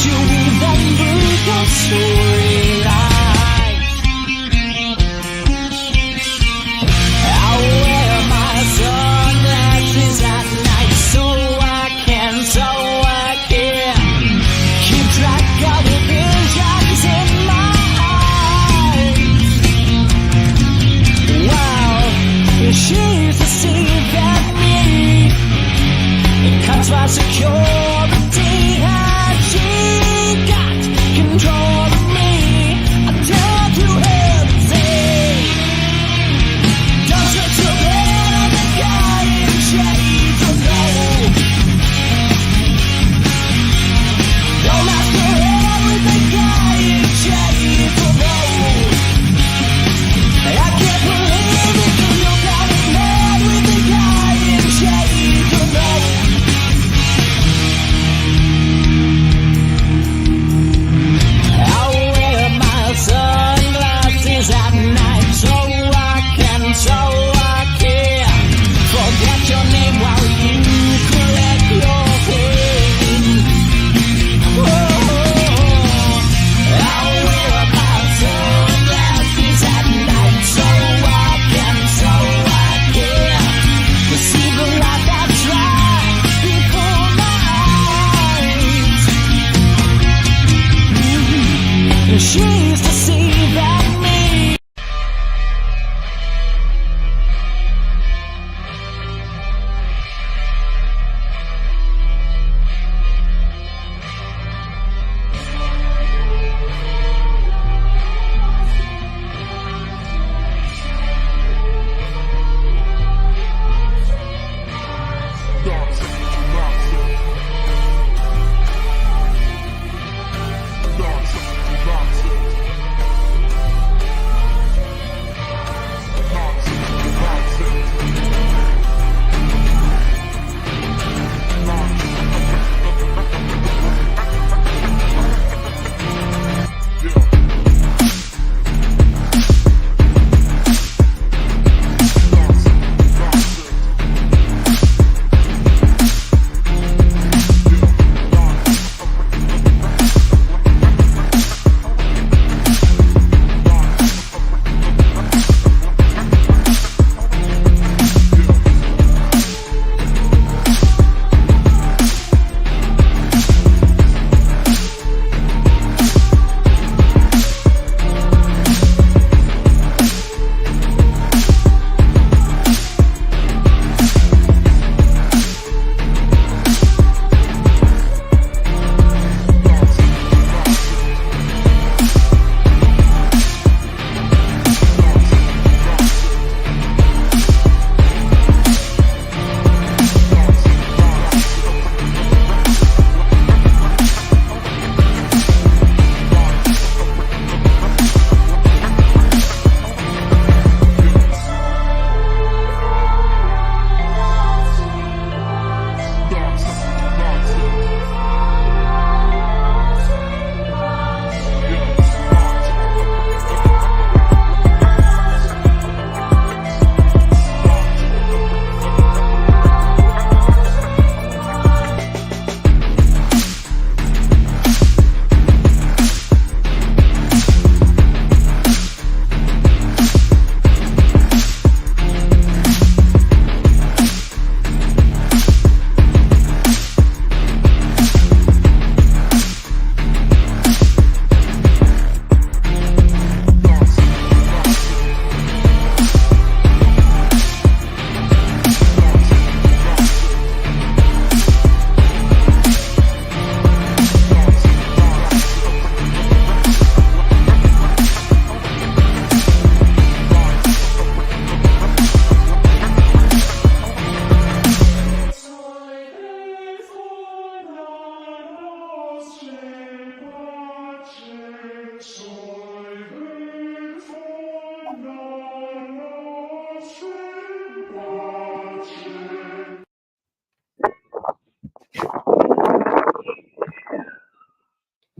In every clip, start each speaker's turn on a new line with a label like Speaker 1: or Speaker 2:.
Speaker 1: you remember the storyline? I wear my sunglasses at night so I can keep track of the visions in my eyes. Wow, she's deceiving me. It cuts my security and she got control of me. I dare to hesitate. Does it feel better than guy in shades or no? Don't ask for everything guy in shades or no. I can't believe it, you got me mad with the guy in shades or no. I wear my sunglasses at night so I can forget your name while you collect your pain. I wear my sunglasses at night so I can see the light that's right before my eyes. She's deceiving me.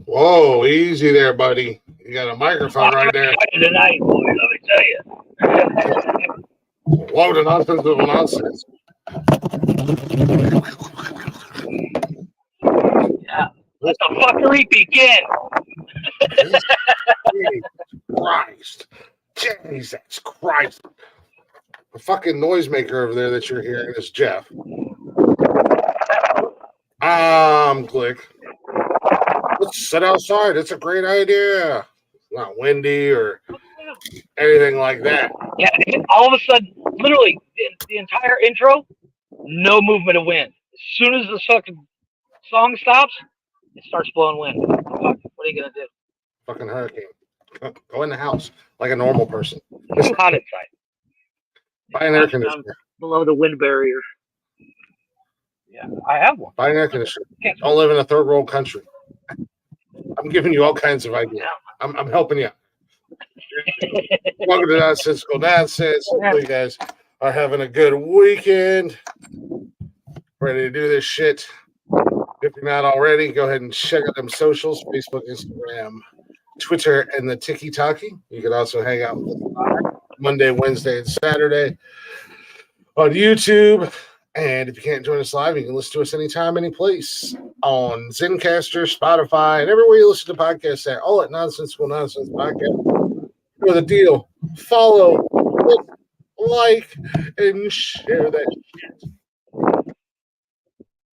Speaker 2: Whoa, easy there, buddy. You got a microphone right there.
Speaker 3: Tonight, boy, let me tell you.
Speaker 2: Whoa, the nonsensical nonsense.
Speaker 3: Yeah. Let the fuckery begin.
Speaker 2: Jesus Christ. Jesus Christ. The fucking noisemaker over there that you're hearing is Jeff. Click. Let's sit outside. It's a great idea. It's not windy or anything like that.
Speaker 3: Yeah, all of a sudden, literally, the entire intro, no movement of wind. As soon as the fucking song stops, it starts blowing wind. What are you gonna do?
Speaker 2: Fucking hurricane. Go in the house like a normal person.
Speaker 3: It's too hot inside.
Speaker 2: Buy an air conditioner.
Speaker 3: Below the wind barrier. Yeah, I have one.
Speaker 2: Buy an air conditioner. Don't live in a third world country. I'm giving you all kinds of ideas. I'm helping you. Welcome to Nonsensical Nonsense. Hopefully you guys are having a good weekend. Ready to do this shit. If you're not already, go ahead and check out them socials, Facebook, Instagram, Twitter, and the Tiki-Taki. You can also hang out with us Monday, Wednesday, and Saturday on YouTube. And if you can't join us live, you can listen to us anytime, any place on Zencaster, Spotify, and everywhere you listen to podcasts at. All at Nonsensical Nonsense Podcast. You know the deal. Follow, like, and share that shit.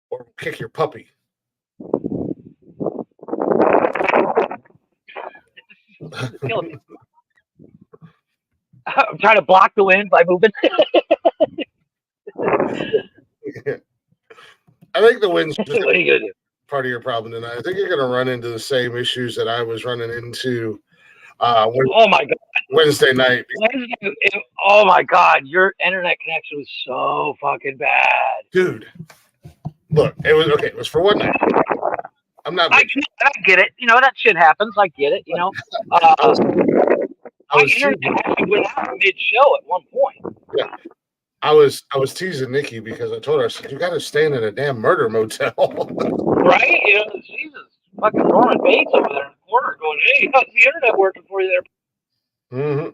Speaker 2: Or kick your puppy.
Speaker 3: Killing me. I'm trying to block the wind by moving.
Speaker 2: I think the wind's just
Speaker 3: What are you gonna do?
Speaker 2: part of your problem tonight. I think you're going to run into the same issues that I was running into
Speaker 3: Oh my god!
Speaker 2: Wednesday night.
Speaker 3: Oh my god! Your internet connection was so fucking bad,
Speaker 2: Dude. Look, it was okay. It was for one night. I'm not.
Speaker 3: I get it. You know that shit happens. I get it. You know.
Speaker 2: I was
Speaker 3: My internet actually went out mid-show at one point.
Speaker 2: Yeah. I was teasing Nikki because I told her, I said, you got to stand in a damn murder motel.
Speaker 3: Right? You know, Jesus. Fucking Norman Bates over there in the corner going, hey, how's the internet working for you there,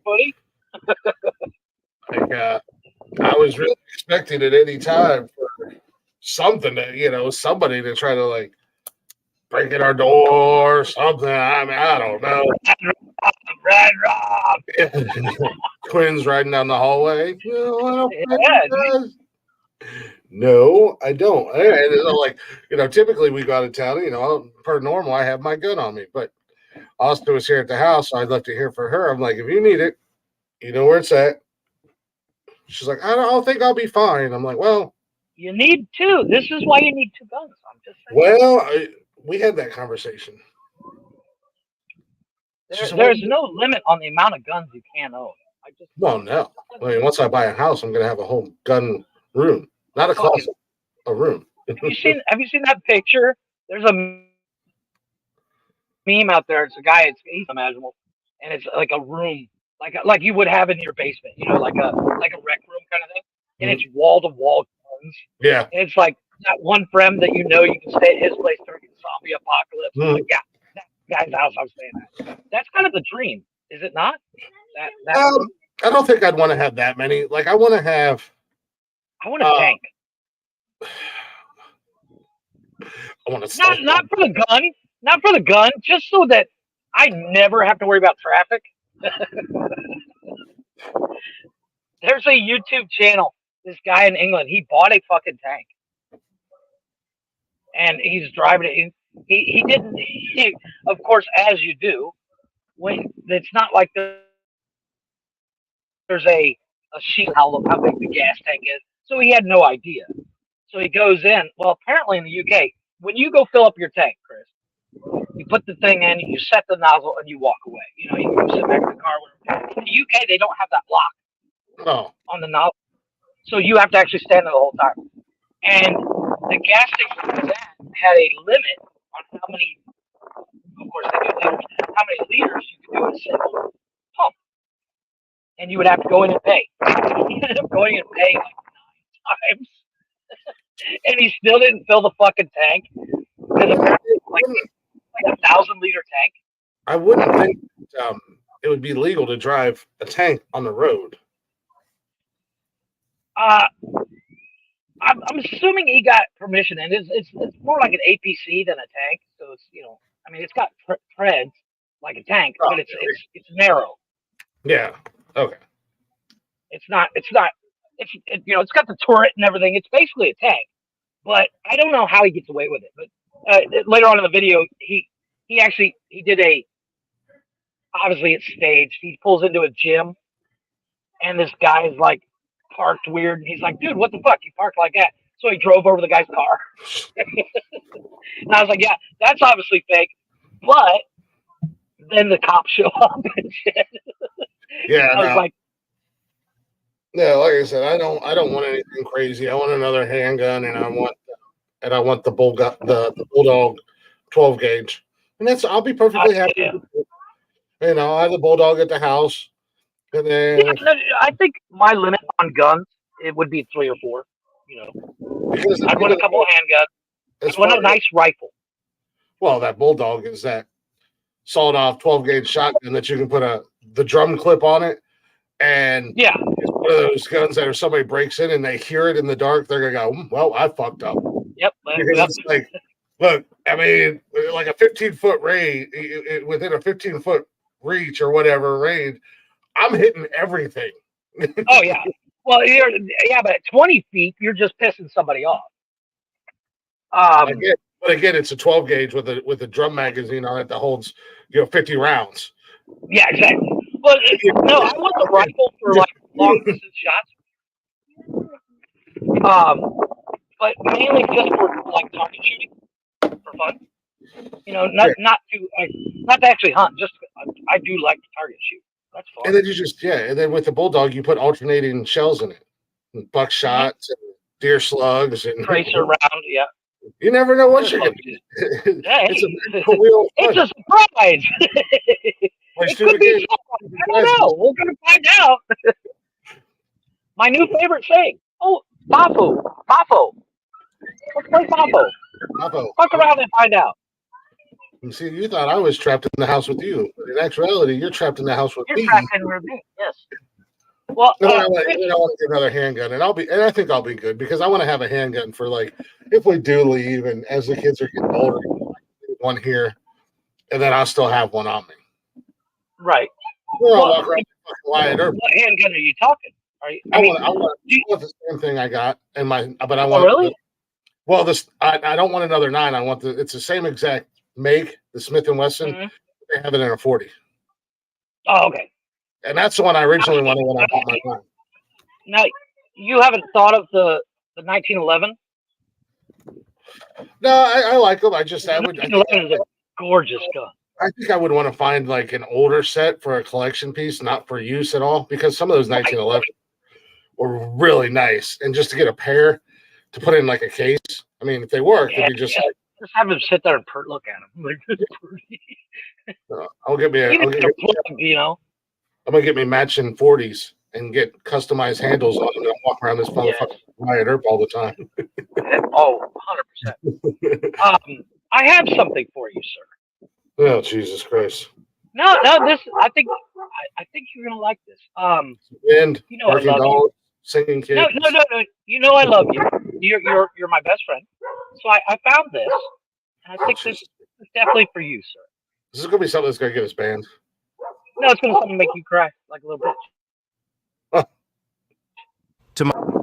Speaker 3: buddy?
Speaker 2: Like, I was really expecting at any time for something to, somebody to try to, like, break in our door or something. I mean, I don't know.
Speaker 3: Red Rob.
Speaker 2: Twins riding down the hallway.
Speaker 3: Yeah,
Speaker 2: No, I don't. And typically we go out of town, per normal, I have my gun on me. But Austin was here at the house, so I'd love to hear from her. I'm like, if you need it, you know where it's at. She's like, I don't think I'll be fine. I'm like, well.
Speaker 3: You need two. This is why you need two guns. I'm just saying.
Speaker 2: Well, we had that conversation.
Speaker 3: There's no limit on the amount of guns you can own.
Speaker 2: No. I mean, once I buy a house, I'm going to have a whole gun room. Not a closet, a room.
Speaker 3: Have you seen that picture? There's a meme out there. It's a guy. He's imaginable, and it's like a room, like you would have in your basement. Like a rec room kind of thing, and it's wall to wall guns.
Speaker 2: Yeah.
Speaker 3: And it's like that one friend that you can stay at his place during the zombie apocalypse. Like, yeah, that guy's house. I'm staying at. That's kind of the dream, is it not?
Speaker 2: I don't think I'd want to have that many. Like, I want to have.
Speaker 3: I want a tank.
Speaker 2: I want to
Speaker 3: not for the gun. Not for the gun. Just so that I never have to worry about traffic. There's a YouTube channel. This guy in England, he bought a fucking tank, and he's driving it. He didn't. Of course, as you do, when it's not like there's a sheet how big the gas tank is. So he had no idea. So he goes in. Well, apparently in the UK, when you go fill up your tank, Chris, you put the thing in, you set the nozzle, and you walk away. You go sit back in the car. In the UK, they don't have that lock on the nozzle. So you have to actually stand there the whole time. And the gas station I was at had a limit on how many, of course, they do liters, how many liters you could do in a single pump. And you would have to go in and pay. He ended up going and paying like 9 times. And he still didn't fill the fucking tank. Because apparently it's like 1,000-liter tank.
Speaker 2: I wouldn't think it would be legal to drive a tank on the road.
Speaker 3: I'm assuming he got permission, and it's more like an APC than a tank. So it's I mean, it's got treads like a tank,
Speaker 2: Oh,
Speaker 3: but it's narrow.
Speaker 2: yeah. Okay.
Speaker 3: It's not. It's got the turret and everything. It's basically a tank, but I don't know how he gets away with it. But later on in the video, he did a obviously it's staged. He pulls into a gym, and this guy's like parked weird, and he's like, "Dude, what the fuck? You parked like that?" So he drove over the guy's car, and I was like, "Yeah, that's obviously fake." But then the cops show up and shit.
Speaker 2: Yeah.
Speaker 3: I was like,
Speaker 2: yeah, like I said, I don't want anything crazy. I want another handgun, and I want the the bulldog 12 gauge, and I'll be perfectly happy.
Speaker 3: yeah.
Speaker 2: I have the bulldog at the house, and then
Speaker 3: Yeah, no, I think my limit on guns it would be 3 or 4.
Speaker 2: because
Speaker 3: I'd want a couple of handguns.
Speaker 2: as
Speaker 3: I'd want
Speaker 2: far
Speaker 3: a nice rifle.
Speaker 2: well, that bulldog is that sawed off 12 gauge shotgun that you can put the drum clip on it, and
Speaker 3: Yeah,
Speaker 2: it's one of those guns that if somebody breaks in and they hear it in the dark, they're gonna go, well, I fucked up.
Speaker 3: yep.
Speaker 2: Because it's like, look, I mean, like a 15-foot range, within a 15-foot reach or whatever range, I'm hitting everything.
Speaker 3: Oh yeah. Well, but at 20 feet, you're just pissing somebody off.
Speaker 2: But again, it's a 12 gauge with a drum magazine on it that holds 50 rounds.
Speaker 3: Yeah, exactly. Well, no, I want the rifle for like long distance shots. But mainly just for like target shooting for fun. Not to actually hunt. Just I do like to target shoot. That's fun.
Speaker 2: And then and then with the bulldog, you put alternating shells in it, and buckshot, and deer slugs, and
Speaker 3: tracer round. Yeah.
Speaker 2: You never know what you're gonna get.
Speaker 3: It's a surprise. It could be something. I don't know. We're gonna find out. My new favorite saying. Oh, Bafo. Let's play Bafo. Fuck around and find out.
Speaker 2: You see, you thought I was trapped in the house with you. But in actuality, you're trapped in the house with me.
Speaker 3: You're trapped in with me, yes. Well,
Speaker 2: I want to get another handgun, and I think I'll be good because I want to have a handgun for like if we do leave, and as the kids are getting older, one here, and then I'll still have one on me.
Speaker 3: Right.
Speaker 2: What
Speaker 3: handgun are you talking?
Speaker 2: I want the same thing I got in my, but I want.
Speaker 3: Really?
Speaker 2: I don't want another 9. I want it's the same exact make, the Smith and Wesson. Mm-hmm. They have it in a 40.
Speaker 3: Oh, okay.
Speaker 2: And that's the one I originally wanted when I bought my gun.
Speaker 3: Now, you haven't thought of the 1911?
Speaker 2: No, I like them. I would.
Speaker 3: 1911 is a gorgeous gun.
Speaker 2: I think I would want to find like an older set for a collection piece, not for use at all, because some of those 1911 were really nice. And just to get a pair to put in like a case, I mean, if they work, it'd be just like.
Speaker 3: Just have them sit there and look at them. Like,
Speaker 2: I'll get me a. I'm gonna get me matching 40s and get customized handles on them and walk around this motherfucking Riot Earp all the time.
Speaker 3: 100%. I have something for you, sir.
Speaker 2: Oh, Jesus Christ!
Speaker 3: No, this I think you're gonna like this.
Speaker 2: And
Speaker 3: I love you.
Speaker 2: Singing kids.
Speaker 3: No. I love you. You're my best friend. So I found this, and I think this is definitely for you, sir.
Speaker 2: This is gonna be something that's gonna get us banned.
Speaker 3: No, it's gonna something make you cry like a little bitch.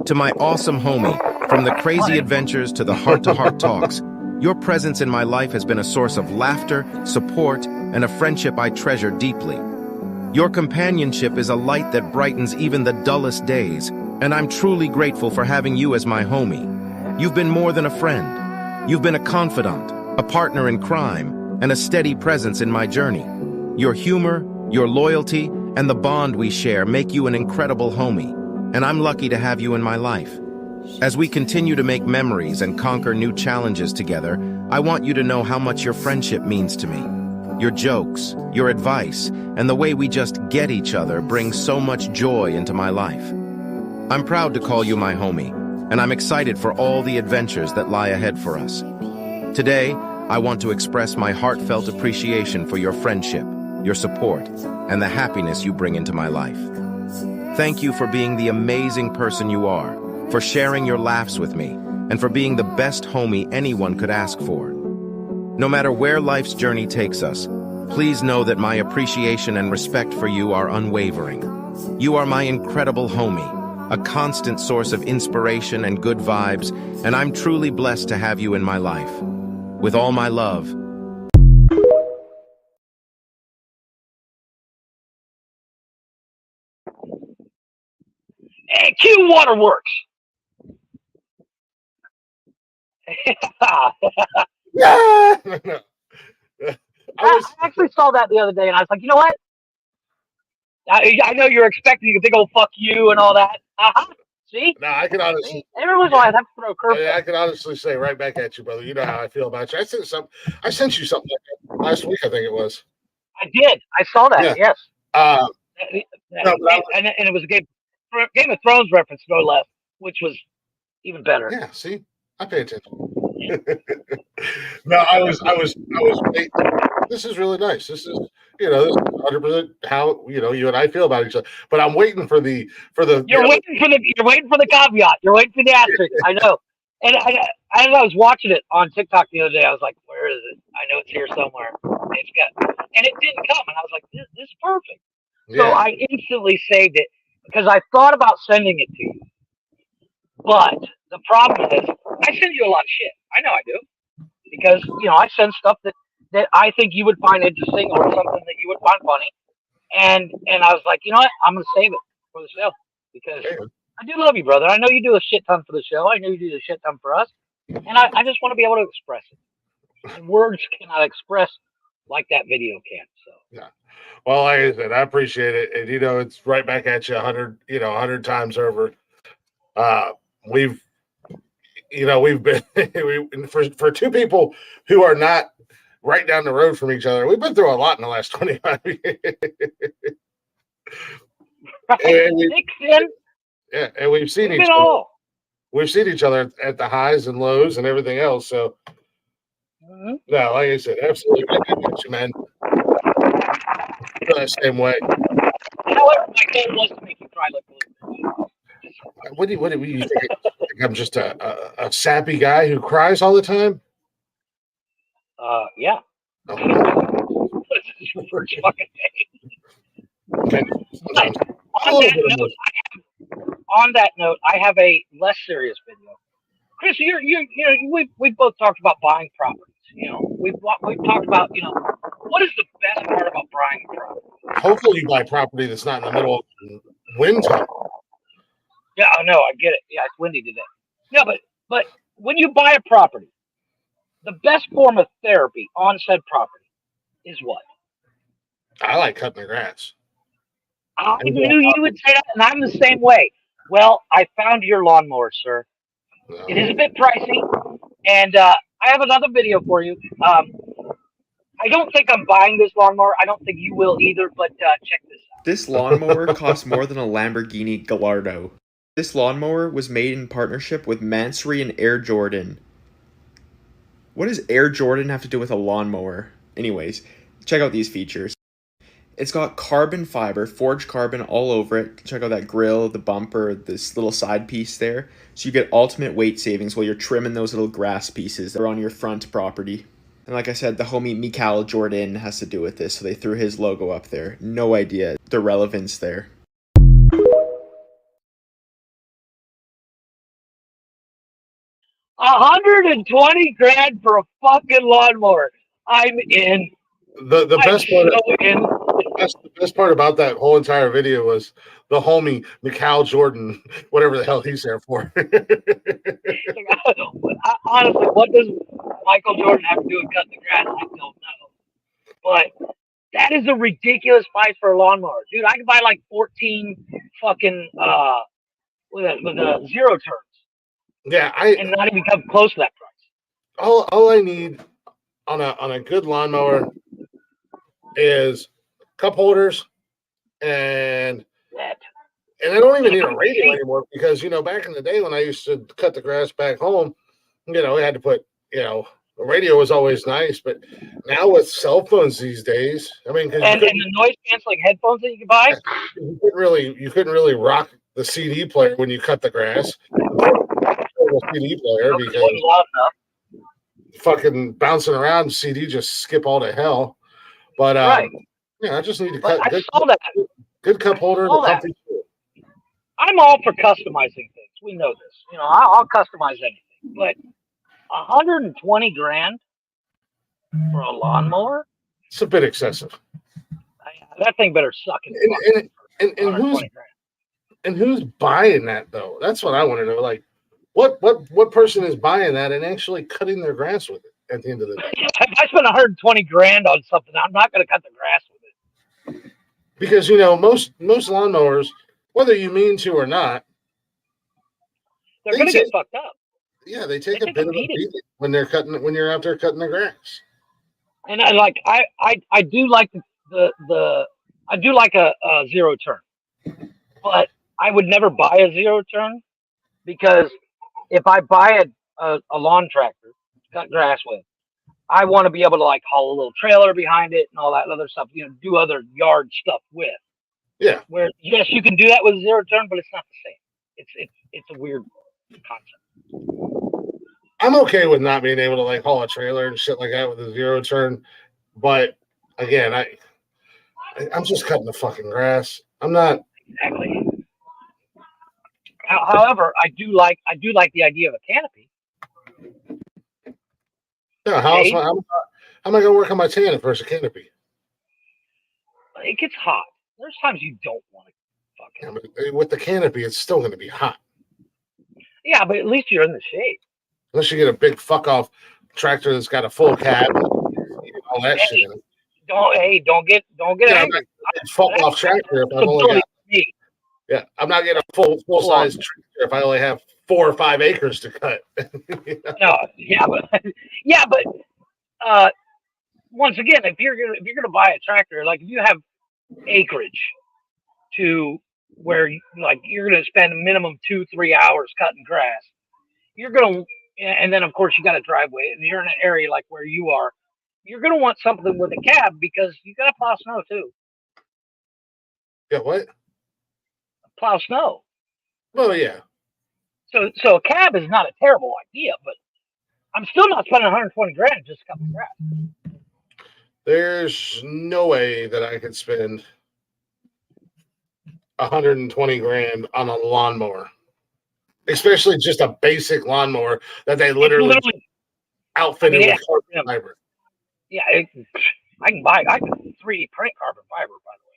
Speaker 4: To my awesome homie, from the crazy adventures to the heart-to-heart talks, your presence in my life has been a source of laughter, support, and a friendship I treasure deeply. Your companionship is a light that brightens even the dullest days, and I'm truly grateful for having you as my homie. You've been more than a friend. You've been a confidant, a partner in crime, and a steady presence in my journey. Your humor, your loyalty, and the bond we share make you an incredible homie, and I'm lucky to have you in my life. As we continue to make memories and conquer new challenges together, I want you to know how much your friendship means to me. Your jokes, your advice, and the way we just get each other bring so much joy into my life. I'm proud to call you my homie, and I'm excited for all the adventures that lie ahead for us. Today, I want to express my heartfelt appreciation for your friendship, your support, and the happiness you bring into my life. Thank you for being the amazing person you are, for sharing your laughs with me, and for being the best homie anyone could ask for. No matter where life's journey takes us, please know that my appreciation and respect for you are unwavering. You are my incredible homie, a constant source of inspiration and good vibes, and I'm truly blessed to have you in my life. With all my love.
Speaker 3: Hey, Q Waterworks.
Speaker 2: Yeah.
Speaker 3: I actually saw that the other day, and I was like, you know what? I know you're expecting a big old fuck you and all that. See?
Speaker 2: No, I can honestly.
Speaker 3: See? Every once in a while, I have to throw a curveball.
Speaker 2: I can honestly say right back at you, brother. You know how I feel about you. I sent you something like that last week. I think it was.
Speaker 3: I did. I saw that.
Speaker 2: Yeah.
Speaker 3: Yes.
Speaker 2: No, but
Speaker 3: And it was a Game of Thrones reference, no less, which was even better.
Speaker 2: yeah. See, I pay attention. No, I was. This is really nice. This is, this is 100% how you and I feel about each other. But I'm waiting for the.
Speaker 3: You're waiting for the caveat. You're waiting for the asterisk. I know. And as I was watching it on TikTok the other day, I was like, "Where is it? I know it's here somewhere." And it didn't come, and I was like, "This is perfect."
Speaker 2: Yeah.
Speaker 3: So I instantly saved it because I thought about sending it to you, but the problem is I send you a lot of shit. I know I do because I send stuff that I think you would find interesting or something that you would find funny, and I was like, you know what, I'm gonna save it for the show because I do love you, brother. I know you do a shit ton for the show. I know you do a shit ton for us, and I just want to be able to express it. And words cannot express like that video can. So
Speaker 2: yeah. Well, like I said, I appreciate it, and it's right back at you 100 times over. We've been for two people who are not right down the road from each other. We've been through a lot in the last 25 years. And we've seen each other. We've seen each other at the highs and lows and everything else. So, no, like I said, absolutely, I get you, man. The same way.
Speaker 3: You know what? My goal was to make you cry like a little bit.
Speaker 2: What do you think? I'm just a sappy guy who cries all the time?
Speaker 3: Yeah.
Speaker 2: Okay.
Speaker 3: This is your first fucking day.
Speaker 2: Sometimes.
Speaker 3: On that note, I have a less serious video. Chris, we've both talked about buying properties. We've talked about what is the best part about buying property.
Speaker 2: Hopefully, you buy property that's not in the middle of wind tunnel.
Speaker 3: Yeah, I know, I get it. Yeah, it's windy today. No, but when you buy a property, the best form of therapy on said property is what?
Speaker 2: I like cutting the grass.
Speaker 3: I knew you would say that, and I'm the same way. Well, I found your lawnmower, sir.
Speaker 2: No.
Speaker 3: It is a bit pricey, and I have another video for you. I don't think I'm buying this lawnmower. I don't think you will either, but check this out.
Speaker 5: This lawnmower costs more than a Lamborghini Gallardo. This lawnmower was made in partnership with Mansory and Air Jordan. What does Air Jordan have to do with a lawnmower? Anyways, check out these features. It's got carbon fiber, forged carbon all over it. Check out that grill, the bumper, this little side piece there. So you get ultimate weight savings while you're trimming those little grass pieces that are on your front property. And like I said, the homie Mikal Jordan has to do with this, so they threw his logo up there. No idea the relevance there.
Speaker 3: $120,000 for a fucking lawnmower. I'm in.
Speaker 2: The best part.
Speaker 3: So in.
Speaker 2: The best part about that whole entire video was the homie Mikal Jordan, whatever the hell he's there for.
Speaker 3: Honestly, what does Michael Jordan have to do with cutting the grass? I don't know. But that is a ridiculous price for a lawnmower. Dude, I could buy like 14 fucking with a 0 turns.
Speaker 2: Yeah,
Speaker 3: and not even come close to that price.
Speaker 2: All I need on a good lawnmower is cup holders and I don't even need a radio anymore because back in the day when I used to cut the grass back home, we had to put the radio was always nice, but now with cell phones these days, I mean,
Speaker 3: and the noise canceling headphones that you can buy,
Speaker 2: you couldn't really rock the CD player when you cut the grass. The CD player
Speaker 3: It
Speaker 2: because
Speaker 3: wasn't loud enough.
Speaker 2: fucking bouncing around CD just skip all to hell. But
Speaker 3: Right.
Speaker 2: yeah, I just need to
Speaker 3: But
Speaker 2: cut
Speaker 3: I saw that.
Speaker 2: good cup holder and
Speaker 3: saw
Speaker 2: a
Speaker 3: that.
Speaker 2: comfy stool.
Speaker 3: I'm all for customizing things. We know this. You know, I'll customize anything. But 120 grand for a lawnmower?
Speaker 2: It's a bit excessive.
Speaker 3: That thing better suck in
Speaker 2: And
Speaker 3: 120 grand.
Speaker 2: who's buying that though? That's what I want to know. Like, what person is buying that and actually cutting their grass with it at the end of the day?
Speaker 3: If I spend 120 grand on something, I'm not going to cut the grass with it.
Speaker 2: Because most lawnmowers, whether you mean to or not,
Speaker 3: They're going to get fucked up.
Speaker 2: Yeah, they take
Speaker 3: They
Speaker 2: a bit of a beating when you're out there cutting the grass.
Speaker 3: And I do like I do like a zero turn, but I would never buy a zero turn because if I buy a lawn tractor to cut grass with, I want to be able to like haul a little trailer behind it and all that other stuff, do other yard stuff with.
Speaker 2: Yeah.
Speaker 3: Where yes, you can do that with a zero turn, but it's not the same. It's a weird concept.
Speaker 2: I'm okay with not being able to like haul a trailer and shit like that with a zero turn, but again, I'm just cutting the fucking grass. I'm not
Speaker 3: exactly. However, I do like the idea of a canopy.
Speaker 2: Yeah, how am I gonna work on my tan if there's a canopy?
Speaker 3: It gets hot. There's times you don't want to fucking.
Speaker 2: Yeah, but with the canopy, it's still gonna be hot.
Speaker 3: Yeah, but at least you're in the shade.
Speaker 2: Unless you get a big fuck off tractor that's got a full cab and all that shit in it.
Speaker 3: Don't get angry.
Speaker 2: Fuck off tractor if I've only got. Yeah, I'm not getting a full size tractor if I only have 4 or 5 acres to cut.
Speaker 3: No, yeah, but once again, if you're gonna buy a tractor, like if you have acreage to where you're gonna spend a minimum 2-3 hours cutting grass, and then of course you got a driveway, and you're in an area like where you are, you're gonna want something with a cab because you gotta plow snow too.
Speaker 2: Yeah, what?
Speaker 3: Plow snow.
Speaker 2: Well, yeah.
Speaker 3: So a cab is not a terrible idea, but I'm still not spending 120 grand just to cut the grass.
Speaker 2: There's no way that I could spend 120 grand on a lawnmower, especially just a basic lawnmower that they literally outfitted with carbon fiber.
Speaker 3: Yeah, I can 3D print carbon fiber, by the way.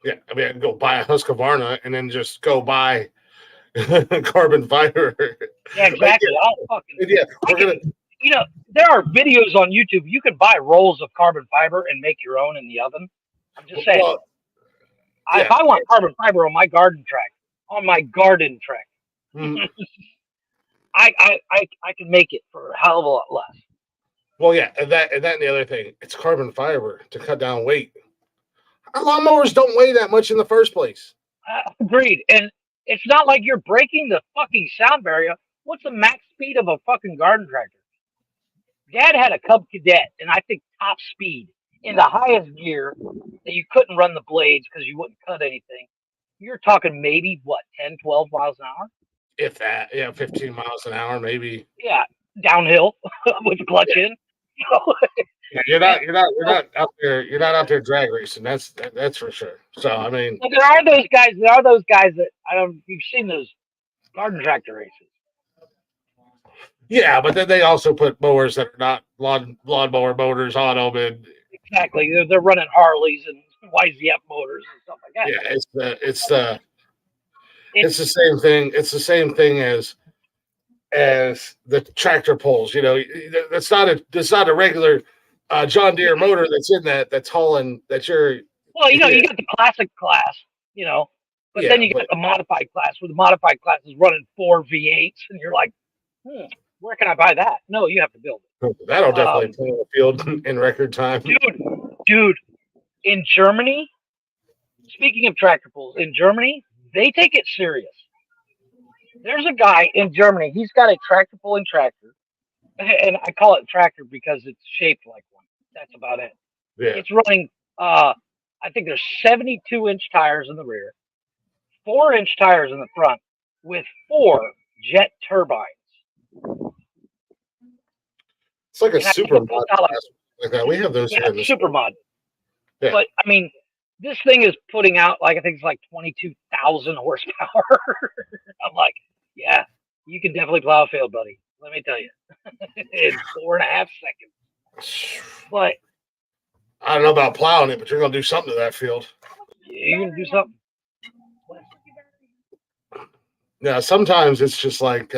Speaker 2: Yeah, I mean, I can go buy a Husqvarna and then just go buy carbon fiber.
Speaker 3: Yeah, exactly.
Speaker 2: We're gonna.
Speaker 3: There are videos on YouTube. You can buy rolls of carbon fiber and make your own in the oven. I'm just saying.
Speaker 2: Well,
Speaker 3: if I want carbon fiber on my garden track,
Speaker 2: mm-hmm.
Speaker 3: I can make it for a hell of a lot less.
Speaker 2: Well, yeah, and the other thing, it's carbon fiber to cut down weight. Our lawnmowers don't weigh that much in the first place.
Speaker 3: Agreed. And it's not like you're breaking the fucking sound barrier. What's the max speed of a fucking garden tractor? Dad had a Cub Cadet, and I think top speed in the highest gear that you couldn't run the blades because you wouldn't cut anything. You're talking maybe 10, 12 miles an hour?
Speaker 2: If that, 15 miles an hour, maybe.
Speaker 3: Yeah, downhill with the clutch in.
Speaker 2: You're not out there drag racing. That's for sure. So I mean,
Speaker 3: but there are those guys that you've seen those garden tractor races.
Speaker 2: Yeah, but then they also put mowers that are not lawnmower motors on them, and
Speaker 3: exactly they're running Harleys and YZF motors and stuff like that.
Speaker 2: Yeah, it's the same thing. It's the same thing as the tractor pulls. That's not a regular John Deere motor that's in that's hauling that you're.
Speaker 3: Well, you got the classic class, but then you got the modified class where the modified class is running 4 V8s, and you're like, where can I buy that? No, you have to build it.
Speaker 2: That'll definitely pull in the field in record time.
Speaker 3: Dude, in Germany, speaking of tractor pulls, in Germany, they take it serious. There's a guy in Germany, he's got a tractor pulling tractor, and I call it tractor because it's shaped like one. That's about it. Yeah. It's running, I think there's 72-inch tires in the rear, 4-inch tires in the front with 4 jet turbines.
Speaker 2: It's like a
Speaker 3: And I
Speaker 2: super
Speaker 3: think
Speaker 2: mod
Speaker 3: it's out
Speaker 2: like that. We have those here
Speaker 3: yeah,
Speaker 2: in the
Speaker 3: super
Speaker 2: store.
Speaker 3: mod.
Speaker 2: Yeah.
Speaker 3: But I mean, this thing is putting out like I think it's like 22,000 horsepower. I'm like, yeah, you can definitely plow a field, buddy. Let me tell you, in 4.5 seconds. But
Speaker 2: I don't know about plowing it, but you're gonna do something to that field.
Speaker 3: you can do something.
Speaker 2: Yeah, sometimes it's just like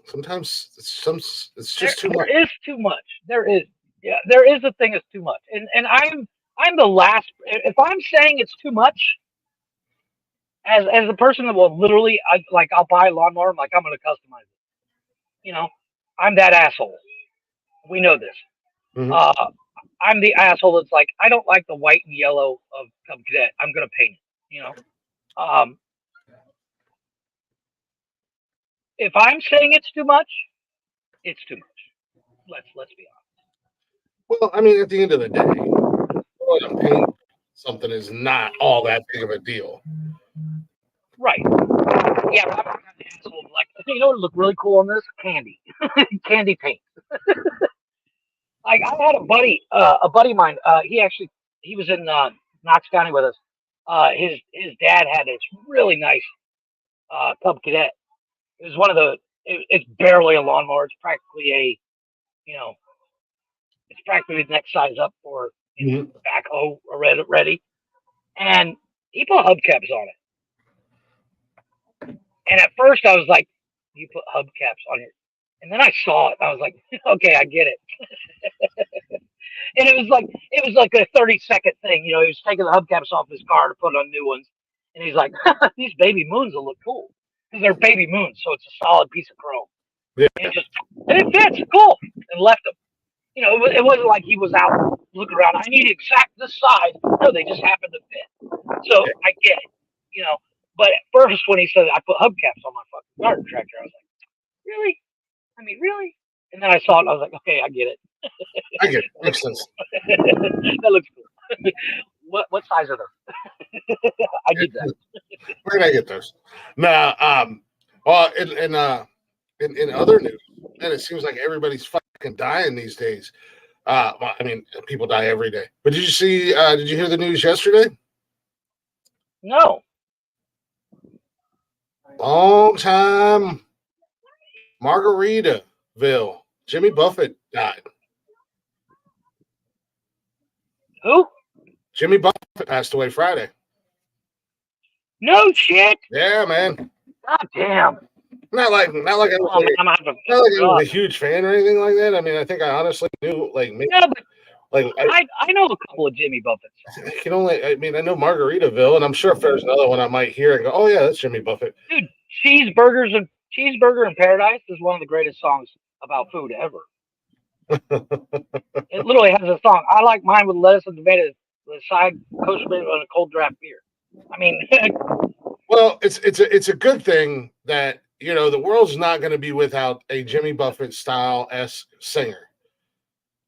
Speaker 2: sometimes it's just too much.
Speaker 3: There is too much. There is, yeah, there is a thing that's too much. And I'm the last. If I'm saying it's too much, as a person that will literally, I'll buy a lawnmower. I'm like, I'm gonna customize it. You know, I'm that asshole. We know this.
Speaker 2: Mhm.
Speaker 3: I'm the asshole that's like, I don't like the white and yellow of Cub Cadet. I'm gonna paint it. You know, if I'm saying it's too much, it's too much. Let's be honest.
Speaker 2: Well, I mean, at the end of the day, going and paint something is not all that big of a deal.
Speaker 3: Right. Yeah, but I'm not the asshole. Like, you know what would look really cool on this? Candy. Candy paint. Like, I had a buddy of mine. He was in Knox County with us. His dad had this really nice Cub Cadet. It was one of the. It's barely a lawnmower. It's practically you know, it's practically the next size up for backhoe ready. And he put hubcaps on it. And at first I was like, you put hubcaps on it. And then I saw it. And I was like, okay, I get it. And it was like a 30-second thing. You know, he was taking the hubcaps off his car to put on new ones. And he's like, these baby moons will look cool. Because they're baby moons, so it's a solid piece of chrome.
Speaker 2: Yeah.
Speaker 3: And it fits, cool. And left them. You know, it wasn't like he was out looking around. I need exact this size. No, they just happened to fit. So I get it. You know, but at first when he said I put hubcaps on my fucking garden tractor, I was like, really? I mean, really? And then I saw it and I was like, okay, I get it.
Speaker 2: I get it. Makes sense.
Speaker 3: That looks cool. What size are they? I did that.
Speaker 2: Where did I get those? Nah, well, in other news, and it seems like everybody's fucking dying these days. Well, I mean, people die every day. But did you see? Did you hear the news yesterday?
Speaker 3: No.
Speaker 2: Long time Margaritaville. Jimmy Buffett died.
Speaker 3: Who?
Speaker 2: Jimmy Buffett passed away Friday.
Speaker 3: No shit.
Speaker 2: Yeah, man.
Speaker 3: God damn.
Speaker 2: Not like I was,
Speaker 3: I'm out of
Speaker 2: not like I was a huge fan or anything like that. I mean, I think I honestly knew maybe,
Speaker 3: yeah, but
Speaker 2: like
Speaker 3: I know a couple of Jimmy Buffetts.
Speaker 2: I can only. I mean, I know Margaritaville, and I'm sure if there's another one I might hear and go, "Oh yeah, that's Jimmy Buffett."
Speaker 3: Dude, Cheeseburger in Paradise is one of the greatest songs about food ever. It literally has a song. I like mine with lettuce and tomatoes, the side coast on a cold draft beer. I mean,
Speaker 2: well, it's a good thing that the world's not going to be without a Jimmy Buffett style singer,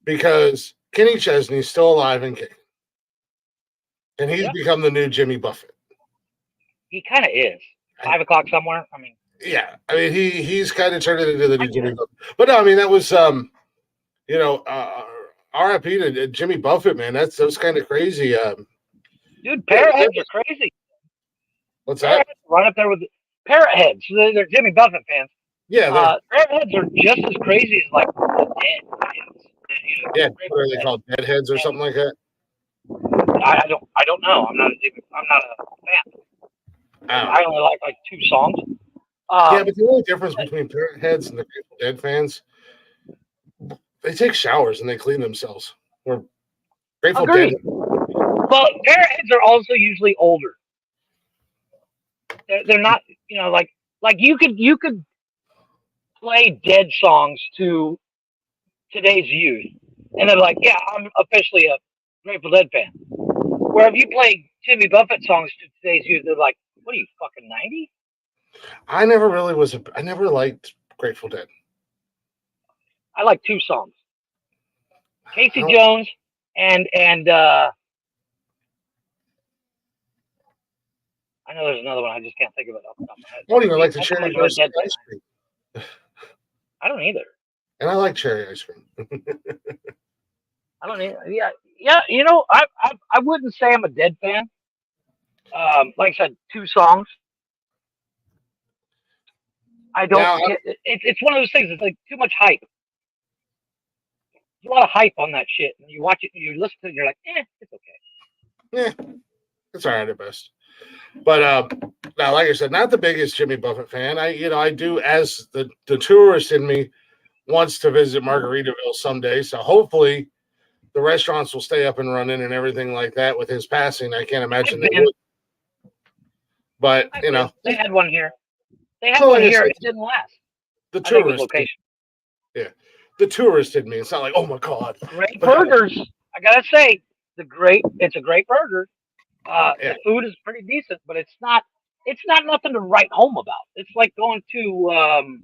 Speaker 2: because Kenny Chesney's still alive and kicking, and he's become the new Jimmy Buffett.
Speaker 3: He kind of is. 5 o'clock somewhere. I mean,
Speaker 2: yeah. I mean, he's kind of turned it into the new Jimmy Buffett. But no, I mean that was R.I.P. to Jimmy Buffett, man. That was kind of crazy.
Speaker 3: Dude, Parrot Heads are crazy.
Speaker 2: What's that?
Speaker 3: Right up there with Parrot Heads. They're Jimmy Buffett fans.
Speaker 2: Yeah,
Speaker 3: Parrot Heads are just as crazy as like the Dead Heads.
Speaker 2: Yeah, what are they called? Deadheads or something like that?
Speaker 3: I don't know. I'm not a fan. I only like 2 songs.
Speaker 2: Yeah, but the only difference between Parrot Heads and the Grateful Dead fans, they take showers and they clean themselves. Where Grateful Dead.
Speaker 3: Well, Parrot Heads are also usually older. They're not, like you could play Dead songs to today's youth, and they're like, yeah, I'm officially a Grateful Dead fan. Where if you play Jimmy Buffett songs to today's youth, they're like, what are you, fucking 90?
Speaker 2: I never really was. I never liked Grateful Dead.
Speaker 3: I like 2 songs. Casey Jones and I know there's another one. I just can't think of it off the top of my head.
Speaker 2: I don't even like the
Speaker 3: Not too
Speaker 2: cherry
Speaker 3: much of a
Speaker 2: Garcia
Speaker 3: dead fan.
Speaker 2: ice cream.
Speaker 3: I don't either.
Speaker 2: And I like cherry ice cream.
Speaker 3: I don't either. Yeah. You know, I wouldn't say I'm a Dead fan. Like I said, 2 songs. I don't
Speaker 2: Now,
Speaker 3: get it. It's one of those things. It's like too much hype. There's a lot of hype on that shit, and you watch it, and you listen to it, and you're like, it's okay.
Speaker 2: it's all right at best. But now, like I said, not the biggest Jimmy Buffett fan. I do, as the tourist in me wants to visit Margaritaville someday. So hopefully the restaurants will stay up and running and everything like that with his passing. I can't imagine they would. But,
Speaker 3: they had one here. They had
Speaker 2: So
Speaker 3: one
Speaker 2: like I
Speaker 3: here.
Speaker 2: said,
Speaker 3: It didn't last.
Speaker 2: the
Speaker 3: I think it was
Speaker 2: tourist,
Speaker 3: location.
Speaker 2: the tourist in me. It's not like, oh my God.
Speaker 3: Great burgers. I gotta say, it's a great burger.
Speaker 2: Yeah.
Speaker 3: The food is pretty decent, but it's not nothing to write home about. It's like going to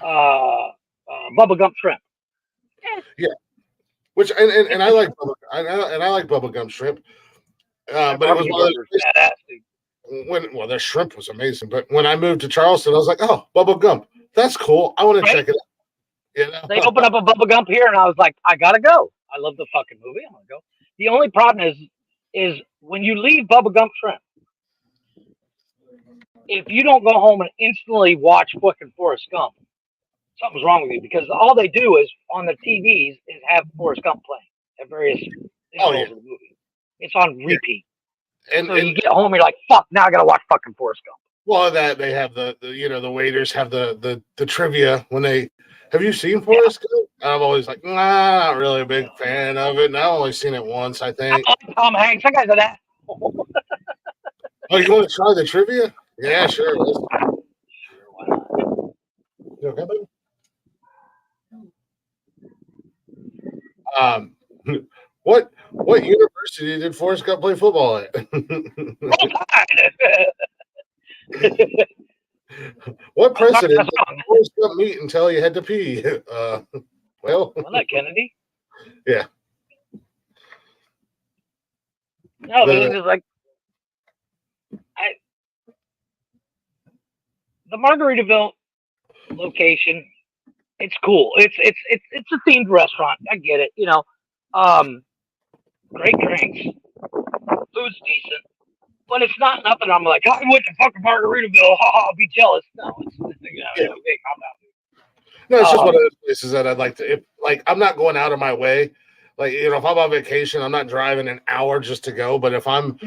Speaker 3: Bubba Gump Shrimp.
Speaker 2: Which and I like I like Bubba Gump Shrimp. But it was one of those
Speaker 3: badass, dude.
Speaker 2: their shrimp was amazing. But when I moved to Charleston, I was like, oh, Bubba Gump. That's cool. I want to check it out.
Speaker 3: They opened up a Bubba Gump here, and I was like, I gotta go. I love the fucking movie. I'm gonna go. The only problem is when you leave Bubba Gump Shrimp, if you don't go home and instantly watch fucking Forrest Gump, something's wrong with you, because all they do is on the TVs is have Forrest Gump playing at various intervals of the movie. It's on repeat.
Speaker 2: And
Speaker 3: So you get home, you're like, fuck, now I gotta watch fucking Forrest Gump.
Speaker 2: well, that they have the waiters have the trivia when they. Have you seen Forrest Gump? I'm always like, nah, not really a big fan of it. And I've only seen it once, I think.
Speaker 3: Tom Hanks, that guy's an ass.
Speaker 2: Oh, you want to try the trivia? Yeah, sure. You okay, buddy? What university did Forrest Gump play football at? What president did Forrest Gump meet and tell you had to pee? Well,
Speaker 3: Wasn't that Kennedy?
Speaker 2: Yeah.
Speaker 3: No, but it's just like the Margaritaville location. It's cool. It's a themed restaurant. I get it. Great drinks, food's decent, but it's not nothing. I'm like, I went to fucking Margaritaville. I'll be jealous. No, it's okay, calm down.
Speaker 2: No, it's just one of those places that I'd like to. I'm not going out of my way. Like, if I'm on vacation, I'm not driving an hour just to go. But if I'm on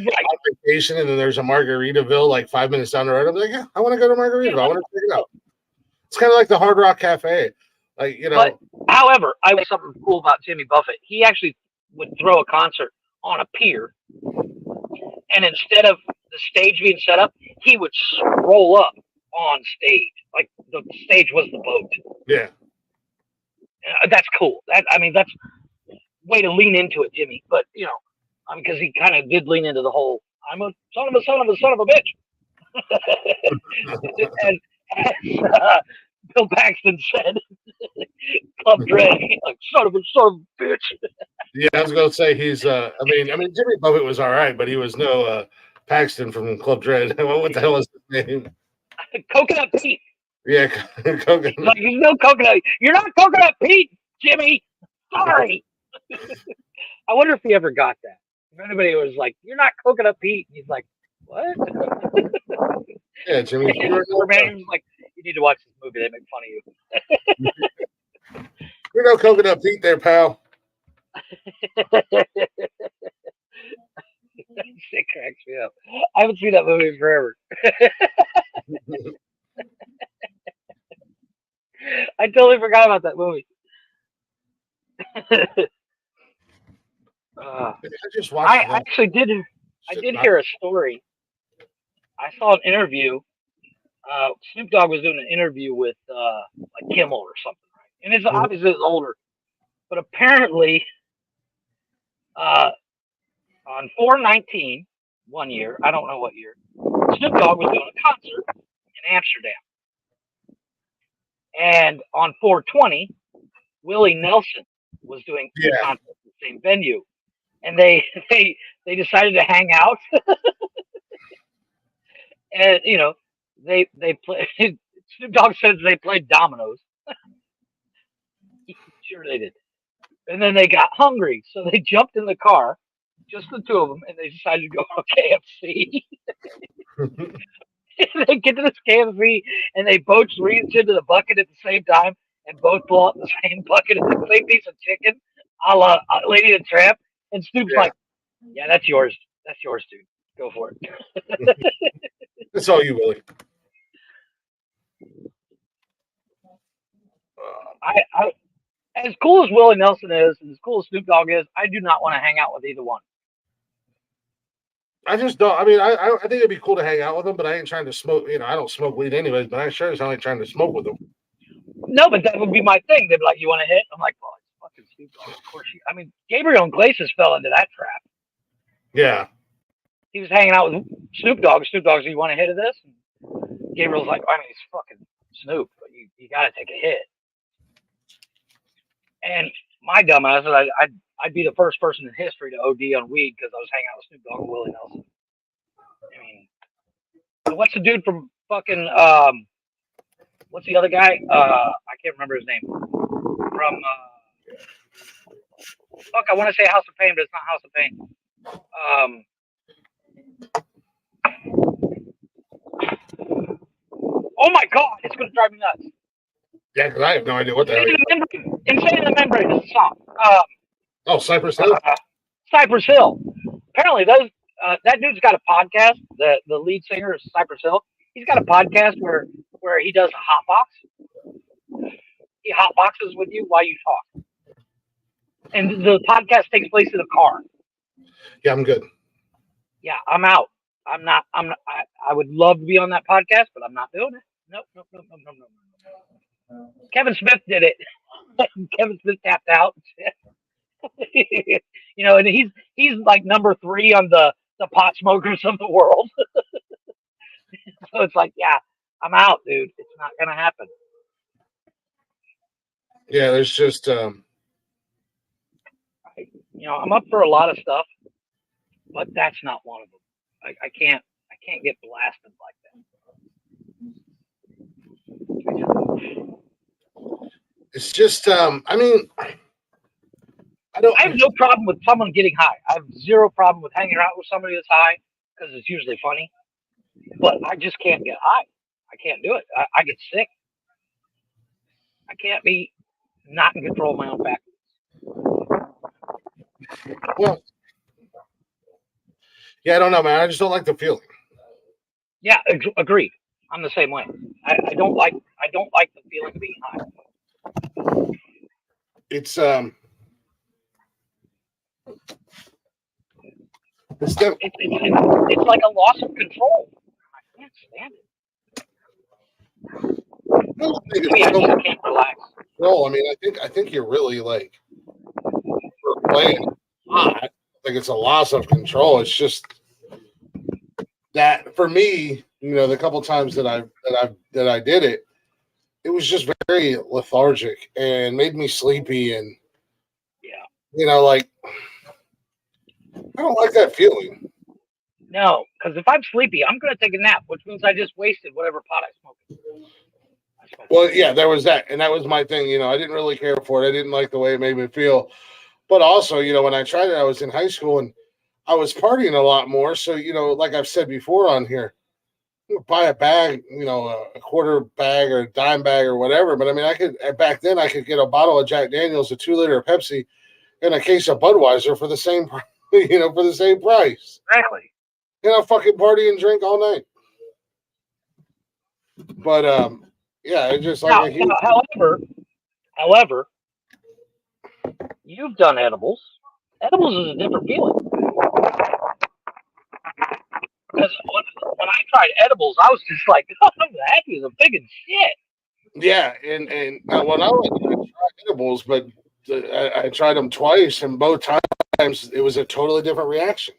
Speaker 2: vacation and then there's a Margaritaville like 5 minutes down the road, I'm like, yeah, I want to go to Margaritaville. I want to check it out. It's kind of like the Hard Rock Cafe. Like,
Speaker 3: But, however, I was something cool about Jimmy Buffett. He actually would throw a concert on a pier, and instead of the stage being set up, he would roll up on stage. Like, the stage was the boat.
Speaker 2: Yeah.
Speaker 3: That's cool. That's way to lean into it, Jimmy. But, because he kind of did lean into the whole, I'm a son of a bitch. as Bill Paxton said, Club Dread, like, son of a bitch.
Speaker 2: Yeah, I was going to say he's. I mean, Jimmy Buffett was all right, but he was no Paxton from Club Dread. What the hell is his name?
Speaker 3: Coconut Pete.
Speaker 2: Yeah, Coconut.
Speaker 3: Like, there's no coconut. You're not Coconut Pete, Jimmy. Sorry. I wonder if he ever got that. If anybody was like, "You're not Coconut Pete," and he's like, "What?"
Speaker 2: Yeah, Jimmy.
Speaker 3: And was like, "You need to watch this movie. They make fun
Speaker 2: of you." You're no Coconut Pete, there, pal.
Speaker 3: Shit cracks me up. I haven't seen that movie in forever. I totally forgot about that movie. I actually did. I did hear a story. I saw an interview. Snoop Dogg was doing an interview with like Kimmel or something, right? And it's obviously it's older, but apparently, on 4/19 one year, I don't know what year, Snoop Dogg was doing a concert in Amsterdam, and on 4/20, Willie Nelson was doing a concert at the same venue, and they decided to hang out. And they play. Snoop Dogg says they played dominoes. Sure they did. And then they got hungry, so they jumped in the car, just the two of them, and they decided to go to KFC. And they get to this KFC, and they both reach into the bucket at the same time, and both pull out the same bucket of the same piece of chicken, a la Lady and the Tramp. And Snoop's
Speaker 2: Yeah.
Speaker 3: like, "Yeah, that's yours. That's yours, dude. Go for it."
Speaker 2: That's all you, Willie.
Speaker 3: I as cool as Willie Nelson is, and as cool as Snoop Dogg is, I do not want to hang out with either one.
Speaker 2: I just don't. I mean, I think it'd be cool to hang out with them, but I ain't trying to smoke. I don't smoke weed anyways, but I sure as hell ain't trying to smoke with them.
Speaker 3: No, but that would be my thing. They'd be like, "You want to hit?" I'm like, "Well, it's fucking Snoop Dogg. Of course you." I mean, Gabriel Iglesias fell into that trap.
Speaker 2: Yeah.
Speaker 3: He was hanging out with Snoop Dogg. Snoop Dogg said, "You want a hit of this?" And Gabriel's like, "I mean, it's fucking Snoop, but you got to take a hit." And my dumbass, I'd be the first person in history to OD on weed because I was hanging out with Snoop Dogg and Willie Nelson. I mean, what's the dude from fucking what's the other guy? I can't remember his name. From fuck, I want to say House of Pain, but it's not House of Pain. Oh my god, it's gonna drive me nuts.
Speaker 2: Yeah, because I have no idea what the hell.
Speaker 3: Insane in the Membrane is the song.
Speaker 2: Oh, Cypress Hill.
Speaker 3: Cypress Hill. Apparently, that dude's got a podcast. The lead singer is Cypress Hill. He's got a podcast where he does a hotbox. He hotboxes with you while you talk, and the podcast takes place in a car.
Speaker 2: Yeah, I'm good.
Speaker 3: Yeah, I'm out. I'm not. I would love to be on that podcast, but I'm not doing it. Nope. Kevin Smith did it. Kevin Smith tapped out. And he's like number 3 on the pot smokers of the world. So it's like, yeah, I'm out, dude. It's not gonna happen.
Speaker 2: Yeah, there's just
Speaker 3: I'm up for a lot of stuff, but that's not one of them. I can't get blasted like that.
Speaker 2: it's just I mean, I
Speaker 3: have no problem with someone getting high. I have zero problem with hanging out with somebody that's high because it's usually funny. But I just can't get high. I can't do it. I get sick. I can't be not in control of my own faculties.
Speaker 2: Well, yeah, I don't know, man. I just don't like the feeling.
Speaker 3: Yeah, agreed. I'm the same way. I don't like the feeling of being high.
Speaker 2: It's
Speaker 3: it's like a loss of control. I can't stand it. I can't relax.
Speaker 2: No, I mean, I think you're really like for playing hot. I think it's a loss of control. It's just that for me, the couple times that I did it, it was just very lethargic and made me sleepy, and like I don't like that feeling.
Speaker 3: No, because if I'm sleepy, I'm going to take a nap, which means I just wasted whatever pot I smoked.
Speaker 2: Well, yeah, there was that, and that was my thing. I didn't really care for it. I didn't like the way it made me feel. But also, when I tried it, I was in high school and I was partying a lot more. So, like I've said before on here, buy a bag, a quarter bag or a dime bag or whatever. But I mean, back then I could get a bottle of Jack Daniels, a 2-liter of Pepsi, and a case of Budweiser for the same, for the same price.
Speaker 3: Exactly.
Speaker 2: Fucking party and drink all night. But yeah, it's just like
Speaker 3: however, you've done edibles. Edibles is a different feeling. Because when I tried edibles, I was just like, "Oh, that is a big and shit."
Speaker 2: Yeah, and when I went to try edibles, but I tried them twice, and both times it was a totally different reaction.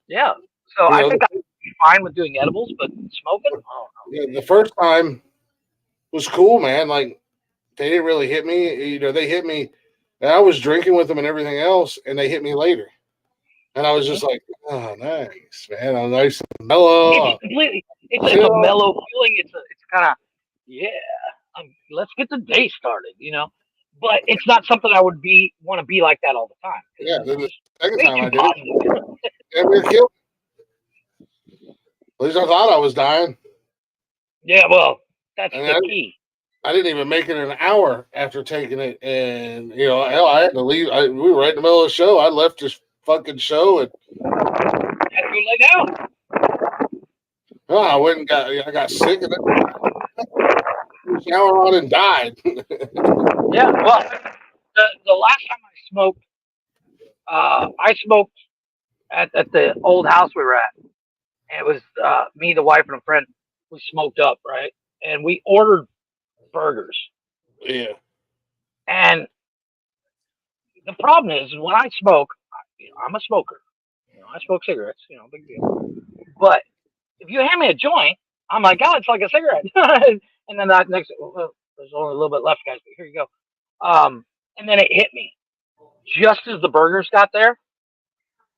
Speaker 3: Yeah, so I think I'd be fine with doing edibles, but smoking? Oh, no.
Speaker 2: Yeah, the first time was cool, man. Like, they didn't really hit me. They hit me, and I was drinking with them and everything else, and they hit me later. And I was just like, oh, nice, man. I'm nice and mellow.
Speaker 3: It's a mellow feeling. It's kind of yeah. Let's get the day started, But it's not something I would want to be like that all the time.
Speaker 2: Yeah, then the second
Speaker 3: Way
Speaker 2: time
Speaker 3: too
Speaker 2: I did it,
Speaker 3: positive.
Speaker 2: yeah, we were killed. At least I thought I was dying.
Speaker 3: Yeah, well, that's
Speaker 2: And
Speaker 3: the key.
Speaker 2: I didn't even make it an hour after taking it, and hell, I had to leave. We were right in the middle of the show. I left this fucking show, and
Speaker 3: Had to go lay down.
Speaker 2: I went and I got sick, and then shower on and died.
Speaker 3: Yeah, well, the last time I smoked at the old house we were at. And it was me, the wife, and a friend. We smoked up, right? And we ordered burgers.
Speaker 2: Yeah,
Speaker 3: And the problem is when I smoke, I'm a smoker. I smoke cigarettes, big deal. But if you hand me a joint, I'm like, God, it's like a cigarette. And then that next, well, there's only a little bit left, guys, but here you go. And then it hit me just as the burgers got there.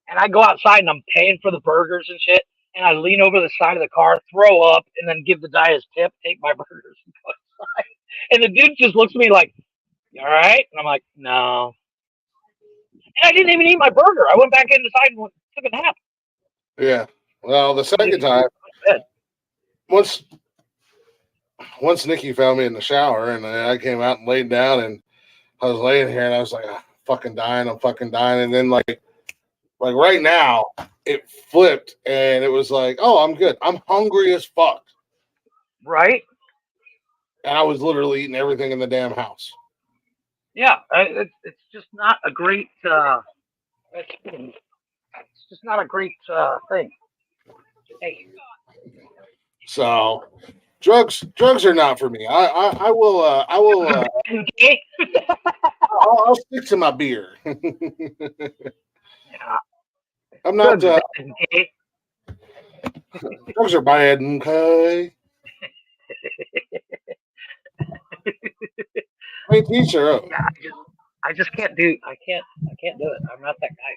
Speaker 3: And I go outside and I'm paying for the burgers and shit. And I lean over the side of the car, throw up, and then give the guy his tip, take my burgers, and go outside. And the dude just looks at me like, "You all right?" And I'm like, "No." And I didn't even eat my burger. I went back inside and took a nap.
Speaker 2: yeah. Well, the second time, once Nikki found me in the shower, and I came out and laid down, and I was laying here, and I was like, I'm fucking dying, and then like right now, it flipped, and it was like, oh, I'm good. I'm hungry as fuck.
Speaker 3: Right?
Speaker 2: And I was literally eating everything in the damn house.
Speaker 3: Yeah, it's just not a great. It's just not a great thing. Hey.
Speaker 2: So, drugs are not for me. I will I'll stick to my beer.
Speaker 3: Yeah.
Speaker 2: I'm not.
Speaker 3: Drugs
Speaker 2: Drugs are bad, okay? I mean, teach your own.
Speaker 3: Yeah, I just can't do. I can't do it. I'm not that guy.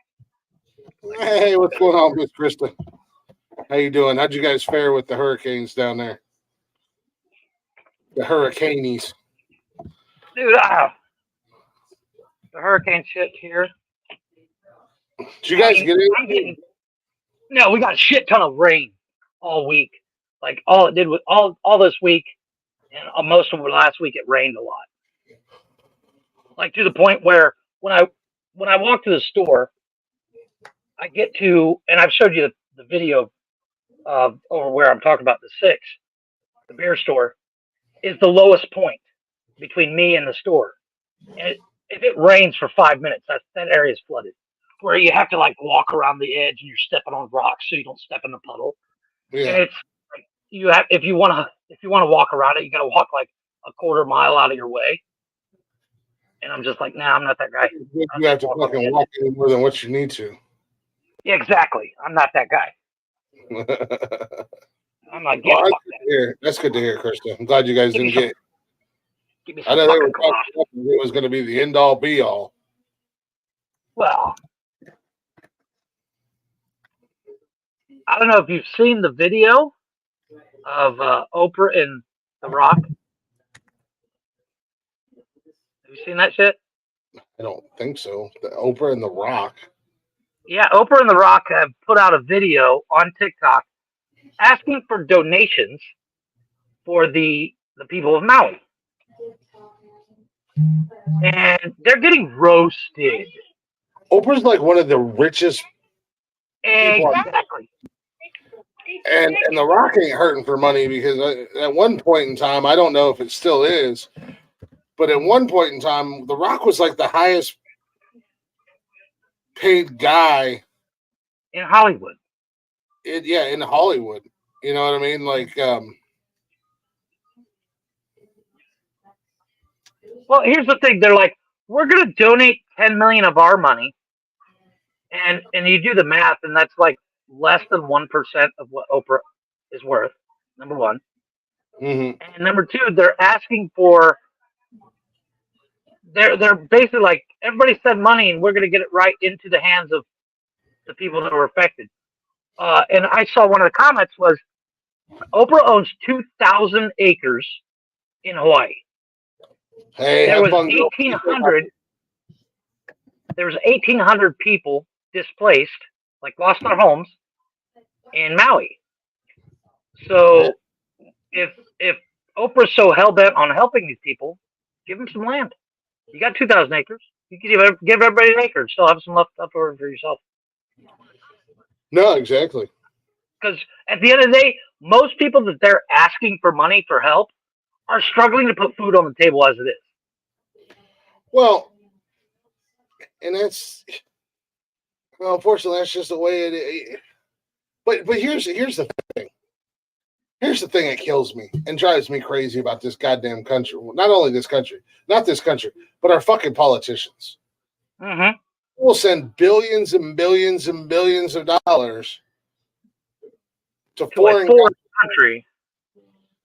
Speaker 2: Hey, what's going on, Miss Krista? How you doing? How'd you guys fare with the hurricanes down there? The hurricanes.
Speaker 3: Dude, the hurricane shit here.
Speaker 2: Did you guys get it?
Speaker 3: No, we got a shit ton of rain all week. Like all it did was all this week and most of last week it rained a lot. Like to the point where when I walk to the store, I get to, and I've showed you the video of over where I'm talking about the beer store, is the lowest point between me and the store. And if it rains for 5 minutes, that area is flooded. Where you have to like walk around the edge and you're stepping on rocks so you don't step in the puddle.
Speaker 2: Yeah.
Speaker 3: And it's like if you want to walk around it, you got to walk like a quarter mile out of your way. And I'm just like, nah, I'm not that guy.
Speaker 2: You have to fucking walk any more than what you need to.
Speaker 3: Yeah, exactly. I'm not that guy. I'm like,
Speaker 2: well, that's good to hear, Krista. I'm glad you guys didn't get. I know they were talking it was going to be the end all be all.
Speaker 3: Well, I don't know if you've seen the video of Oprah and The Rock. Have you seen that shit?
Speaker 2: I don't think so. The Oprah and The Rock.
Speaker 3: Yeah, Oprah and The Rock have put out a video on TikTok asking for donations for the people of Maui. And they're getting roasted.
Speaker 2: Oprah's like one of the richest.
Speaker 3: Exactly.
Speaker 2: And The Rock ain't hurting for money because at one point in time, I don't know if it still is, but at one point in time, The Rock was like the highest paid guy
Speaker 3: in Hollywood.
Speaker 2: In Hollywood. You know what I mean? Like,
Speaker 3: well, here's the thing. They're like, we're going to donate $10 million of our money. And you do the math, and that's like less than 1% of what Oprah is worth, number one.
Speaker 2: Mm-hmm.
Speaker 3: And number two, they're asking for, they're basically like, everybody send money, and we're going to get it right into the hands of the people that were affected. And I saw one of the comments was, Oprah owns 2,000 acres in Hawaii.
Speaker 2: Hey,
Speaker 3: There
Speaker 2: have
Speaker 3: was
Speaker 2: fun, girl.
Speaker 3: 1,800. There was 1,800 people displaced, like lost their homes in Maui. So if Oprah's so hell bent on helping these people, give them some land. You got 2,000 acres. You can give everybody an acre and still have some left over for yourself.
Speaker 2: No, exactly.
Speaker 3: Because at the end of the day, most people that they're asking for money for help are struggling to put food on the table as it is.
Speaker 2: Well, and unfortunately, that's just the way it is. But here's the thing. Here's the thing that kills me and drives me crazy about this goddamn country. Not only this country, not this country, but our fucking politicians.
Speaker 3: Mm-hmm.
Speaker 2: We'll send billions and billions and billions of dollars to foreign
Speaker 3: country,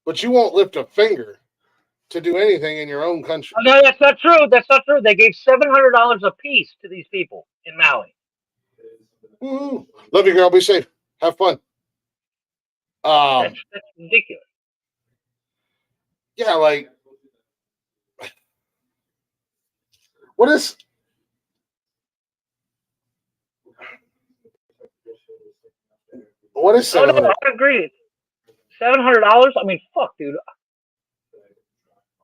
Speaker 2: but you won't lift a finger to do anything in your own country.
Speaker 3: Oh, no, that's not true. That's not true. They gave $700 a piece to these people in Maui.
Speaker 2: Woo-hoo. Love you, girl. Be safe. Have fun.
Speaker 3: That's ridiculous.
Speaker 2: Yeah, like what is
Speaker 3: Oh, no, I agree. $700? I mean, fuck, dude.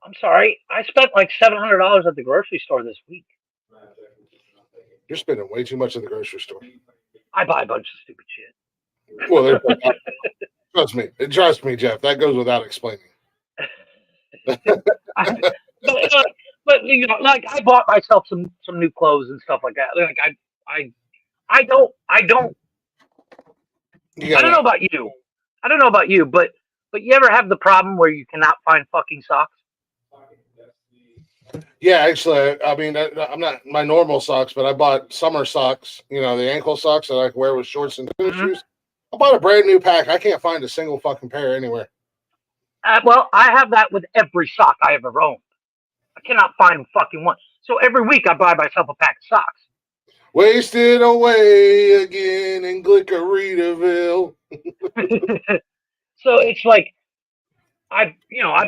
Speaker 3: I'm sorry. I spent like $700 at the grocery store this week.
Speaker 2: You're spending way too much at the grocery store.
Speaker 3: I buy a bunch of stupid shit.
Speaker 2: Well, trust me, Jeff. That goes without explaining.
Speaker 3: but you know, like I bought myself some new clothes and stuff like that. Like I don't know about you. I don't know about you, but you ever have the problem where you cannot find fucking socks?
Speaker 2: Yeah, actually, I mean, I'm not my normal socks, but I bought summer socks. You know, the ankle socks that I can wear with shorts and tennis shoes. I bought a brand new pack. I can't find a single fucking pair anywhere.
Speaker 3: Well, I have that with every sock I ever owned. I cannot find fucking one. So every week I buy myself a pack of socks.
Speaker 2: Wasted away again in Glickeritaville.
Speaker 3: So it's like I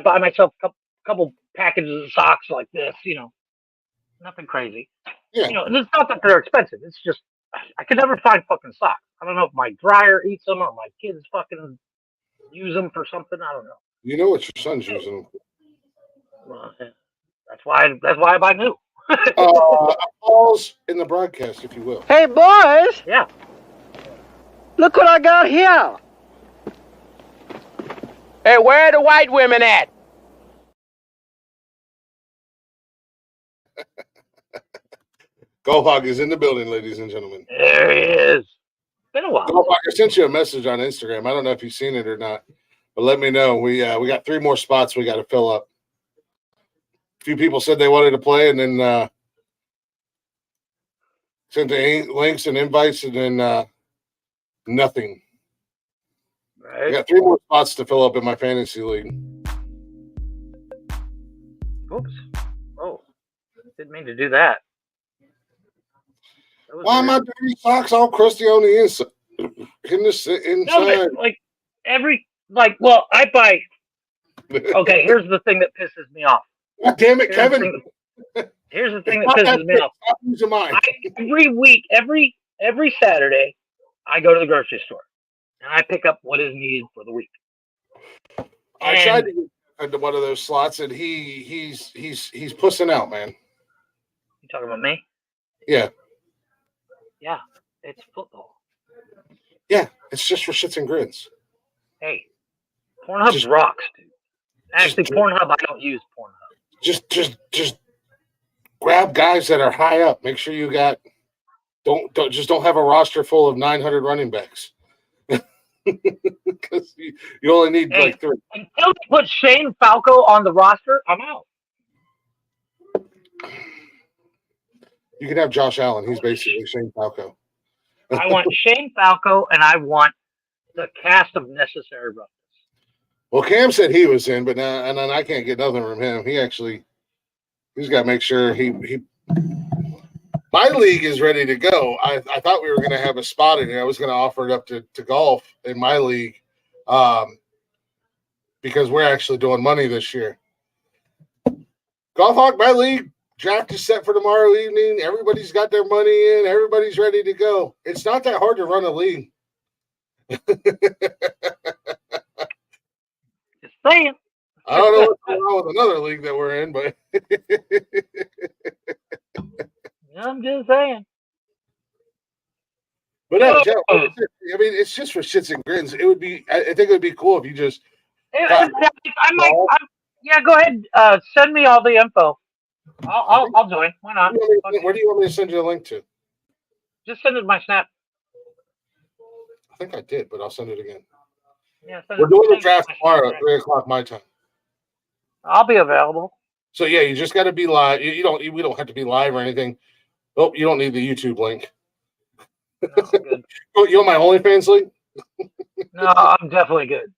Speaker 3: buy myself a couple packages of socks like this. You know, nothing crazy.
Speaker 2: Yeah.
Speaker 3: You know, and it's not that they're expensive. It's just I can never find fucking socks. I don't know if my dryer eats them or my kids fucking use them for something. I don't know.
Speaker 2: You know what your son's using them.
Speaker 3: Well, that's why I buy new.
Speaker 2: Pause in the broadcast, if you will.
Speaker 6: Hey, boys!
Speaker 3: Yeah.
Speaker 6: Look what I got here! Hey, where are the white women at?
Speaker 2: Gohog is in the building, ladies and gentlemen.
Speaker 3: There he is. Been a while.
Speaker 2: Gohog, I sent you a message on Instagram. I don't know if you've seen it or not, but let me know. We got 3 more spots we got to fill up. A few people said they wanted to play, and then sent the links and invites, and then nothing.
Speaker 3: Right.
Speaker 2: I got 3 more spots to fill up in my fantasy league.
Speaker 3: Oops. Oh, didn't mean to do that.
Speaker 2: Why am I dirty socks all crusty on the inside? Inside.
Speaker 3: No, well, I buy. Okay, here's the thing that pisses me off.
Speaker 2: God damn it, Kevin.
Speaker 3: Here's the thing that pisses me off. Every week, every Saturday, I go to the grocery store and I pick up what is needed for the week.
Speaker 2: I tried to get into one of those slots, and he's pussing out, man.
Speaker 3: You talking about me?
Speaker 2: Yeah.
Speaker 3: Yeah, it's football.
Speaker 2: Yeah, it's just for shits and grins.
Speaker 3: Hey, Pornhub rocks, dude. Actually, Pornhub, I don't use Pornhub.
Speaker 2: Just grab guys that are high up. Make sure you got don't have a roster full of 900 running backs. Because you only need like 3.
Speaker 3: Until they put Shane Falco on the roster, I'm out.
Speaker 2: You can have Josh Allen. He's basically Shane Falco.
Speaker 3: I want Shane Falco, and I want the cast of Necessary Roughness.
Speaker 2: Well, Cam said he was in, but now and then I can't get nothing from him. He's got to make sure he. My league is ready to go. I thought we were going to have a spot in here. I was going to offer it up to golf in my league. because we're actually doing money this year. Golf Hawk, my league draft is set for tomorrow evening. Everybody's got their money in. Everybody's ready to go. It's not that hard to run a league.
Speaker 3: Just saying.
Speaker 2: I don't know what's going on with another league that we're in, but
Speaker 3: I'm just saying.
Speaker 2: but no, Jeff, I mean, it's just for shits and grins. It would be, I think it would be cool if you just.
Speaker 3: Yeah, go ahead. Send me all the info. I'll join. Why not?
Speaker 2: Where do you want me to send you the link to?
Speaker 3: Just send it to my Snap.
Speaker 2: I think I did, but I'll send it again.
Speaker 3: Yeah,
Speaker 2: we're doing the draft tomorrow at 3:00 my time.
Speaker 3: I'll be available.
Speaker 2: So yeah, you just got to be live. We don't have to be live or anything. Oh, you don't need the YouTube link.
Speaker 3: No, I'm good.
Speaker 2: Oh, you want my OnlyFans link?
Speaker 3: No, I'm definitely good.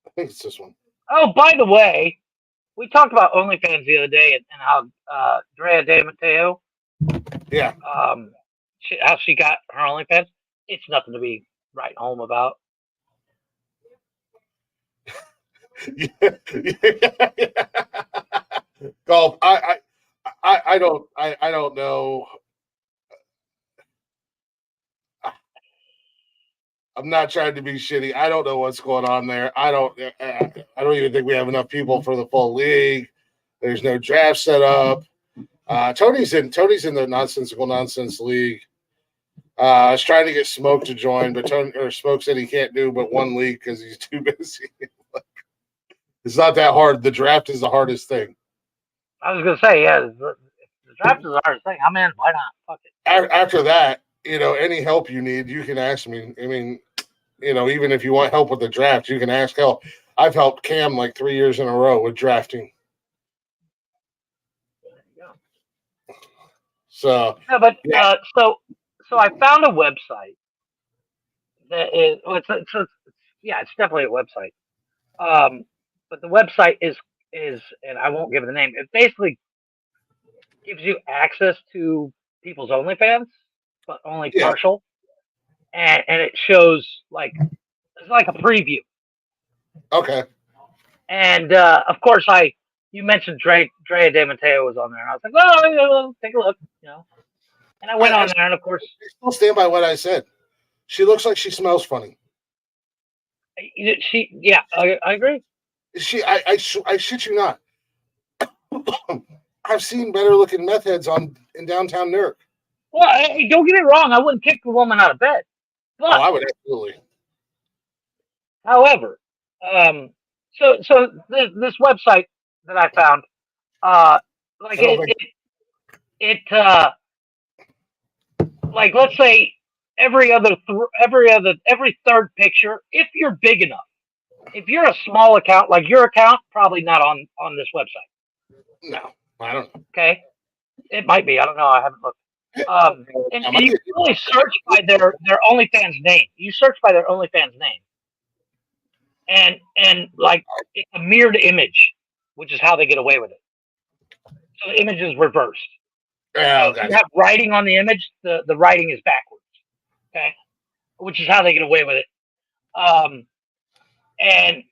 Speaker 2: I think it's this one.
Speaker 3: Oh, by the way, we talked about OnlyFans the other day and how Drea De Matteo,
Speaker 2: Yeah.
Speaker 3: how she got her OnlyFans. It's nothing to be writing home about.
Speaker 2: Golf. I don't know. I'm not trying to be shitty. I don't know what's going on there. I don't even think we have enough people for the full league. There's no draft set up. Tony's in the Nonsensical Nonsense League. I was trying to get Smoke to join, but Smoke said he can't do but one league because he's too busy. It's not that hard. The draft is the hardest thing.
Speaker 3: I was gonna say, yeah, the draft is the hardest thing. I'm in. Why not? Fuck it.
Speaker 2: After that, any help you need, you can ask me. I mean, even if you want help with the draft, you can ask help. I've helped Cam like 3 years in a row with drafting. So
Speaker 3: yeah, but yeah. So I found a website that is. It's definitely a website. But the website is, and I won't give the name. It basically gives you access to people's OnlyFans, but only partial, and it shows it's like a preview.
Speaker 2: Okay.
Speaker 3: And of course, you mentioned Drea De Matteo was on there, and I was like, well, take a look, And I went on there, and of course,
Speaker 2: I still stand by what I said. She looks like she smells funny.
Speaker 3: I agree.
Speaker 2: I shit you not. I've seen better looking meth heads in downtown Newark.
Speaker 3: Well, don't get me wrong. I wouldn't kick the woman out of bed. But,
Speaker 2: I would absolutely.
Speaker 3: However, so this website that I found, let's say every third picture, if you're big enough. If you're a small account, like your account, probably not on this website.
Speaker 2: No, I don't know.
Speaker 3: Okay, it might be. I don't know. I haven't looked. And you can really search by their OnlyFans name. You search by their OnlyFans name, and it's a mirrored image, which is how they get away with it. So the image is reversed.
Speaker 2: Yeah,
Speaker 3: so you have writing on the image. The writing is backwards. Okay, which is how they get away with it. And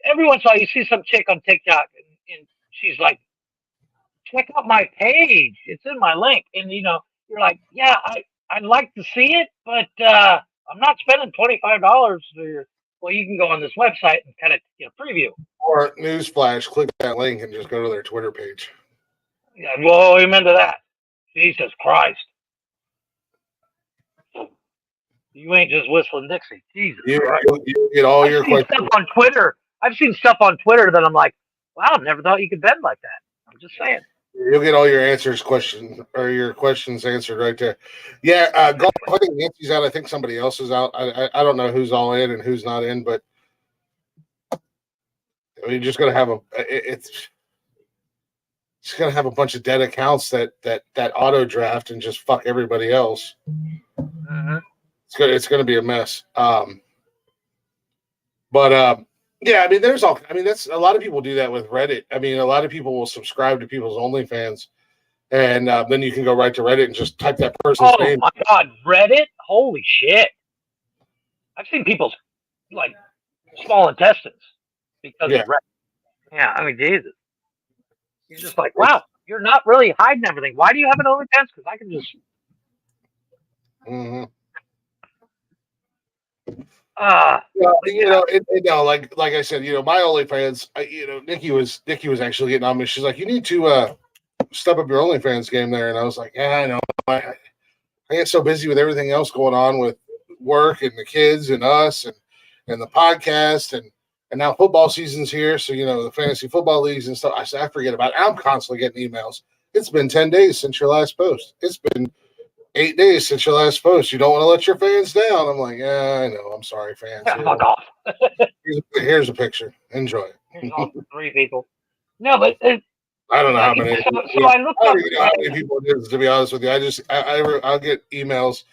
Speaker 3: every once in a while you see some chick on TikTok and she's like, check out my page. It's in my link. And you're like, yeah, I'd like to see it, but I'm not spending $25 well, you can go on this website and kind of preview.
Speaker 2: Or newsflash, click that link and just go to their Twitter page.
Speaker 3: Yeah, well, amen to that. Jesus Christ. You ain't just whistling Dixie. Jesus Christ.
Speaker 2: You get all your questions.
Speaker 3: Stuff on Twitter. I've seen stuff on Twitter that I'm like, wow, I never thought you could bend like that. I'm just saying.
Speaker 2: You'll get all your your questions answered right there. Yeah, golf. I think Nancy's out. I think somebody else is out. I don't know who's all in and who's not in, but you're just gonna have it's gonna have a bunch of dead accounts that auto draft and just fuck everybody else.
Speaker 3: Mm-hmm.
Speaker 2: It's gonna be a mess. Yeah, I mean, that's a lot of people do that with Reddit. I mean, a lot of people will subscribe to people's OnlyFans, and then you can go right to Reddit and just type that person's name.
Speaker 3: Oh my God, Reddit! Holy shit! I've seen people's like small intestines because
Speaker 2: Yeah.
Speaker 3: of yeah. I mean, Jesus, you're just like, wow, you're not really hiding everything. Why do you have an OnlyFans? Because I can just
Speaker 2: Mm-hmm.
Speaker 3: but yeah,
Speaker 2: No, like I said, my OnlyFans, Nikki was actually getting on me. She's like, you need to step up your OnlyFans game there, and I was like, yeah, I know. I get so busy with everything else going on with work and the kids and us and the podcast and now football season's here, so the fantasy football leagues and stuff. I said I forget about it. I'm constantly getting emails. It's been 10 days since your last post. It's been 8 days since your last post. You don't want to let your fans down. I'm like, yeah, I know. I'm sorry, fans.
Speaker 3: fuck off.
Speaker 2: Here's a picture. Enjoy it.
Speaker 3: Here's all 3 people. No, but
Speaker 2: I don't know how many.
Speaker 3: so I looked
Speaker 2: I
Speaker 3: up.
Speaker 2: don't even know how many people it is, to be honest with you. I'll get emails.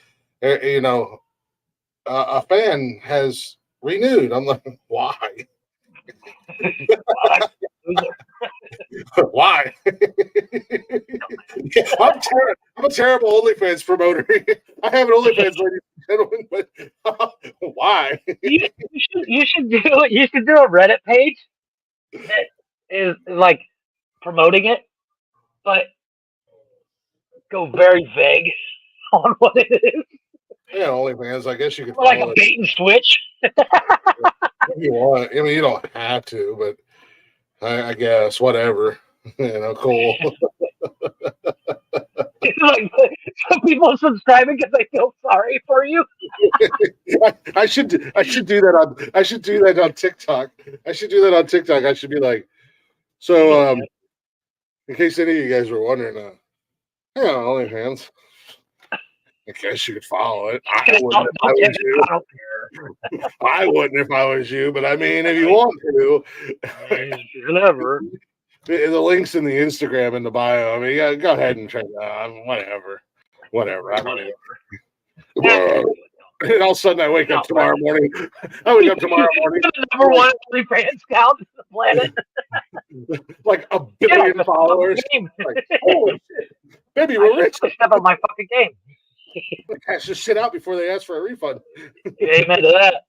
Speaker 2: A fan has renewed. I'm like, why? Why? I'm a terrible OnlyFans promoter. I have an OnlyFans, ladies and gentlemen, but why?
Speaker 3: You should do a Reddit page that is like promoting it, but go very vague on what it is.
Speaker 2: Yeah, OnlyFans. I guess you could
Speaker 3: Like a
Speaker 2: follow it
Speaker 3: bait and switch.
Speaker 2: if you want. I mean, you don't have to, but I guess whatever. Cool.
Speaker 3: Like some people are subscribing because they feel sorry for you.
Speaker 2: I should do that on TikTok. I should do that on TikTok. I should be like, so in case any of you guys were wondering, hang on, OnlyFans. I guess you could follow it. I wouldn't if I was you.
Speaker 3: I don't care.
Speaker 2: I wouldn't if I was you, but I mean, if you want to,
Speaker 3: Whatever.
Speaker 2: the link's in the Instagram in the bio. I mean, yeah, go ahead and try that. Whatever. I don't even. And all of a sudden, I wake up tomorrow morning. I wake up tomorrow morning.
Speaker 3: Number one OnlyFans account on the planet.
Speaker 2: Like 1 billion followers. Like, holy shit. Baby, we're rich.
Speaker 3: I step up my fucking game.
Speaker 2: Cash this shit out before they ask for a refund.
Speaker 3: Amen to that.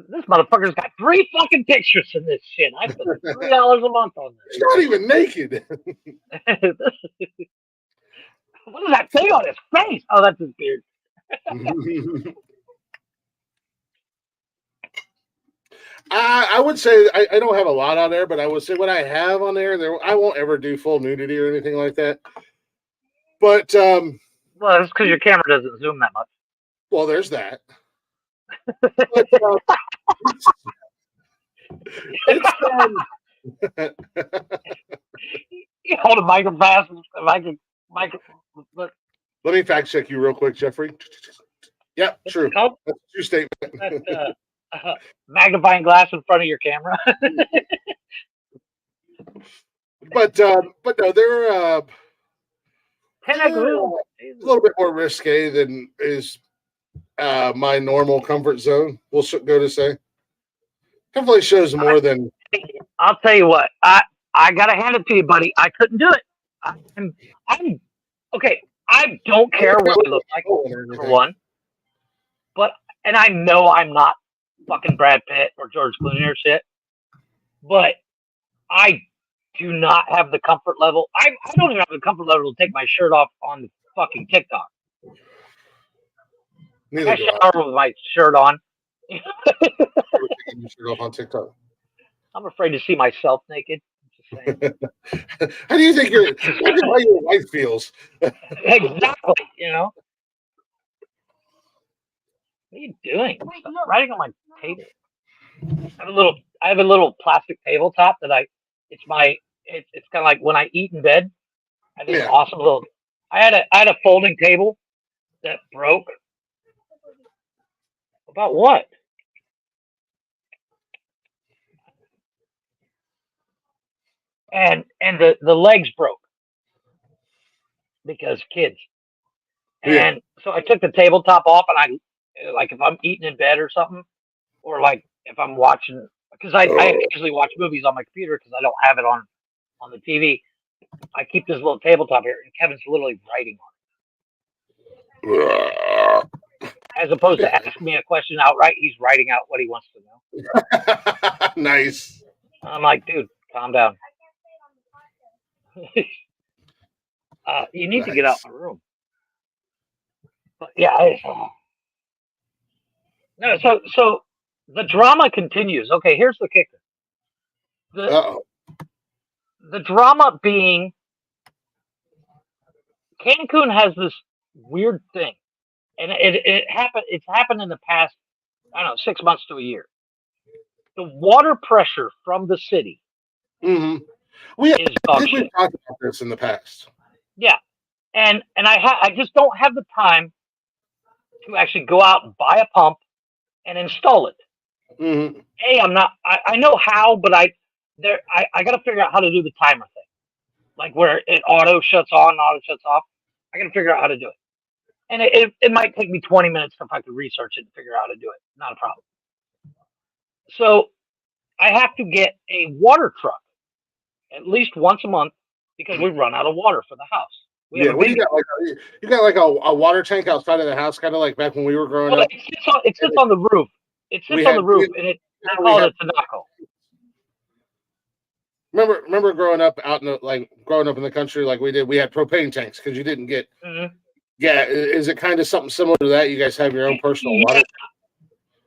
Speaker 3: This motherfucker's got 3 fucking pictures in this shit. I spent $3 a month on this.
Speaker 2: He's not even naked.
Speaker 3: What is that thing on his face? Oh, that's his beard.
Speaker 2: I would say I don't have a lot on there, but I would say what I have on there I won't ever do full nudity or anything like that. But
Speaker 3: well, that's because your camera doesn't zoom that much.
Speaker 2: Well, there's that. But,
Speaker 3: You hold a microphone.
Speaker 2: Let me fact check you real quick, Jeffrey. Yep, true. That's a true statement.
Speaker 3: Magnifying glass in front of your camera.
Speaker 2: But no, they're a
Speaker 3: Pinnacle.
Speaker 2: little bit more risque than is my normal comfort zone. We'll go to say definitely shows more than.
Speaker 3: I'll tell you what. I gotta hand it to you, buddy. I couldn't do it. I'm okay. I don't care what I look like for one, and I know I'm not fucking Brad Pitt or George Clooney or shit, but I do not have the comfort level. I don't even have the comfort level to take my shirt off on the fucking TikTok. I shower with my shirt on.
Speaker 2: Taking your shirt off on TikTok.
Speaker 3: I'm afraid to see myself naked.
Speaker 2: How do you think how your wife feels?
Speaker 3: Exactly. What are you doing? Stop writing on my table. I have a little plastic tabletop that it's kind of like when I eat in bed. I have this awesome little. I had a folding table that broke. About what? And the legs broke because kids. And so I took the tabletop off, and like if I'm eating in bed or something, or like if I'm watching, because I usually watch movies on my computer because I don't have it on the TV. I keep this little tabletop here, and Kevin's literally writing on it. As opposed to asking me a question outright, he's writing out what he wants to know.
Speaker 2: Nice.
Speaker 3: I'm like, dude, calm down. You need to get out
Speaker 2: Nice.
Speaker 3: of my room. But yeah, no. So the drama continues. Okay, here's the kicker.
Speaker 2: Uh-oh.
Speaker 3: The drama being Cancun has this weird thing, and it happened. It's happened in the past, I don't know, 6 months to a year. The water pressure from the city
Speaker 2: Mm-hmm.
Speaker 3: is
Speaker 2: I
Speaker 3: dog
Speaker 2: think we've
Speaker 3: shit.
Speaker 2: talked about this in the past.
Speaker 3: Yeah, and I just don't have the time to actually go out and buy a pump and install it.
Speaker 2: Mm-hmm.
Speaker 3: Hey, I'm not. I know how, but I got to figure out how to do the timer thing, like where it auto shuts on, auto shuts off. I got to figure out how to do it, and it might take me 20 minutes if I could research it and figure out how to do it. Not a problem. So I have to get a water truck at least once a month because we run out of water for the house. We
Speaker 2: Yeah,
Speaker 3: have a
Speaker 2: what do
Speaker 3: big.
Speaker 2: you got? Like you got like a water tank outside of the house, kind of like back when we were growing
Speaker 3: Well,
Speaker 2: up.
Speaker 3: it sits on the roof. It
Speaker 2: We
Speaker 3: sits on
Speaker 2: had
Speaker 3: the roof, and they
Speaker 2: we
Speaker 3: call
Speaker 2: had
Speaker 3: it a Tanako.
Speaker 2: remember growing up out in growing up in the country like we did. We had propane tanks because you didn't get.
Speaker 3: Mm-hmm.
Speaker 2: Yeah, is it kind of something similar to that? You guys have your own personal water.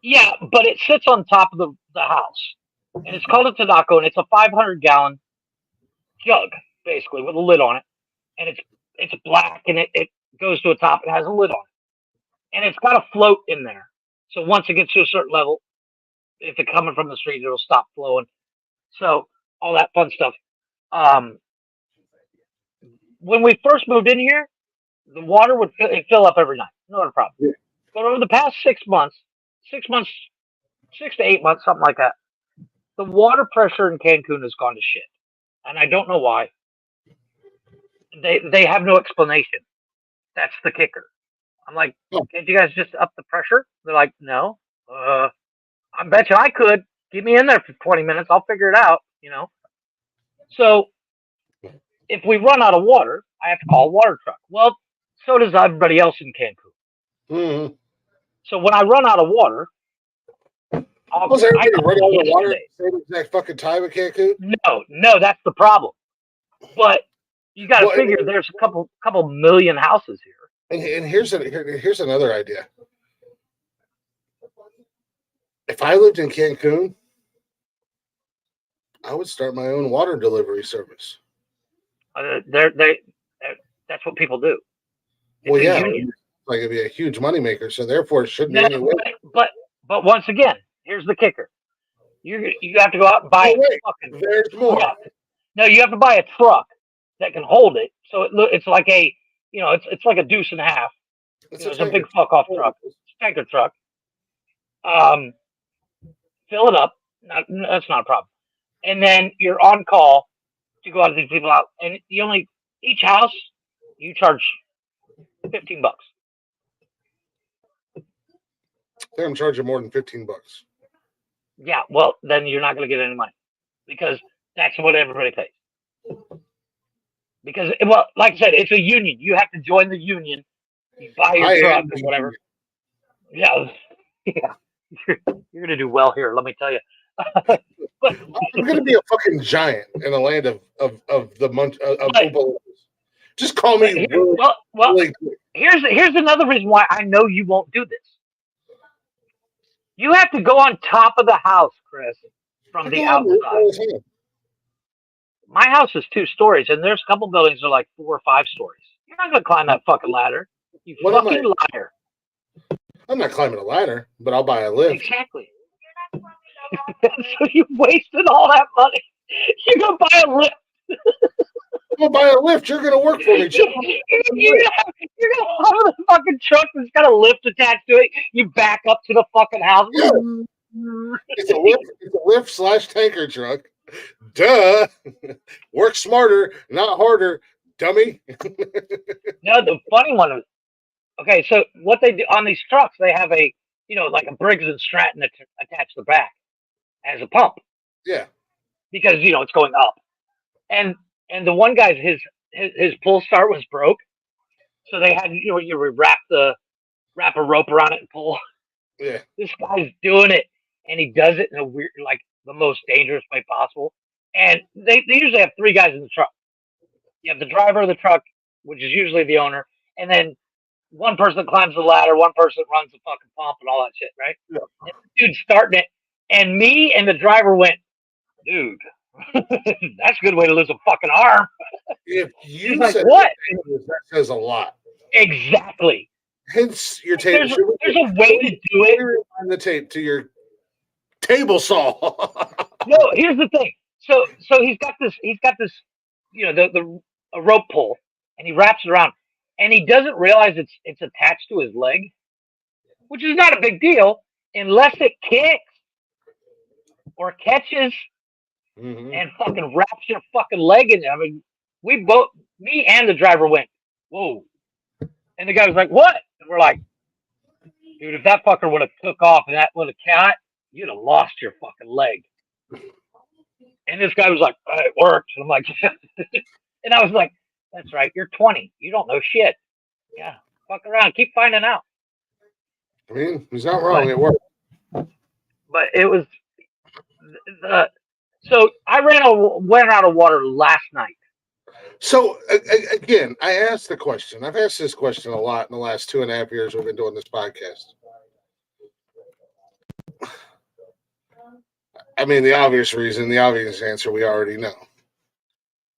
Speaker 3: Yeah, but it sits on top of the house, and it's called a Tanako, and it's a 500-gallon jug basically with a lid on it, and it's black, and it goes to a top. It has a lid on it, and it's got a float in there. So once it gets to a certain level, if it's coming from the street, it'll stop flowing. So all that fun stuff. Um, when we first moved in here, the water would fill up every night, no problem.
Speaker 2: Yeah.
Speaker 3: But over the past 6 months, 6 to 8 months, something like that, the water pressure in Cancun has gone to shit, and I don't know why. They have no explanation. That's the kicker. I'm like,
Speaker 2: Oh.
Speaker 3: can't you guys just up the pressure? They're like, no. I bet you I could. Get me in there for 20 minutes. I'll figure it out. So if we run out of water, I have to call a water truck. Well, so does everybody else in Cancun.
Speaker 2: Mm-hmm.
Speaker 3: So when I run out of water,
Speaker 2: Was everybody running out of water
Speaker 3: yesterday.
Speaker 2: at the same exact fucking time in Cancun?
Speaker 3: No, that's the problem. But you got to
Speaker 2: Well,
Speaker 3: figure there's a couple million houses here.
Speaker 2: And here's another idea. If I lived in Cancun, I would start my own water delivery service.
Speaker 3: That's what people do.
Speaker 2: Well,
Speaker 3: It's a
Speaker 2: yeah,
Speaker 3: union.
Speaker 2: like it'd be a huge moneymaker, so therefore it shouldn't be
Speaker 3: No,
Speaker 2: any way.
Speaker 3: but once again, here's the kicker. You have to go out and buy
Speaker 2: Oh, wait,
Speaker 3: a fucking
Speaker 2: there's more.
Speaker 3: truck. No, you have to buy a truck that can hold it. So it's like it's like a deuce and a half.
Speaker 2: It's
Speaker 3: It's a big fuck off truck. It's a tanker truck. Fill it up. That's not a problem. And then you're on call to go out to these people out. And each house you charge $15.
Speaker 2: I think I'm charging more than $15.
Speaker 3: Yeah, well then you're not going to get any money because that's what everybody pays. Because like I said, it's a union. You have to join the union. You buy your truck or whatever. Yeah, yeah. You're gonna do well here. Let me tell you. But
Speaker 2: I'm gonna be a fucking giant in a land of Oompa. Just call me.
Speaker 3: Here's another reason why I know you won't do this. You have to go on top of the house, Chris, from the outside. My house is 2 stories, and there's a couple buildings that are like 4 or 5 stories. You're not gonna climb that fucking ladder. You fucking liar.
Speaker 2: I'm not climbing a ladder, but I'll buy a lift.
Speaker 3: Exactly. So you wasted all that money. You're gonna buy a lift.
Speaker 2: I'll buy a lift. You're gonna work for me.
Speaker 3: You're gonna have a fucking truck that's got a lift attached to it. You back up to the fucking house.
Speaker 2: Yeah. It's a lift / tanker truck. Duh. Work smarter, not harder, dummy.
Speaker 3: No, the funny one is, okay, so what they do on these trucks, they have like a Briggs and Stratton attached to the back as a pump.
Speaker 2: Yeah.
Speaker 3: Because it's going up. And the one guy's his pull start was broke. So they had you rewrap the wrap a rope around it and pull.
Speaker 2: Yeah.
Speaker 3: This guy's doing it, and he does it in a weird, like the most dangerous way possible. And they usually have three guys in the truck. You have the driver of the truck, which is usually the owner, and then one person climbs the ladder, one person runs the fucking pump and all that shit, right?
Speaker 2: Yeah.
Speaker 3: And the dude's starting it, and me and the driver went, dude, that's a good way to lose a fucking arm.
Speaker 2: If you
Speaker 3: He's like,
Speaker 2: said
Speaker 3: what?
Speaker 2: that says a lot.
Speaker 3: Exactly.
Speaker 2: Hence your tape.
Speaker 3: There's a way to do it.
Speaker 2: Rewind the tape to your table saw.
Speaker 3: No, here's the thing. So he's got this, a rope pull, and he wraps it around, and he doesn't realize it's attached to his leg, which is not a big deal unless it kicks or catches and fucking wraps your fucking leg in there. I mean, me and the driver went, whoa, and the guy was like, what? And we're like, dude, if that fucker would have took off and that would have caught, you'd have lost your fucking leg. And this guy was like, it worked. And I'm like, and I was like, that's right. You're 20. You don't know shit. Yeah. Fuck around. Keep finding out.
Speaker 2: I mean, he's not wrong. It worked.
Speaker 3: But it was so I went out of water last night.
Speaker 2: So again, I asked the question. I've asked this question a lot in the last 2.5 years we've been doing this podcast. I mean, the obvious answer we already know.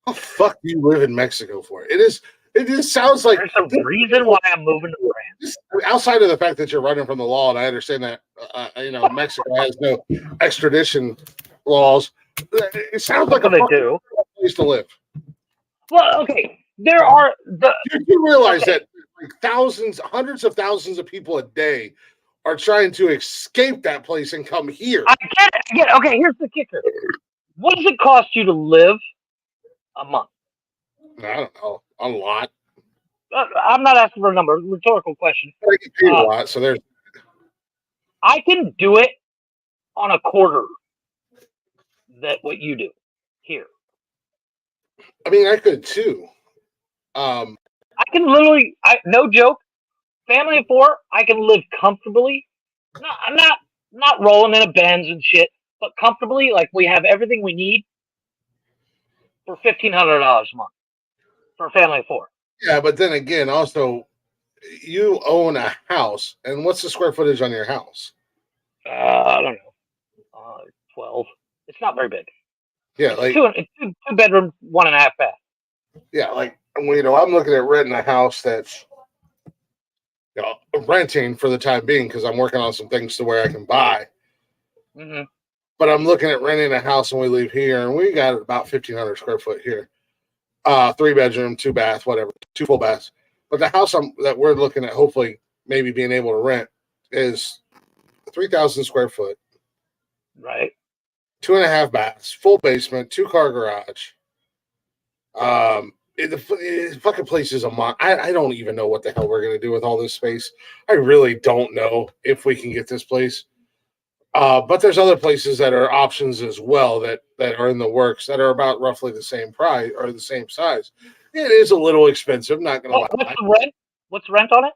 Speaker 2: How the fuck do you live in Mexico for? It just sounds like
Speaker 3: there's a reason why I'm moving to France.
Speaker 2: Outside of the fact that you're running from the law, and I understand that Mexico has no extradition laws. It sounds like
Speaker 3: they do.
Speaker 2: Place to live.
Speaker 3: Well, okay. There are
Speaker 2: You realize that like hundreds of thousands of people a day are trying to escape that place and come here.
Speaker 3: I get it. Okay, here's the kicker. What does it cost you to live a month?
Speaker 2: I don't know. A lot.
Speaker 3: I'm not asking for a number. Rhetorical question.
Speaker 2: I get paid a lot, so there's.
Speaker 3: I can do it on a quarter that what you do here.
Speaker 2: I mean, I could too.
Speaker 3: I can literally, no joke, family of 4, I can live comfortably. I'm not rolling in a Benz and shit, but comfortably, like we have everything we need for $1,500 a month for a family of 4.
Speaker 2: Yeah, but then again, also, you own a house, and what's the square footage on your house?
Speaker 3: I don't know, 12. It's not very big.
Speaker 2: Yeah, like
Speaker 3: it's two bedroom, 1.5 bath.
Speaker 2: Yeah, like I'm looking at renting a house that's renting for the time being because I'm working on some things to where I can buy.
Speaker 3: Mm-hmm.
Speaker 2: But I'm looking at renting a house when we leave here, and we got about 1,500 square foot here. 3 bedroom, 2 bath, whatever, 2 full baths. But the house that we're looking at, hopefully, maybe being able to rent, is 3,000 square foot.
Speaker 3: Right.
Speaker 2: 2.5 baths, full basement, 2-car garage. The fucking place is I don't even know what the hell we're gonna do with all this space. I really don't know if we can get this place. But there's other places that are options as well that are in the works that are about roughly the same price or the same size. It is a little expensive, not gonna lie.
Speaker 3: What's the rent? What's the rent on it?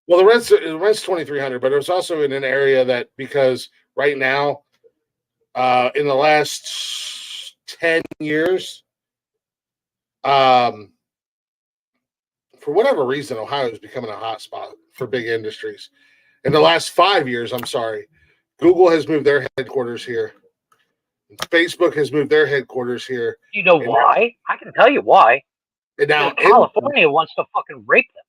Speaker 2: Well, the rent's $2,300, but it's also in an area that because right now, in the last 10 years, for whatever reason, Ohio is becoming a hot spot for big industries. In the last 5 years, Google has moved their headquarters here. Facebook has moved their headquarters here.
Speaker 3: You know why? I can tell you why.
Speaker 2: And now
Speaker 3: California wants to fucking rape them.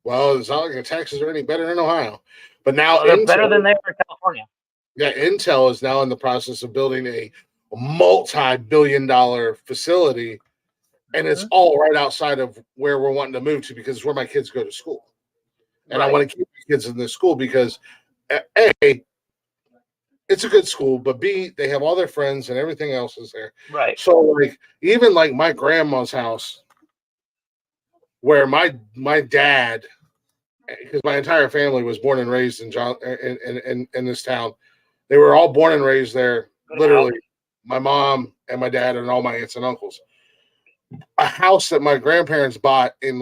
Speaker 2: Well, it's not like the taxes are any better in Ohio. But now
Speaker 3: they're better than they are in California.
Speaker 2: Yeah, Intel is now in the process of building a multi-billion-dollar facility, and it's all right outside of where we're wanting to move to because it's where my kids go to school. And I want to keep my kids in this school because A, it's a good school, but B, they have all their friends and everything else is there.
Speaker 3: Right.
Speaker 2: So even my grandma's house, where my dad, because my entire family was born and raised in this town. They were all born and raised there. Literally, my mom and my dad and all my aunts and uncles. A house that my grandparents bought in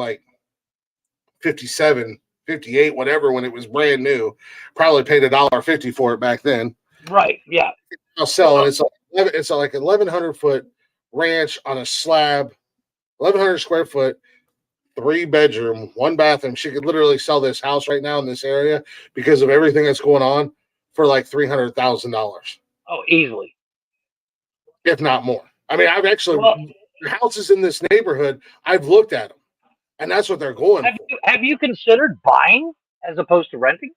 Speaker 2: 57, $58, whatever, when it was brand new. Probably paid $1.50 for it back then.
Speaker 3: Right. Yeah.
Speaker 2: I'll sell, and it's like 1,100 foot ranch on a slab, 1,100 square foot, 3-bedroom, 1 bathroom. She could literally sell this house right now in this area because of everything that's going on for like $300,000,
Speaker 3: Oh, easily.
Speaker 2: if not more. I mean, I've actually
Speaker 3: Well,
Speaker 2: houses in this neighborhood. I've looked at them, and that's what they're going for.
Speaker 3: have you considered buying as opposed to renting?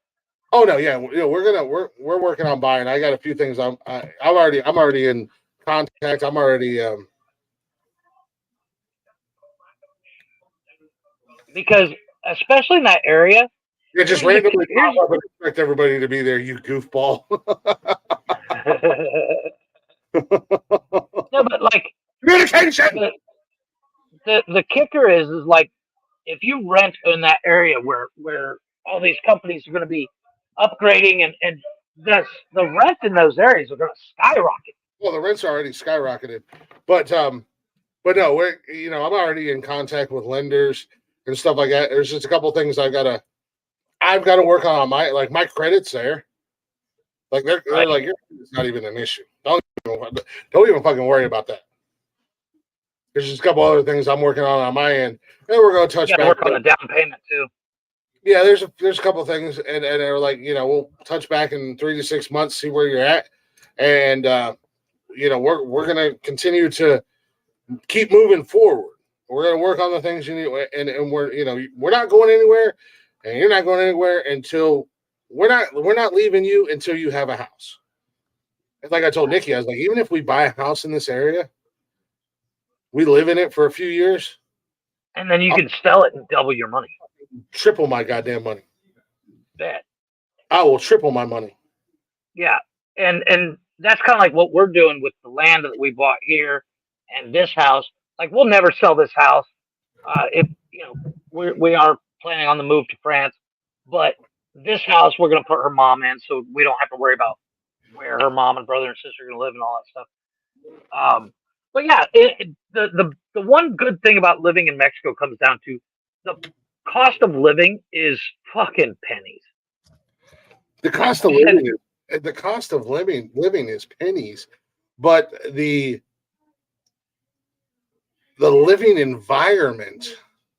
Speaker 2: Oh no, yeah, we're working on buying. I got a few things. I'm already in contact. I'm already
Speaker 3: Because especially in that area,
Speaker 2: yeah, just
Speaker 3: here's the-
Speaker 2: randomly
Speaker 3: here's-
Speaker 2: pop up and expect everybody to be there. You goofball.
Speaker 3: no, but like
Speaker 2: Communication.
Speaker 3: the kicker is like if you rent in that area where all these companies are going to be upgrading and the rent in those areas are going to skyrocket.
Speaker 2: Well, the rents are already skyrocketed, but no, I'm already in contact with lenders and stuff like that. There's just a couple things I've got to work on my credit's there. Like they're like, it's not even an issue. Don't even fucking worry about that. There's just a couple other things I'm working on my end, and we're going to touch
Speaker 3: You got to
Speaker 2: back.
Speaker 3: work on the down payment too.
Speaker 2: Yeah, there's a couple things, and they're like, we'll touch back in 3 to 6 months, see where you're at, and we're gonna continue to keep moving forward. We're gonna work on the things you need, and we're not going anywhere, and you're not going anywhere until we're not leaving you until you have a house. And like I told Nikki, I was like, even if we buy a house in this area, we live in it for a few years,
Speaker 3: and then you can sell it and double your money.
Speaker 2: Triple my goddamn money.
Speaker 3: Bet.
Speaker 2: I will triple my money.
Speaker 3: Yeah, and that's kind of like what we're doing with the land that we bought here and this house. Like we'll never sell this house. If we are planning on the move to France, but this house we're going to put her mom in, so we don't have to worry about where her mom and brother and sister are going to live and all that stuff. But yeah, the one good thing about living in Mexico comes down to the cost of living is fucking pennies.
Speaker 2: The cost of living is pennies, but the living environment.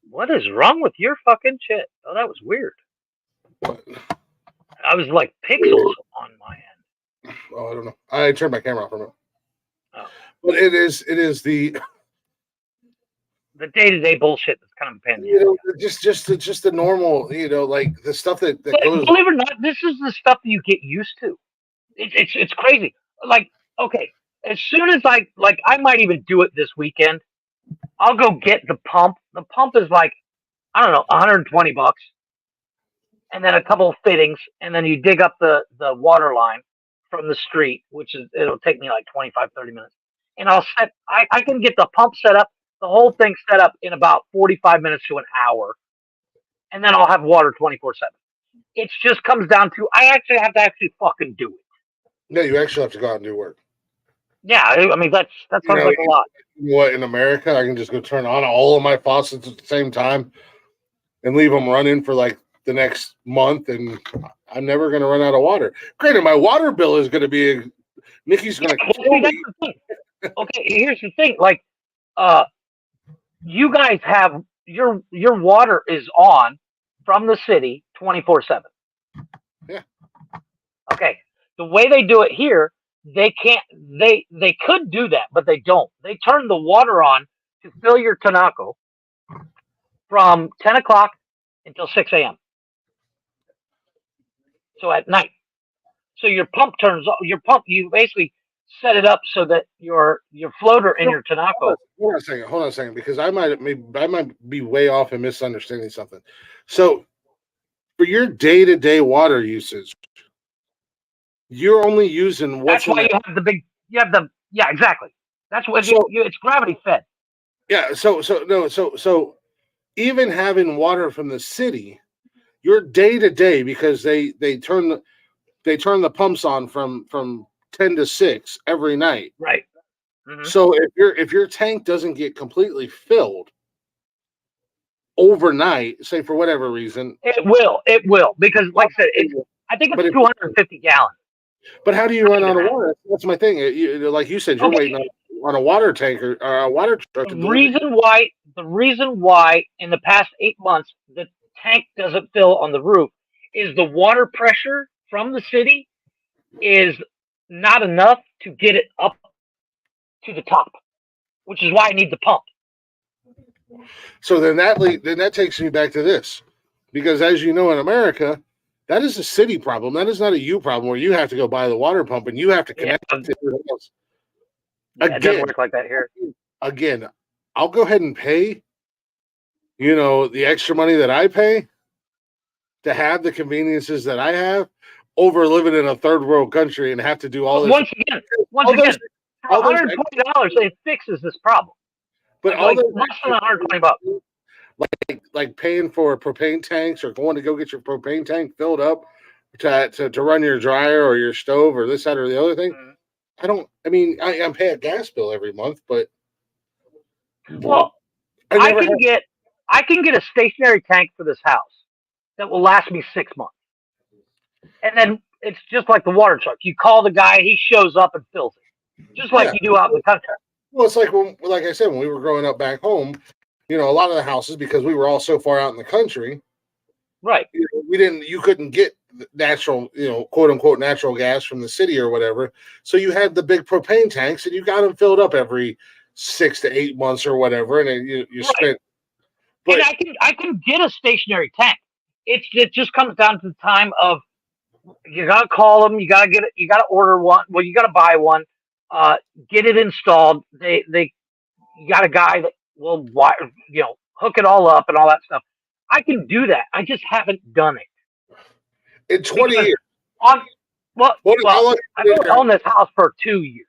Speaker 3: What is wrong with your fucking shit? Oh, that was weird. I was like pixels on my end.
Speaker 2: Oh, I don't know. I turned my camera off from it.
Speaker 3: Oh.
Speaker 2: But it is the
Speaker 3: day-to-day bullshit that's kind of a pain.
Speaker 2: Just the normal, like the stuff that goes.
Speaker 3: Believe it or not, this is the stuff that you get used to. It's crazy. Like, okay, as soon as I might even do it this weekend. I'll go get the pump. The pump is like, I don't know, $120, and then a couple of fittings, and then you dig up the water line from the street, it'll take me like 25, 30 minutes. And I can get the pump set up, the whole thing set up in about 45 minutes to an hour. And then I'll have water 24/7. It just comes down to, I actually have to fucking do it.
Speaker 2: No, you actually have to go out and do work.
Speaker 3: Yeah, I mean, that sounds like a lot.
Speaker 2: You know what, in America, I can just go turn on all of my faucets at the same time and leave them running for like the next month, and I'm never going to run out of water. Granted, my water bill is going to be Nikki's going to kill me.
Speaker 3: That's the thing. Okay, here's the thing. Like, you guys have your water is on from the city 24/7.
Speaker 2: Yeah.
Speaker 3: Okay. The way they do it here, they can't. They could do that, but they don't. They turn the water on to fill your Tanaco from 10 o'clock until 6 a.m. So at night. So your pump turns off. Your pump, you basically set it up so that your floater in your Tanaco.
Speaker 2: Hold on a second, because I might be way off and misunderstanding something. So for your day-to-day water usage, you're only using what's.
Speaker 3: That's why you have the yeah, exactly. That's what it's gravity fed.
Speaker 2: Yeah, so even having water from the city, your day-to-day, because they turn the pumps on from 10 to 6 every night.
Speaker 3: Right. Mm-hmm.
Speaker 2: So if your tank doesn't get completely filled, overnight, say for whatever reason.
Speaker 3: It will, because like I said, I think
Speaker 2: But
Speaker 3: it's 250 gallons.
Speaker 2: But how do you run out of water? That's my thing. Like you said, you're waiting on a water tanker or a water truck.
Speaker 3: The reason why in the past 8 months the tank doesn't fill on the roof is the water pressure from the city is not enough to get it up to the top, which is why I need the pump.
Speaker 2: So then that takes me back to this, because as you know, in America, that is a city problem. That is not a you problem where you have to go buy the water pump and you have to connect it to everything else.
Speaker 3: It doesn't work like that here.
Speaker 2: Again, I'll go ahead and pay, the extra money that I pay to have the conveniences that I have over living in a third world country and have to do all this.
Speaker 3: Once again, for $120, it fixes this problem.
Speaker 2: But
Speaker 3: like less than $120.
Speaker 2: Like paying for propane tanks or going to go get your propane tank filled up to run your dryer or your stove or this, that, or the other thing. I pay a gas bill every month, but
Speaker 3: I can get a stationary tank for this house that will last me 6 months. And then it's just like the water truck. You call the guy, he shows up and fills it. Just like you do out in the country.
Speaker 2: Well, it's like I said, when we were growing up back home, a lot of the houses, because we were all so far out in the country,
Speaker 3: right?
Speaker 2: You couldn't get natural, quote unquote, natural gas from the city or whatever. So you had the big propane tanks, and you got them filled up every 6 to 8 months or whatever, and you spent.
Speaker 3: But and I can get a stationary tank. It just comes down to the time of you gotta call them, you gotta get it, you gotta order one. Well, you gotta buy one, get it installed. You got a guy that will hook it all up and all that stuff. I can do that. I just haven't done it.
Speaker 2: In 20 years.
Speaker 3: I've owned this house for 2 years.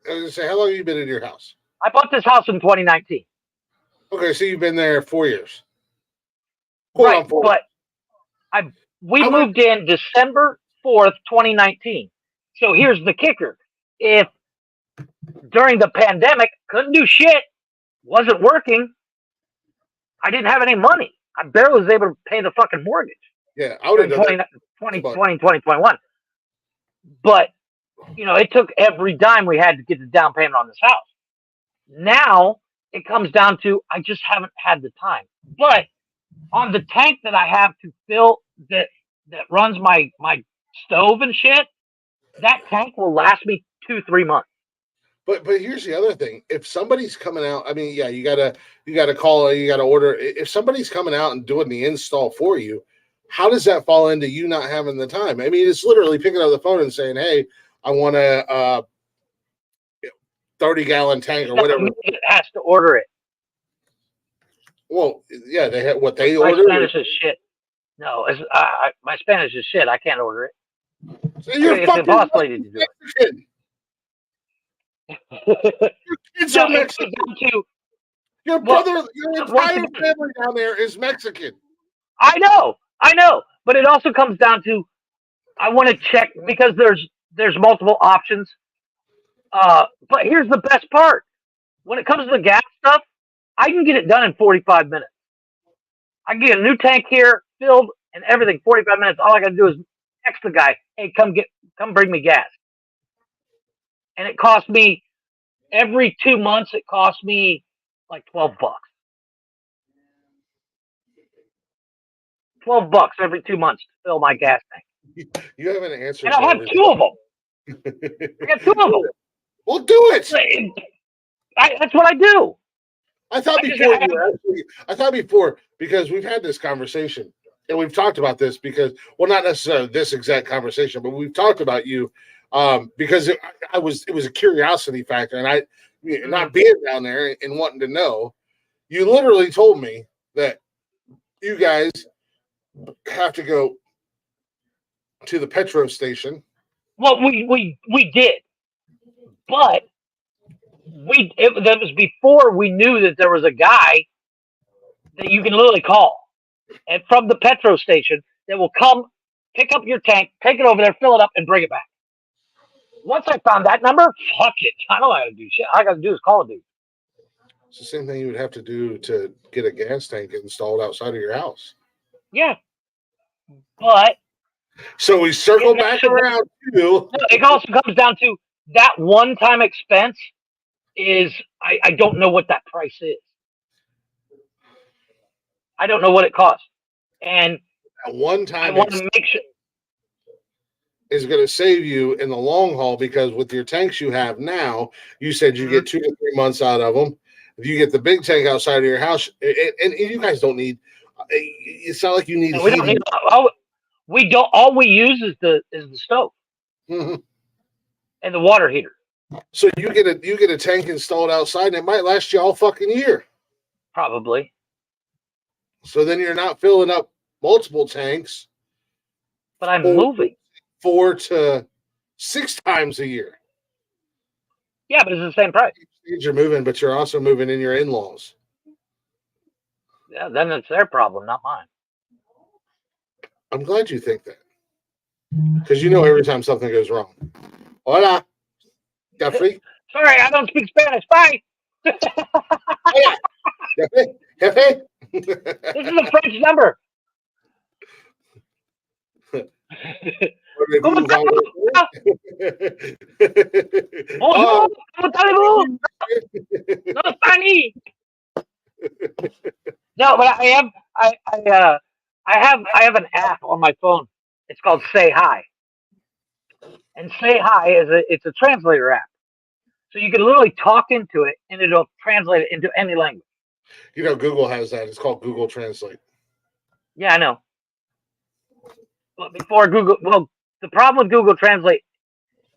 Speaker 2: I was going to say, how long have you been in your house?
Speaker 3: I bought this house in 2019.
Speaker 2: Okay, so you've been there 4 years.
Speaker 3: Right, but we moved in December 4th, 2019. So here's the kicker. If during the pandemic, couldn't do shit, wasn't working, I didn't have any money. I barely was able to pay the fucking mortgage.
Speaker 2: Yeah, I would have done
Speaker 3: 2021. But, it took every dime we had to get the down payment on this house. Now, it comes down to, I just haven't had the time. But on the tank that I have to fill that runs my stove and shit, that tank will last me 2-3 months.
Speaker 2: But here's the other thing. If somebody's coming out, you gotta call, you gotta order. If somebody's coming out and doing the install for you, how does that fall into you not having the time? It's literally picking up the phone and saying, "Hey, I want a 30-gallon tank or whatever."
Speaker 3: It has to order it.
Speaker 2: Well, yeah, they have what they
Speaker 3: my
Speaker 2: order.
Speaker 3: My Spanish is shit. No, my Spanish is shit. I can't order it.
Speaker 2: So it's
Speaker 3: impossible to do it.
Speaker 2: Your kids are Mexican. Your brother, your entire family down there is Mexican.
Speaker 3: I know, but it also comes down to I want to check because there's multiple options. But here's the best part: when it comes to the gas stuff, I can get it done in 45 minutes. I can get a new tank here filled and everything. 45 minutes. All I got to do is text the guy, "Hey, come bring me gas." And it cost me every 2 months. It cost me like $12. $12 every 2 months to fill my gas tank.
Speaker 2: You have an answer.
Speaker 3: And I have two of them. I got 2 of them.
Speaker 2: Well, do it.
Speaker 3: That's what I do.
Speaker 2: I thought before because we've had this conversation and we've talked about this because, well, not necessarily this exact conversation, but we've talked about you because it was a curiosity factor, and not being down there and wanting to know. You literally told me that you guys have to go to the petrol station.
Speaker 3: Well, we did, but that was before we knew that there was a guy that you can literally call and from the petrol station that will come pick up your tank, take it over there, fill it up, and bring it back. Once I found that number, fuck it. I don't know how to do shit. All I got to do is call a dude.
Speaker 2: It's the same thing you would have to do to get a gas tank installed outside of your house.
Speaker 3: Yeah, but
Speaker 2: So we circle
Speaker 3: it
Speaker 2: back
Speaker 3: also,
Speaker 2: around to
Speaker 3: it also comes down to that one-time expense. Is I don't know what that price is. I don't know what it costs, and
Speaker 2: a one
Speaker 3: I
Speaker 2: time
Speaker 3: want to make sure.
Speaker 2: is going to save you in the long haul because with your tanks you have now, you said you get 2 to 3 months out of them. If you get the big tank outside of your house, and you guys don't need, it's not like you need
Speaker 3: And we don't
Speaker 2: heating.
Speaker 3: need. We don't. All we use is the stove
Speaker 2: Mhm.
Speaker 3: and the water heater.
Speaker 2: So you get a tank installed outside, and it might last you all fucking year.
Speaker 3: Probably.
Speaker 2: So then you're not filling up multiple tanks
Speaker 3: But I'm
Speaker 2: 4
Speaker 3: moving.
Speaker 2: 4 to 6 times a year.
Speaker 3: Yeah, but it's the same price.
Speaker 2: You're moving, but you're also moving in your in-laws.
Speaker 3: Yeah, then it's their problem, not mine.
Speaker 2: I'm glad you think that because you know every time something goes wrong. Hola, café,
Speaker 3: Sorry, I don't speak Spanish. Bye.
Speaker 2: hola, café, café.
Speaker 3: This is a French number. ¿Cómo estamos? Bonjour.
Speaker 2: Oh,
Speaker 3: ¿Cómo allez-vous? No Spanish. No, but I have an app on my phone. It's called Say Hi, and Say Hi it's a translator app. So you can literally talk into it, and it'll translate it into any language.
Speaker 2: you know, Google has that. It's called Google Translate.
Speaker 3: Yeah, I know. But before Google, well, the problem with Google Translate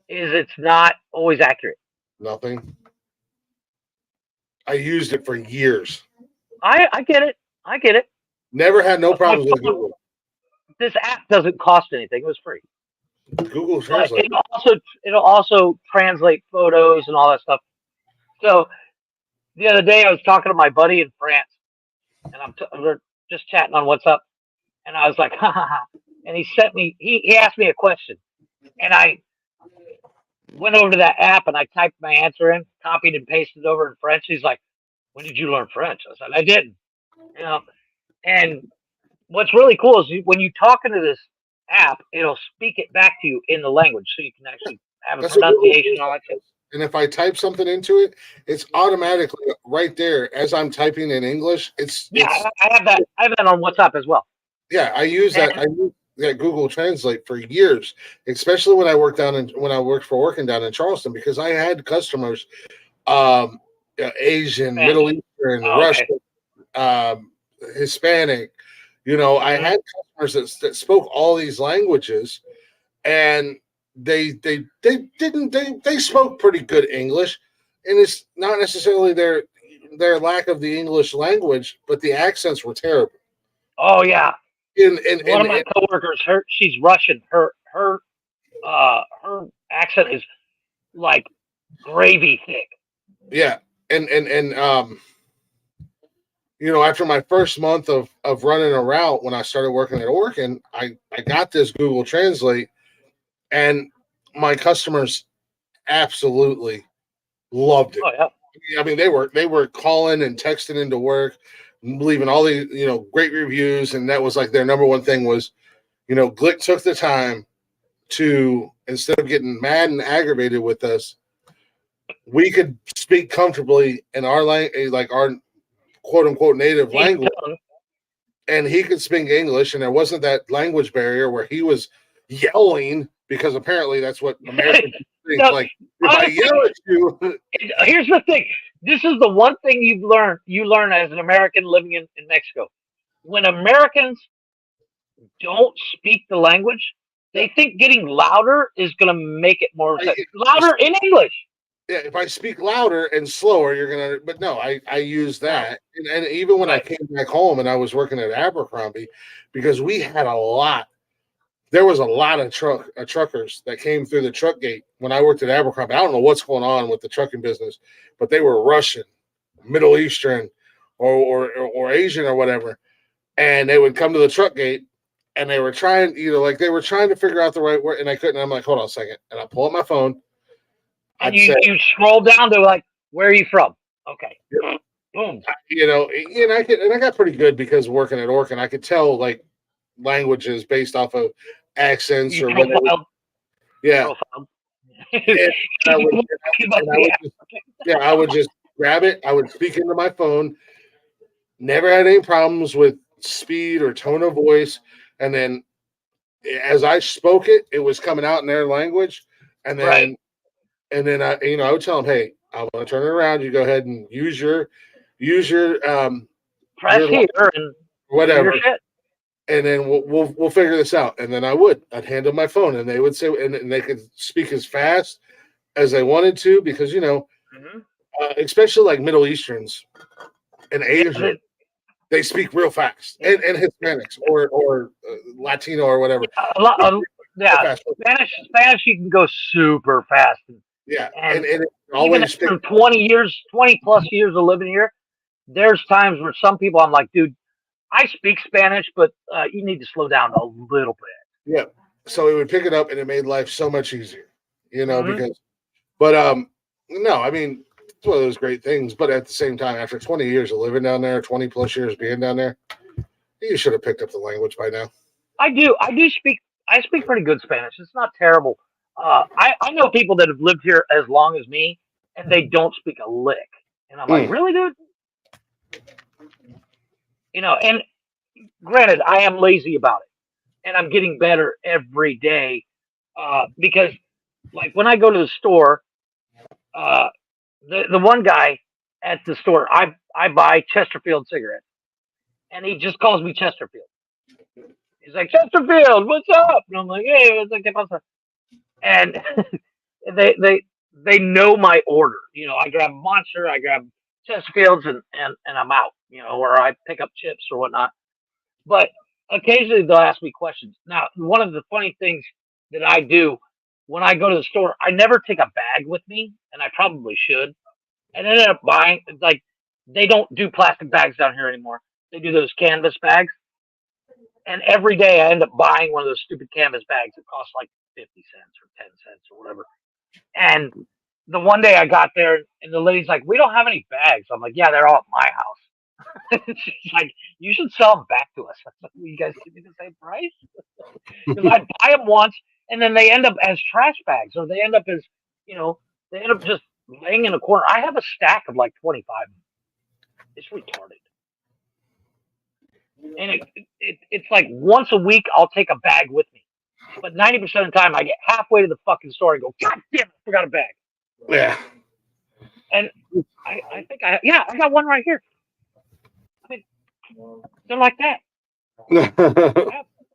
Speaker 3: is it's not always accurate.
Speaker 2: Nothing. I used it for years.
Speaker 3: I get it. I get it.
Speaker 2: Never had no
Speaker 3: But my
Speaker 2: problems with
Speaker 3: phone,
Speaker 2: Google.
Speaker 3: this app doesn't cost anything. It was free.
Speaker 2: Google
Speaker 3: But
Speaker 2: Translate.
Speaker 3: it'll also translate photos and all that stuff. So the other day I was talking to my buddy in France, and we're just chatting on WhatsApp, and I was like, ha ha ha, and he asked me a question, and I went over to that app and I typed my answer in, copied and pasted over in French. He's like, "When did you learn French?" I said, "I didn't." You know, and what's really cool is when you talk into this app, it'll speak it back to you in the language, so you can actually have a
Speaker 2: That's what Google
Speaker 3: pronunciation and all that shit.
Speaker 2: And if I type something into it, it's automatically right there as I'm typing in English.
Speaker 3: Yeah,
Speaker 2: It's
Speaker 3: I have that. I have that on WhatsApp as well.
Speaker 2: yeah. I use that. I use that Google Translate for years, especially when I worked for working down in Charleston because I had customers, Asian,
Speaker 3: Spanish.
Speaker 2: Middle Eastern,
Speaker 3: Oh, okay.
Speaker 2: Russian, Hispanic. You know, I had customers that spoke all these languages, and they spoke pretty good English, and it's not necessarily their lack of the English language, but the accents were terrible.
Speaker 3: Oh yeah.
Speaker 2: And
Speaker 3: One of my coworkers, she's Russian. Her accent is like gravy thick.
Speaker 2: yeah, and you know, after my first month of running a route when I started working at Orkin, I got this Google Translate, and my customers absolutely loved it.
Speaker 3: Oh yeah.
Speaker 2: I mean, they were calling and texting into work, leaving all the great reviews, and that was like their number one thing was, Glick took the time to, instead of getting mad and aggravated with us, we could speak comfortably in our language, like our quote unquote native language, and he could speak English, and there wasn't that language barrier where he was yelling because apparently that's what Americans think.
Speaker 3: No,
Speaker 2: like if I yell at you,
Speaker 3: here's the thing. This is the one thing you learn as an American living in Mexico. When Americans don't speak the language, they think getting louder is going to make it more sense. Louder in English.
Speaker 2: Yeah, if I speak louder and slower, you're gonna. But no, I use that, and even when I came back home and I was working at Abercrombie, because we had a lot. There was a lot of truckers that came through the truck gate when I worked at Abercrombie. I don't know what's going on with the trucking business, but they were Russian, Middle Eastern, or Asian or whatever, and they would come to the truck gate, and they were trying, they were trying to figure out the right word, and I couldn't. I'm like, hold on a second, and I pull up my phone.
Speaker 3: And you scroll down to like, where are you from? Okay.
Speaker 2: Yep.
Speaker 3: Boom.
Speaker 2: And I got pretty good because working at Orkin, I could tell like languages based off of accents or whatever.
Speaker 3: Profile.
Speaker 2: Yeah.
Speaker 3: Profile.
Speaker 2: And I would, and I would just, I would just grab it. I would speak into my phone. Never had any problems with speed or tone of voice. And then as I spoke it, it was coming out in their language. And then,
Speaker 3: Right.
Speaker 2: I would tell them, hey, I want to turn it around. You go ahead and use your
Speaker 3: Press
Speaker 2: your
Speaker 3: here and
Speaker 2: whatever,
Speaker 3: your shit.
Speaker 2: and then we'll figure this out. And then I'd hand them my phone, and they would say, and they could speak as fast as they wanted to, because
Speaker 3: Mhm.
Speaker 2: especially like Middle Easterns and Asians,
Speaker 3: they-
Speaker 2: they speak real fast, and Hispanics or Latino or whatever.
Speaker 3: A lot. Yeah.
Speaker 2: Fast.
Speaker 3: Spanish, you can go super fast.
Speaker 2: Yeah,
Speaker 3: And
Speaker 2: and it
Speaker 3: even
Speaker 2: always
Speaker 3: after 20 plus years of living here, there's times where some people I'm like, dude, I speak Spanish, but you need to slow down a little bit.
Speaker 2: yeah. So it would pick it up, and it made life so much easier,
Speaker 3: Mhm.
Speaker 2: because. But no, I mean, it's one of those great things. But at the same time, after 20 years of living down there, 20 plus years being down there, you should have picked up the language by now.
Speaker 3: I do speak. I speak pretty good Spanish. It's not terrible. I know people that have lived here as long as me, and they don't speak a lick. And I'm like, really, dude? And granted, I am lazy about it, and I'm getting better every day. Because, like, when I go to the store, the one guy at the store, I buy Chesterfield cigarettes, and he just calls me Chesterfield. He's like, Chesterfield, what's up? And I'm like, hey, what's up? And they know my order. I grab Monster, I grab Chesterfields, and I'm out. Or I pick up chips or whatnot. But occasionally they'll ask me questions. Now, one of the funny things that I do when I go to the store, I never take a bag with me, and I probably should. And I ended up buying, like, they don't do plastic bags down here anymore. They do those canvas bags. And every day I end up buying one of those stupid canvas bags that costs like 50 cents or 10 cents or whatever. And the one day I got there, and the lady's like, we don't have any bags. I'm like, yeah, they're all at my house. She's like, you should sell them back to us. I was like, will you guys give me the same price? Because I buy them once, and then they end up as trash bags, or they end up as, they end up just laying in a corner. I have a stack of like 25. It's retarded. And it's like once a week I'll take a bag with me. But 90% of the time I get halfway to the fucking store and go, God damn it, I forgot a bag.
Speaker 2: Yeah.
Speaker 3: And I think I got one right here. I mean, they're like that.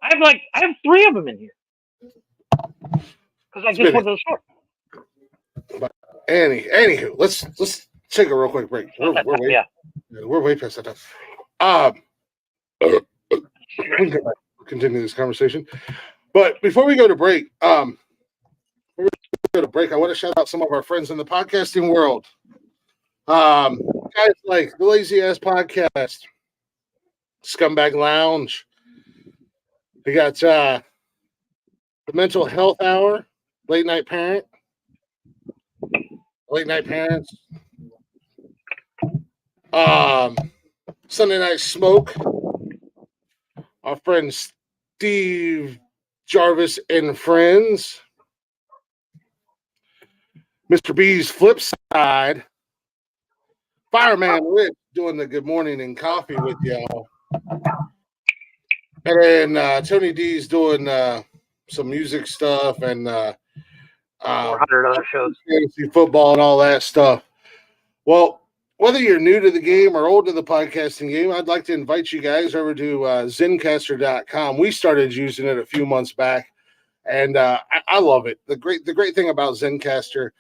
Speaker 3: I have 3 of them in here. Because I just went to the store.
Speaker 2: But anywho, let's take a real quick break. We're way past that time. We can continue this conversation. But before we go to break, I want to shout out some of our friends in the podcasting world. Guys like the Lazy Ass Podcast, Scumbag Lounge. We got the Mental Health Hour, Late Night Parents. Sunday Night Smoke. Our friend Steve Jarvis and Friends. Mr. B's Flip Side. Fireman Rich doing the good morning and coffee with y'all. And then Tony D's doing some music stuff and
Speaker 3: 400 other shows.
Speaker 2: Fantasy football and all that stuff. Well, whether you're new to the game or old to the podcasting game, I'd like to invite you guys over to Zencastr.com. We started using it a few months back, and I love it. The great thing about Zencastr,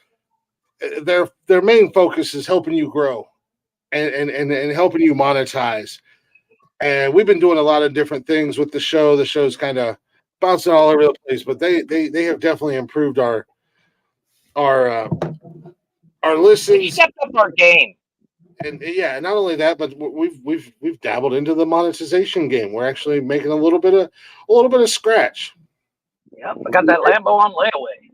Speaker 2: their main focus is helping you grow and helping you monetize. And we've been doing a lot of different things with the show. The show's kind of bouncing all over the place, but they have definitely improved our listens.
Speaker 3: We stepped up our game.
Speaker 2: And yeah, not only that, but we've dabbled into the monetization game. We're actually making a little bit of scratch.
Speaker 3: Yep, I got that Lambo on layaway.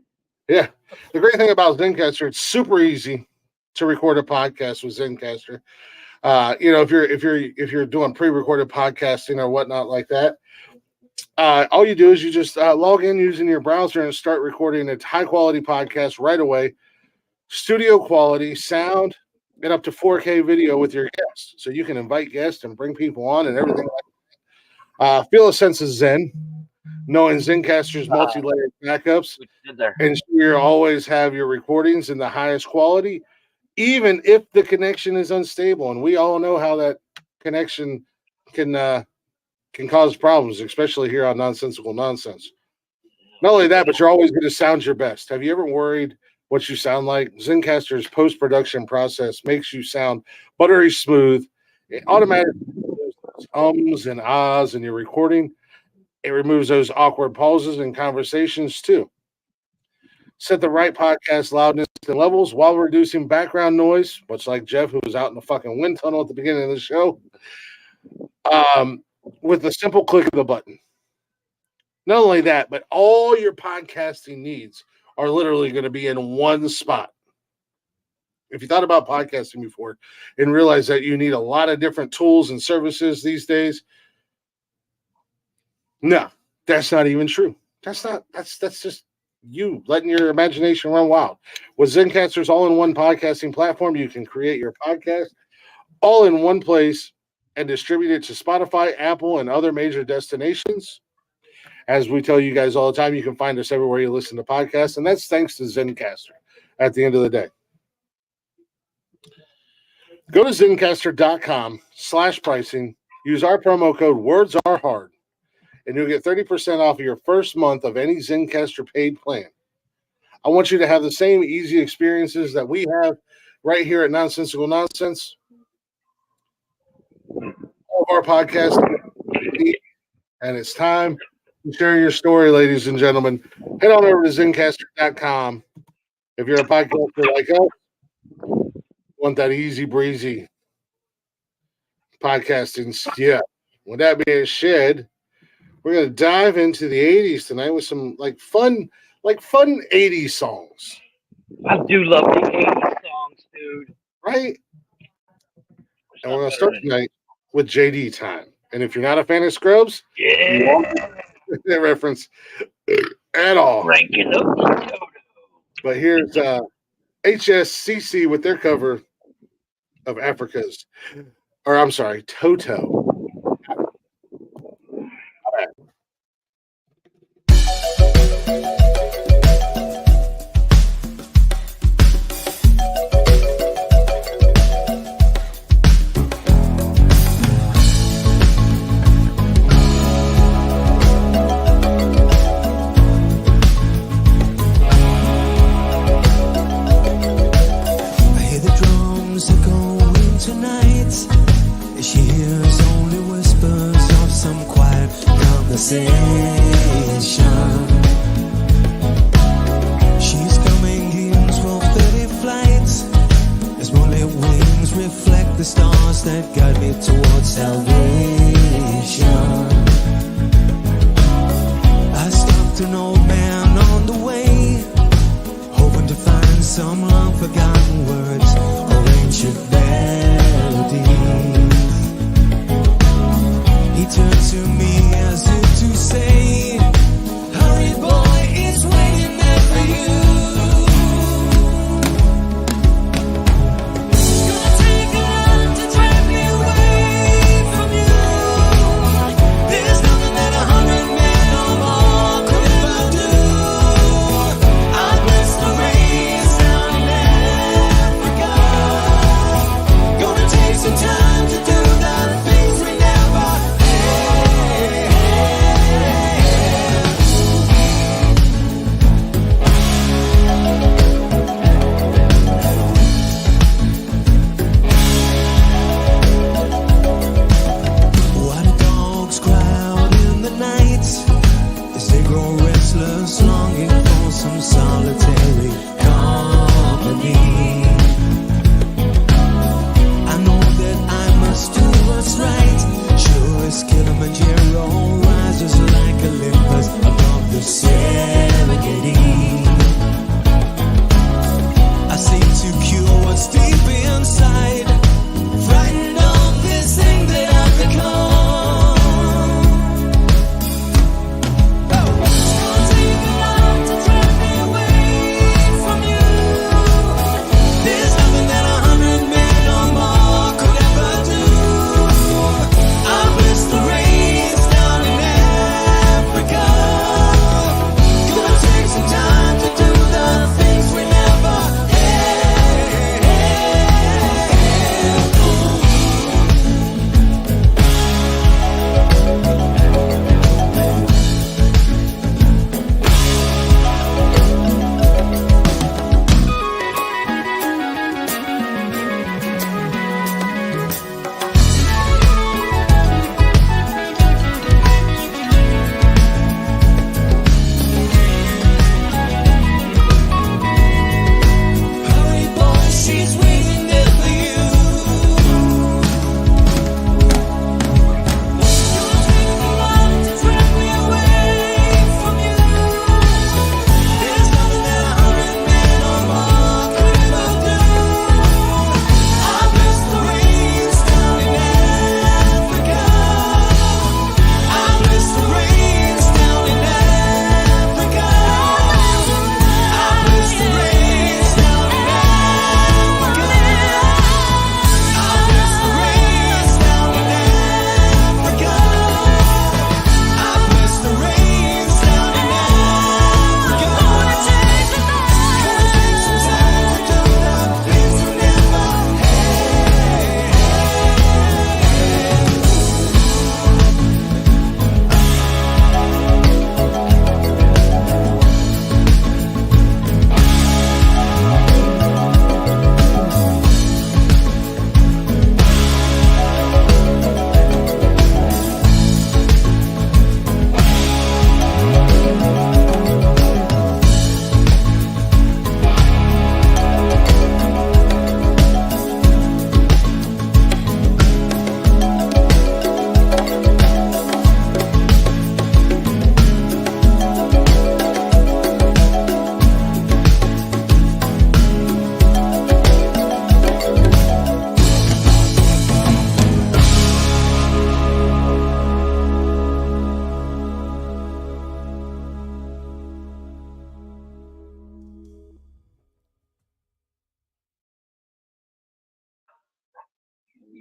Speaker 2: Yeah, the great thing about Zencastr, it's super easy to record a podcast with Zencastr. If you're doing pre-recorded podcasting or whatnot like that, all you do is you just log in using your browser and start recording a high quality podcast right away, studio quality sound, and up to 4K video with your guests, so you can invite guests and bring people on and everything like that. Feel a sense of zen, knowing Zencaster's multi-layered backups, ensure you always have your recordings in the highest quality, even if the connection is unstable. And we all know how that connection can cause problems, especially here on Nonsensical Nonsense. Not only that, but you're always going to sound your best. Have you ever worried what you sound like? Zencaster's post-production process makes you sound buttery smooth. It automatically removes ums and ahs in your recording. It removes those awkward pauses in conversations too. Set the right podcast loudness and levels while reducing background noise, much like Jeff, who was out in the fucking wind tunnel at the beginning of the show, with a simple click of the button. Not only that, but all your podcasting needs are literally going to be in one spot. If you thought about podcasting before and realized that you need a lot of different tools and services these days, no, that's not even true. That's just you letting your imagination run wild. With Zencaster's all-in-one podcasting platform, you can create your podcast all in one place and distribute it to Spotify, Apple, and other major destinations. As we tell you guys all the time, you can find us everywhere you listen to podcasts, and that's thanks to Zencaster at the end of the day. Go to Zencastr.com/pricing, use our promo code WordsAreHard, and you'll get 30% off of your first month of any Zencastr paid plan. I want you to have the same easy experiences that we have right here at Nonsensical Nonsense. All of our podcasts, and it's time to share your story, ladies and gentlemen. Head on over to Zencastr.com. If you're a podcaster like us, want that easy breezy podcasting. Yeah. With that being said, we're gonna dive into the 80s tonight with some fun 80s songs.
Speaker 3: I do love the 80s songs, dude.
Speaker 2: Right? And we're gonna start tonight with JD Time. And if you're not a fan of Scrubs, you won't get that reference at all.
Speaker 3: Ranking up the Toto.
Speaker 2: But here's HSCC with their cover of Toto.
Speaker 1: She's coming in 12:30 flights. As moonlit wings reflect the stars that guide me towards salvation. I stopped an old man on the way, hoping to find some long-forgotten words or ancient melodies. He turned to me as if to say, hurry boy, it's waiting there for you. It's gonna take a lot to drag me away from you. There's nothing that 100 men or more could ever do. I bless the rains down in Africa. Gonna take some time to do the things we never had.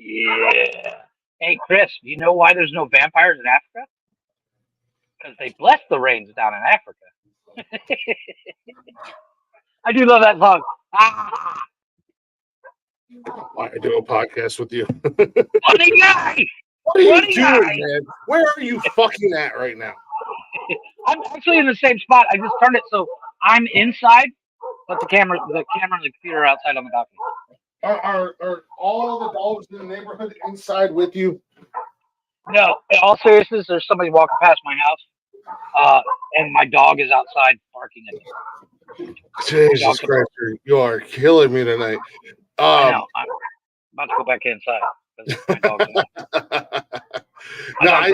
Speaker 3: Yeah. Hey, Chris, do you know why there's no vampires in Africa? Because they bless the rains down in Africa. I do love that song. Ah,
Speaker 2: I do a podcast with you.
Speaker 3: funny guy.
Speaker 2: What are you
Speaker 3: Funny
Speaker 2: doing,
Speaker 3: guy.
Speaker 2: man? Where are you fucking at right now?
Speaker 3: I'm actually in the same spot. I just turned it so I'm inside, but the camera and the computer are outside on the balcony.
Speaker 2: Are all the dogs in the neighborhood inside with you?
Speaker 3: No, in all seriousness, there's somebody walking past my house, and my dog is outside barking at me.
Speaker 2: Jesus Christ, you are killing me tonight.
Speaker 3: I know. I'm about to go back inside. My dog's
Speaker 2: No, I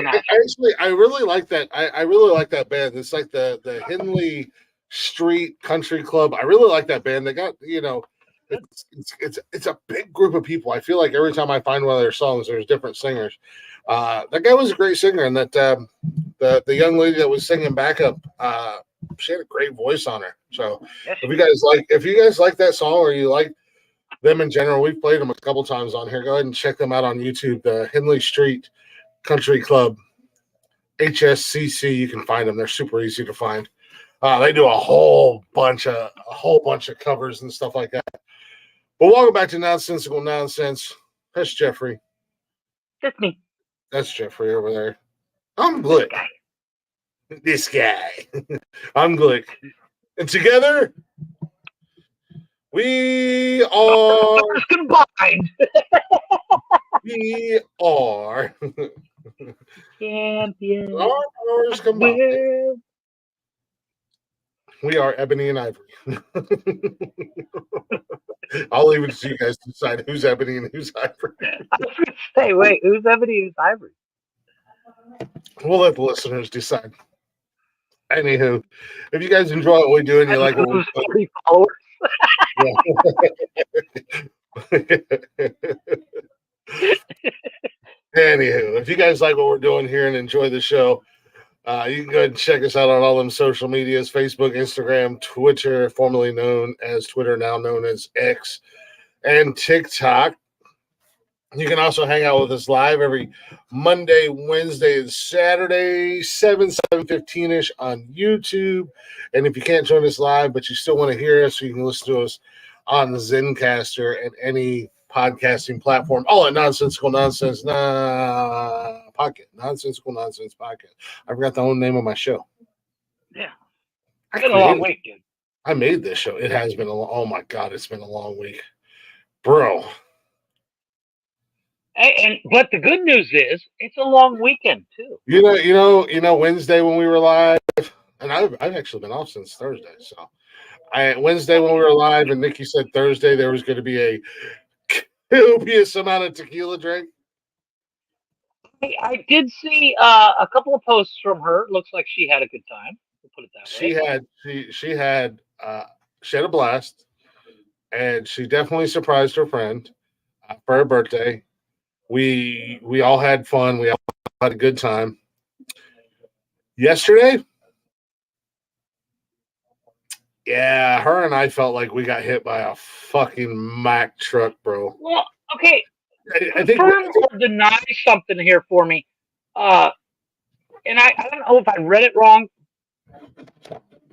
Speaker 2: really like that. I really like that band. It's like the Henley Street Country Club. I really like that band. They got, it's a big group of people. I feel like every time I find one of their songs, there's different singers. That guy was a great singer, and that the young lady that was singing backup, she had a great voice on her. So if you guys like that song, or you like them in general, we've played them a couple times on here. Go ahead and check them out on YouTube. The Henley Street Country Club, HSCC. You can find them. They're super easy to find. They do a whole bunch of covers and stuff like that. But welcome back to Nonsensical Nonsense. That's Jeffrey.
Speaker 3: That's me.
Speaker 2: That's Jeffrey over there. I'm Glick. This guy. I'm Glick. And together, we are
Speaker 3: combined.
Speaker 2: We are
Speaker 3: champions.
Speaker 2: Our powers combined. We are Ebony and Ivory. I'll leave it to you guys to decide who's Ebony and who's Ivory.
Speaker 3: I was going to say, wait, who's Ebony and who's Ivory?
Speaker 2: We'll let the listeners decide. Anywho, if you guys enjoy what we do and you like what we do,
Speaker 3: followers.
Speaker 2: Anywho, if you guys like what we're doing here and enjoy the show, you can go ahead and check us out on all them social medias: Facebook, Instagram, Twitter, formerly known as Twitter, now known as X, and TikTok. You can also hang out with us live every Monday, Wednesday, and Saturday, 7:15-ish on YouTube. And if you can't join us live, but you still want to hear us, you can listen to us on the Zencaster and any podcasting platform. All at Nonsensical Nonsense podcast. Nonsensical Nonsense podcast. I forgot the whole name of my show.
Speaker 3: Yeah. It's been a long week, dude.
Speaker 2: I made this show. It has been oh my God, it's been a long week. Bro.
Speaker 3: But the good news is it's a long weekend too.
Speaker 2: You know, Wednesday when we were live, and I've actually been off since Thursday. So Wednesday when we were live, and Nikki said Thursday there was going to be a copious amount of tequila drink.
Speaker 3: I did see a couple of posts from her. Looks like she had a good time. We'll put it that way.
Speaker 2: She had a blast, and she definitely surprised her friend for her birthday. We all had fun. We all had a good time. Yesterday, yeah, her and I felt like we got hit by a fucking Mack truck, bro.
Speaker 3: Well, okay.
Speaker 2: I think
Speaker 3: confirm or deny something here for me. And I don't know if I read it wrong,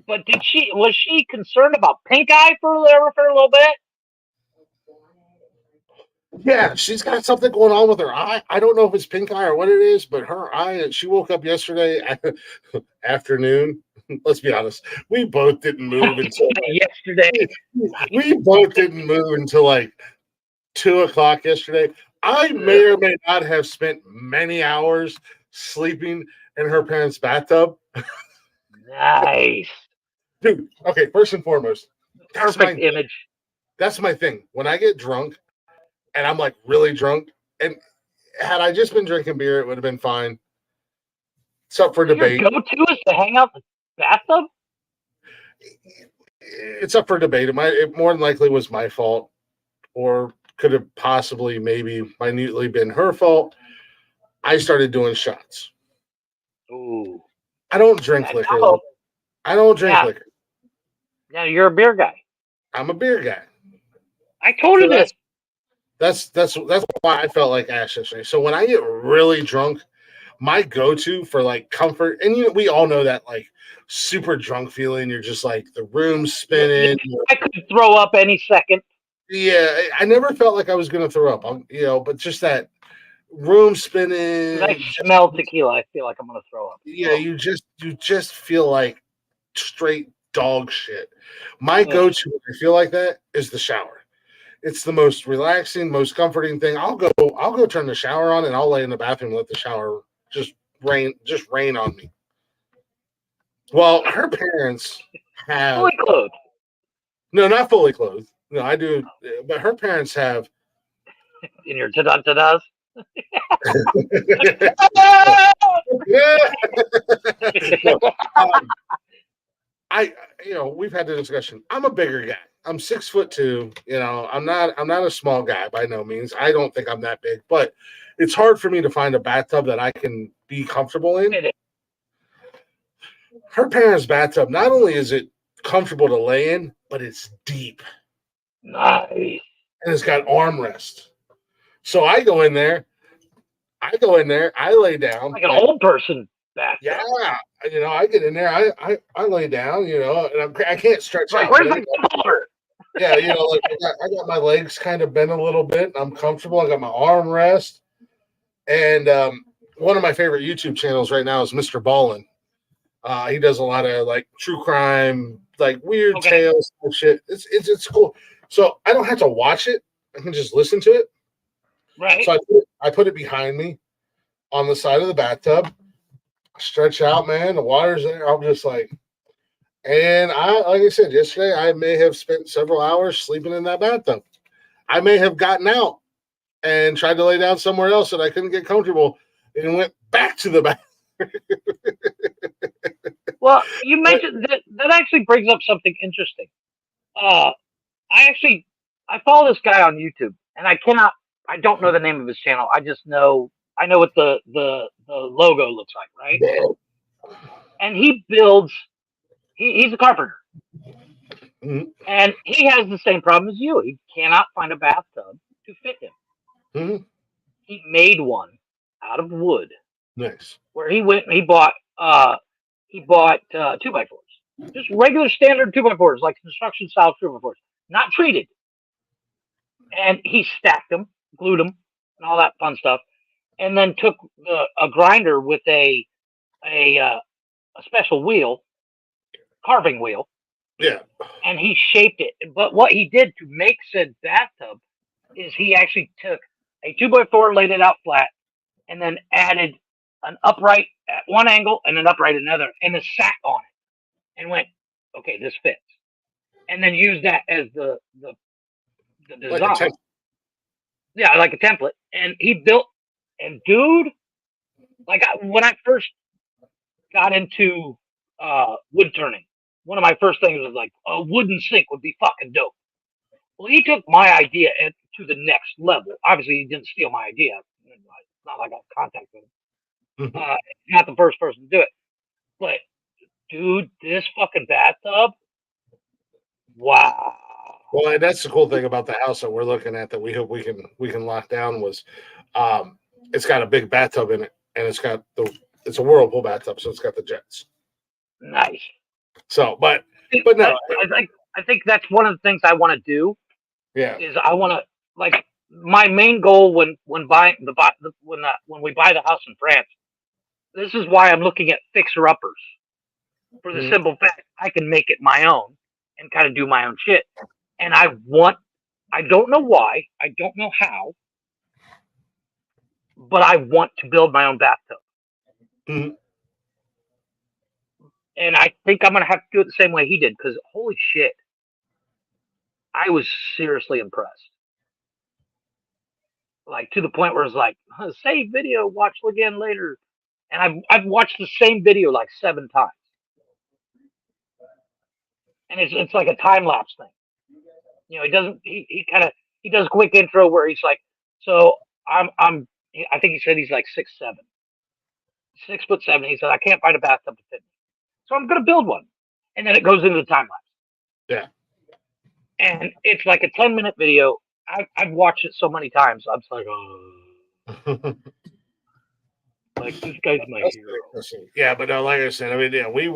Speaker 3: but was she concerned about pink eye for a little bit?
Speaker 2: Yeah, she's got something going on with her eye. I don't know if it's pink eye or what it is, but her eye, she woke up yesterday afternoon. Let's be honest. We both didn't move until
Speaker 3: yesterday.
Speaker 2: We both didn't move until like 2:00 yesterday. I may or may not have spent many hours sleeping in her parents' bathtub.
Speaker 3: Nice.
Speaker 2: Dude, okay, first and foremost.
Speaker 3: Perfect image.
Speaker 2: That's my thing. When I get drunk, and I'm like really drunk, and had I just been drinking beer, it would have been fine. It's up for debate.
Speaker 3: Your go-to is to hang out in the bathtub?
Speaker 2: It's up for debate. It more than likely was my fault, or could have possibly maybe minutely been her fault. I started doing shots.
Speaker 3: Ooh.
Speaker 2: I don't drink liquor. I don't drink liquor.
Speaker 3: Yeah, you're a beer guy.
Speaker 2: I'm a beer guy.
Speaker 3: I told you this.
Speaker 2: That's why I felt like Ash yesterday. So when I get really drunk, my go-to for like comfort, and we all know that like super drunk feeling. You're just like the room's spinning.
Speaker 3: I could throw up any second.
Speaker 2: Yeah, I never felt like I was gonna throw up. But just that room
Speaker 3: I
Speaker 2: spinning.
Speaker 3: smell tequila. I feel like I'm gonna throw up.
Speaker 2: Yeah, you just feel like straight dog shit. My go-to when I feel like that is the shower. It's the most relaxing, most comforting thing. I'll go turn the shower on and I'll lay in the bathroom and let the shower rain on me. Well, her parents have
Speaker 3: Fully clothed.
Speaker 2: no, not fully clothed. No, I do, but her parents have.
Speaker 3: In your ta-da-ta-das.
Speaker 2: Yeah. No, we've had the discussion. I'm a bigger guy. I'm 6'2". I'm not a small guy by no means. I don't think I'm that big, but it's hard for me to find a bathtub that I can be comfortable in. Her parents' bathtub, not only is it comfortable to lay in, but it's deep.
Speaker 3: Nice.
Speaker 2: And it's got armrest. So I go in there, I lay down.
Speaker 3: Like an old person bathtub.
Speaker 2: Yeah. I get in there, I lay down, and I can't stretch
Speaker 3: Like,
Speaker 2: out.
Speaker 3: where's the water?
Speaker 2: Yeah, like I got my legs kind of bent a little bit, and I'm comfortable. I got my armrest. And one of my favorite YouTube channels right now is Mr. Ballin. He does a lot of like true crime, like weird tales and shit. It's cool. So I don't have to watch it. I can just listen to it.
Speaker 3: Right.
Speaker 2: So I put it behind me on the side of the bathtub. Stretch out, man. The water's there. I'm just like, and like I said yesterday, I may have spent several hours sleeping in that bathtub. I may have gotten out and tried to lay down somewhere else that I couldn't get comfortable and went back to the bathroom.
Speaker 3: Well, you mentioned that actually brings up something interesting. I follow this guy on YouTube, and I don't know the name of his channel. I know what the logo looks like, right? And he builds. He's a carpenter, and he has the same problem as you. He cannot find a bathtub to fit him.
Speaker 2: Mm-hmm.
Speaker 3: He made one out of wood.
Speaker 2: Nice.
Speaker 3: Where he went and he bought 2x4s, just regular standard 2x4s, like construction style 2x4s, not treated. And he stacked them, glued them, and all that fun stuff, and then took a grinder with a special wheel, carving wheel.
Speaker 2: Yeah.
Speaker 3: And he shaped it. But what he did to make said bathtub is he actually took a 2x4, laid it out flat, and then added an upright at one angle and an upright at another, and a sack on it, and went, okay, this fits. And then used that as the design. Like a template. And he built, and dude, when I first got into wood turning, one of my first things was like, a wooden sink would be fucking dope. Well, he took my idea to the next level. Obviously, he didn't steal my idea. It's not like I have contact with him. Not the first person to do it. But, dude, this fucking bathtub, wow.
Speaker 2: Well, and that's the cool thing about the house that we're looking at that we hope we can lock down was it's got a big bathtub in it, and it's a Whirlpool bathtub, so it's got the jets.
Speaker 3: Nice.
Speaker 2: So, but no,
Speaker 3: I think that's one of the things I want to do.
Speaker 2: Yeah.
Speaker 3: Is I want to, like, my main goal when we buy the house in France. This is why I'm looking at fixer uppers, for the simple fact I can make it my own and kind of do my own shit. And I don't know why, I don't know how, but I want to build my own bathtub.
Speaker 2: Mm-hmm.
Speaker 3: And I think I'm going to have to do it the same way he did, because holy shit, I was seriously impressed. Like, to the point where it's like, save video, watch again later. And I've watched the same video like 7 times. And it's like a time lapse thing. He does a quick intro where he's like, so I think he said he's like 6'7". 6'7". He said, I can't find a bathtub to fit me. So I'm going to build one. And then it goes into the time lapse.
Speaker 2: Yeah.
Speaker 3: And it's like a 10-minute video I've watched it so many times. I'm just like, oh, like this guy's my hero.
Speaker 2: Yeah, but no, like I said, I mean, yeah, we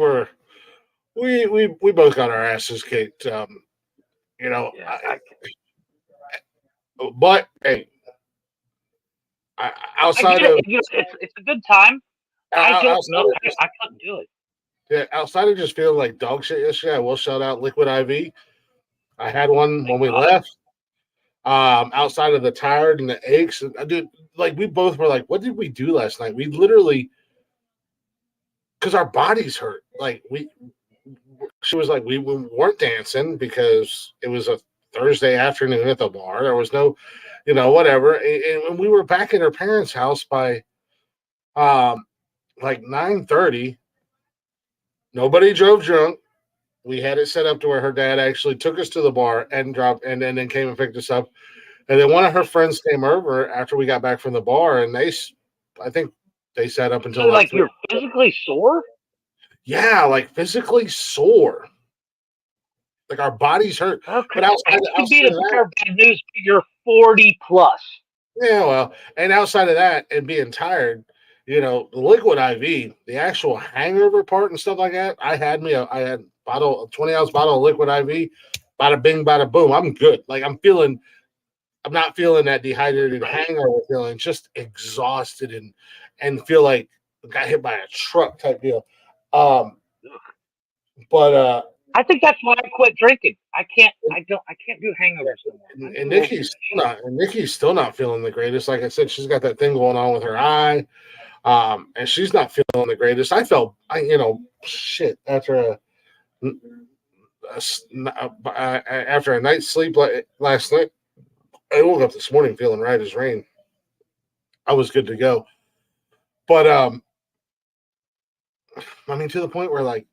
Speaker 2: both got our asses kicked. You know,
Speaker 3: Yeah,
Speaker 2: but hey,
Speaker 3: I
Speaker 2: outside
Speaker 3: get it.
Speaker 2: of
Speaker 3: You know, it's a good time. I don't
Speaker 2: outside
Speaker 3: know.
Speaker 2: of just
Speaker 3: I couldn't do it.
Speaker 2: yeah, outside of just feeling like dog shit yesterday, I will shout out Liquid IV. I had one when
Speaker 3: Thank
Speaker 2: we
Speaker 3: God.
Speaker 2: left. Outside of the tired and the aches, and dude, like we both were like, "What did we do last night?" We literally, because our bodies hurt. Like she was like, we weren't dancing because it was a Thursday afternoon at the bar. There was no, whatever. And we were back at her parents' house by um like 9:30. Nobody drove drunk. We had it set up to where her dad actually took us to the bar and dropped, and then came and picked us up. And then one of her friends came over after we got back from the bar, and I think they sat up
Speaker 3: So
Speaker 2: until like
Speaker 3: like
Speaker 2: 3.
Speaker 3: you're physically sore?
Speaker 2: Yeah, like physically sore. Like our bodies hurt.
Speaker 3: Okay.
Speaker 2: But
Speaker 3: I hate to be
Speaker 2: outside
Speaker 3: the
Speaker 2: of that,
Speaker 3: bearer of bad news, but you're 40 plus.
Speaker 2: yeah, well, and outside of that and being tired, the liquid IV, the actual hangover part and stuff like that, I had a 20-ounce bottle of liquid IV, bada bing, bada boom. I'm good. Like I'm not feeling that dehydrated
Speaker 3: Right.
Speaker 2: hangover feeling, just exhausted and feel like I got hit by a truck type deal. Um, but
Speaker 3: I think that's why I quit drinking. I can't do hangovers no more. I'm
Speaker 2: and
Speaker 3: too old for this shit.
Speaker 2: Nikki's still not feeling the greatest. Like I said, she's got that thing going on with her eye. And she's not feeling the greatest. Shit after after a night's sleep last night, I woke up this morning feeling right as rain. I was good to go, but I mean, to the point where like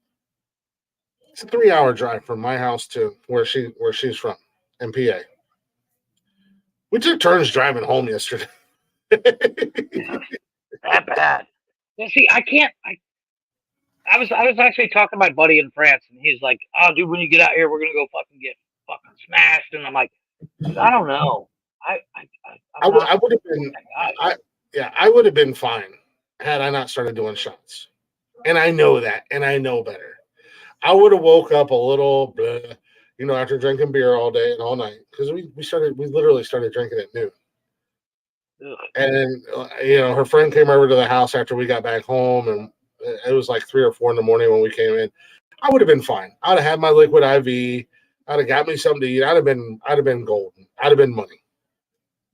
Speaker 2: it's a 3-hour drive from my house to where she's from in PA. We took turns driving home yesterday.
Speaker 3: That bad. Well, see, I can't. I was actually talking to my buddy in France, and he's like, "Oh, dude, when you get out here, we're gonna go fucking get fucking smashed." And I'm like, "Dude, I don't know. I'm not
Speaker 2: I would have been,
Speaker 3: that guy."
Speaker 2: I yeah, I would have been fine had I not started doing shots. And I know that, and I know better. I would have woke up a little, bleh, after drinking beer all day and all night because we literally started drinking at noon.
Speaker 3: Ugh.
Speaker 2: And then, her friend came over to the house after we got back home, and it was like 3 or 4 in the morning when we came in. I would have been fine. I'd have had my liquid IV. I'd have got me something to eat. I'd have been golden. I'd have been money.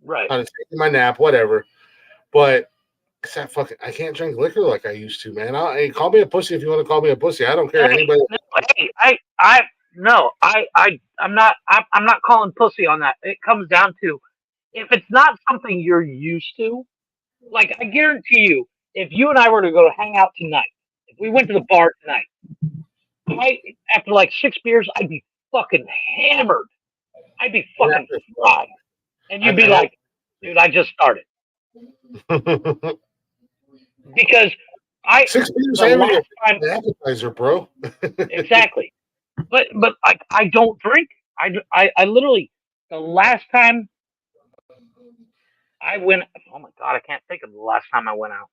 Speaker 3: Right.
Speaker 2: I'd have taken my nap, whatever. But I can't drink liquor like I used to, man. Hey, call me a pussy if you want to call me a pussy. I don't care.
Speaker 3: Hey,
Speaker 2: Anybody.
Speaker 3: no, hey, no, I'm not calling pussy on that. It comes down to if it's not something you're used to. Like I guarantee you, if you and I were to go hang out tonight, if we went to the bar tonight, after like 6 beers, I'd be fucking hammered. I'd be fucking fried, and you'd be like, "Dude, I just started." Because I
Speaker 2: 6 beers
Speaker 3: the
Speaker 2: ain't
Speaker 3: last
Speaker 2: even
Speaker 3: time
Speaker 2: an appetizer, bro.
Speaker 3: exactly, but I don't drink. I literally the last time I went. Oh my god, I can't think of the last time I went out.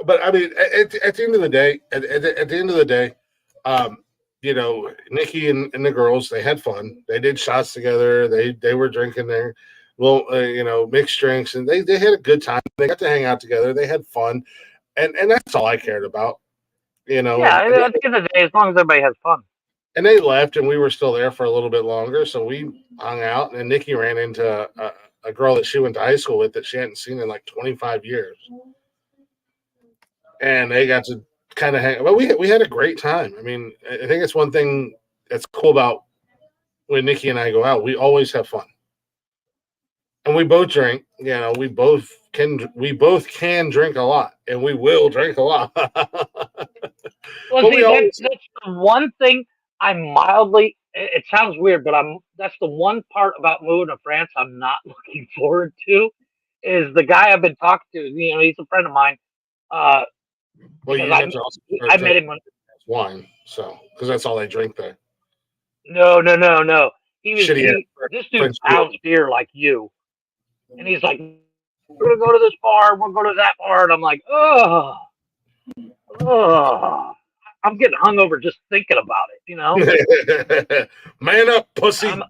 Speaker 2: But I mean, at the end of the day, at the end of the day, um, Nikki and the girls, they had fun. They did shots together. They were drinking their little, mixed drinks, and they had a good time. They got to hang out together. They had fun, and that's all I cared about,
Speaker 3: Yeah,
Speaker 2: And
Speaker 3: at the end of the day, as long as everybody has fun.
Speaker 2: they left, and we were still there for a little bit longer, so we hung out. And Nikki ran into a girl that she went to high school with that she hadn't seen in like 25 years. And they got to kind of hang. Well, we had a great time. I mean, I think it's one thing that's cool about when Nikki and I go out. We always have fun, and we both drink. We both can drink a lot, and we will drink a lot.
Speaker 3: Well,
Speaker 2: But
Speaker 3: see,
Speaker 2: we always
Speaker 3: that's the one thing I'm mildly. It sounds weird, but that's the one part about moving to France I'm not looking forward to. Is the guy I've been talking to? He's a friend of mine. Uh,
Speaker 2: well,
Speaker 3: because
Speaker 2: you have to also
Speaker 3: I
Speaker 2: start
Speaker 3: met
Speaker 2: taking
Speaker 3: him when
Speaker 2: wine, so because that's all they drink there.
Speaker 3: no.
Speaker 2: Shitty ass
Speaker 3: this dude
Speaker 2: French
Speaker 3: pounds beer like you, and he's like, "We're gonna go to this bar. We're going to that bar," and I'm like, "Oh, oh." I'm getting hungover just thinking about it. You know,
Speaker 2: beer. Man up, pussy.
Speaker 3: I'm,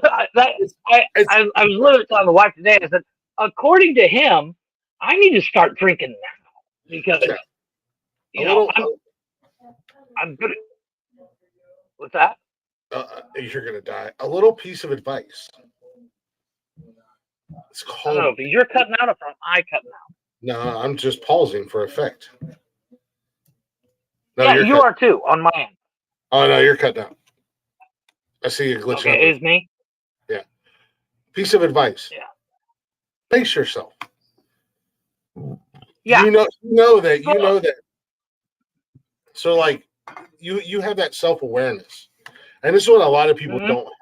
Speaker 3: I, that,
Speaker 2: It's
Speaker 3: I was literally telling the wife today. I said, according to him, I need to start drinking now because
Speaker 2: Yeah.
Speaker 3: you
Speaker 2: a
Speaker 3: know
Speaker 2: little.
Speaker 3: I'm good. What's that?
Speaker 2: You're gonna die. A little piece of advice. It's
Speaker 3: I don't know
Speaker 2: called.
Speaker 3: if you're cutting out or if I cutting out.
Speaker 2: No, I'm just pausing for effect. No,
Speaker 3: Yeah,
Speaker 2: you're
Speaker 3: you
Speaker 2: cut.
Speaker 3: are too on my end.
Speaker 2: Oh no, you're cut down. I see you glitching
Speaker 3: Okay,
Speaker 2: up.
Speaker 3: it is me.
Speaker 2: Piece of advice.
Speaker 3: Yeah.
Speaker 2: Pace yourself.
Speaker 3: Yeah.
Speaker 2: You know that. So like you have that self-awareness. And this is what a lot of people
Speaker 3: Mhm.
Speaker 2: don't have.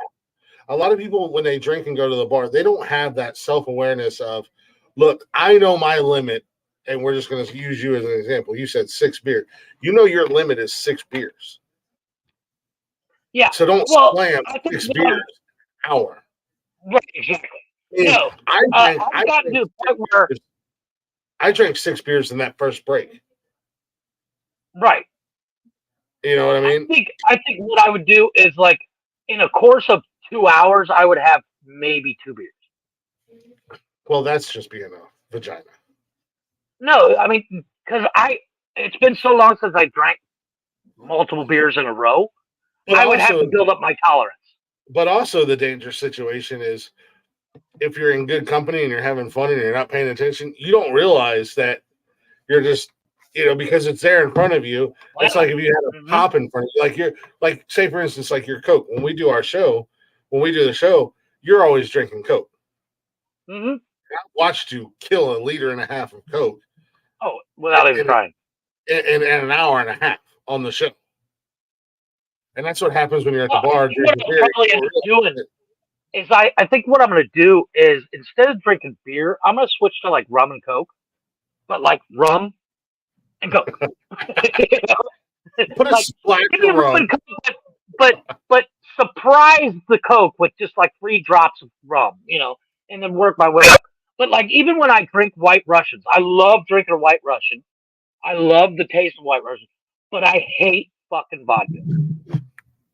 Speaker 2: A lot of people when they drink and go to the bar, they don't have that self-awareness of, look, I know my limit, and we're just going to use you as an example. You said 6 beers. You know your limit is 6 beers.
Speaker 3: Yeah.
Speaker 2: So don't
Speaker 3: Well,
Speaker 2: slam
Speaker 3: I think
Speaker 2: 6 beers an hour.
Speaker 3: right, exactly.
Speaker 2: I mean,
Speaker 3: No, I've gotten to the point where
Speaker 2: I drank 6 beers in that first break.
Speaker 3: right.
Speaker 2: You know what I mean?
Speaker 3: I think what I would do is like in a course of 2 hours, I would have maybe 2 beers.
Speaker 2: Well, that's just being a vagina.
Speaker 3: No, I mean because it's been so long since I drank multiple beers in a row.
Speaker 2: But
Speaker 3: I would have
Speaker 2: also,
Speaker 3: to build up my tolerance.
Speaker 2: but also the dangerous situation is if you're in good company and you're having fun and you're not paying attention, you don't realize that you're just, because it's there in front of you. It's like if you had a
Speaker 3: Mhm.
Speaker 2: pop in front of you, like say for instance, like your Coke. When we do the show, you're always drinking Coke.
Speaker 3: Mhm.
Speaker 2: I watched you kill 1.5 liters of Coke
Speaker 3: Oh, without even trying.
Speaker 2: in an hour and a half on the show. And that's what happens when you're at the
Speaker 3: Well, I
Speaker 2: bar
Speaker 3: think what
Speaker 2: drinking
Speaker 3: I'll
Speaker 2: beer.
Speaker 3: probably end up doing is I think what I'm gonna do is instead of drinking beer, I'm gonna switch to like rum and coke, but like rum and coke. You know?
Speaker 2: Put a
Speaker 3: Like
Speaker 2: splash
Speaker 3: give me
Speaker 2: of
Speaker 3: rum
Speaker 2: rum.
Speaker 3: and coke, but surprise the coke with just like 3 drops of rum, and then work my way up. But like even when I drink White Russians, I love drinking a White Russian. I love the taste of White Russian, but I hate fucking vodka.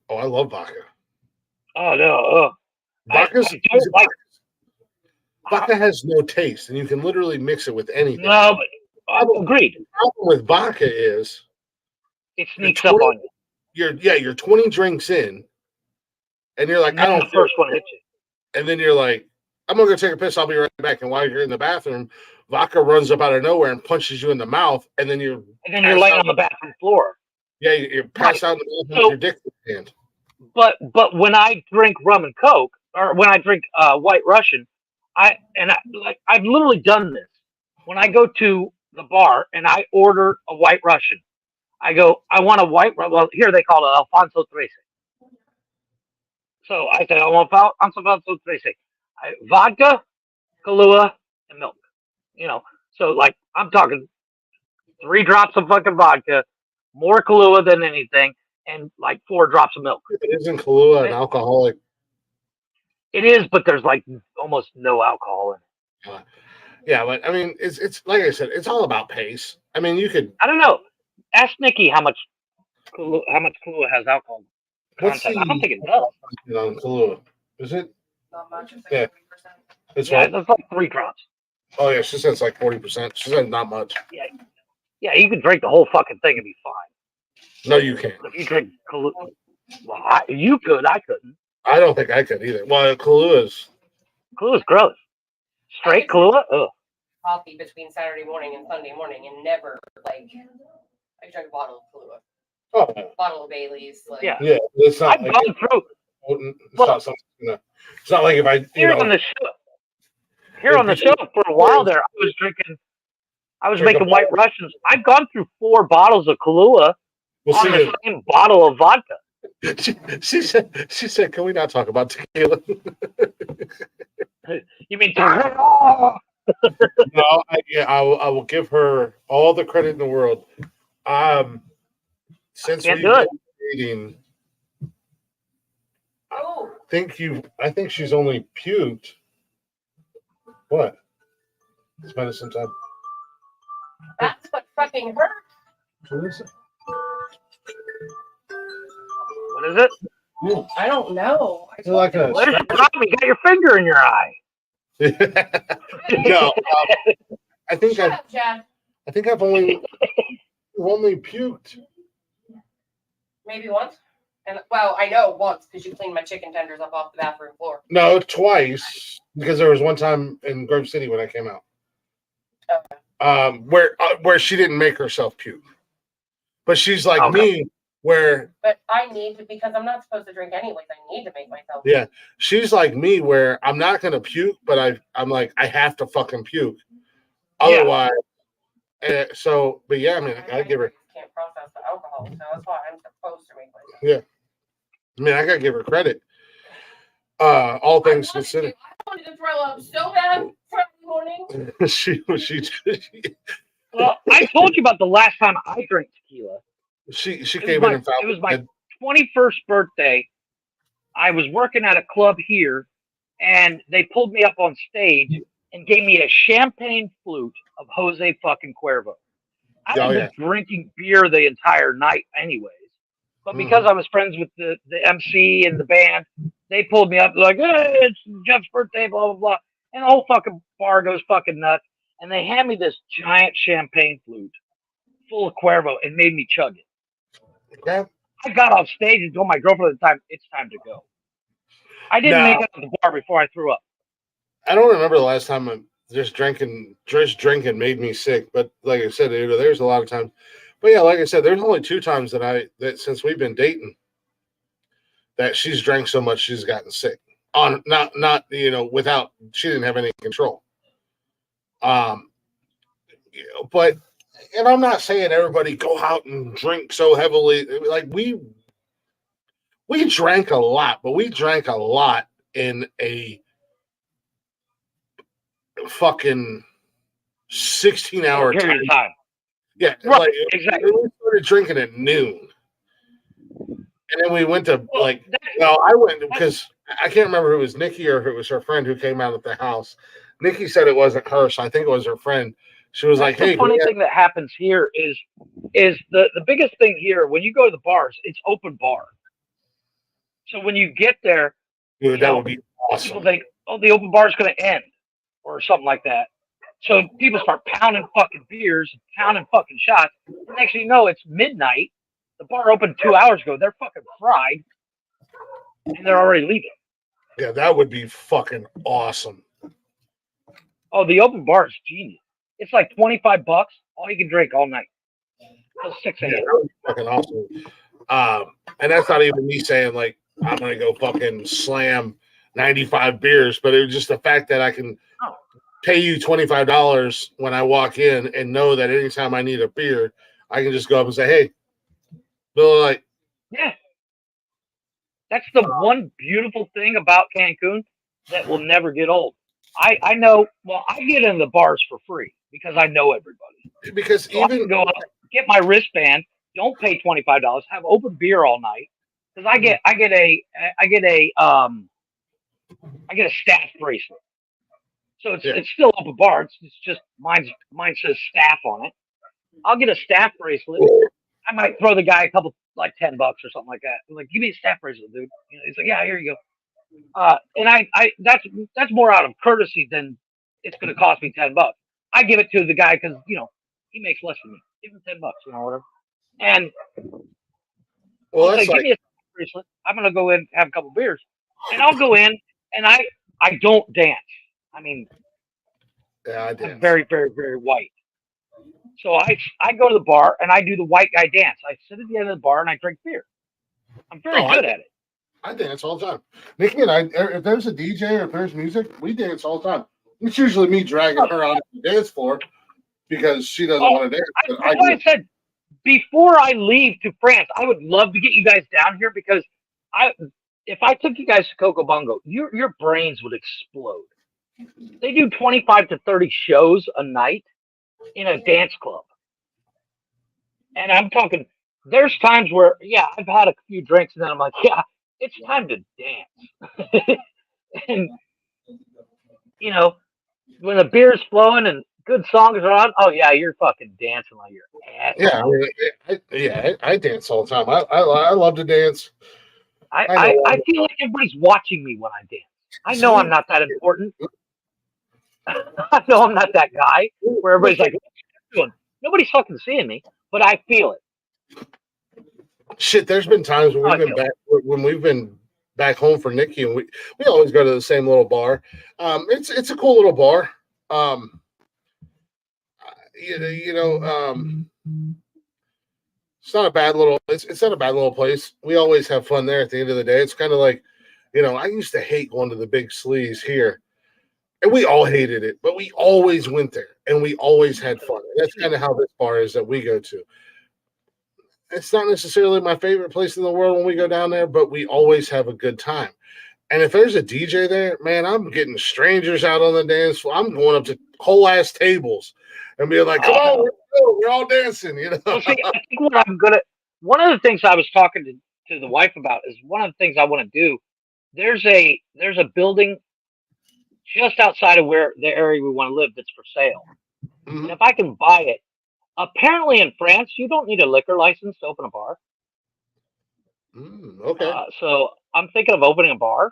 Speaker 2: Oh, I love vodka.
Speaker 3: Oh no, I don't like.
Speaker 2: Vodka has no taste, and you can literally mix it with anything.
Speaker 3: No, but agreed.
Speaker 2: The problem with vodka is
Speaker 3: It sneaks up on you.
Speaker 2: you're 20 drinks in, and you're like,
Speaker 3: And
Speaker 2: I
Speaker 3: then
Speaker 2: don't
Speaker 3: the
Speaker 2: feel
Speaker 3: first one hits you.
Speaker 2: and then you're like, I'm gonna go take a piss, I'll be right back. And while you're in the bathroom, vodka runs up out of nowhere and punches you in the mouth, and then you're
Speaker 3: And then you're laying on the bathroom floor.
Speaker 2: you're passed out in the bathroom with your dick in your hand.
Speaker 3: But when I drink rum and coke, or when I drink White Russian, I've literally done this. When I go to the bar and I order a White Russian, I go, I want a white. Well, here they call it Alfonso Trece. So I say, I want Alfonso Trece. Vodka, Kahlua, and milk. So like I'm talking 3 drops of fucking vodka, more Kahlua than anything, and like 4 drops of milk.
Speaker 2: Isn't Kahlua an alcoholic?
Speaker 3: It is, but there's like almost no alcohol in it.
Speaker 2: Yeah, but I mean, it's like I said, it's all about pace. I mean, you could.
Speaker 3: I don't know. Ask Nikki how much Kahlua has alcohol
Speaker 2: What's
Speaker 3: content. I don't think it does.
Speaker 2: on Kahlua? Is it?
Speaker 7: Not much. It's
Speaker 2: Yeah.
Speaker 7: like 40%.
Speaker 2: It's
Speaker 3: Yeah,
Speaker 2: what?
Speaker 3: there's like 3 drops.
Speaker 2: Oh yeah, she said it's like 40%. She said not much.
Speaker 3: Yeah, you can drink the whole fucking thing and be fine.
Speaker 2: No, you can't.
Speaker 3: If you drink Kahlua, well, you could. I couldn't.
Speaker 2: I don't think I could either. Well, Kahlua is.
Speaker 3: Kalua's gross. Straight Kahlua? Ugh.
Speaker 7: Coffee between Saturday morning and Sunday morning, and never like I drank a bottle of Kahlua,
Speaker 2: Oh
Speaker 7: bottle of Bailey's. Like,
Speaker 3: Yeah.
Speaker 2: yeah, it's not
Speaker 3: I've
Speaker 2: like
Speaker 3: gone through
Speaker 2: it's not something. It's not like if I
Speaker 3: here on the show. Here on the show for a while there, I was making White Russians. I've gone through 4 bottles of Kahlua on the same bottle of vodka.
Speaker 2: She said, "Can we not talk about tequila?"
Speaker 3: You mean?
Speaker 2: No, I will give her all the credit in the world. Since we've been dating,
Speaker 7: Oh,
Speaker 2: I think she's only puked. What? It's medicine time.
Speaker 7: That's what fucking hurt.
Speaker 2: What is it?
Speaker 3: What is it?
Speaker 7: I don't know. I
Speaker 2: Is it like a
Speaker 3: What is your problem? You got your finger in your eye.
Speaker 2: No, I think
Speaker 7: Shut up, Chad.
Speaker 2: I've only puked.
Speaker 7: Maybe once. And well, I know once because you cleaned my chicken tenders up off the bathroom floor.
Speaker 2: No, twice because there was one time in Grove City when I came out.
Speaker 7: Okay.
Speaker 2: Where she didn't make herself puke, but she's like
Speaker 3: Okay.
Speaker 2: me, where
Speaker 7: But I need to because I'm not supposed to drink anyways. I need to make myself.
Speaker 2: yeah, she's like me, where I'm not gonna puke, but I'm like I have to fucking puke, otherwise. So, but yeah, I mean, I give her.
Speaker 7: Can't process the alcohol, so that's why I'm supposed to make myself.
Speaker 2: Yeah, I mean, I gotta give her credit. All things considered,
Speaker 7: I wanted to throw up so bad Friday morning.
Speaker 2: she
Speaker 3: Well, I told you about the last time I drank tequila.
Speaker 2: she
Speaker 3: It
Speaker 2: came
Speaker 3: was
Speaker 2: in and found
Speaker 3: it was my 21st birthday. I was working at a club here, and they pulled me up on stage and gave me a champagne flute of Jose fucking Cuervo. I
Speaker 2: Oh,
Speaker 3: had
Speaker 2: yeah.
Speaker 3: been drinking beer the entire night anyways. But because I was friends with the MC and the band, they pulled me up like, hey, it's Jeff's birthday, blah, blah, blah. And the whole fucking bar goes fucking nuts. And they hand me this giant champagne flute full of Cuervo and made me chug it.
Speaker 2: Okay.
Speaker 3: I got off stage and told my girlfriend at the time, it's time to go. I didn't make it to the bar before I threw up.
Speaker 2: I don't remember the last time I just drinking made me sick. But like I said, there's a lot of times. But yeah, like I said, there's only 2 times that since we've been dating that she's drank so much she's gotten sick. On not without she didn't have any control. But and I'm not saying everybody go out and drink so heavily. Like we drank a lot, but we drank a lot in a fucking 16-hour
Speaker 3: period of time.
Speaker 2: Yeah,
Speaker 3: Right,
Speaker 2: like
Speaker 3: exactly.
Speaker 2: we started drinking at noon, and then we went to
Speaker 3: Well,
Speaker 2: I went because I can't remember if it was Nikki or if it was her friend who came out at the house. Nikki said it wasn't her, so I think it was her friend. She was like,
Speaker 3: the
Speaker 2: "Hey,
Speaker 3: funny thing that happens here is the biggest thing here when you go to the bars, it's open bar. So when you get there,
Speaker 2: dude, that would be
Speaker 3: people
Speaker 2: awesome."
Speaker 3: think, oh, the open bar is going to end or something like that. So people start pounding fucking beers, pounding fucking shots. And next thing you know, it's midnight. The bar opened 2 hours ago. They're fucking fried, and they're already leaving.
Speaker 2: Yeah, that would be fucking awesome.
Speaker 3: Oh, the open bar is genius. It's like $25. All you can drink all night till 6 a.m.
Speaker 2: Yeah, that would be fucking awesome. And that's not even me saying like I'm gonna go fucking slam 95 beers, but it was just the fact that I can pay you $25 when I walk in and know that anytime I need a beer, I can just go up and say, "Hey, Bill, like."
Speaker 3: Yeah. That's the one beautiful thing about Cancun that will never get old. I know, well, I get in the bars for free because I know everybody.
Speaker 2: Because
Speaker 3: So I can go up, get my wristband, don't pay $25, have open beer all night. Because I get a staff bracelet. So it's still open bar. It's just mine says staff on it. I'll get a staff bracelet. I might throw the guy a couple like $10 or something like that. I'm like, give me a staff bracelet, dude. You know, he's like, yeah, here you go. And I that's more out of courtesy than it's going to cost me $10. I give it to the guy because he makes less than me. Give him $10, whatever. And
Speaker 2: well,
Speaker 3: I'll
Speaker 2: that's
Speaker 3: say, give me a bracelet. I'm going to go in and have a couple beers, and I'll go in and I don't dance. I mean,
Speaker 2: yeah, I did.
Speaker 3: I'm very, very, very white. So I go to the bar and I do the white guy dance. I sit at the end of the bar and I drink beer. I'm very good at it.
Speaker 2: I dance all the time. Nikki and I, if there's a DJ or if there's music, we dance all the time. It's usually me dragging her out on the dance floor because she doesn't want to dance.
Speaker 3: I said before I leave to France, I would love to get you guys down here because if I took you guys to Coco Bongo, your brains would explode. They do 25 to 30 shows a night in a dance club. And I'm talking, there's times where, I've had a few drinks and then I'm like, it's time to dance. And you know, when the beer's flowing and good songs are on, oh yeah, you're fucking dancing like your ass
Speaker 2: Yeah,
Speaker 3: off.
Speaker 2: I dance all the time. I love to dance.
Speaker 3: I,
Speaker 2: I
Speaker 3: I,
Speaker 2: know.
Speaker 3: I feel like everybody's watching me when I dance. I know I'm
Speaker 2: Same.
Speaker 3: not that important. I know I'm not that guy where everybody's like, "What's he doing?" Nobody's fucking seeing me, but I feel it.
Speaker 2: Shit, there's been times when
Speaker 3: How
Speaker 2: we've
Speaker 3: I
Speaker 2: been
Speaker 3: feel.
Speaker 2: back when we've been back home for Nikki, and we always go to the same little bar. It's a cool little bar. Um, you know, it's not a bad little. It's not a bad little place. We always have fun there. At the end of the day, it's kind of like, I used to hate going to the big sleaze here, and we all hated it, but we always went there, and we always had fun. And that's kind of how this bar is that we go to. It's not necessarily my favorite place in the world when we go down there, but we always have a good time. And if there's a DJ there, man, I'm getting strangers out on the dance floor. I'm going up to whole ass tables and being like, "Come on, we're all dancing,"
Speaker 3: Well, see, I think what I'm gonna. One of the things I was talking to the wife about is one of the things I want to do. There's a building just outside of where the area we want to live that's for sale, and
Speaker 2: Mhm.
Speaker 3: if I can buy it, apparently in France you don't need a liquor license to open a bar.
Speaker 2: Okay.
Speaker 3: So I'm thinking of opening a bar,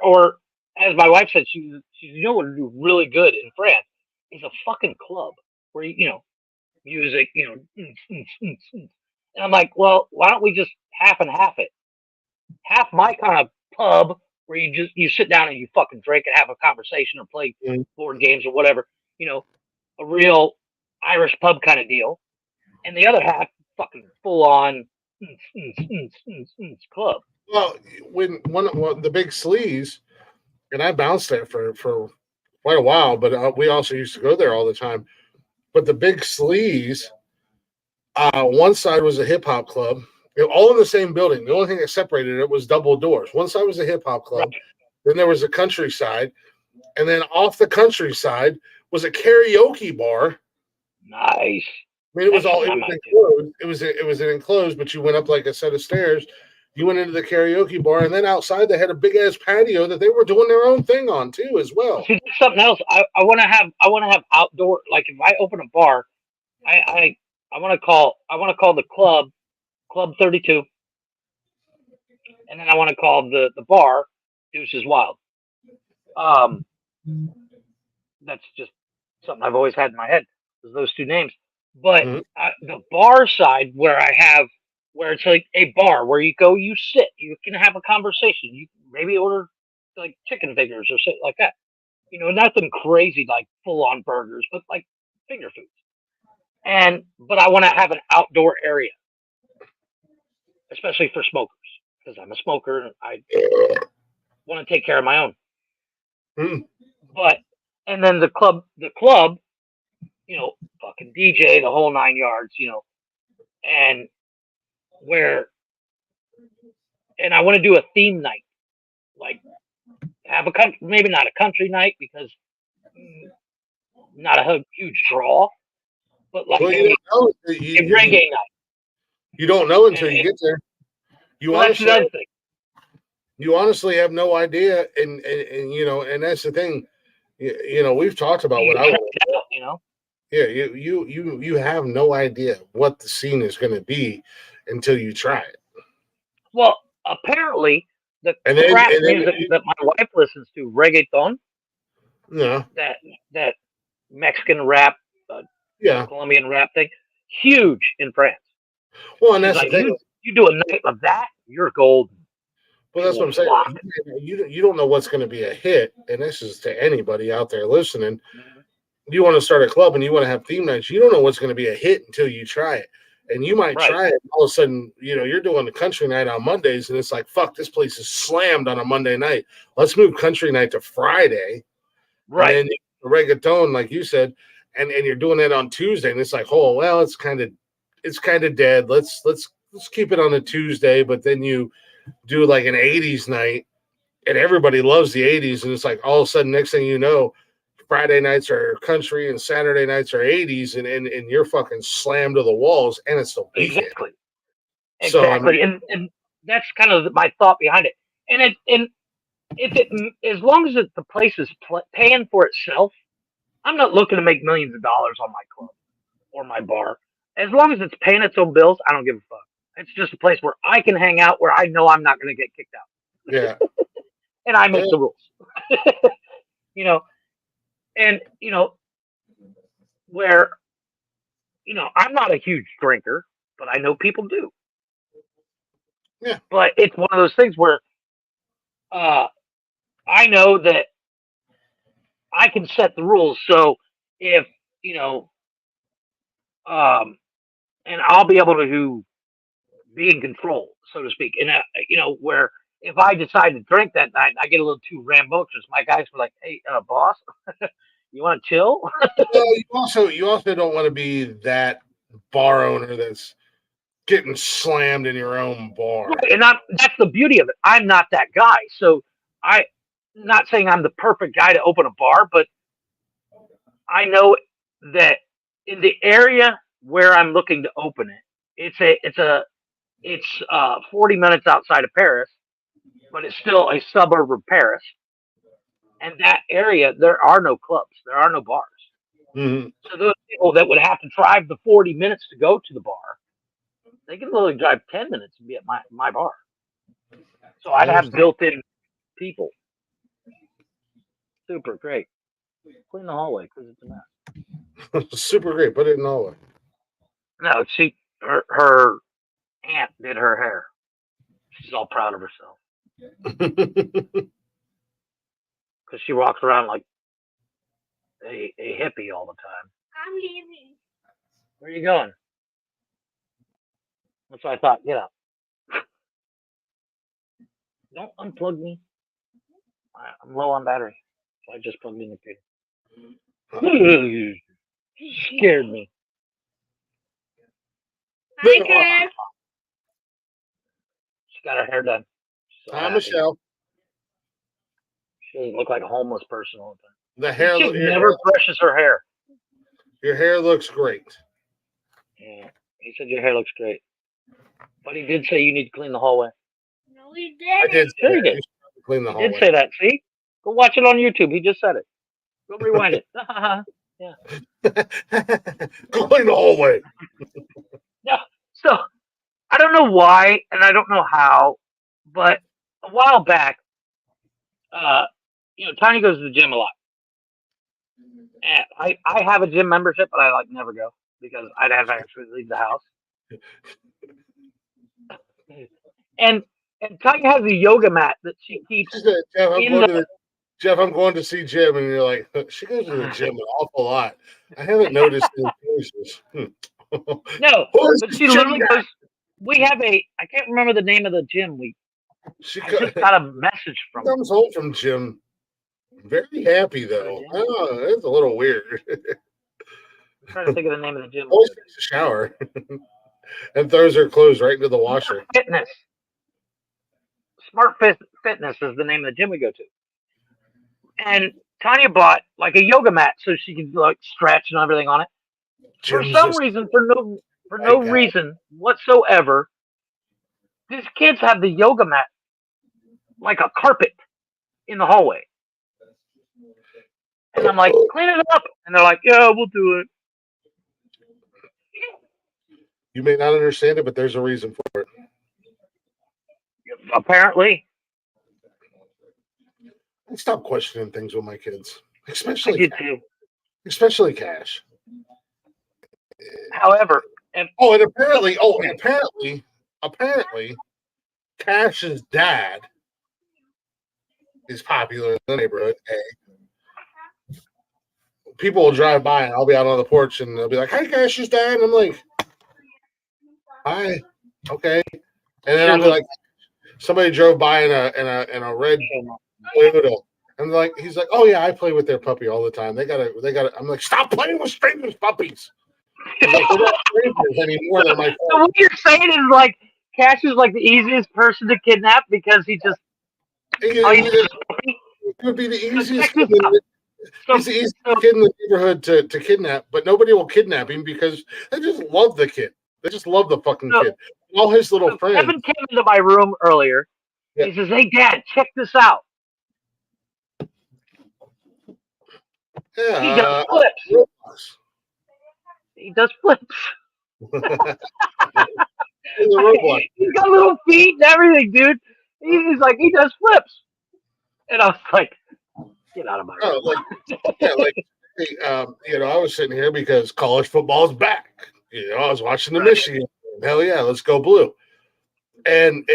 Speaker 3: or as my wife said, what would do really good in France is a fucking club where music, and I'm like, well, why don't we just half and half it? Half my kind of pub where you sit down and you fucking drink and have a conversation or play
Speaker 2: Mhm.
Speaker 3: board games or whatever, you know, a real Irish pub kind of deal, and the other half fucking full on club.
Speaker 2: Well, the big sleaze, and I bounced there for quite a while, but we also used to go there all the time. But the big sleaze, one side was a hip hop club, all in the same building. The only thing that separated it was double doors. One side was a hip hop
Speaker 3: Right.
Speaker 2: club, then there was a countryside, and then off the countryside was a karaoke bar.
Speaker 3: Nice.
Speaker 2: I mean, it was
Speaker 3: That's
Speaker 2: all
Speaker 3: something
Speaker 2: it
Speaker 3: I
Speaker 2: was
Speaker 3: might do.
Speaker 2: enclosed. It was an enclosed, but you went up like a set of stairs. You went into the karaoke bar, and then outside they had a big ass patio that they were doing their own thing on too, as
Speaker 3: Well,
Speaker 2: well.
Speaker 3: see, that's something else. I want to have. I want to have outdoor. Like if I open a bar, I want to call the Club 32, and then I want to call the bar Deuces Wild. Um, that's just something I've always had in my head. Is those two names. But
Speaker 2: Mhm.
Speaker 3: the bar side where it's like a bar where you go, you sit, you can have a conversation, you maybe order like chicken fingers or shit like that. Nothing crazy like full on burgers, but like finger foods. But I want to have an outdoor area, especially for smokers, because I'm a smoker and I want to take care of my own.
Speaker 2: Mhm.
Speaker 3: But and then the club, fucking DJ, the whole 9 yards, and where and I want to do a theme night, like have maybe not a country night because mm, not a huge draw, but like
Speaker 2: Well, you
Speaker 3: a,
Speaker 2: don't know.
Speaker 3: a reggae night.
Speaker 2: You don't know
Speaker 3: And
Speaker 2: until you get there. You
Speaker 3: well, that's the
Speaker 2: honestly,
Speaker 3: other thing.
Speaker 2: you honestly have no idea, and that's the thing. We've talked about
Speaker 3: You
Speaker 2: what I
Speaker 3: try
Speaker 2: want.
Speaker 3: it out.
Speaker 2: Yeah, you have no idea what the scene is going to be until you try it,
Speaker 3: Well, apparently the
Speaker 2: and then
Speaker 3: crap
Speaker 2: and then
Speaker 3: music that my wife listens to, reggaeton,
Speaker 2: you know,
Speaker 3: that Mexican rap, uh,
Speaker 2: yeah.
Speaker 3: Colombian rap thing, huge in France.
Speaker 2: Well, and
Speaker 3: She's
Speaker 2: that's the
Speaker 3: like,
Speaker 2: thing.
Speaker 3: you do a night of that, you're golden.
Speaker 2: Well,
Speaker 3: People
Speaker 2: that's what
Speaker 3: will
Speaker 2: I'm saying.
Speaker 3: flock.
Speaker 2: You don't know what's going to be a hit, and this is to anybody out there listening.
Speaker 3: Mhm.
Speaker 2: You want to start a club and you want to have theme nights. You don't know what's going to be a hit until you try it, and you might
Speaker 3: Right,
Speaker 2: try it. And all of a sudden, you're doing the country night on Mondays, and it's like, fuck, this place is slammed on a Monday night. Let's move country night to Friday, and
Speaker 3: right,
Speaker 2: then the reggaeton, like you said, and you're doing that on Tuesday, and it's like, oh well, it's kind of dead. Let's keep it on a Tuesday, but then you do like an '80s night, and everybody loves the '80s, and it's like all of a sudden, next thing you know, Friday nights are country and Saturday nights are '80s, and you're fucking slammed to the walls, and it's the weekend.
Speaker 3: exactly,
Speaker 2: So I mean,
Speaker 3: exactly. And that's kind of my thought behind it. And if it as long as the place is paying for itself, I'm not looking to make millions of dollars on my club or my bar. As long as it's paying its own bills, I don't give a fuck. It's just a place where I can hang out, where I know I'm not going to get kicked out,
Speaker 2: Yeah.
Speaker 3: and I make
Speaker 2: Yeah.
Speaker 3: the rules. you know, and where I'm not a huge drinker, but I know people do.
Speaker 2: Yeah.
Speaker 3: But it's one of those things where I know that I can set the rules. So if and I'll be able to be in control, so to speak. And where if I decide to drink that night, I get a little too rambunctious. My guys were like, "Hey, boss, you want to chill?"
Speaker 2: Well, you also don't want to be that bar owner that's getting slammed in your own bar.
Speaker 3: Right, and that's the beauty of it. I'm not that guy. So I'm not saying I'm the perfect guy to open a bar, but I know that in the area where I'm looking to open it, it's 40 minutes outside of Paris, but it's still a suburb of Paris. And that area, there are no clubs, there are no bars.
Speaker 2: Mm-hmm.
Speaker 3: So those people that would have to drive the 40 minutes to go to the bar, they can literally drive 10 minutes and be at my bar. So I'd have built-in people. Super great. Clean the hallway because it's a mess.
Speaker 2: Super great. Put it in all.
Speaker 3: No, her aunt did her hair. She's all proud of herself because she walks around like a hippie all the time.
Speaker 8: I'm leaving.
Speaker 3: Where are you going? That's what I thought. Get up. Don't unplug me. I'm low on battery. So I just plugged in the computer. Scared me.
Speaker 8: Hi, Chris.
Speaker 3: She got her hair done. So
Speaker 2: Hi,
Speaker 3: happy.
Speaker 2: Michelle.
Speaker 3: She doesn't look like a homeless person all the time.
Speaker 2: The hair.
Speaker 3: She never brushes her hair.
Speaker 2: Your hair looks great.
Speaker 3: Yeah, he said your hair looks great, but he did say you need to clean the hallway.
Speaker 8: No, we
Speaker 2: I
Speaker 8: didn't.
Speaker 2: did.
Speaker 3: Sure, he did.
Speaker 2: Clean the
Speaker 3: He
Speaker 2: hallway.
Speaker 3: did say that. See, go watch it on YouTube. He just said it. Go rewind it. Yeah.
Speaker 2: Clean the hallway.
Speaker 3: Yeah. So I don't know why, and I don't know how, but a while back, Tiny goes to the gym a lot. And I have a gym membership, but I never go because I'd have to actually leave the house. And Tanya has a yoga mat that she keeps.
Speaker 2: She said,
Speaker 3: in
Speaker 2: Jeff, I'm going to see Jim, and you're like, she goes to the gym an awful lot. I haven't noticed any changes.
Speaker 3: No, but she literally goes. We have I can't remember the name of the gym. I just got a message from.
Speaker 2: Comes home from gym, very happy though. Oh, it's a little weird.
Speaker 3: I'm trying to think of the name of the gym.
Speaker 2: Always takes a shower and throws her clothes right into the washer.
Speaker 3: Fitness. Smart Fitness is the name of the gym we go to. And Tanya bought a yoga mat so she can stretch and everything on it. For some reason, for no reason whatsoever, these kids have the yoga mat like a carpet in the hallway. And I'm like, clean it up. And they're like, yeah, we'll do it.
Speaker 2: You may not understand it, but there's a reason for it.
Speaker 3: Apparently.
Speaker 2: I stop questioning things with my kids,
Speaker 3: I
Speaker 2: especially
Speaker 3: did too.
Speaker 2: especially Cash.
Speaker 3: However,
Speaker 2: And apparently, Cash's dad is popular in the neighborhood. People will drive by and I'll be out on the porch and they'll be like, "Hey, Cash's dad," and I'm like, "Hi, okay." And then I'll be like, somebody drove by in a red Toyota, and he's like, "Oh yeah, I play with their puppy all the time. They got it." I'm like, "Stop playing with strangers' puppies." He's like, "They're not strangers anymore. They're my friends."
Speaker 3: So what you're saying is Cash is the easiest person to kidnap because he just.
Speaker 2: It would be the easiest. He's the easiest kid in the neighborhood to kidnap, but nobody will kidnap him because they just love the kid. They just love the fucking kid. all his little
Speaker 3: So
Speaker 2: friends.
Speaker 3: Kevin came into my room earlier.
Speaker 2: Yeah.
Speaker 3: He says, "Hey, Dad, check this out." He
Speaker 2: Yeah,
Speaker 3: does flips.
Speaker 2: Roblox.
Speaker 3: He does flips.
Speaker 2: In the Roblox.
Speaker 3: He's got little feet and everything, dude. He's like, he does flips. And I was like, get out of my
Speaker 2: Oh,
Speaker 3: room.
Speaker 2: like, yeah, like, hey, you know, I was sitting here because college football's back. You know, I was watching the
Speaker 3: Right.
Speaker 2: Michigan game. Hell yeah, let's go blue. And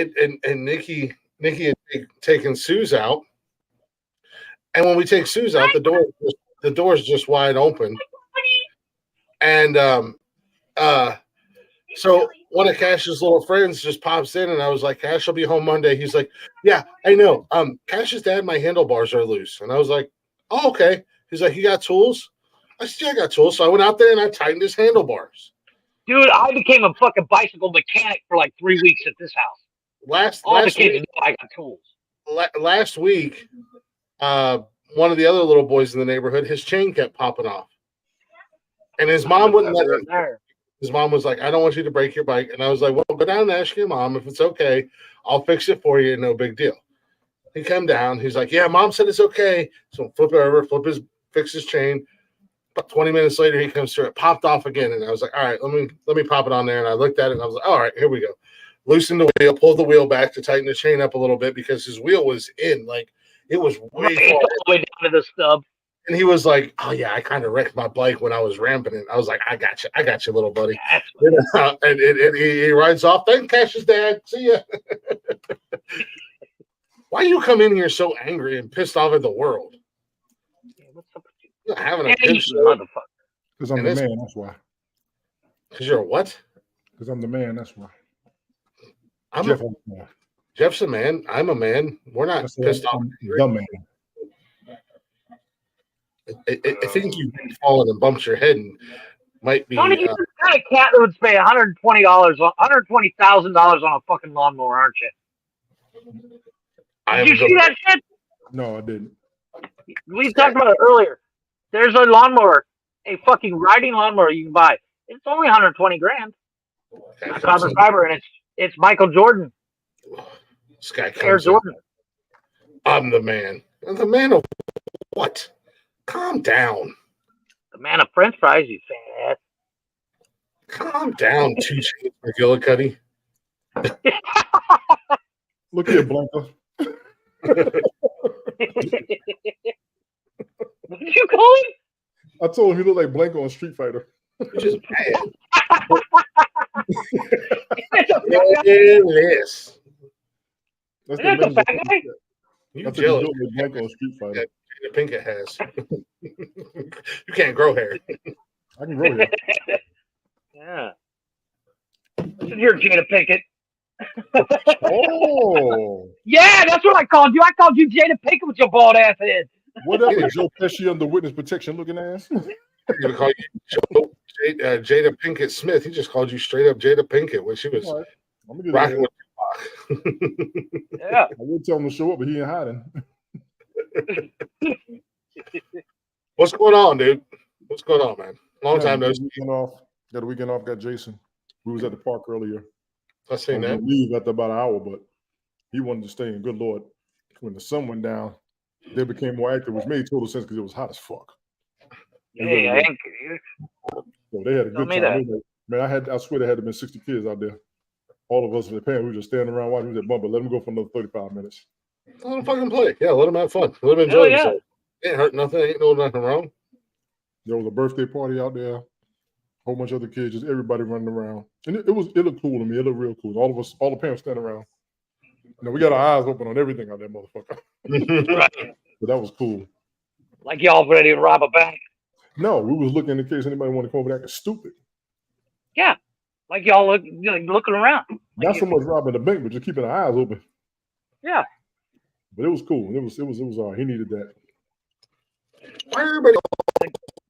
Speaker 2: Nikki had taken Suze out. And when we take Suze out, the door's just wide open. And so one of Cash's little friends just pops in, and I was like, Cash will be home Monday. He's like, yeah, I know. Cash's dad, my handlebars are loose. And I was like, oh, okay. He's like, you got tools? I said, yeah, I got tools. So I went out there and I tightened his handlebars.
Speaker 3: Dude, I became a fucking bicycle mechanic for like 3 weeks at this house. All the kids know I got tools.
Speaker 2: Last week, one of the other little boys in the neighborhood, his chain kept popping off. And his mom wouldn't let him. His mom was like, I don't want you to break your bike. And I was like, well, go down and ask your mom. If it's okay, I'll fix it for you. No big deal. He came down. He's like, yeah, mom said it's okay. So flip it over, fix his chain. About 20 minutes later, he comes through. It popped off again. And I was like, all right, let me pop it on there. And I looked at it and I was like, all right, here we go. Loosened the wheel, pulled the wheel back to tighten the chain up a little bit because his wheel was in. Like, it was way far.
Speaker 3: All the way down to the stub.
Speaker 2: And he was like, oh, yeah, I kind of wrecked my bike when I was ramping it. I was like, I got you, little buddy. And he rides off. Thank Cash's dad. See ya. Why you come in here so angry and pissed off at the world?
Speaker 3: What's up with you?
Speaker 2: You're not having a good show.
Speaker 3: Motherfucker.
Speaker 9: Because I'm the man, that's why.
Speaker 2: Because you're a what?
Speaker 9: Because I'm the man, that's why.
Speaker 2: Jeff's a man. I'm a man. We're not pissed off.
Speaker 9: The man.
Speaker 2: I think you've fallen and bumped your head and might be.
Speaker 3: Tony, you're the kind of cat that would spend $120,000 on a fucking lawnmower, aren't you? Did you see that shit?
Speaker 9: No, I didn't.
Speaker 3: We talked about it earlier. There's a lawnmower, a fucking riding lawnmower you can buy. It's only $120 grand. Carbon fiber, and it's Michael Jordan.
Speaker 2: This guy
Speaker 3: Air Jordan.
Speaker 2: I'm the man. I'm the man of what? Calm down.
Speaker 3: The man of French fries, you fat ass.
Speaker 2: Calm down, 2 Chainz McGillicuddy.
Speaker 9: Look here, Blanca.
Speaker 3: What did you call him?
Speaker 9: I told him he looked like Blanca on Street Fighter.
Speaker 2: Which is bad.
Speaker 3: Yes.
Speaker 9: That's
Speaker 3: That's a fat guy.
Speaker 2: You jealous?
Speaker 9: Blanca on Street Fighter.
Speaker 2: Jada Pinkett has. You can't grow hair.
Speaker 9: I can grow hair.
Speaker 3: Yeah. Listen here, Jada Pinkett.
Speaker 9: Oh.
Speaker 3: Yeah, that's what I called you. I called you Jada Pinkett with your bald ass head.
Speaker 9: Whatever, Joe Pesci under witness protection looking ass.
Speaker 2: He didn't call you Jada Pinkett Smith. He just called you straight up Jada Pinkett when she was rocking with Tupac.
Speaker 3: Yeah.
Speaker 9: I would tell him to show up, but he ain't hiding.
Speaker 2: What's going on, dude? What's going on, man? Long time no see.
Speaker 9: Got a weekend off. Got Jason. We was at the park earlier.
Speaker 2: I seen that.
Speaker 9: Leave after about an hour, but he wanted to stay. And good Lord, when the sun went down, they became more active, which made total sense because it was hot as fuck.
Speaker 3: Hey, I ain't.
Speaker 9: So they had a good time. Man, I swear there had to been 60 kids out there. All of us in the parents, we were just standing around watching. We said, "Bumper, let them go for another 35 minutes."
Speaker 2: Let them fucking play. Yeah, let them have fun. Let them enjoy themselves. Ain't hurt nothing. Ain't no nothing wrong.
Speaker 9: There was a birthday party out there. A whole bunch of other kids, just everybody running around. And it looked cool to me. It looked real cool. All of us, all the parents standing around. We got our eyes open on everything out there, motherfucker.
Speaker 3: Right.
Speaker 9: But that was cool.
Speaker 3: Like y'all ready to rob a bank?
Speaker 9: No, we was looking in case anybody wanted to come over there acting stupid.
Speaker 3: Yeah. Like y'all looking around.
Speaker 9: Not so much robbing the bank, but just keeping our eyes open.
Speaker 3: Yeah.
Speaker 9: But it was cool. It was he needed that.
Speaker 2: Why are everybody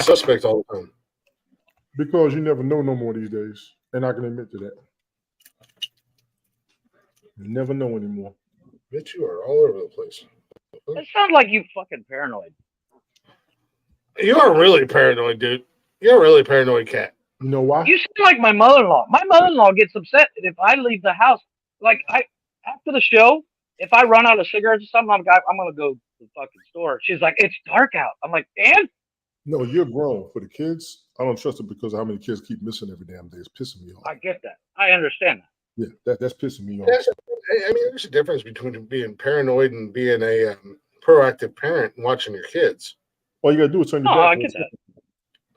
Speaker 2: suspect all the time?
Speaker 9: Because you never know no more these days. And I can admit to that. You never know anymore.
Speaker 2: Bitch, you are all over the place.
Speaker 3: It sounds like you fucking paranoid.
Speaker 2: You are really paranoid, dude. You're a really paranoid cat.
Speaker 9: You know why?
Speaker 3: You seem like my mother-in-law. My mother-in-law gets upset if I leave the house. Like after the show, if I run out of cigarettes or something, I'm gonna go to the fucking store. She's like, it's dark out. I'm like, and
Speaker 9: No, you're grown. For the kids, I don't trust it because of how many kids keep missing every damn day. It's pissing me off.
Speaker 3: I get that. I understand that.
Speaker 9: Yeah, that's pissing me off.
Speaker 2: I mean, there's a difference between being paranoid and being a proactive parent and watching your kids.
Speaker 9: All you gotta do is turn your
Speaker 3: Oh,
Speaker 9: back.
Speaker 3: I get that.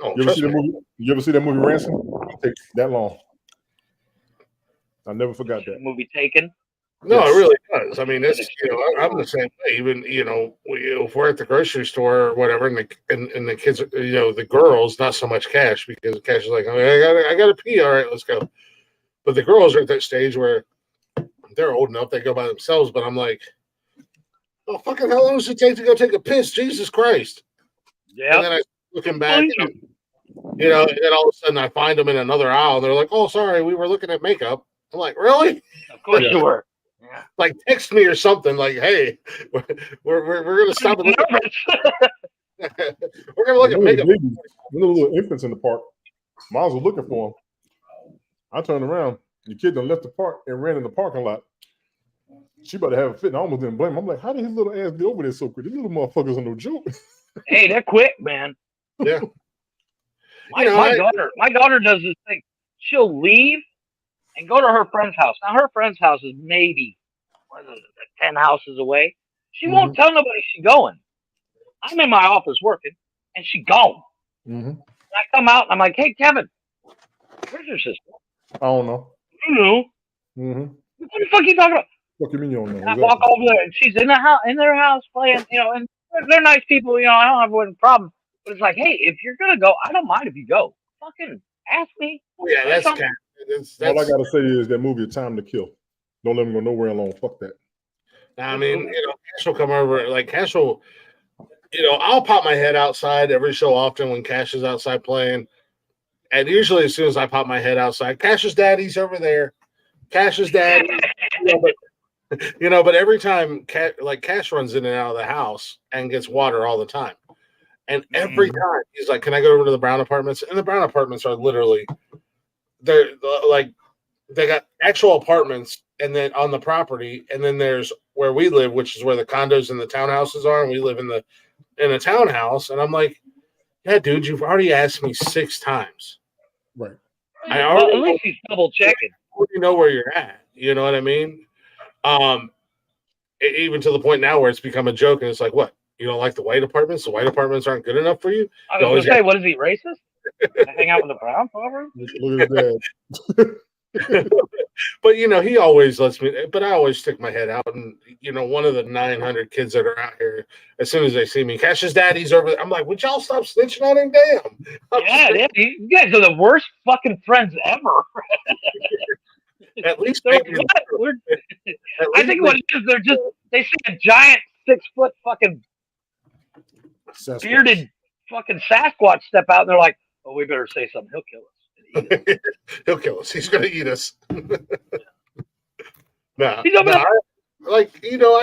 Speaker 2: Oh,
Speaker 9: You ever
Speaker 2: trust
Speaker 9: see that
Speaker 2: me.
Speaker 9: movie? You ever see that movie Ransom? It takes that long. I never forgot
Speaker 3: The
Speaker 9: that.
Speaker 3: movie Taken.
Speaker 2: No,
Speaker 9: Yes.
Speaker 2: it really does. I mean, that's I'm the same way. Even if we're at the grocery store or whatever, and the kids, the girls, not so much Cash because Cash is like, I gotta pee. All right, let's go. But the girls are at that stage where they're old enough they go by themselves. But I'm like, oh fucking, how long does it take to go take a piss? Jesus Christ! And then
Speaker 3: Yeah.
Speaker 2: I looking back, and then all of a sudden I find them in another aisle. And they're like, oh, sorry, we were looking at makeup. I'm like, really?
Speaker 3: Of course you were. Yeah.
Speaker 2: Like text me or something like, hey, we're gonna stop and look at, we're gonna look at makeup.
Speaker 9: Babies, when there were little infants in the park, moms were looking for them. I turned around, the kid done left the park and ran in the parking lot. She about to have a fit, and I almost didn't blame him. I'm like, how did his little ass get over there so quick? These little motherfuckers are no joke.
Speaker 3: Hey, they're quick, man.
Speaker 2: Yeah.
Speaker 3: My daughter does this thing. She'll leave and go to her friend's house. Now her friend's house is maybe 10 houses away. She won't tell nobody she's going. I'm in my office working, and she gone.
Speaker 9: Mm-hmm.
Speaker 3: I come out and I'm like, hey Kevin, where's your sister?
Speaker 9: I don't know.
Speaker 3: You know.
Speaker 9: Mm-hmm.
Speaker 3: What the fuck are you talking about?
Speaker 9: What do you mean you don't know?
Speaker 3: I walk over there and she's in their house playing, and they're nice people, I don't have any problem. But it's like, hey, if you're gonna go, I don't mind if you go. Fucking ask me.
Speaker 2: Yeah, that's
Speaker 3: Something.
Speaker 2: kind of,
Speaker 9: All I gotta say is that movie, A Time to Kill. Don't let them go nowhere alone. Fuck that.
Speaker 2: I mean, Cash will come over. Like Cash will, I'll pop my head outside every so often when Cash is outside playing. And usually, as soon as I pop my head outside, Cash's daddy's over there. Cash's daddy, but every time Cash runs in and out of the house and gets water all the time. And every time he's like, can I go over to the Brown apartments? And the Brown apartments are literally, they're like, they got actual apartments and then on the property. And then there's where we live, which is where the condos and the townhouses are. And we live in a townhouse. And I'm like, yeah, dude, you've already asked me 6 times.
Speaker 9: Right.
Speaker 3: At least he's double checking.
Speaker 2: You know where you're at. You know what I mean? Even to the point now where it's become a joke. And it's like, what? You don't like the white apartments? The white apartments aren't good enough for you?
Speaker 3: I was going to say, what is he, racist? I hang out with the Brown over?
Speaker 9: Look at that.
Speaker 2: But he always lets me. But I always stick my head out, and one of the 900 kids that are out here, as soon as they see me, Cash's daddy's over there. I'm like, would y'all stop snitching on him? Damn.
Speaker 3: Yeah, you guys are the worst fucking friends ever.
Speaker 2: At least
Speaker 3: I think what it is, they see a giant 6-foot fucking
Speaker 9: Sasquatch.
Speaker 3: bearded fucking Sasquatch step out, and they're like, "Oh, we better say something. He'll kill us.
Speaker 2: He'll kill us. He's gonna eat us." No,
Speaker 3: He's over there.
Speaker 2: I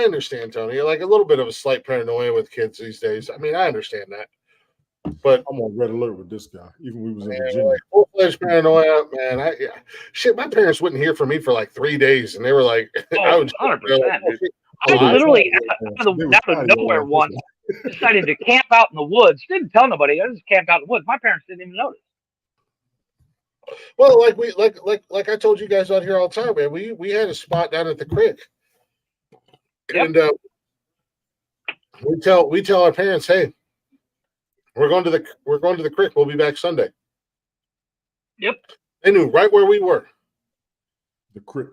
Speaker 2: understand, Tony. Like a little bit of a slight paranoia with kids these days. I mean, I understand that, but
Speaker 9: I'm on red alert with this guy. Even when we was in Virginia.
Speaker 2: like full-fledged paranoia, man. Shit, my parents wouldn't hear from me for like 3 days, and they were like,
Speaker 3: Oh, 100%. I literally, out of nowhere once, decided to camp out in the woods. Didn't tell nobody. I just camped out in the woods. My parents didn't even notice.
Speaker 2: Well, like I told you guys out here all the time, man. We had a spot down at the creek, and we tell our parents, hey, we're going to the creek. We'll be back Sunday.
Speaker 3: Yep.
Speaker 2: They knew right where we were.
Speaker 9: The creek.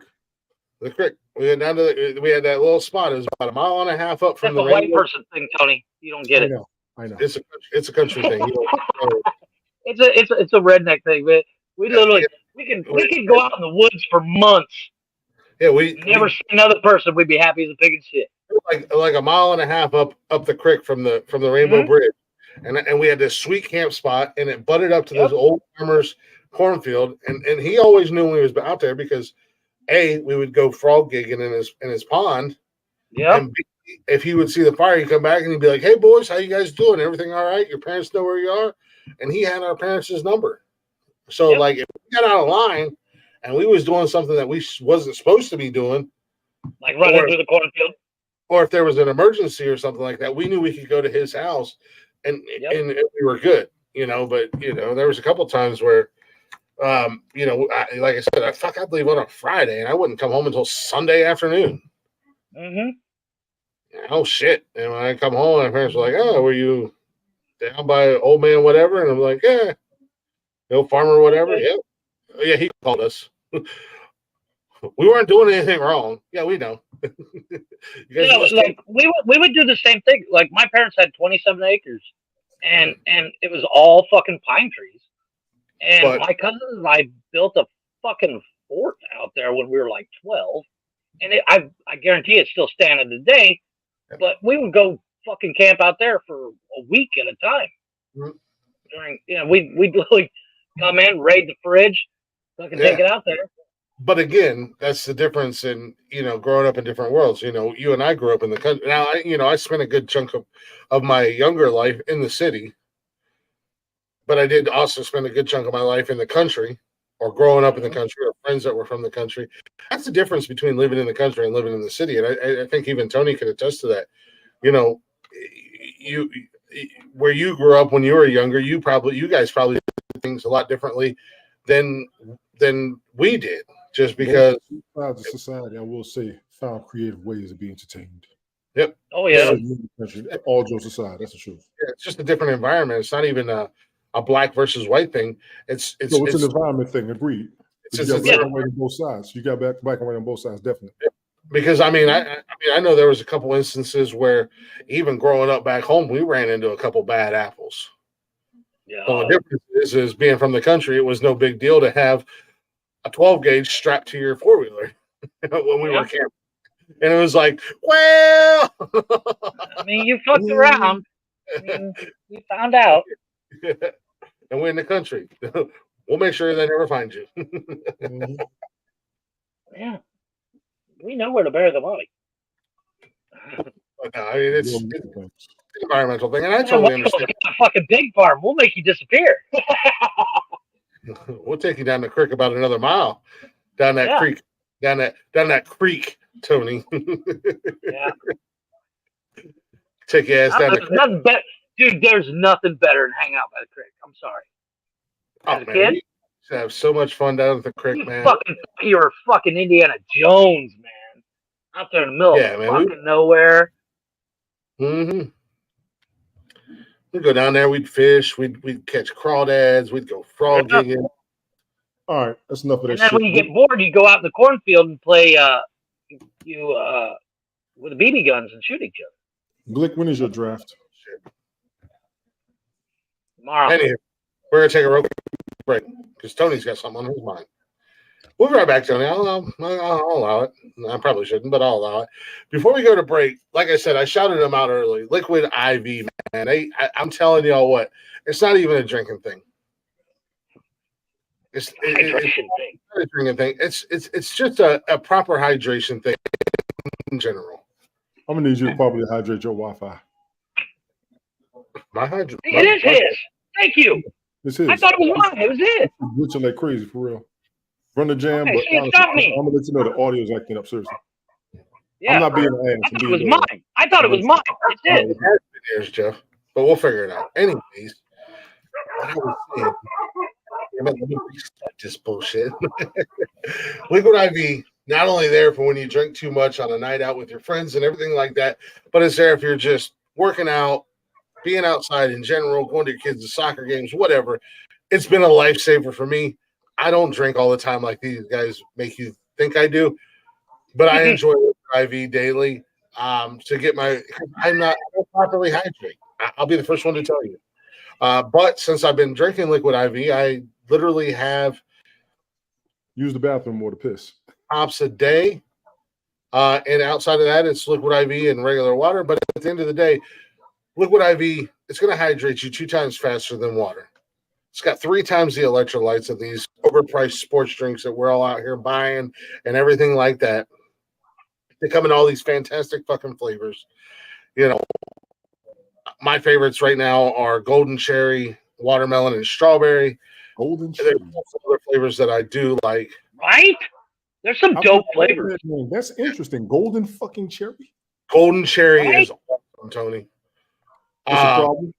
Speaker 2: The creek. We went down to we had that little spot. It was about 1.5 miles up from
Speaker 3: That's
Speaker 2: the
Speaker 3: a white
Speaker 2: rainbow.
Speaker 3: person thing, Tony. You don't get it.
Speaker 9: I know.
Speaker 2: It's a country thing.
Speaker 3: It's a redneck thing, but we literally we can go out in the woods for months.
Speaker 2: Yeah, we
Speaker 3: never see another person. We'd be happy as a pig and shit.
Speaker 2: Like 1.5 miles up the creek from the Rainbow Bridge, and we had this sweet camp spot, and it butted up to this old farmer's cornfield, and he always knew when he was out there because A, we would go frog gigging in his pond.
Speaker 3: Yeah.
Speaker 2: And B, if he would see the fire, he'd come back and he'd be like, "Hey boys, how you guys doing? Everything all right? Your parents know where you are?" And he had our parents' number. So
Speaker 3: Yep.
Speaker 2: like if we got out of line and we was doing something that we wasn't supposed to be doing,
Speaker 3: Like running
Speaker 2: or
Speaker 3: through the cornfield.
Speaker 2: or if there was an emergency or something like that, we knew we could go to his house and
Speaker 3: Yep.
Speaker 2: and we were good, you know. But you know, there was a couple times where, you know, like I said, I'd leave on a Friday and I wouldn't come home until Sunday afternoon.
Speaker 3: Mm-hmm.
Speaker 2: Oh shit! And when I come home, my parents were like, "Oh, were you down by old man whatever?" And I'm like, "Yeah, no farmer whatever."
Speaker 3: Okay.
Speaker 2: Yeah, yeah. He called us. We weren't doing anything wrong. Yeah, we know. You
Speaker 3: You
Speaker 2: guys
Speaker 3: know,
Speaker 2: just
Speaker 3: like we would do the same thing. Like my parents had 27 acres, and it was all fucking pine trees. And
Speaker 2: But-
Speaker 3: my cousins and I built a fucking fort out there when we were like 12, and I guarantee it's still standing today. But we would go fucking camp out there for a week at a time.
Speaker 2: Mhm.
Speaker 3: During we'd literally come in, raid the fridge, fucking take it out there.
Speaker 2: But again, that's the difference in, you know, growing up in different worlds. You know, you and I grew up in the country. Now, I spent a good chunk of my younger life in the city, but I did also spend a good chunk of my life in the country, or growing up in the country, or friends that were from the country. That's the difference between living in the country and living in the city. And I think even Tony could attest to that. You know, you where you grew up when you were younger, you guys probably did things a lot differently than we did. Just because
Speaker 9: sides of society, I will say, found creative ways of being entertained.
Speaker 2: Yep.
Speaker 3: Oh yeah.
Speaker 9: All jokes aside, that's the truth.
Speaker 2: Yeah, it's just a different environment. It's not even a black versus white thing. It's
Speaker 9: an environment thing. Agreed. You got black and white on both sides. You got black and white on both sides, definitely.
Speaker 2: Because I mean, I know there was a couple instances where even growing up back home, we ran into a couple bad apples.
Speaker 3: Yeah.
Speaker 2: So the difference is being from the country, it was no big deal to have a 12 gauge strapped to your 4-wheeler when we were camping. And it was like, well,
Speaker 3: I mean, you fucked around. I mean, you found out.
Speaker 2: And we're in the country. We'll make sure they never find you.
Speaker 3: Yeah. We know where to bury the money.
Speaker 2: But no, I mean, it's an environmental thing. And I totally understand.
Speaker 3: A fucking pig farm. We'll make you disappear.
Speaker 2: We'll take you down the creek about another mile. Down that creek. Down that creek, Tony.
Speaker 3: Yeah.
Speaker 2: Take your ass down the creek.
Speaker 3: Dude, there's nothing better than hanging out by the creek. I'm sorry. As a kid,
Speaker 2: we used to have so much fun down at the creek, man.
Speaker 3: You're fucking Indiana Jones, man. Out there in the middle of fucking nowhere.
Speaker 2: Mm-hmm. We'd go down there, we'd fish, we'd catch crawdads, we'd go frog gigging.
Speaker 9: All right, that's enough of that
Speaker 3: and then
Speaker 9: shit.
Speaker 3: when you get bored, you go out in the cornfield and play with BB guns and shoot each other.
Speaker 9: Glick, when is your draft?
Speaker 3: Tomorrow.
Speaker 2: Anyway, we're gonna take a real quick break because Tony's got something on his mind. We'll be right back, Tony. I'll allow it. I probably shouldn't, but I'll allow it. Before we go to break, like I said, I shouted them out early. Liquid IV, man. I'm telling y'all what, it's not even a drinking thing. It's not a drinking thing. It's just a proper hydration thing in general.
Speaker 9: I'm gonna need you to probably hydrate your Wi-Fi.
Speaker 3: It is his. Thank you.
Speaker 9: It's his.
Speaker 3: I thought it was mine. It was his.
Speaker 9: Glitching like crazy for real. Run the jam,
Speaker 3: Okay,
Speaker 9: but
Speaker 3: see,
Speaker 9: honestly,
Speaker 3: stop me.
Speaker 9: I'm gonna let you know the audio's acting up. Seriously.
Speaker 3: Yeah.
Speaker 9: I'm not being an ass.
Speaker 3: I thought it was mine. I thought it was mine. It's his.
Speaker 2: It has been years, Jeff, but we'll figure it out. Anyways, what I was saying, let me restart this bullshit. Liquid IV, not only there for when you drink too much on a night out with your friends and everything like that, but it's there if you're just working out, being outside in general, going to your kids' soccer games, whatever. It's been a lifesaver for me. I don't drink all the time like these guys make you think I do, but I enjoy IV daily to get I don't properly hydrate. I'll be the first one to tell you. But since I've been drinking liquid IV, I literally have
Speaker 9: used the bathroom more to piss.
Speaker 2: Pops a day. And outside of that, it's liquid IV and regular water. But at the end of the day, liquid IV, it's going to hydrate you 2 times faster than water. It's got 3 times the electrolytes of these overpriced sports drinks that we're all out here buying and everything like that. They come in all these fantastic fucking flavors. You know, my favorites right now are golden cherry, watermelon, and strawberry.
Speaker 9: Golden
Speaker 2: And there's
Speaker 9: cherry.
Speaker 2: also other flavors that I do like.
Speaker 3: Right? There's some
Speaker 9: I've
Speaker 3: dope
Speaker 9: never heard
Speaker 3: flavors.
Speaker 9: that name. That's interesting. Golden fucking cherry.
Speaker 2: Golden cherry
Speaker 3: Right?
Speaker 2: is awesome, Tony.
Speaker 9: What's the problem?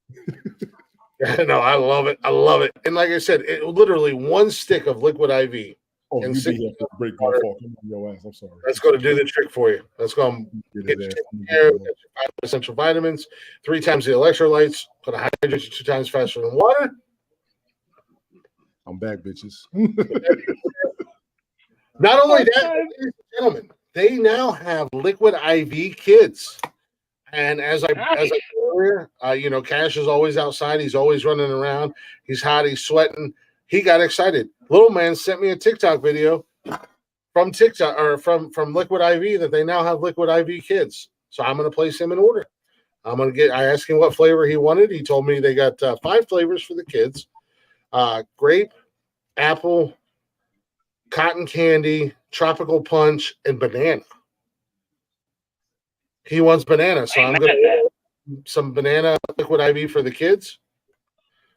Speaker 2: No, I love it. I love it. And like I said, it literally one stick of liquid IV.
Speaker 9: Oh,
Speaker 2: and
Speaker 9: you
Speaker 2: six
Speaker 9: be here for the break golf off. Come on your ass. I'm sorry.
Speaker 2: That's going to do the trick for you. That's going to
Speaker 9: Get
Speaker 2: get
Speaker 9: his
Speaker 2: you
Speaker 9: ass.
Speaker 2: taken care of, get you 5 essential vitamins, 3 times the electrolytes, going to hydrate you 2 times faster than water.
Speaker 9: I'm back, bitches.
Speaker 2: Not only that, ladies and gentlemen, they now have liquid IV kids. And as I said earlier, Cash is always outside. He's always running around. He's hot. He's sweating. He got excited. Little man sent me a TikTok video from TikTok or from Liquid IV that they now have Liquid IV kids. So I'm going to place him an order. I asked him what flavor he wanted. He told me they got 5 flavors for the kids: grape, apple, cotton candy, tropical punch, and banana. He wants banana, so I'm going to get some banana liquid IV for the kids.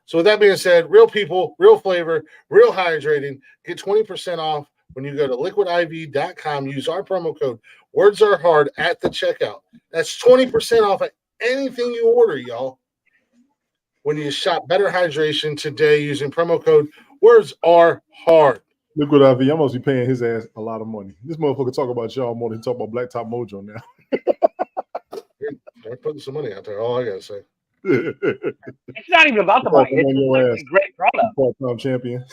Speaker 2: So with that being said, real people, real flavor, real hydrating. Get 20% off when you go to liquidiv.com. Use our promo code Words Are Hard at the checkout. That's 20% off of anything you order, y'all. When you shop Better Hydration today using promo code Words Are Hard.
Speaker 9: Liquid IV, I must be paying his ass a lot of money. This motherfucker talk about y'all more than he talk about Blacktop Mojo now.
Speaker 2: They're putting some money out there. All I gotta say.
Speaker 3: It's not even about the money. It's just like a great product.
Speaker 9: Part-time champion.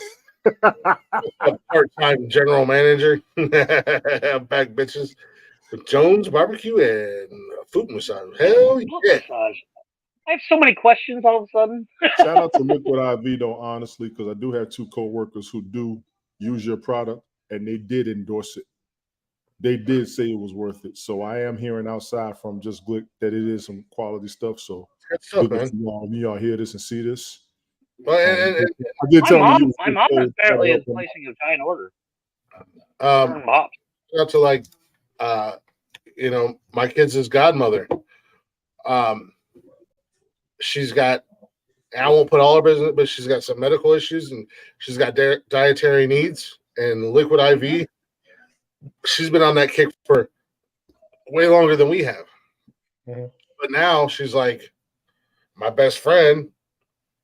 Speaker 2: Part-time general manager. Back bitches. With Jones Barbecue and food massage. Hell yeah.
Speaker 3: I have so many questions all of a sudden.
Speaker 9: Shout out to Liquid IV though, honestly, because I do have 2 co-workers who do use your product and they did endorse it. They did say it was worth it. So I am hearing outside from just Glick that it is some quality stuff. So
Speaker 2: good stuff, man.
Speaker 9: Y'all hear this and see this.
Speaker 2: Well,
Speaker 9: I did tell
Speaker 3: my mom apparently is placing a giant order.
Speaker 2: Shout out to my kids' godmother. She's got, I won't put all her business, but she's got some medical issues and she's got dietary needs, and Liquid IV. She's been on that kick for way longer than we have.
Speaker 9: Mm-hmm.
Speaker 2: But now she's like, my best friend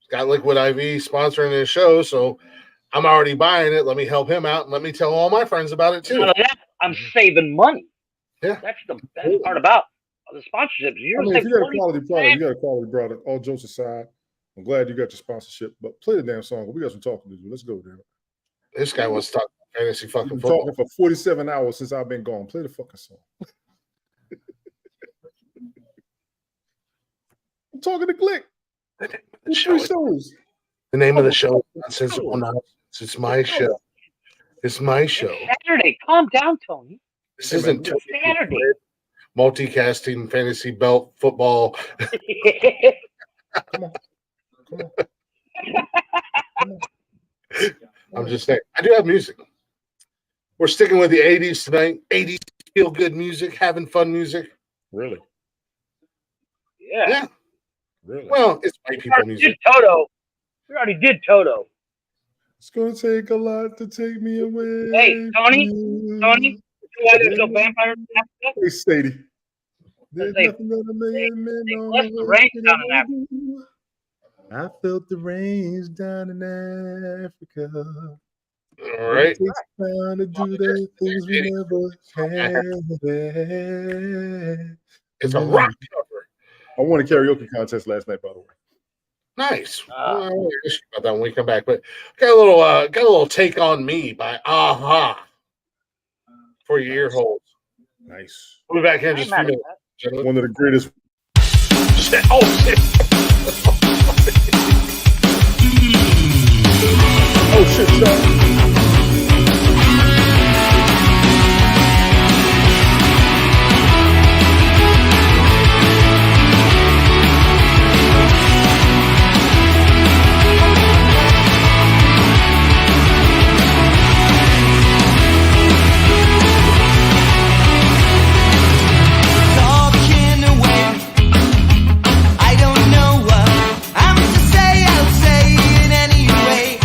Speaker 2: got Liquid IV sponsoring his show, so I'm already buying it. Let me help him out and let me tell all my friends about it too.
Speaker 3: I'm saving money.
Speaker 2: Yeah.
Speaker 3: That's the best part about the sponsorships.
Speaker 9: If you got a quality product, you got a quality product. All jokes aside, I'm glad you got your sponsorship. But play the damn song. We got some talking to do. Let's go, damn it.
Speaker 2: This guy wants to talk fantasy fucking
Speaker 9: We've been
Speaker 2: football.
Speaker 9: talking for 47 hours since I've been gone. Play the fucking song. I'm talking to Glick.
Speaker 2: The name of the show is Nonsensical Nonsense. It's my show. It's my show.
Speaker 3: It's Saturday. Calm down, Tony.
Speaker 2: This isn't
Speaker 3: Saturday.
Speaker 2: Multicasting fantasy belt football.
Speaker 9: Come on.
Speaker 2: I'm just saying. I do have music. We're sticking with the 80s tonight. 80s feel good music, having fun music.
Speaker 9: Really?
Speaker 3: Yeah.
Speaker 9: Really?
Speaker 2: Well, it's white people music.
Speaker 3: We already did Toto.
Speaker 9: It's gonna take a lot to take me away.
Speaker 3: Hey, Tony, you want to kill vampires?
Speaker 9: Hey, Sadie.
Speaker 3: There's nothing that a man left the rain down in Africa.
Speaker 9: I felt the rains down in Africa.
Speaker 2: All right.
Speaker 9: It takes time to do the things we never had.
Speaker 2: It's a rock cover.
Speaker 9: I won a karaoke contest last night, by the way.
Speaker 2: Nice. We'll issue about that when we come back. But got a little Take on Me by Aha for your ear holes.
Speaker 9: Nice.
Speaker 2: We'll be back in just a few minutes. Gentlemen.
Speaker 9: One of the greatest.
Speaker 2: Oh shit!
Speaker 9: Oh shit, Sean.
Speaker 1: Talking away. I don't know what I'm to say. I'll say it anyway.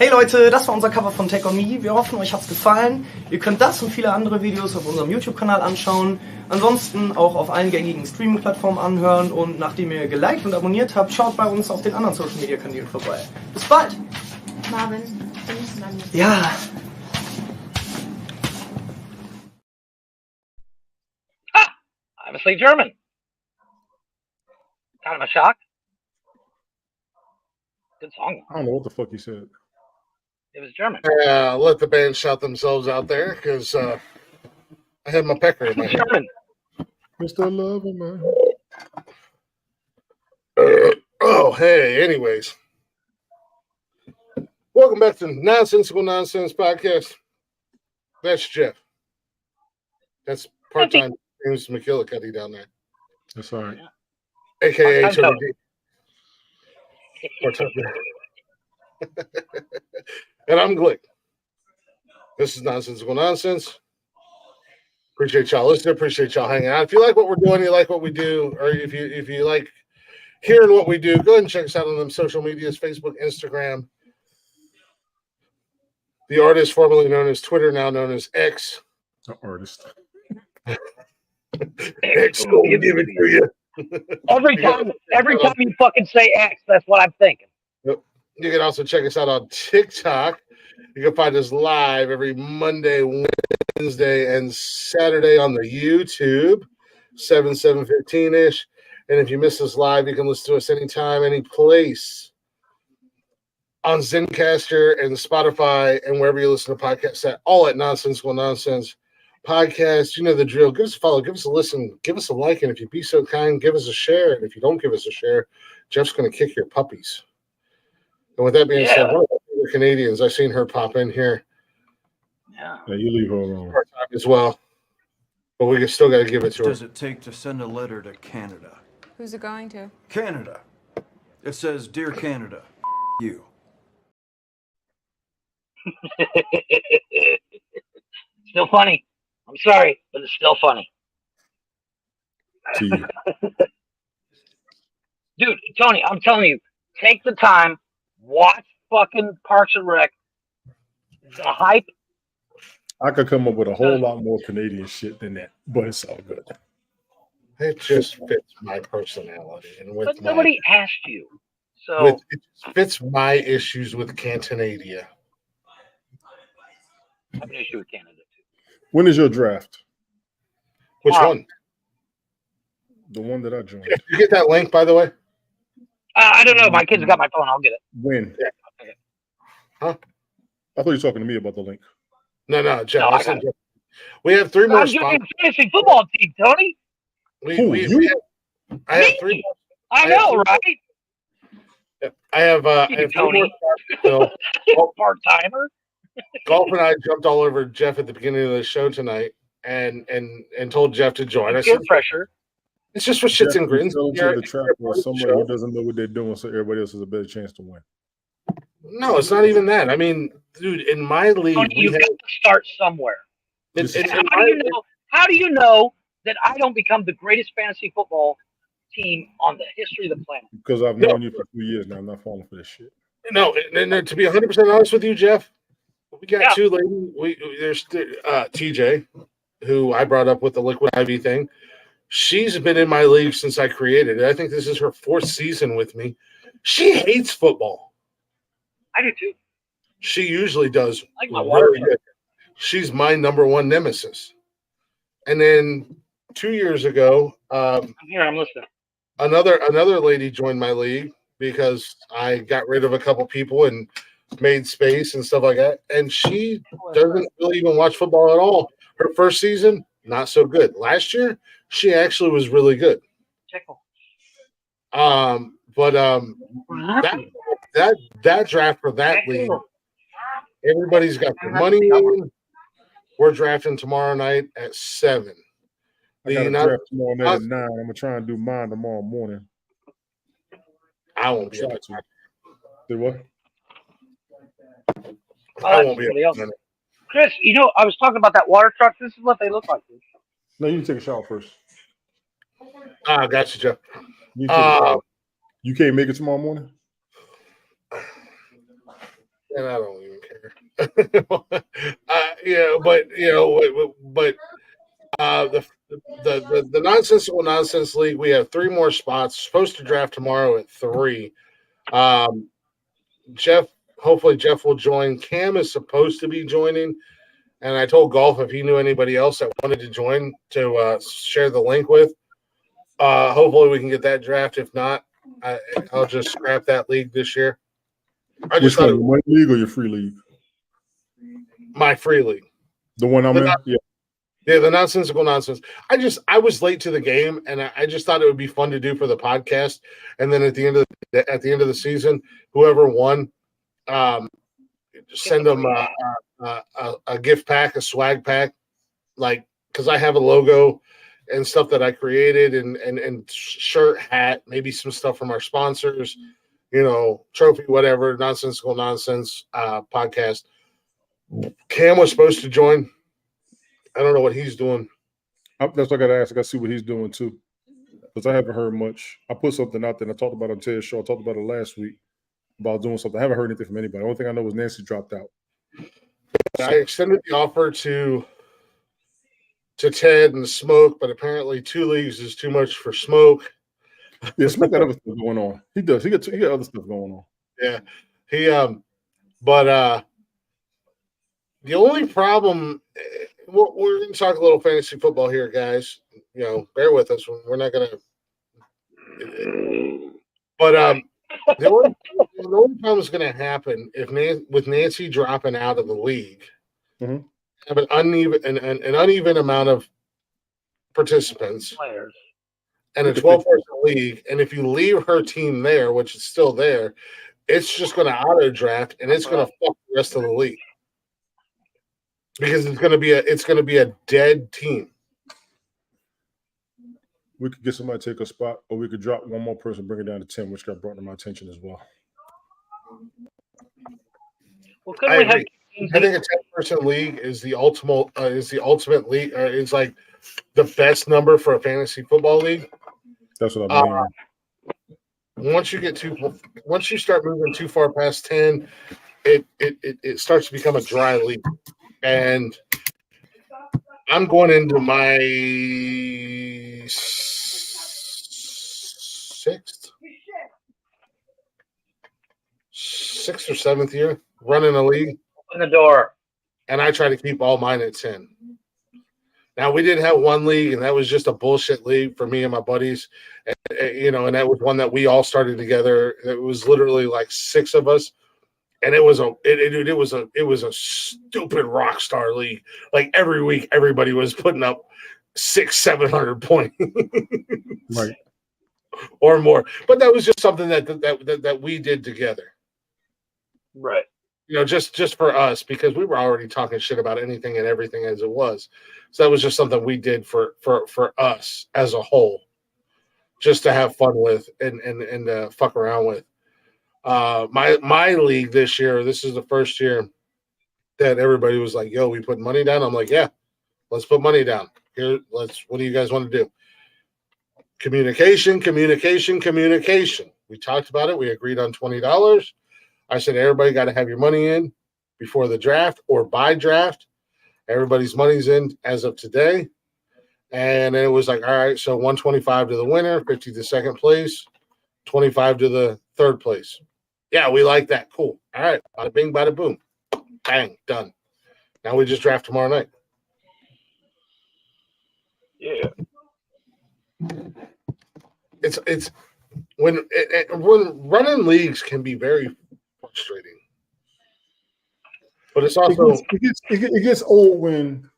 Speaker 10: Hey Leute, das war unser Cover von Take On Me. Wir hoffen, euch hat's gefallen. Ihr könnt das und viele andere Videos auf unserem YouTube-Kanal anschauen. Ansonsten auch auf allen gängigen Streaming-Plattformen anhören. Und nachdem ihr geliked und abonniert habt, schaut bei uns auf den anderen Social-Media-Kanälen vorbei. Bis bald!
Speaker 8: Marvin, wir müssen dann nicht.
Speaker 10: Ja.
Speaker 3: Obviously German. Kind of a shock. Good song.
Speaker 9: I don't know what the fuck he said.
Speaker 3: It was German.
Speaker 2: Let the band shout themselves out there because I had my pecker in my hand.
Speaker 3: German.
Speaker 9: Mr. Lover, man.
Speaker 2: Oh, hey, anyways. Welcome back to Nonsensical Nonsense Podcast. That's Jeff. That's part-time James McKillicuddy down there.
Speaker 9: That's all right.
Speaker 2: AKA
Speaker 3: Part-time
Speaker 2: Tony D. Part-time. And I'm Glick. This is Nonsensical Nonsense. Appreciate y'all listening. Appreciate y'all hanging out. If you like what we're doing, you like what we do, or if you like hearing what we do, go ahead and check us out on them social medias, Facebook, Instagram. The artist formerly known as Twitter, now known as X.
Speaker 9: The artist.
Speaker 2: X will give it to you.
Speaker 3: Every time you fucking say X, that's what I'm thinking.
Speaker 2: Yep. You can also check us out on TikTok. You can find us live every Monday, Wednesday, and Saturday on the YouTube, 7:15-ish. And if you miss us live, you can listen to us anytime, any place on Zencaster and Spotify and wherever you listen to podcasts at, all at Nonsensical Nonsense Podcast. You know the drill. Give us a follow, give us a listen, give us a like, and if you'd be so kind, give us a share. And if you don't give us a share, Jeff's going to kick your puppies. And with that being said, one of the Canadians, I've seen her pop in here.
Speaker 3: Yeah.
Speaker 9: Yeah, you leave her alone.
Speaker 2: Part-time as well. But we still got to give it to her.
Speaker 11: Does it take to send a letter to Canada?
Speaker 12: Who's it going to?
Speaker 11: Canada. It says, Dear Canada, you.
Speaker 3: Still funny. I'm sorry, but it's still funny.
Speaker 9: To you.
Speaker 3: Dude, Tony, I'm telling you, take the time, watch fucking Parks and Rec. The hype.
Speaker 9: I could come up with a whole lot more Canadian shit than that, but it's all good.
Speaker 2: It just fits my personality. And with
Speaker 3: But nobody asked you. So
Speaker 2: it just fits my issues with Cantanadia.
Speaker 3: I have an issue with Canada too.
Speaker 9: When is your draft?
Speaker 2: Which one?
Speaker 9: The one that I joined.
Speaker 2: Did you get that link, by the way?
Speaker 3: I don't know. My kids got my phone. I'll get it.
Speaker 9: When?
Speaker 2: Yeah.
Speaker 3: Okay.
Speaker 2: Huh?
Speaker 9: I thought you were talking to me about the link.
Speaker 2: No, Jeff.
Speaker 3: No, I
Speaker 2: I
Speaker 3: got
Speaker 2: said
Speaker 3: it.
Speaker 2: Jeff. We have three more
Speaker 3: I'm
Speaker 2: spots.
Speaker 3: doing fantasy football team, Tony.
Speaker 2: I have three.
Speaker 3: I know, right?
Speaker 2: I have three more spots still.
Speaker 3: Part timer.
Speaker 2: Golf and I jumped all over Jeff at the beginning of the show tonight, and told Jeff to join us.
Speaker 3: Peer pressure.
Speaker 2: It's just for shits and grins.
Speaker 9: Tell them to the trap or somebody who doesn't know what they're doing, so everybody else has a better chance to win.
Speaker 2: No, it's not even that. I mean, dude, in my league,
Speaker 3: Tony,
Speaker 2: we
Speaker 3: you
Speaker 2: have,
Speaker 3: got to start somewhere. How do you know that I don't become the greatest fantasy football team on the history of the planet?
Speaker 9: Because I've known you for 2 years now. I'm not falling for this shit.
Speaker 2: No, and to be 100% honest with you, Jeff, we got two ladies. There's TJ, who I brought up with the Liquid IV thing. She's been in my league since I created it. I think this is her 4th season with me. She hates football.
Speaker 3: I do too.
Speaker 2: She usually does.
Speaker 3: Like my water
Speaker 2: really good. She's my number one nemesis. And then 2 years ago,
Speaker 3: I'm here. I'm listening.
Speaker 2: another lady joined my league because I got rid of a couple people and made space and stuff like that. And she doesn't really even watch football at all. Her first season, not so good. Last year, she actually was really good. That draft for that league, everybody's got their money in. We're drafting tomorrow night at 7.
Speaker 9: I got a draft tomorrow night at 9. I'm gonna try and do mine tomorrow morning.
Speaker 2: I won't be able to.
Speaker 9: Do what?
Speaker 2: I won't be able to.
Speaker 3: Chris, you know, I was talking about that water truck. This is what they look like. Dude.
Speaker 9: No, you can take a shower first.
Speaker 2: Got you, Jeff.
Speaker 9: You can't make it tomorrow morning?
Speaker 2: and I don't even care. But the Nonsensical Nonsense League, we have 3 more spots. Supposed to draft tomorrow at 3. Hopefully Jeff will join. Cam is supposed to be joining, and I told Golf if he knew anybody else that wanted to join to share the link with. Hopefully we can get that draft. If not, I'll just scrap that league this year. I just
Speaker 9: Which
Speaker 2: thought
Speaker 9: one? Your money league or your free league?
Speaker 2: My free league.
Speaker 9: The one I'm in? Yeah.
Speaker 2: Yeah, the Nonsensical Nonsense. I was late to the game, and I just thought it would be fun to do for the podcast. And then at the end of the season, whoever won, send them a gift pack, a swag pack, like because I have a logo and stuff that I created, and shirt, hat, maybe some stuff from our sponsors, trophy, whatever. Nonsensical Nonsense podcast. Cam was supposed to join. I don't know what he's doing.
Speaker 9: That's what I got to ask. I got to see what he's doing too, because I haven't heard much. I put something out there, and I talked about it on Ted's show. I talked about it last week about doing something. I haven't heard anything from anybody. The only thing I know was Nancy dropped out.
Speaker 2: I extended the offer to Ted and Smoke, but apparently 2 leagues is too much for Smoke.
Speaker 9: Yeah, Smoke got other stuff going on. He does. He got other stuff going on.
Speaker 2: Yeah, but the only problem. We're going to talk a little fantasy football here, guys. Bear with us. We're not going to. But the only problem is going to happen with Nancy dropping out of the league.
Speaker 9: Mm-hmm.
Speaker 2: Have an uneven amount of participants,
Speaker 3: players,
Speaker 2: and a 12-person league. And if you leave her team there, which is still there, it's just going to auto draft, and it's going to fuck the rest of the league. Because it's going to be a dead team.
Speaker 9: We could get somebody to take a spot, or we could drop one more person, bring it down to 10, which got brought to my attention as well.
Speaker 3: Well, couldn't we have?
Speaker 2: I think a 10-person league is the ultimate league. It's like the best number for a fantasy football league.
Speaker 9: That's what I mean.
Speaker 2: Once you start moving too far past 10, it starts to become a dry league. And I'm going into my 6th or 7th year running a league.
Speaker 3: Open the door.
Speaker 2: And I try to keep all mine at 10. Now, we did have one league, and that was just a bullshit league for me and my buddies. And that was one that we all started together. It was literally like 6 of us. And it was a stupid rock star league. Like every week, everybody was putting up 600-700 points,
Speaker 9: right,
Speaker 2: or more. But that was just something that we did together,
Speaker 3: right?
Speaker 2: Just for us, because we were already talking shit about anything and everything as it was. So that was just something we did for us as a whole, just to have fun with and fuck around with. My league this year, this is the first year that everybody was like, yo, we put money down. I'm like, yeah, let's put money down. What do you guys want to do? Communication. We talked about it. We agreed on $20. I said, everybody got to have your money in before the draft or by draft. Everybody's money's in as of today. And then it was like, all right, so 125 to the winner, 50 to second place, 25 to the third place. Yeah, we like that. Cool. All right. Bada bing, bada boom. Bang, done. Now we just draft tomorrow night.
Speaker 3: Yeah.
Speaker 2: It's when running leagues can be very frustrating. But it's also
Speaker 9: it gets old when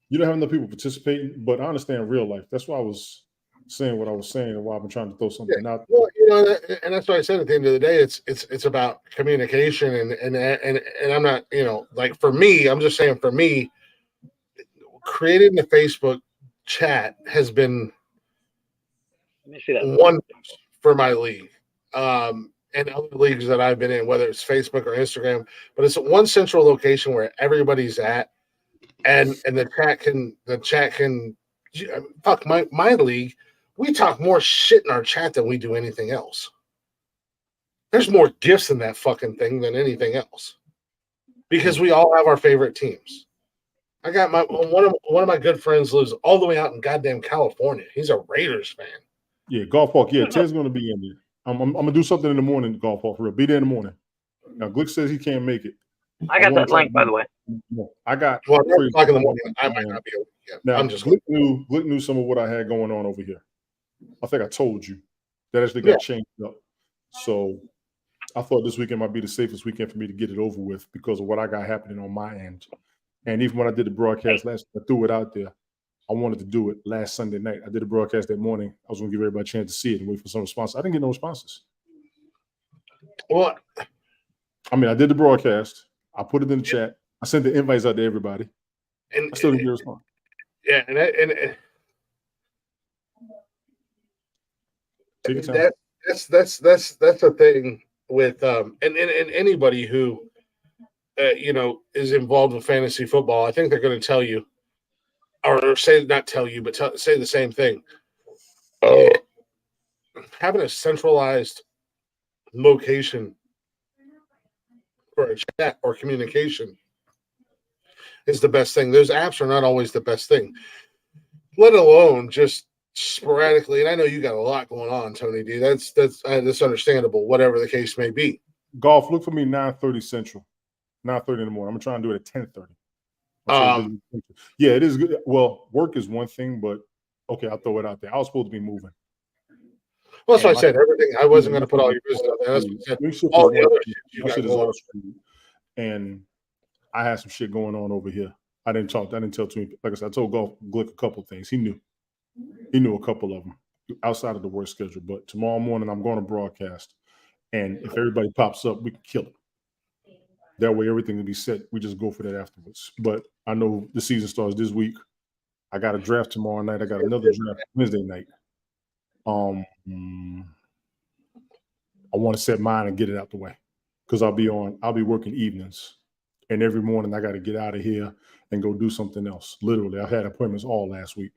Speaker 9: you don't have enough people participating. But I understand real life. That's why I was saying what I was saying, and why I've been trying to throw something out.
Speaker 2: Well, and that's why I said at the end of the day, it's about communication, and I'm not, like for me, I'm just saying for me, creating the Facebook chat has been wonders for my league, and other leagues that I've been in, whether it's Facebook or Instagram. But it's one central location where everybody's at, and the chat can fuck my league. We talk more shit in our chat than we do anything else. there's more gifts in that fucking thing than anything else. Because we all have our favorite teams. I got one of my good friends lives all the way out in goddamn California. He's a Raiders fan.
Speaker 9: Yeah, Golf Park. Yeah, Ted's going to be in there. I'm going to do something in the morning, Golf Park. For real. Be there in the morning. Now, Glick says he can't make it.
Speaker 3: I got that link, by the way.
Speaker 9: I got.
Speaker 2: Well, 9 o'clock in the morning. I might not be able to. Yeah,
Speaker 9: now,
Speaker 2: I'm just
Speaker 9: Glick knew some of what I had going on over here. I think I told you that actually got changed up. So I thought this weekend might be the safest weekend for me to get it over with because of what I got happening on my end. And even when I did the broadcast last, I threw it out there. I wanted to do it last Sunday night. I did a broadcast that morning. I was going to give everybody a chance to see it and wait for some response. I didn't get no responses.
Speaker 2: What?
Speaker 9: I mean, I did the broadcast. I put it in the chat. I sent the invites out to everybody.
Speaker 2: And
Speaker 9: I still didn't get a response.
Speaker 2: Yeah, and
Speaker 9: take your time.
Speaker 2: That's the thing with and anybody who is involved with fantasy football. I think they're going to tell you, or say not tell you, but say the same thing. Having a centralized location for a chat or communication is the best thing. Those apps are not always the best thing, let alone just sporadically. And I know you got a lot going on, Tony D. That's understandable, whatever the case may be.
Speaker 9: Golf, look for me 9:30 Central, 9:30 in the morning. I'm trying to do it at 10:30. Yeah, it is good. Well, work is one thing, but okay, I'll throw it out there. I was supposed to be moving.
Speaker 2: Well, that's why I said everything. I wasn't going to put all your business out there. That's what I said. All the other shit you got going on.
Speaker 9: And I had some shit going on over here. I didn't tell too many. Like I said, I told Glick a couple of things. He knew a couple of them outside of the work schedule. But tomorrow morning, I'm going to broadcast. And if everybody pops up, we can kill it. That way, everything will be set. We just go for that afterwards. But I know the season starts this week. I got a draft tomorrow night. I got another draft Wednesday night. I want to set mine and get it out the way because I'll be working evenings, and every morning I got to get out of here and go do something else. Literally, I've had appointments all last week,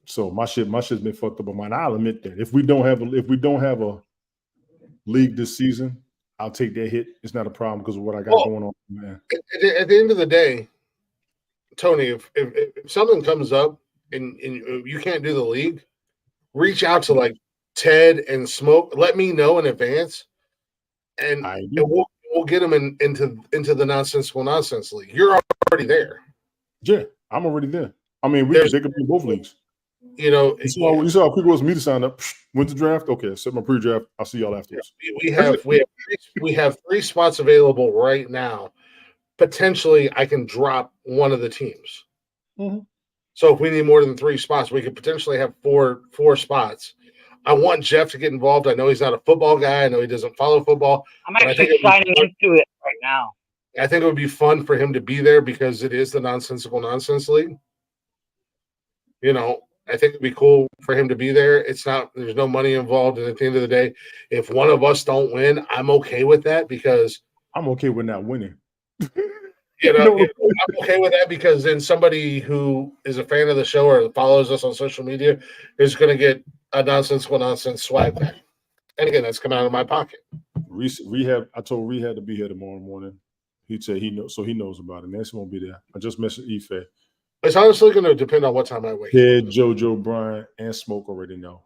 Speaker 9: so my shit's been fucked up on mine. I'll admit that if we don't have a league this season, I'll take that hit. It's not a problem because of what I got going on, man.
Speaker 2: At the end of the day, Tony, if something comes up and you can't do the league, reach out to like Ted and Smoke. Let me know in advance, and we'll get them into the Nonsensical Nonsense League. You're already there.
Speaker 9: Yeah, I'm already there. I mean, they could be in both leagues.
Speaker 2: You
Speaker 9: saw how quick it was for me to sign up. Went to draft. Okay, set my pre-draft. I'll see y'all afterwards.
Speaker 2: We have 3 spots available right now. Potentially, I can drop one of the teams.
Speaker 9: Mm-hmm.
Speaker 2: So if we need more than 3 spots, we could potentially have four spots. I want Jeff to get involved. I know he's not a football guy. I know he doesn't follow football.
Speaker 3: I'm actually signing into it right now.
Speaker 2: I think it would be fun for him to be there because it is the Nonsensical Nonsense League. I think it'd be cool for him to be there. There's no money involved. And at the end of the day, if one of us don't win, I'm okay with that because
Speaker 9: I'm okay with not winning.
Speaker 2: I'm okay with that because then somebody who is a fan of the show or follows us on social media is going to get a Nonsensical Nonsense swag bag. And again, that's coming out of my pocket.
Speaker 9: Rehab. I told Rehab to be here tomorrow morning. He said he knows, so he knows about it. Nancy won't be there. I just messaged Ife.
Speaker 2: It's honestly going to depend on what time I wake up.
Speaker 9: JoJo, Brian, and Smoke already know.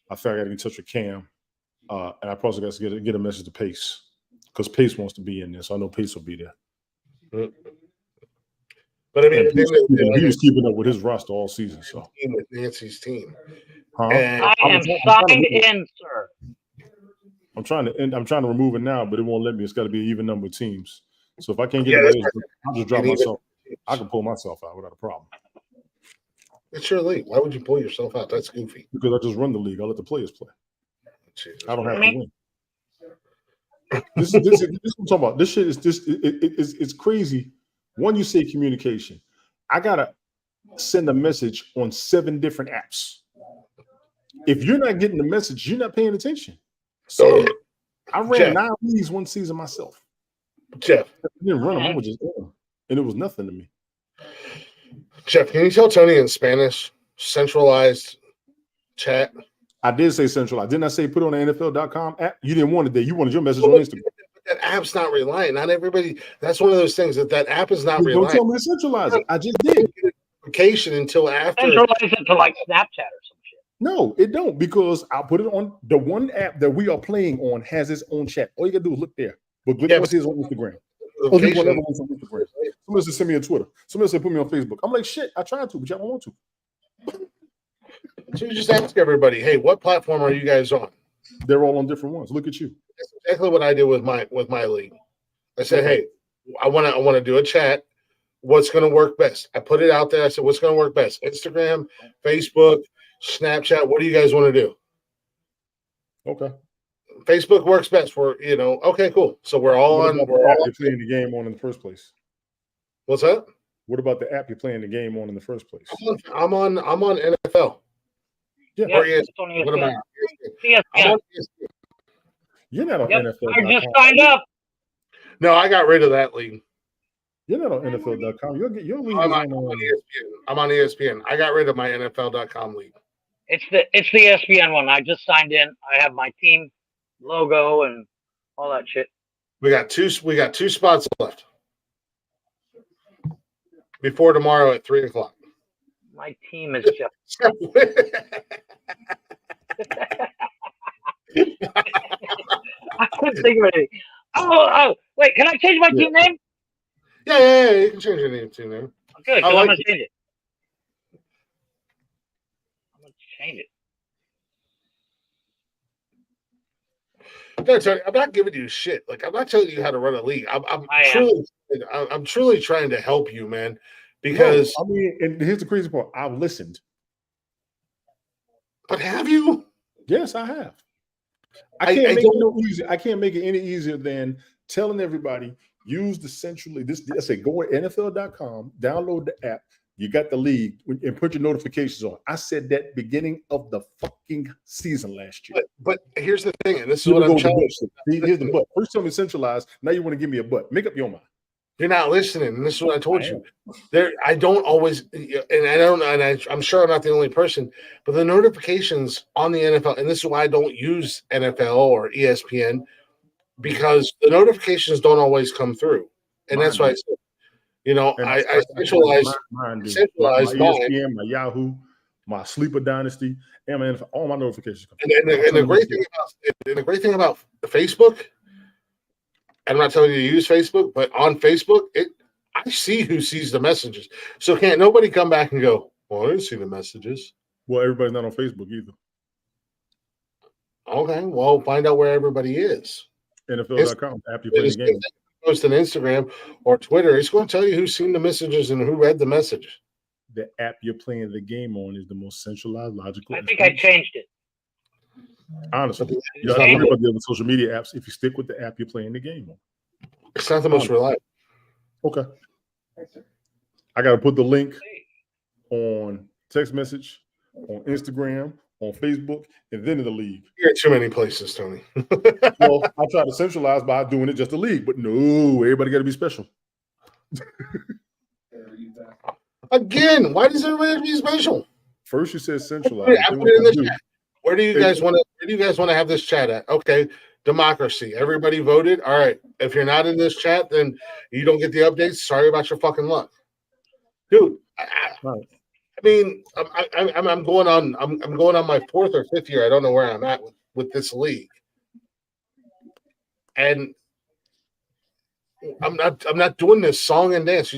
Speaker 9: I feel like I got to get in touch with Cam, and I probably got to get a message to Pace because Pace wants to be in there, so I know Pace will be there.
Speaker 2: But I mean,
Speaker 9: he was keeping up with his roster all season. So
Speaker 2: with Nancy's team,
Speaker 3: I am signed in, sir.
Speaker 9: I'm trying to remove it now, but it won't let me. It's got to be an even number of teams. So if I can't get it, I'll just drop myself. I can pull myself out without a problem.
Speaker 2: It's your league. Why would you pull yourself out? That's goofy.
Speaker 9: Because I just run the league. I let the players play. Jesus. I don't have to win. This is what I'm talking about. This shit is it's crazy. One, you say communication. I gotta send a message on 7 different apps. If you're not getting the message, you're not paying attention. So I ran 9 leagues one season myself.
Speaker 2: Jeff,
Speaker 9: I didn't run them. I was just and it was nothing to me.
Speaker 2: Jeff, can you tell Tony in Spanish centralized chat?
Speaker 9: I did say centralized. Didn't I say put it on the NFL.com app? You didn't want it there. You wanted your message on Instagram.
Speaker 2: That app's not reliant. Not everybody. That's one of those things that app is not
Speaker 9: Don't
Speaker 2: reliant.
Speaker 9: tell me to centralize it. I just did.
Speaker 2: Notification until after.
Speaker 3: Centralize it to like Snapchat or some shit.
Speaker 9: No, it don't, because I'll put it on the one app that we are playing on has its own chat. All you gotta do is look there. But look what's his on Instagram. Oh, people never wants on Instagram. Somebody said send me a Twitter. Somebody said put me on Facebook. I'm like, shit, I tried to, but y'all don't want to.
Speaker 2: So you just ask everybody, hey, what platform are you guys on?
Speaker 9: They're all on different ones. Look at you.
Speaker 2: That's exactly what I did with my league. I said, hey, I want to do a chat. What's going to work best? I put it out there. I said, what's going to work best? Instagram, Facebook, Snapchat. What do you guys want to do?
Speaker 9: Okay.
Speaker 2: Facebook works best for, okay, cool. So we're all on.
Speaker 9: We're all playing the game on in the first place.
Speaker 2: What's that?
Speaker 9: What about the app you're playing the game on in the first place?
Speaker 2: I'm on NFL.
Speaker 9: Yeah.
Speaker 2: What am I?
Speaker 3: ESPN.
Speaker 9: You're not on NFL.
Speaker 3: I just signed up.
Speaker 2: No, I got rid of that league.
Speaker 9: You're not on NFL.com. Your league
Speaker 2: I'm
Speaker 9: is
Speaker 2: on ESPN. I'm on ESPN. I got rid of my NFL.com league.
Speaker 3: It's the ESPN one. I just signed in. I have my team logo and all that shit.
Speaker 2: We got two spots left. Before tomorrow at 3:00.
Speaker 3: My team is just. I couldn't think of anything. Oh, wait, can I change my team name?
Speaker 2: Yeah, you can change your name too, man.
Speaker 3: Good, because I'm going to change it. I'm going to change it.
Speaker 2: I'm not giving you shit. Like, I'm not telling you how to run a league. I'm truly trying to help you, man. Because
Speaker 9: and here's the crazy part. I've listened.
Speaker 2: But have you?
Speaker 9: Yes, I have. I can't make it any easier than telling everybody use the centrally. I say go to NFL.com, download the app. You got the league and put your notifications on. I said that beginning of the fucking season last year.
Speaker 2: But here's the thing, and this is what I'm telling you.
Speaker 9: Here's the but. First, tell me centralized. Now you want to give me a but. Make up your mind.
Speaker 2: You're not listening, and this is what I told you. I don't always, and I'm sure I'm not the only person, but the notifications on the NFL, and this is why I don't use NFL or ESPN, because the notifications don't always come through, and that's why I said, I centralized
Speaker 9: my ESPN, my Yahoo, my Sleeper Dynasty, and my NFL, all my notifications come through.
Speaker 2: And the great thing about Facebook. I'm not telling you to use Facebook, but on Facebook, I see who sees the messages. So can't nobody come back and go, well, I didn't see the messages.
Speaker 9: Well, everybody's not on Facebook either.
Speaker 2: Okay, well, find out where everybody is.
Speaker 9: NFL.com, app you play the game.
Speaker 2: Post on Instagram or Twitter, it's going to tell you who's seen the messages and who read the message.
Speaker 9: The app you're playing the game on is the most centralized, logical.
Speaker 3: I think I changed it.
Speaker 9: Honestly, you don't have to worry about the other social media apps if you stick with the app you're playing the game on.
Speaker 2: It's not the most reliable.
Speaker 9: Okay. I got to put the link on text message, on Instagram, on Facebook, and then in the league.
Speaker 2: You're at too many places, Tony.
Speaker 9: Well, I try to centralize by doing it just the league, but no, everybody got to be special.
Speaker 2: Again, why does everybody have to be special?
Speaker 9: First, you said centralized.
Speaker 2: I put it in the chat. Where do you guys want to have this chat at? Okay, democracy. Everybody voted. All right. If you're not in this chat, then you don't get the updates. Sorry about your fucking luck, dude. I mean, I'm going on. I'm going on my 4th or 5th year. I don't know where I'm at with this league, and I'm not doing this song and dance.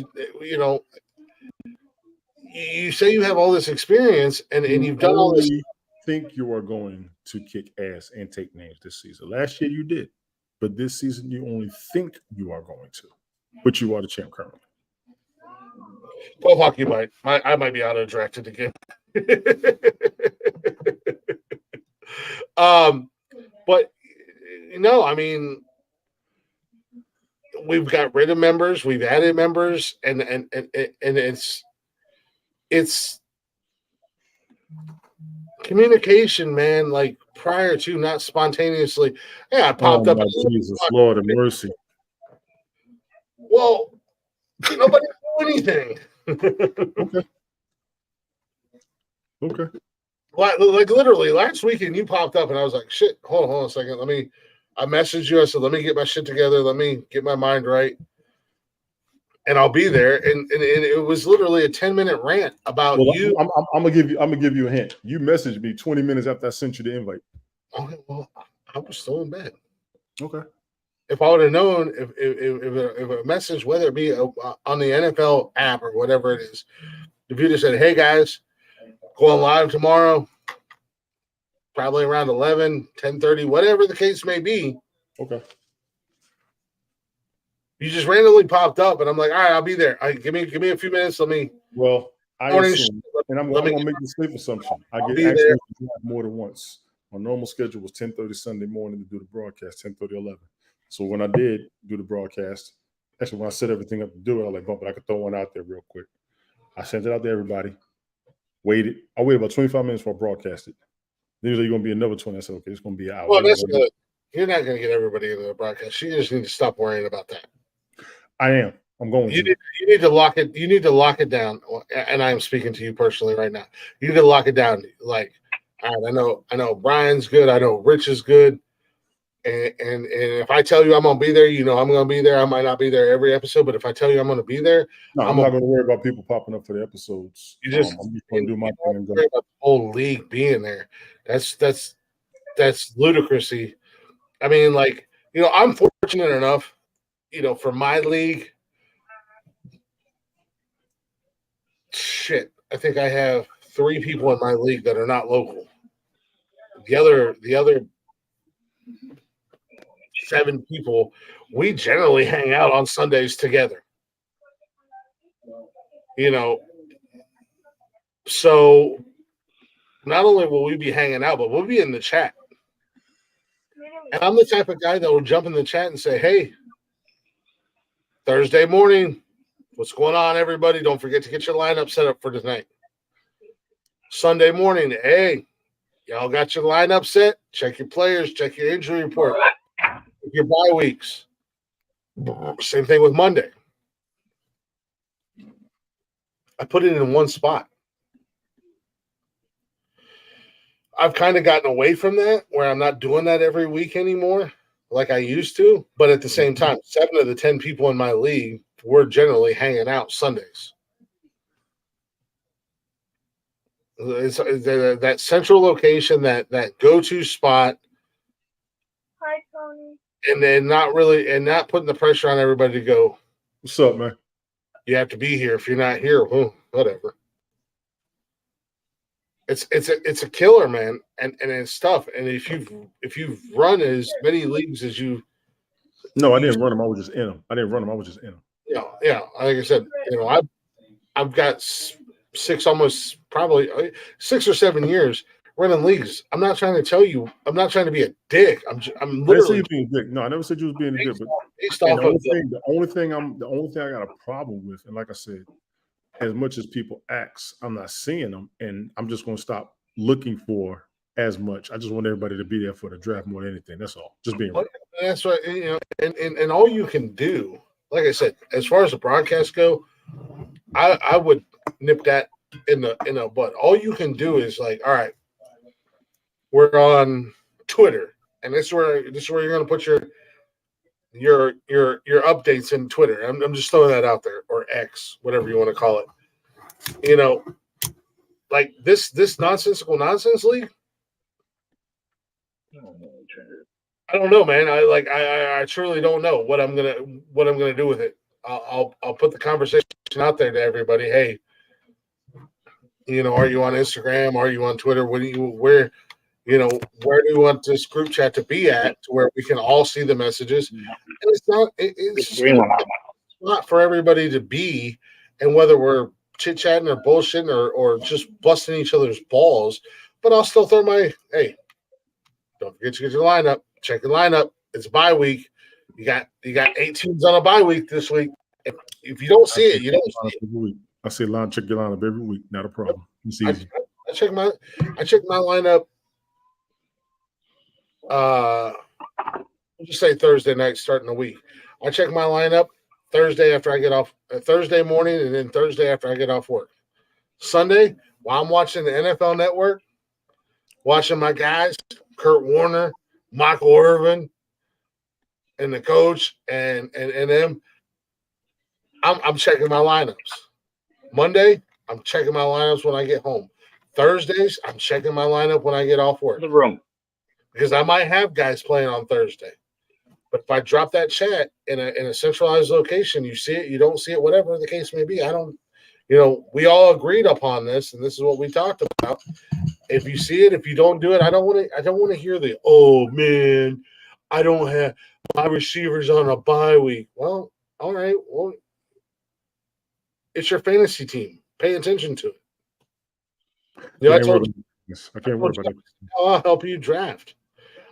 Speaker 2: You say you have all this experience, and you've done all this.
Speaker 9: Think you are going to kick ass and take names this season. Last year you did, but this season you only think you are going to. But you are the champ currently.
Speaker 2: Well, fuck you, I might be out of drafted again. But I mean, we've got rid of members, we've added members, and it's communication, man, like prior to, not spontaneously. Yeah, I popped up.
Speaker 9: Jesus, Lord of mercy.
Speaker 2: Well, nobody do anything.
Speaker 9: Okay.
Speaker 2: like literally last weekend you popped up and I was like, shit, hold on a second. I messaged you. I said, let me get my shit together. Let me get my mind right. And I'll be there. And it was literally a 10-minute rant about you.
Speaker 9: I'm gonna give you a hint. You messaged me 20 minutes after I sent you the invite.
Speaker 2: Okay, well, I was still in bed.
Speaker 9: Okay.
Speaker 2: If I would have known if a message, whether it be on the NFL app or whatever it is, if you just said, hey guys, going live tomorrow, probably around 11, 10:30, whatever the case may be.
Speaker 9: Okay.
Speaker 2: You just randomly popped up, and I'm like, all right, I'll be there. Give me a few minutes.
Speaker 9: Well, I assume, and I'm gonna make the safe assumption. I get actually more than once. My normal schedule was 10:30 Sunday morning to do the broadcast, 10:30, 11. So when I did do the broadcast, actually when I set everything up to do it, I was like, but I could throw one out there real quick. I sent it out to everybody. I waited about 25 minutes before I broadcast it. Then there's going to be another 20. I said, okay, it's going to be an hour.
Speaker 2: Well, that's good. You're not going to get everybody into the broadcast. You just need to stop worrying about that.
Speaker 9: I am. I'm going to.
Speaker 2: You need to lock it. You need to lock it down. And I am speaking to you personally right now. You need to lock it down. Like, all right, I know Brian's good. I know Rich is good. And if I tell you I'm gonna be there, you know I'm gonna be there. I might not be there every episode, but if I tell you I'm gonna be there,
Speaker 9: I'm not gonna worry about people popping up for the episodes.
Speaker 2: I'm just gonna do my thing and go. Worry about the whole league being there. That's ludicrousy. I mean, like, you know, I'm fortunate enough, you know, for my league. Shit, I think I have 3 people in my league that are not local. The other 7 people, we generally hang out on Sundays together. You know, so not only will we be hanging out, but we'll be in the chat. And I'm the type of guy that will jump in the chat and say, hey, Thursday morning, what's going on, everybody? Don't forget to get your lineup set up for tonight. Sunday morning, hey, y'all got your lineup set? Check your players, check your injury report, your bye weeks. Same thing with Monday. I put it in one spot. I've kind of gotten away from that, where I'm not doing that every week anymore like I used to. But at the same time, 7 of the 10 people in my league, we're generally hanging out Sundays. It's that central location, that go-to spot.
Speaker 8: Hi, Tony.
Speaker 2: And then not putting the pressure on everybody to go,
Speaker 9: what's up, man?
Speaker 2: You have to be here. If you're not here, whatever. It's a killer, man, and it's tough. And if you've run as many leagues as you,
Speaker 9: no, I didn't run them. I was just in them. I didn't run them. I was just in them.
Speaker 2: Yeah. Like I said, you know, I've got 6, almost probably 6 or 7 years running leagues. I'm not trying to tell you. I'm not trying to be a dick. I'm literally
Speaker 9: being a dick. No, I never said you was being a dick. But the only thing I got a problem with, and like I said, as much as people ask, I'm not seeing them, and I'm just going to stop looking for as much. I just want everybody to be there for the draft more than anything. That's all. Just being.
Speaker 2: That's right. You know, and all you can do, like I said, as far as the broadcast go, I would nip that in the butt. All you can do is like, all right, we're on Twitter, and this is where you're going to put your updates in Twitter. I'm just throwing that out there, or X, whatever you want to call it. You know, like this nonsensical nonsense league. I don't know, man. I truly don't know what I'm gonna do with it. I'll put the conversation out there to everybody. Hey, you know, are you on Instagram? Are you on Twitter? Where do you want this group chat to be at, to where we can all see the messages? And it's not for everybody to be, and whether we're chit-chatting or bullshitting or just busting each other's balls, but I'll still throw my, hey, don't forget to get your lineup. Check your lineup. It's bye week. You got 8 teams on a bye week this week. If you don't see it, you don't see it.
Speaker 9: I say check your lineup every week. Not a problem. It's easy.
Speaker 2: I check my lineup. We'll just say Thursday night, starting the week. I check my lineup Thursday after I get off, Thursday morning, and then Thursday after I get off work. Sunday, while I'm watching the NFL Network, watching my guys, Kurt Warner, Michael Irvin, and the coach, and them. I'm checking my lineups. Monday, I'm checking my lineups when I get home. Thursdays, I'm checking my lineup when I get off work.
Speaker 3: The room.
Speaker 2: Because I might have guys playing on Thursday. But if I drop that chat in a centralized location, you see it, you don't see it, whatever the case may be. I don't, we all agreed upon this, and this is what we talked about. If you see it, if you don't do it, I don't want to hear the, oh man, I don't have my receivers on a bye week. Well, all right. Well, it's your fantasy team. Pay attention to it. I told you,
Speaker 9: I can't worry about that.
Speaker 2: I'll help you draft.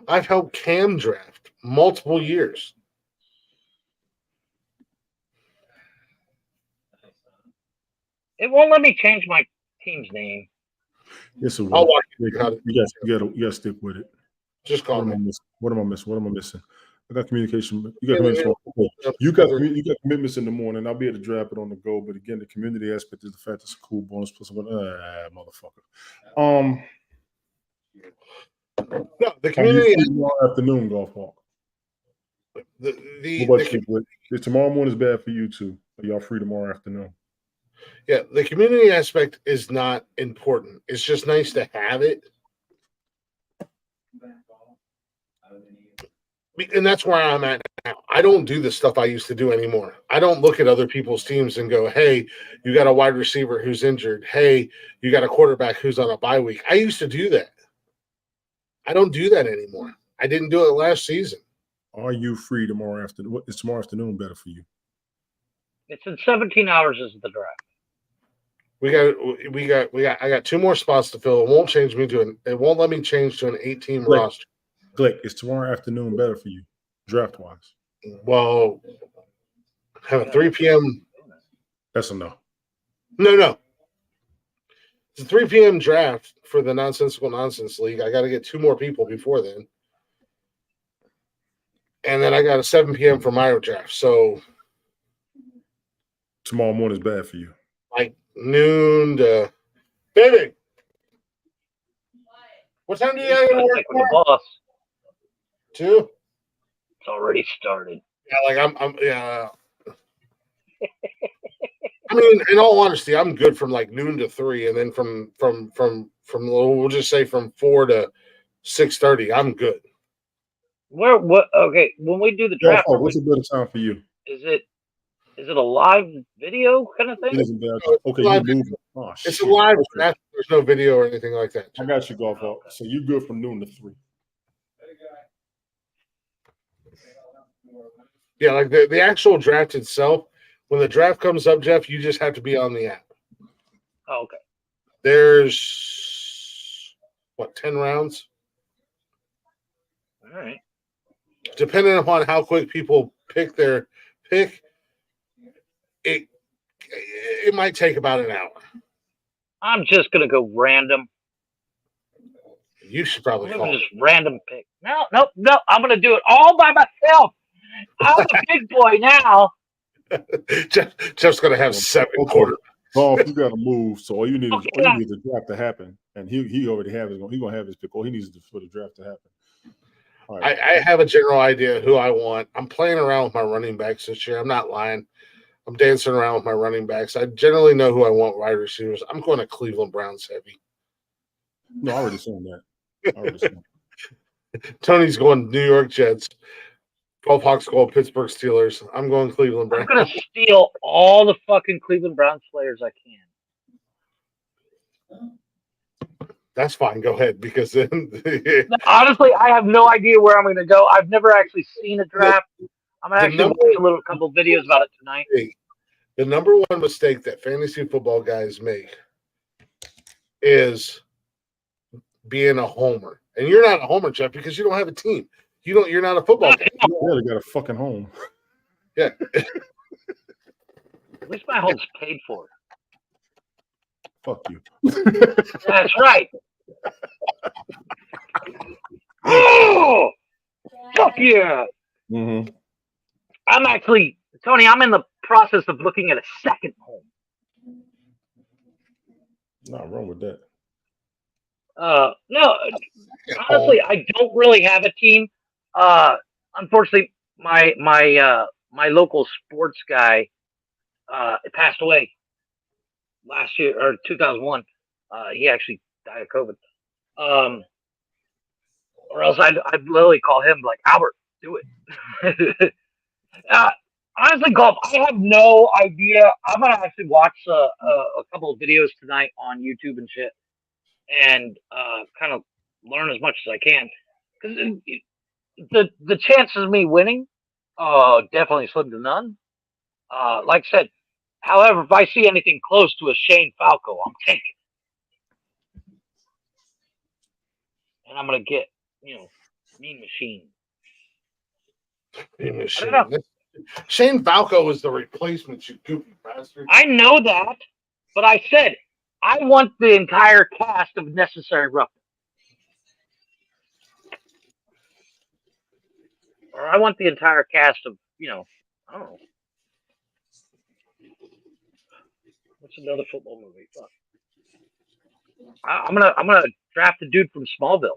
Speaker 2: I've helped Cam draft multiple years.
Speaker 3: It won't let me change my team's name.
Speaker 9: Yes, it will.
Speaker 2: I'll watch
Speaker 9: You gotta stick with it.
Speaker 2: Just call me.
Speaker 9: What am I missing? I got communication. You got communication. You got commitments in the morning. I'll be able to draft it on the go. But again, the community aspect is the fact it's a cool bonus plus one. Motherfucker.
Speaker 2: No, the community
Speaker 9: afternoon golf walk. Tomorrow morning is bad for you too. Are y'all free tomorrow afternoon?
Speaker 2: Yeah, the community aspect is not important. It's just nice to have it. And that's where I'm at now. I don't do the stuff I used to do anymore. I don't look at other people's teams and go, hey, you got a wide receiver who's injured. Hey, you got a quarterback who's on a bye week. I used to do that. I don't do that anymore. I didn't do it last season.
Speaker 9: Are you free tomorrow afternoon? Is tomorrow afternoon better for you?
Speaker 3: It's in 17 hours is the draft.
Speaker 2: I got 2 more spots to fill. It won't let me change to an 8-team roster.
Speaker 9: Glick, is tomorrow afternoon better for you, draft wise?
Speaker 2: Well, have a 3 p.m.
Speaker 9: That's a no.
Speaker 2: No. It's a 3 p.m. draft for the Nonsensical Nonsense League. I got to get 2 more people before then. And then I got a 7 p.m. for my draft. So
Speaker 9: tomorrow morning is bad for you.
Speaker 2: Like noon to baby. What time do you gotta work
Speaker 3: with the boss?
Speaker 2: 2?
Speaker 3: It's already started.
Speaker 2: Yeah, like I mean, in all honesty, I'm good from like noon to 3, and then from we'll just say from 4 to 6:30, I'm good.
Speaker 3: Okay, when we do the draft,
Speaker 9: what's a better time for you?
Speaker 3: Is it a live video kind of thing?
Speaker 9: It isn't bad. Okay, you're moving. Oh,
Speaker 2: it's a live draft. There's no video or anything like that.
Speaker 9: I got you, golf out. So you're good from noon to 3.
Speaker 2: Yeah, like the actual draft itself. When the draft comes up, Jeff, you just have to be on the app.
Speaker 3: Oh, okay.
Speaker 2: There's 10 rounds?
Speaker 3: All right.
Speaker 2: Depending upon how quick people pick their pick, it might take about an hour.
Speaker 3: I'm just gonna go random.
Speaker 2: You should probably call
Speaker 3: just random pick. No. I'm gonna do it all by myself. I'm a big boy now.
Speaker 2: Jeff's gonna have 7 quarters.
Speaker 9: Oh, you got to move. So all you need is the draft to happen, and he already have his. He's gonna have his pick. All he needs is for the draft to happen. All right.
Speaker 2: I have a general idea who I want. I'm playing around with my running backs this year. I'm not lying. I'm dancing around with my running backs. I generally know who I want wide receivers. I'm going to Cleveland Browns heavy.
Speaker 9: No, I already seen that.
Speaker 2: Tony's going New York Jets. 12 Hawks going Pittsburgh Steelers. I'm going Cleveland Browns.
Speaker 3: I'm going to steal all the fucking Cleveland Browns players I can.
Speaker 2: That's fine. Go ahead, because then
Speaker 3: honestly, I have no idea where I'm going to go. I've never actually seen a draft. I'm going to actually watch a couple videos about it tonight.
Speaker 2: The number one mistake that fantasy football guys make is being a homer. And you're not a homer, Jeff, because you don't have a team. You're not a football guy.
Speaker 9: You got a fucking home.
Speaker 2: Yeah.
Speaker 3: At least my home's paid for.
Speaker 9: Fuck you.
Speaker 3: That's right. Oh, fuck yeah.
Speaker 9: Mm-hmm.
Speaker 3: I'm actually, Tony, I'm in the process of looking at a second home.
Speaker 9: Not wrong with that.
Speaker 3: No, honestly, I don't really have a team. Unfortunately, my local sports guy passed away last year or 2001. He actually died of COVID. Um, or else I'd literally call him like Albert, do it. uh, honestly, golf. I have no idea. I'm gonna actually watch a couple of videos tonight on YouTube and shit, and kind of learn as much as I can. Because the chances of me winning, definitely slim to none. Like I said, however, if I see anything close to a Shane Falco, I'm taking, and I'm gonna get Mean Machine.
Speaker 2: Mean
Speaker 3: I don't know.
Speaker 2: Machine. Shane Falco was the replacement, you goofy bastard.
Speaker 3: I know that, but I said I want the entire cast of Necessary Roughness, or I want the entire cast of I don't know. What's another football movie? Fuck. I'm gonna draft a dude from Smallville.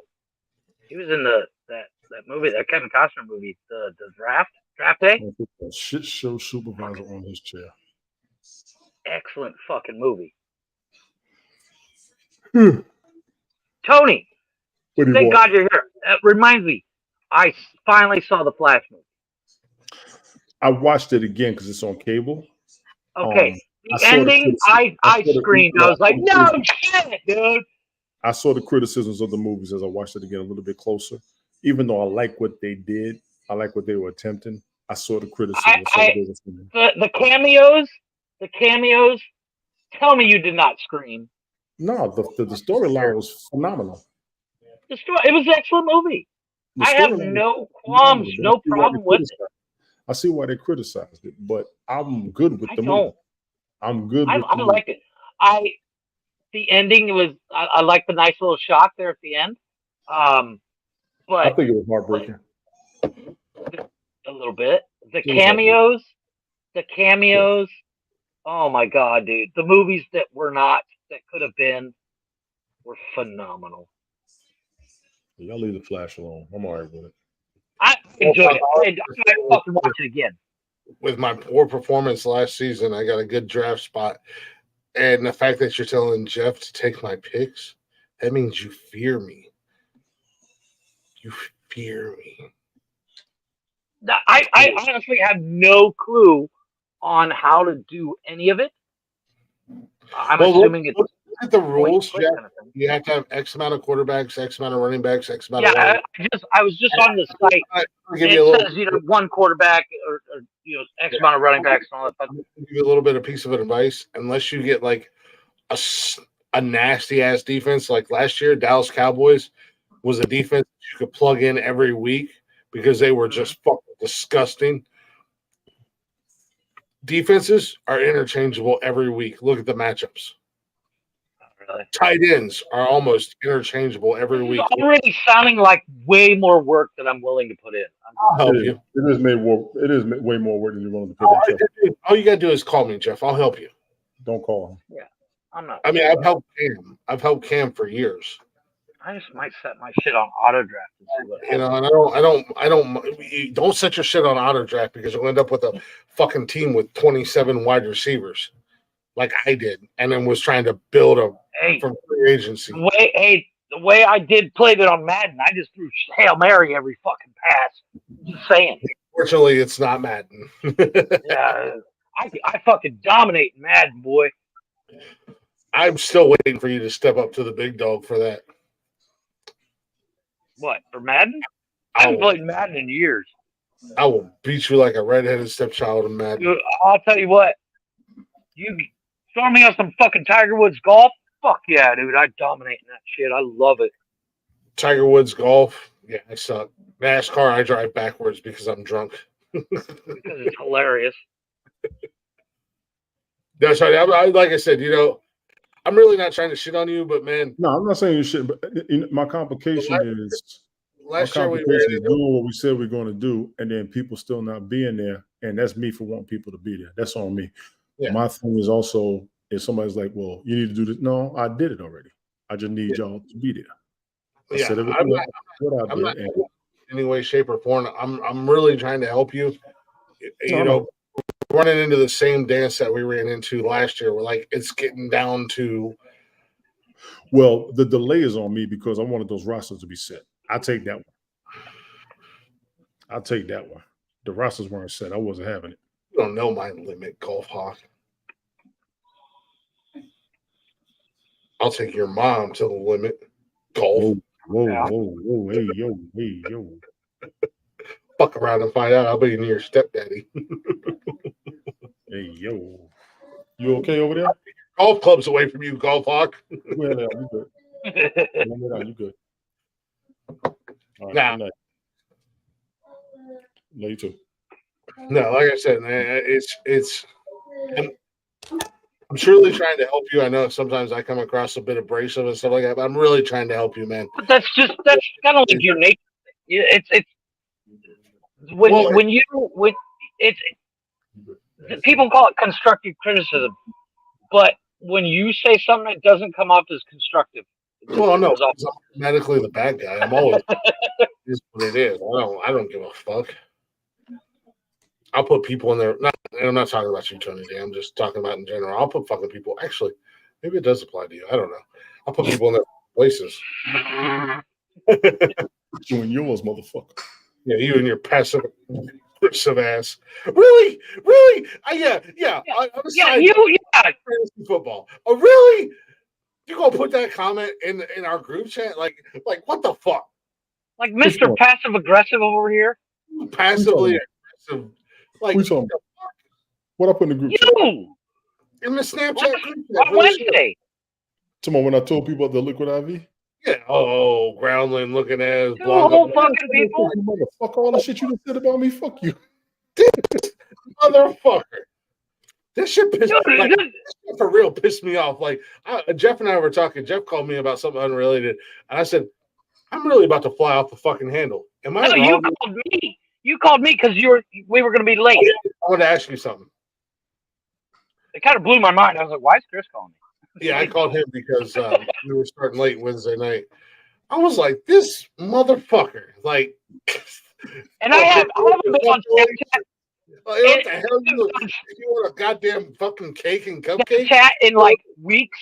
Speaker 3: He was in that movie, that Kevin Costner movie, the draft day.
Speaker 9: A shit show supervisor on his chair.
Speaker 3: Excellent fucking movie.
Speaker 9: What
Speaker 3: Tony,
Speaker 9: do you
Speaker 3: thank
Speaker 9: want?
Speaker 3: God you're here. That reminds me, I finally saw the Flash movie.
Speaker 9: I watched it again because it's on cable.
Speaker 3: Okay,
Speaker 9: I
Speaker 3: the
Speaker 9: saw the
Speaker 3: ending,
Speaker 9: criticism.
Speaker 3: I
Speaker 9: saw the-
Speaker 3: screamed. I was like, no shit, dude.
Speaker 9: I saw the criticisms of the movies as I watched it again a little bit closer. Even though I like what they did, I like what they were attempting. I saw the criticism.
Speaker 3: The cameos. Tell me you did not scream.
Speaker 9: No, the storyline was phenomenal.
Speaker 3: The story, it was an excellent movie.
Speaker 9: The
Speaker 3: I have
Speaker 9: storyline
Speaker 3: no
Speaker 9: was
Speaker 3: qualms,
Speaker 9: phenomenal.
Speaker 3: no problem with it.
Speaker 9: I see why they criticized it, but I'm good with
Speaker 3: I
Speaker 9: the
Speaker 3: don't.
Speaker 9: movie. I'm good
Speaker 3: I
Speaker 9: with the movie.
Speaker 3: liked it. The ending was I liked the nice little shock there at the end.
Speaker 9: I
Speaker 3: But
Speaker 9: think it was heartbreaking.
Speaker 3: a little bit. The
Speaker 9: It was
Speaker 3: cameos. Oh my god, dude! The movies that were not, that could have been, were phenomenal.
Speaker 9: Y'all leave the Flash alone. I'm all right with it.
Speaker 3: I enjoyed it. I fucking watch it again.
Speaker 2: With my poor performance last season, I got a good draft spot. And the fact that you're telling Jeff to take my picks, that means you fear me. You fear me.
Speaker 3: I honestly have no clue on how to do any of it. I'm assuming it's
Speaker 2: look at the rules,
Speaker 3: click
Speaker 2: Jeff.
Speaker 3: kind of thing.
Speaker 2: You have to have X amount of quarterbacks, X amount of running backs, X amount
Speaker 3: Yeah,
Speaker 2: of
Speaker 3: I was just on the site.
Speaker 2: I'll give
Speaker 3: It
Speaker 2: you a little,
Speaker 3: says one quarterback or X amount of running backs and all that. But
Speaker 2: give you a little bit of piece of advice. Unless you get like a nasty ass defense like last year, Dallas Cowboys was a defense you could plug in every week because they were just fucking disgusting. Defenses are interchangeable every week. Look at the matchups.
Speaker 3: really,
Speaker 2: Tight ends are almost interchangeable every week.
Speaker 3: it's already sounding like way more work than I'm willing to put in.
Speaker 2: I'll help you.
Speaker 9: It is way more work than you're willing to put in.
Speaker 2: All you gotta do is call me, Jeff. I'll help you.
Speaker 9: Don't call him.
Speaker 3: Yeah, I'm not.
Speaker 2: I mean, I've helped Cam. I've helped Cam for years.
Speaker 3: I just might set my shit on auto draft and see what
Speaker 2: You
Speaker 3: happens.
Speaker 2: know, and I don't set your shit on auto draft because you'll end up with a fucking team with 27 wide receivers, like I did, and then was trying to build from free agency.
Speaker 3: The way I did play that on Madden, I just threw Hail Mary every fucking pass. Just saying.
Speaker 2: Fortunately, it's not Madden.
Speaker 3: Yeah, I fucking dominate Madden, boy.
Speaker 2: I'm still waiting for you to step up to the big dog for that.
Speaker 3: What, for Madden? I haven't played Madden in years.
Speaker 2: I will beat you like a redheaded stepchild in Madden.
Speaker 3: Dude, I'll tell you what. You throw me on some fucking Tiger Woods golf? Fuck yeah, dude. I dominate in that shit. I love it.
Speaker 2: Tiger Woods golf? Yeah, I suck. NASCAR, I drive backwards because I'm drunk.
Speaker 3: Because it's hilarious.
Speaker 2: That's right. Like I said, I'm really not trying to shit on you, but man.
Speaker 9: No, I'm not saying you shouldn't. But my complication is
Speaker 2: doing
Speaker 9: what we said we're going to do, and then people still not being there, and that's me for wanting people to be there. That's on me.
Speaker 2: Yeah.
Speaker 9: My thing is also if somebody's like, "Well, you need to do this," no, I did it already. I just need y'all to be there. I
Speaker 2: Yeah,
Speaker 9: said
Speaker 2: I'm
Speaker 9: everything
Speaker 2: not,
Speaker 9: put out
Speaker 2: I'm
Speaker 9: there.
Speaker 2: not
Speaker 9: And,
Speaker 2: in any way, shape, or form. I'm really trying to help you. You know, running into the same dance that we ran into last year. We're like, it's getting down to.
Speaker 9: well, the delay is on me because I wanted those rosters to be set. I'll take that one. I'll take that one. The rosters weren't set. I wasn't having it.
Speaker 2: You don't know my limit, Golf Hawk. I'll take your mom to the limit. Golf.
Speaker 9: Whoa, hey, yo.
Speaker 2: Fuck around and find out I'll be your stepdaddy.
Speaker 9: Hey, yo. You okay over there?
Speaker 2: Golf clubs away from you, Golf Hawk.
Speaker 9: Well, you good. You good. All right,
Speaker 2: Nah.
Speaker 9: good night. Love you too.
Speaker 2: No, like I said, man, it's. I'm surely trying to help you. I know sometimes I come across a bit abrasive and stuff like that, but I'm really trying to help you, man.
Speaker 3: But that's kind of like your nature. It's when it's people call it constructive criticism, but when you say something that doesn't come off as constructive,
Speaker 2: Well, no, I'm automatically the bad guy. I'm always is what it is. I don't give a fuck. I'll put people in there. And I'm not talking about you, Tony D. I'm just talking about in general. I'll put fucking people. Actually, maybe it does apply to you. I don't know. I'll put people in their places.
Speaker 9: You and yours, motherfucker.
Speaker 2: Yeah, you and your passive aggressive ass. Really? Yeah. Fantasy football. Oh, really? You gonna put that comment in our group chat? Like what the fuck?
Speaker 3: Like Mr. Passive Aggressive over here.
Speaker 2: Passively aggressive. Like
Speaker 9: what I put in the group chat?
Speaker 2: In the Snapchat group chat
Speaker 3: on Wednesday.
Speaker 9: Tomorrow when I told people about the liquid IV.
Speaker 2: Yeah. Oh, groundling looking ass.
Speaker 3: Two whole fucking people.
Speaker 9: Fuck all the shit you just said about me. Fuck you,
Speaker 2: motherfucker. This shit pissed like, for real pissed me off. Like Jeff and I were talking. Jeff called me about something unrelated, and I said, "I'm really about to fly off the fucking handle." Am I wrong?
Speaker 3: You called me. You called me because we were going to be late.
Speaker 2: I want to ask you something.
Speaker 3: It kind of blew my mind. I was like, "Why is Chris calling me?"
Speaker 2: Yeah, I called him because we were starting late Wednesday night. I was like, "This motherfucker!" Like,
Speaker 3: and I haven't been on Snapchat.
Speaker 2: What the hell? You want a goddamn fucking cake and cupcake?
Speaker 3: Chat in like weeks,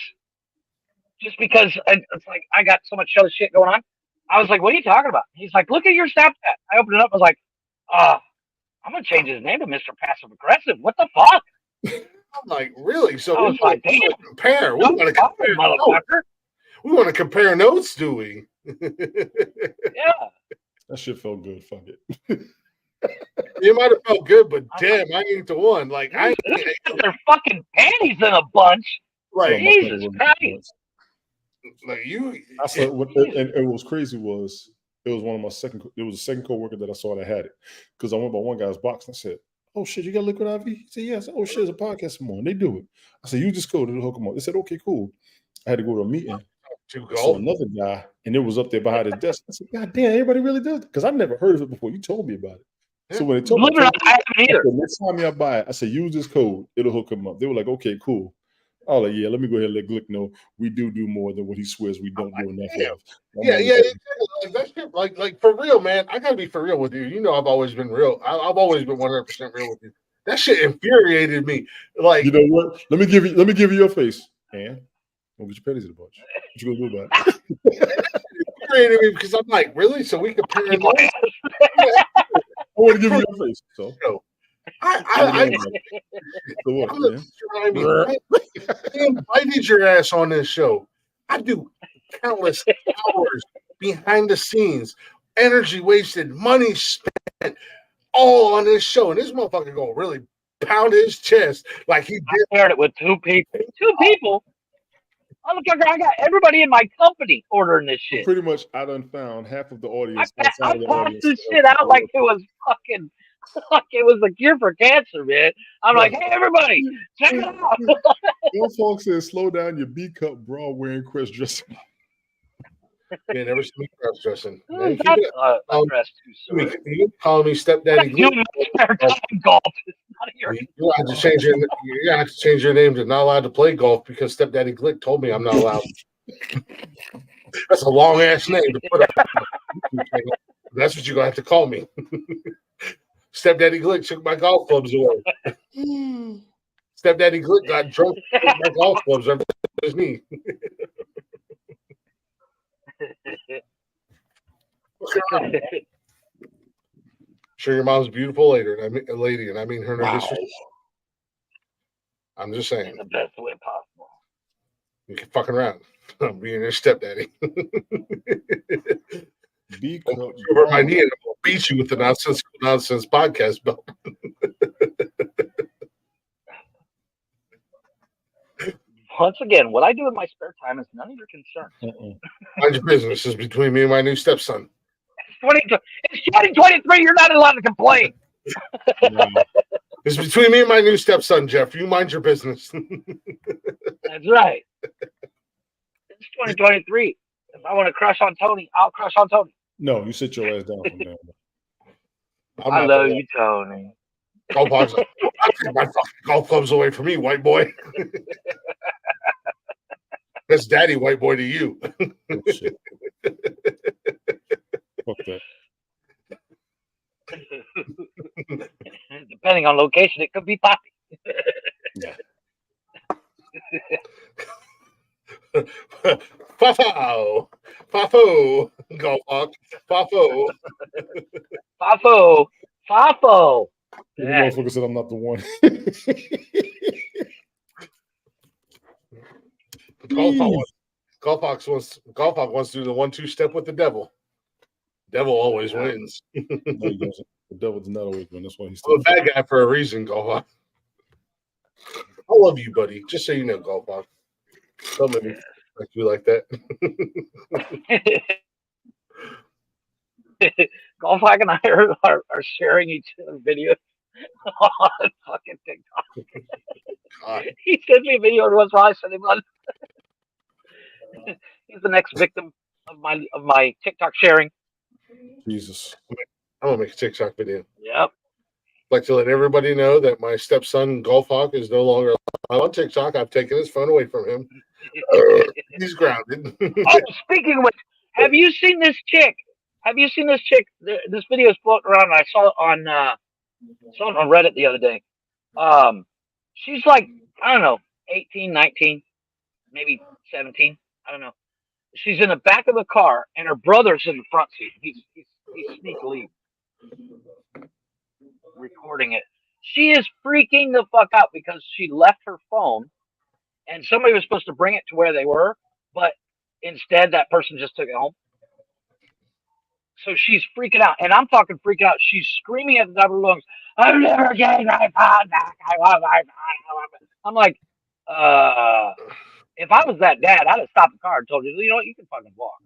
Speaker 3: just because it's like I got so much other shit going on. I was like, "What are you talking about?" He's like, "Look at your Snapchat." I opened it up. I was like, I'm gonna change his name to Mr. Passive Aggressive. What the fuck?
Speaker 2: I'm like, really? So
Speaker 3: I was like, damn.
Speaker 2: Compare. We want to compare,
Speaker 3: motherfucker.
Speaker 2: We want to compare notes, do we?
Speaker 3: Yeah.
Speaker 9: That shit felt good. Fuck it.
Speaker 2: You might have felt good, but damn, I ain't the one. Like I
Speaker 3: got their fucking panties in a bunch.
Speaker 2: Right.
Speaker 3: Jesus Christ.
Speaker 2: Like you,
Speaker 9: I saw and what was crazy was it was the second coworker that I saw that had it because I went by one guy's box and I said, "Oh shit, you got liquid IV?" He said, "Yes." "Oh shit, there's a podcast tomorrow." And they do it. I said, "Use this code, it'll hook them up." They said, "Okay, cool." I had to go to a meeting. I saw another guy, and it was up there behind his desk. I said, "God damn, everybody really does it?" Because I never heard of it before. You told me about it. So when they told me,
Speaker 3: I haven't either.
Speaker 9: Next time y'all buy it, I said, "Use this code, it'll hook them up." They were like, "Okay, cool." I was like, "Yeah, let me go ahead and let Glick know we do more than what he swears we don't do enough of."
Speaker 2: Yeah, like that shit, like for real, man. I gotta be for real with you. You know, I've always been real. I've always been 100% real with you. That shit infuriated me. Like,
Speaker 9: you know what? Let me give you your face, man. Don't get your pennies in a bunch. What you gonna do about it?
Speaker 2: Infuriated me because I'm like, really? So we compare notes?
Speaker 9: I want to give you your face. So
Speaker 2: I invited your ass on this show. I do countless hours behind the scenes, energy wasted, money spent, all on this show, and this motherfucker gonna really pound his chest like he did.
Speaker 3: I shared it with two people. Two people. Motherfucker, I got everybody in my company ordering this shit.
Speaker 9: Pretty much, I done found half of the audience.
Speaker 3: I passed this shit out like it was fucking, like it was the cure for cancer, man. I'm like, hey, everybody, check it out.
Speaker 9: Those folks said, "Slow down your B cup bra wearing Chris dressing."
Speaker 2: Yeah, never seen me cross dressing.
Speaker 3: Dress too soon.
Speaker 2: You call me stepdaddy.
Speaker 3: You golf.
Speaker 2: You have to change your. You have to change your name to not allowed to play golf because stepdaddy Glick told me I'm not allowed. That's a long ass name to put up. That's what you're gonna have to call me. Stepdaddy Glick took my golf clubs away. Stepdaddy Glick got drunk and took my golf clubs under his knee. Sure, your mom's a beautiful lady, and I mean her no disrespect. I'm just saying.
Speaker 3: In the best way possible.
Speaker 2: You can fucking around. I'm being your stepdaddy. Over my knee, and I'll beat you with the Nonsensical Nonsense podcast belt.
Speaker 3: Once again, what I do in my spare time is none of your concern.
Speaker 2: Mind your business. This is between me and my new stepson.
Speaker 3: It's 2023. You're not allowed to complain.
Speaker 2: It's between me and my new stepson, Jeff. You mind your business.
Speaker 3: That's right. It's 2023. If I want to crush on Tony, I'll crush on Tony.
Speaker 9: No, you sit your ass down from there.
Speaker 3: I love you, Tony.
Speaker 2: I'll take my fucking golf clubs away from me, white boy. That's daddy white boy to you.
Speaker 9: Oh, shit. Fuck that.
Speaker 3: Depending on location, it could be Poppy.
Speaker 9: Yeah.
Speaker 2: Fafo, Fafo, golf hawk, Fafo,
Speaker 3: Fafo, Fafo.
Speaker 9: The motherfucker said I'm not the one.
Speaker 2: Golf hawk wants to do the 1-2 step with the devil. Devil always wins.
Speaker 9: No, he doesn't. The devil does not always win. That's why he's
Speaker 2: I'm a bad guy for a reason, golf hawk. I love you, buddy. Just so you know, golf hawk. Don't make me like you like that.
Speaker 3: Golf Hawk and I are sharing each other's videos on fucking TikTok.
Speaker 2: God.
Speaker 3: He sends me a video every once in a while. I send him one. He's the next victim of my TikTok sharing.
Speaker 9: Jesus.
Speaker 2: I'm gonna make a TikTok video.
Speaker 3: Yep.
Speaker 2: Like to let everybody know that my stepson Golf Hawk is no longer on TikTok. I've taken his phone away from him. He's grounded.
Speaker 3: Oh, speaking of which, have you seen this chick? This video is floating around. I saw it on Reddit the other day. She's like, I don't know, 18, 19, maybe 17. I don't know. She's in the back of the car, and her brother's in the front seat. He's sneakily recording it. She is freaking the fuck out because she left her phone, and somebody was supposed to bring it to where they were, but instead that person just took it home. So she's freaking out, and I'm talking freaking out. She's screaming at the top of her lungs, "I'm never getting my phone back. I want my phone." I'm like, if I was that dad, I'd have stopped the car and told you, you know what, you can fucking walk.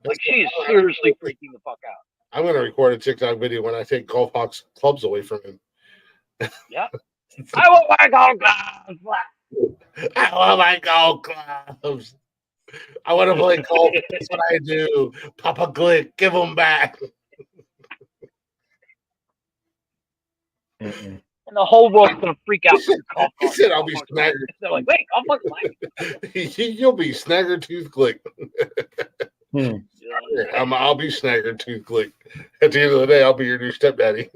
Speaker 3: Like, she is seriously freaking the fuck out.
Speaker 2: I'm gonna record a TikTok video when I take Golf Hawk's clubs away from him.
Speaker 3: Yeah. I want my golf clubs.
Speaker 2: I want my golf clubs. I want to play golf. That's what I do. Papa Glick, give them back.
Speaker 3: And the whole world's gonna freak out.
Speaker 2: He said, "I'll be snaggered."
Speaker 3: They're like, "Wait, golf clubs."
Speaker 2: You'll be snagger tooth Glick. I'll be snagger tooth Glick. At the end of the day, I'll be your new stepdaddy.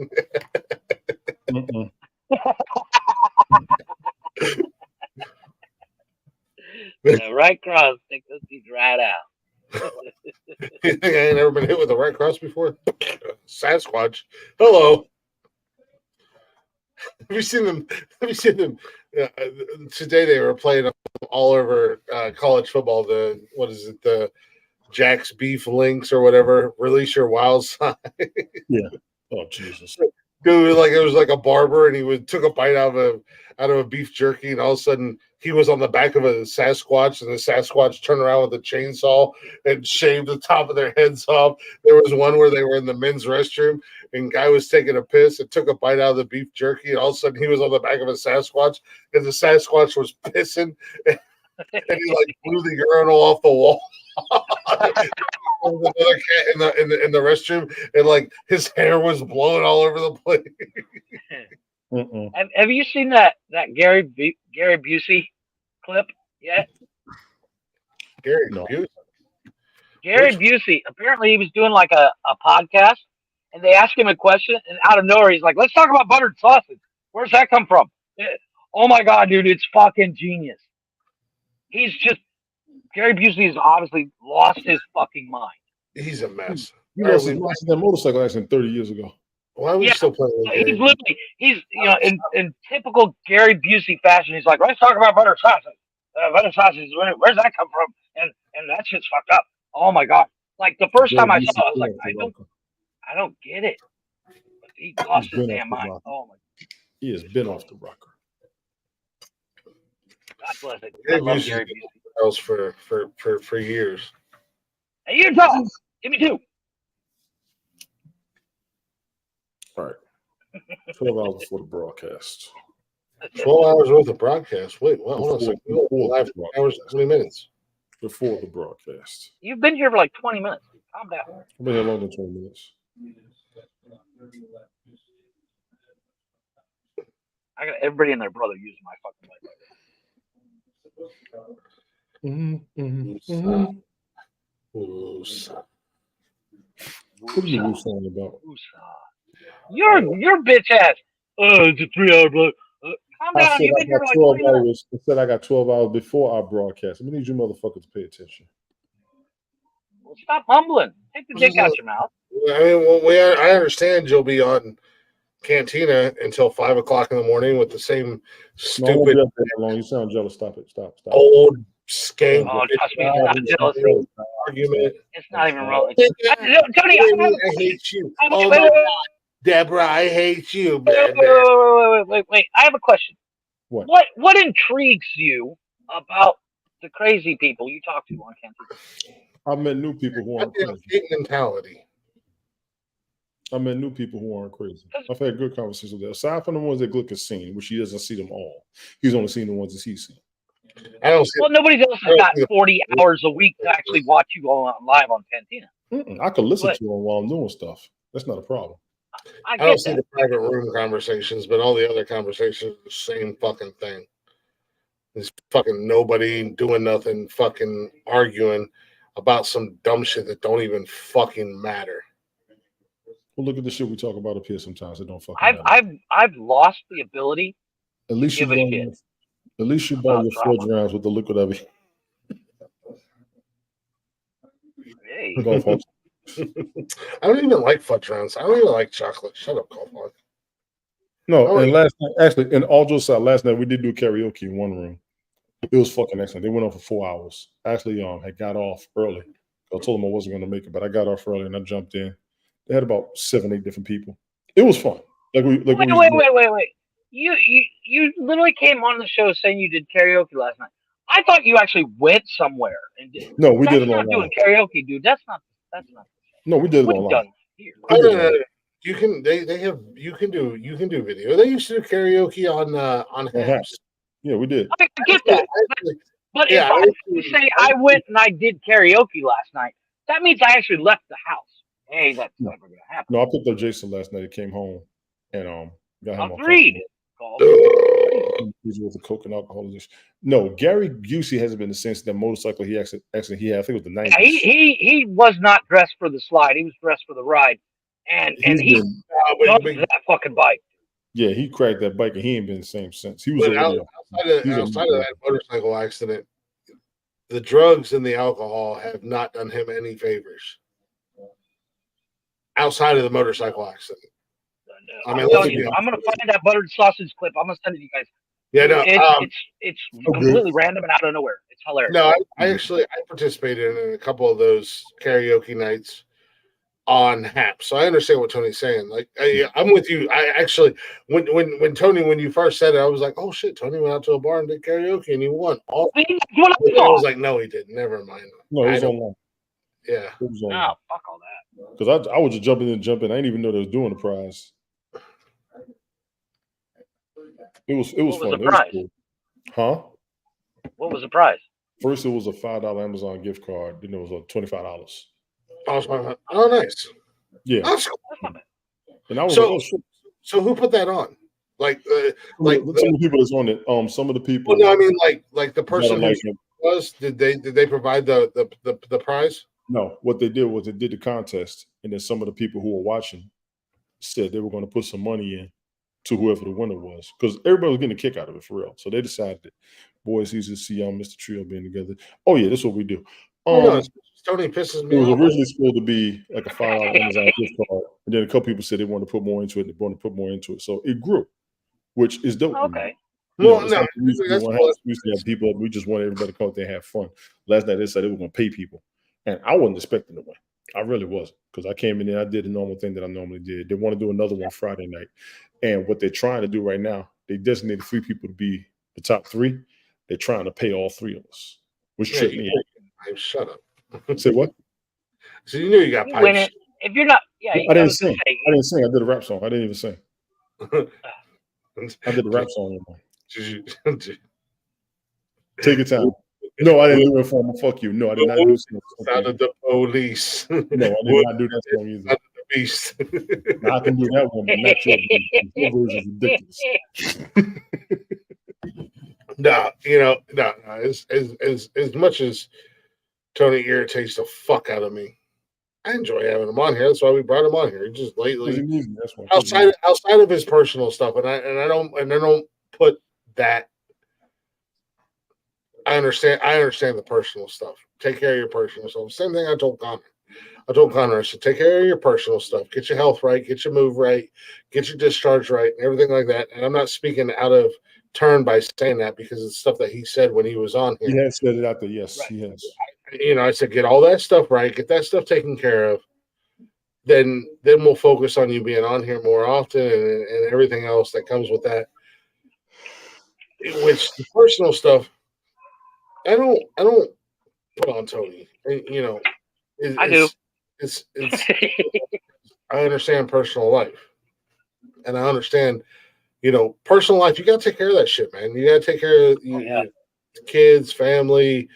Speaker 3: Right cross, take those teeth right out.
Speaker 2: You think I ain't never been hit with a right cross before? Sasquatch. Hello. Have you seen them? Today they were playing all over college football. The Jack's Beef Links or whatever. Release your wild side.
Speaker 9: Yeah. Oh Jesus.
Speaker 2: Dude, like it was like a barber, and he took a bite out of a beef jerky, and all of a sudden he was on the back of a Sasquatch, and the Sasquatch turned around with a chainsaw and shaved the top of their heads off. There was one where they were in the men's restroom, and guy was taking a piss and took a bite out of the beef jerky, and all of a sudden he was on the back of a Sasquatch, and the Sasquatch was pissing, and he like blew the urinal off the wall. Another cat in the restroom, and like his hair was blowing all over the place.
Speaker 3: Have you seen that Gary Busey clip yet?
Speaker 2: Gary
Speaker 9: No.
Speaker 2: Busey.
Speaker 3: Gary Busey. Apparently, he was doing like a podcast, and they asked him a question, and out of nowhere, he's like, "Let's talk about buttered sausage. Where's that come from?" Oh my god, dude, it's fucking genius. He's just Gary Busey has obviously lost his fucking mind.
Speaker 2: He's a mess.
Speaker 9: You lost his mind in that motorcycle accident 30 years ago.
Speaker 2: Why are we still playing with
Speaker 3: He's
Speaker 2: Gary?
Speaker 3: literally, in typical Gary Busey fashion, he's like, let's talk about buttered sausage. Buttered sausage, where's that come from? And that shit's fucked up. Oh my god! Like the first time I saw it, I was like, I don't get it. But he lost his damn mind. Oh my!
Speaker 9: He has been off the rocker.
Speaker 3: God bless it. I
Speaker 2: Gary
Speaker 3: love
Speaker 2: Busey's
Speaker 3: Gary
Speaker 2: been
Speaker 3: Busey.
Speaker 2: else for years.
Speaker 3: Hey, you talk. Give me two.
Speaker 9: All right. 12 hours before the broadcast.
Speaker 2: 12 hours worth of broadcast. Wait, what? Hold on a second.
Speaker 9: Before
Speaker 2: Live
Speaker 9: the
Speaker 2: 2 hours, 20 minutes.
Speaker 9: Before the broadcast.
Speaker 3: You've been here for like 20 minutes. Calm down.
Speaker 9: I've been here longer than 20 minutes.
Speaker 3: I got everybody and their brother using my fucking mic.
Speaker 9: What are you talking about?
Speaker 3: Your bitch ass. It's a 3-hour block. Calm
Speaker 9: I
Speaker 3: down.
Speaker 9: said
Speaker 3: You've
Speaker 9: I
Speaker 3: been here
Speaker 9: got
Speaker 3: for like
Speaker 9: 12
Speaker 3: 20 minutes.
Speaker 9: hours. I said I got 12 hours before our broadcast. I need you motherfuckers to pay attention.
Speaker 3: Well, stop mumbling. Take the dick out your mouth.
Speaker 2: I mean, I understand you'll be on Cantina until 5 o'clock in the morning with the same
Speaker 9: No, I won't
Speaker 2: stupid
Speaker 9: be up there that long. You sound jealous. Stop it. Stop.
Speaker 2: old skank
Speaker 3: Oh, trust me, it's not jealousy.
Speaker 2: argument.
Speaker 3: It's not even real.
Speaker 2: Tony, I hate you. Oh my God, Deborah, I hate you.
Speaker 3: Wait. I have a question.
Speaker 9: What?
Speaker 3: What intrigues you about the crazy people you talk to on Cantina?
Speaker 9: I met new people who aren't crazy.
Speaker 2: Mentality.
Speaker 9: I met new people who aren't crazy. I've had good conversations with them. Aside from the ones that Glick has seen, which he doesn't see them all. He's only seen the ones that he's seen.
Speaker 2: I don't see.
Speaker 3: Well, nobody else has got 40 hours a week to actually watch you go on live on Cantina.
Speaker 9: I could listen to them while I'm doing stuff. That's not a problem.
Speaker 3: I
Speaker 2: don't see the private room conversations, but all the other conversations are the same fucking thing. There's fucking nobody doing nothing, fucking arguing about some dumb shit that don't even fucking matter.
Speaker 9: Well, look at the shit we talk about up here sometimes. It don't fucking matter.
Speaker 3: I've lost the ability
Speaker 9: At least
Speaker 3: to give a shit.
Speaker 9: At least you bought your fudge rounds with the liquid of it.
Speaker 3: Hey.
Speaker 2: I don't even like fudge rounds. I don't even like chocolate. Shut up, Golfhog.
Speaker 9: No, and last night, actually, in all jokes aside, last night we did do karaoke in one room. It was fucking excellent. They went on for 4 hours. I actually had got off early. I told them I wasn't going to make it, but I got off early and I jumped in. They had about 7-8 different people. It was fun.
Speaker 3: Wait. You literally came on the show saying you did karaoke last night. I thought you actually went somewhere and did.
Speaker 9: No, we did it
Speaker 3: That's not
Speaker 9: online.
Speaker 3: doing karaoke, dude. That's not.
Speaker 9: No, we did it
Speaker 3: We've
Speaker 9: online.
Speaker 3: done here.
Speaker 2: You can you can do video. They used to do karaoke on Haps.
Speaker 9: Yeah, we did.
Speaker 3: I get that. But if I say I went and I did karaoke last night, that means I actually left the house. Hey, that's never gonna happen.
Speaker 9: No, I picked up Jason last night. He came home and got him
Speaker 3: Agreed.
Speaker 9: He's with the coke and alcohol. No, Gary Busey hasn't been the same since that motorcycle he actually he had. I think it was the 90s.
Speaker 3: Yeah, he was not dressed for the slide. He was dressed for the ride, and he loved that fucking bike.
Speaker 9: Yeah, he cracked that bike and he ain't been the same since. He was
Speaker 2: outside of that motorcycle accident, the drugs and the alcohol have not done him any favors. Outside of the motorcycle accident.
Speaker 3: I'm telling you, I'm gonna find that buttered sausage clip. I'm gonna send it to you guys.
Speaker 2: Yeah, no,
Speaker 3: it's completely random and out of nowhere. It's hilarious.
Speaker 2: No, I participated in a couple of those karaoke nights on Hap, so I understand what Tony's saying. Like, I'm with you. I actually, when Tony, when you first said it, I was like, oh shit, Tony went out to a bar and did karaoke and he won. I was like, no, he didn't. Never mind.
Speaker 9: No, it was online.
Speaker 2: Yeah.
Speaker 9: It was online.
Speaker 3: No, fuck all that.
Speaker 9: Because I was just jumping. I didn't even know they was doing the prize. It was
Speaker 3: What
Speaker 9: fun.
Speaker 3: was the
Speaker 9: It was
Speaker 3: prize?
Speaker 9: cool. Huh?
Speaker 3: What was the prize?
Speaker 9: First, it was a $5 Amazon gift card. Then it was $25.
Speaker 2: Oh, nice.
Speaker 9: Yeah.
Speaker 2: That's cool.
Speaker 9: And I was
Speaker 2: so who put that on? Like
Speaker 9: some of the people that's on it. Some of the people.
Speaker 2: Well, no, I mean like the person
Speaker 9: like
Speaker 2: who's was? Did they provide the prize?
Speaker 9: No, what they did was they did the contest, and then some of the people who were watching said they were going to put some money in to whoever the winner was, because everybody was getting a kick out of it for real. So they decided that, boys, easy to see y'all, Mr. Trio being together. Oh yeah, that's what we do.
Speaker 2: No, Tony pisses
Speaker 9: It
Speaker 2: me
Speaker 9: was
Speaker 2: off.
Speaker 9: originally supposed to be like a $5 Amazon gift card, and then a couple people said they wanted to put more into it. They wanted to put more into it, so it grew, which is dope.
Speaker 3: Okay.
Speaker 2: Well,
Speaker 9: It's
Speaker 2: no,
Speaker 9: like we used to do
Speaker 2: that's
Speaker 9: one
Speaker 2: cool.
Speaker 9: house. We used to have people. We just wanted everybody to come out there and have fun. Last night they said they were going to pay people, and I wasn't expecting to win. I really wasn't, because I came in there. I did the normal thing that I normally did. They want to do another one Friday night, and what they're trying to do right now, they designated 3 people to be the top 3. They're trying to pay all 3 of us, which tripped me out.
Speaker 2: Shut up.
Speaker 9: Say what?
Speaker 2: So you knew you got
Speaker 3: You win
Speaker 2: pipes.
Speaker 3: it. If you're not, yeah,
Speaker 9: I didn't sing. I didn't sing. I did a rap song. I didn't even sing. I did a rap song. Take your time. No, I didn't do it for him. Fuck you. No, I did not do it.
Speaker 2: Out of the police.
Speaker 9: No, I did not do that song either.
Speaker 2: Out of the beast.
Speaker 9: Now, I can do that one, but not your version. Your version is ridiculous.
Speaker 2: No, no. As much as Tony irritates the fuck out of me, I enjoy having him on here. That's why we brought him on here. Just lately, outside of his personal stuff, and I don't put that. I understand the personal stuff. Take care of your personal stuff. Same thing I told Connor. I said, take care of your personal stuff. Get your health right. Get your move right. Get your discharge right, and everything like that. And I'm not speaking out of turn by saying that, because it's stuff that he said when he was on here.
Speaker 9: He has said it out there. Yes, he has.
Speaker 2: I said, get all that stuff right. Get that stuff taken care of. Then we'll focus on you being on here more often and everything else that comes with that. Which the personal stuff, I don't put on Tony. I
Speaker 3: do.
Speaker 2: It's I understand personal life, and I understand, personal life. You got to take care of that shit, man. You got to take care of your kids, family,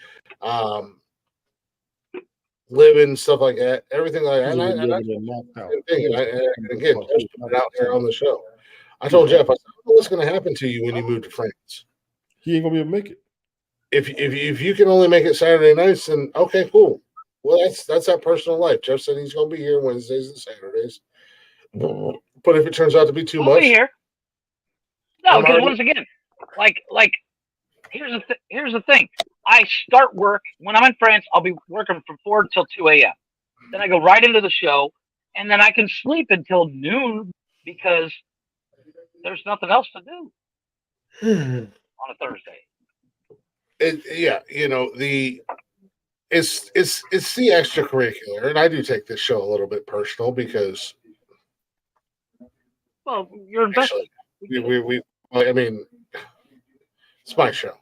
Speaker 2: living, stuff like that, everything like that. And again, just put it out there on the show. I told Jeff, I said, I don't know what's going to happen to you when you move to France.
Speaker 9: He ain't gonna be able to make it.
Speaker 2: If you can only make it Saturday nights, then okay, cool. Well, that's that personal life. Jeff said he's going to be here Wednesdays and Saturdays. But if it turns out to be too much,
Speaker 3: be here. No, because once again, like here's the thing. I start work when I'm in France. I'll be working from 4 till 2 a.m. Then I go right into the show, and then I can sleep until noon because there's nothing else to do on a Thursday.
Speaker 2: it's the extracurricular, and I do take this show a little bit personal because,
Speaker 3: well, you're invested.
Speaker 2: I mean, it's my show,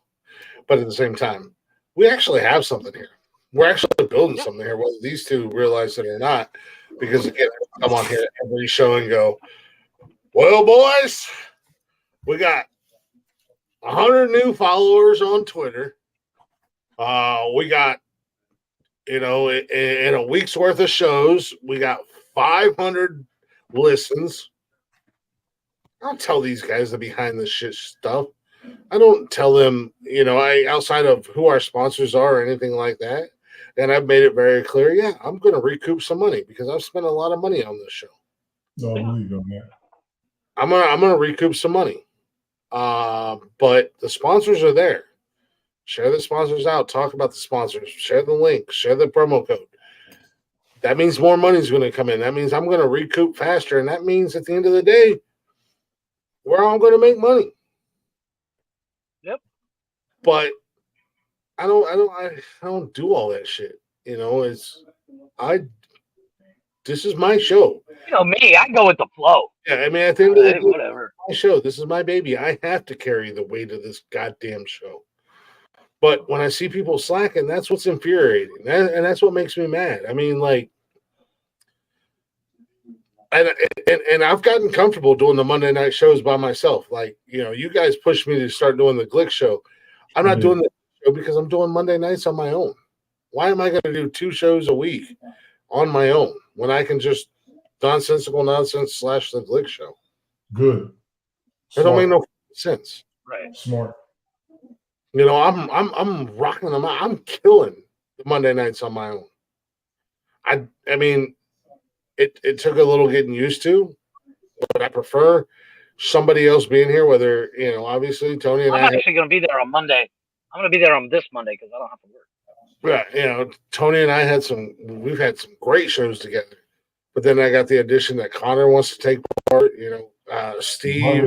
Speaker 2: but at the same time, we actually have something here. We're actually building something here, whether these two realize it or not. Because again, I come on here every show and go, "Well, boys, we got 100 new followers on Twitter. We got, in a week's worth of shows, we got 500 listens." I don't tell these guys the behind the shit stuff. I don't tell them, outside of who our sponsors are or anything like that. And I've made it very clear, I'm going to recoup some money because I've spent a lot of money on this show.
Speaker 9: No, I believe on that.
Speaker 2: I'm gonna recoup some money. But the sponsors are there. Share the sponsors out. Talk about the sponsors. Share the link. Share the promo code. That means more money is going to come in. That means I'm going to recoup faster. And that means at the end of the day, we're all going to make money.
Speaker 3: Yep.
Speaker 2: But I don't do all that shit. This is my show.
Speaker 3: You know me, I go with the flow.
Speaker 2: Yeah, I mean, at the end of the day,
Speaker 3: whatever.
Speaker 2: My show. This is my baby. I have to carry the weight of this goddamn show. But when I see people slacking, that's what's infuriating. And that's what makes me mad. I mean, and I've gotten comfortable doing the Monday night shows by myself. You guys pushed me to start doing the Glick show. I'm not doing the show because I'm doing Monday nights on my own. Why am I going to do 2 shows a week on my own when I can just Nonsensical Nonsense / the Glick show?
Speaker 9: Good.
Speaker 2: It don't make no sense.
Speaker 3: Right.
Speaker 9: Smart.
Speaker 2: You know, I'm rocking them out. I'm killing the Monday nights on my own. I mean, it took a little getting used to, but I prefer somebody else being here. Whether obviously Tony and
Speaker 3: I'm
Speaker 2: I,
Speaker 3: actually going to be there on Monday. I'm going to be there on this Monday because I don't have to work.
Speaker 2: Tony and I we've had some great shows together. But then I got the addition that Connor wants to take part. Steve.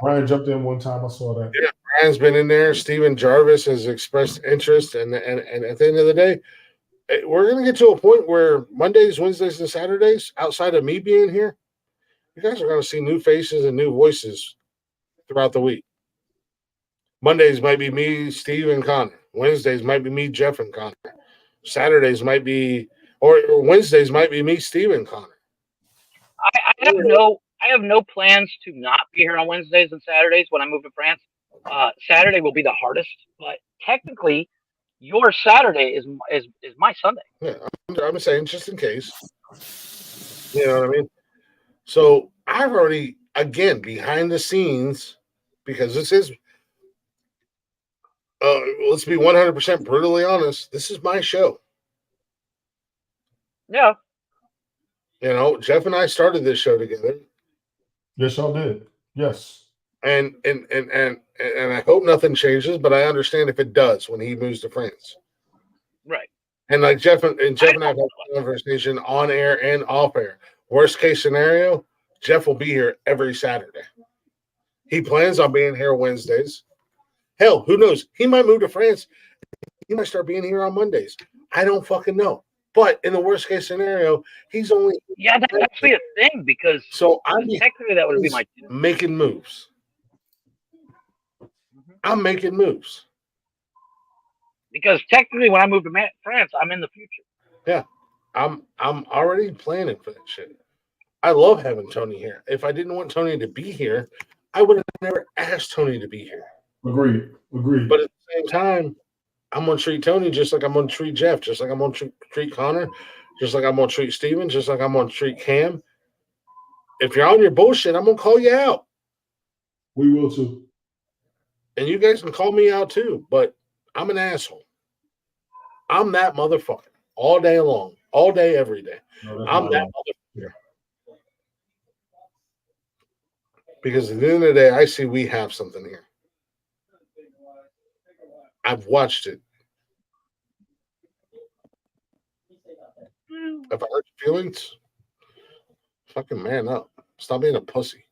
Speaker 9: Brian jumped in one time. I saw that.
Speaker 2: Yeah, Brian's been in there. Steven Jarvis has expressed interest, and at the end of the day, we're going to get to a point where Mondays, Wednesdays, and Saturdays, outside of me being here, you guys are going to see new faces and new voices throughout the week. Mondays might be me, Steve, and Connor. Wednesdays might be me, Jeff, and Connor. Saturdays might be, or Wednesdays might be me, Steve, and Connor.
Speaker 3: I have no plans to not be here on Wednesdays and Saturdays when I move to France. Saturday will be the hardest, but technically, your Saturday is my Sunday.
Speaker 2: Yeah, I'm saying just in case. You know what I mean? So I've already, again, behind the scenes, because this is, let's be 100% brutally honest, this is my show.
Speaker 3: Yeah.
Speaker 2: Jeff and I started this show together.
Speaker 9: Yes, y'all did. Yes.
Speaker 2: And I hope nothing changes, but I understand if it does when he moves to France.
Speaker 3: Right.
Speaker 2: And like Jeff and I have had a conversation on air and off air. Worst case scenario, Jeff will be here every Saturday. He plans on being here Wednesdays. Hell, who knows? He might move to France. He might start being here on Mondays. I don't fucking know. But in the worst case scenario, he's only
Speaker 3: that's actually a thing because technically that would be my
Speaker 2: making moves. I'm making moves
Speaker 3: because technically when I move to France, I'm in the future.
Speaker 2: Yeah, I'm already planning for that shit. I love having Tony here. If I didn't want Tony to be here, I would have never asked Tony to be here.
Speaker 9: Agreed.
Speaker 2: But at the same time, I'm going to treat Tony just like I'm going to treat Jeff, just like I'm going to treat Connor, just like I'm going to treat Steven, just like I'm going to treat Cam. If you're on your bullshit, I'm going to call you out.
Speaker 9: We will too.
Speaker 2: And you guys can call me out too, but I'm an asshole. I'm that motherfucker all day long, all day, every day.
Speaker 9: No,
Speaker 2: I'm that motherfucker. Because at the end of the day, I see we have something here. I've watched it. If I hurt your feelings, fucking man up. Stop being a pussy.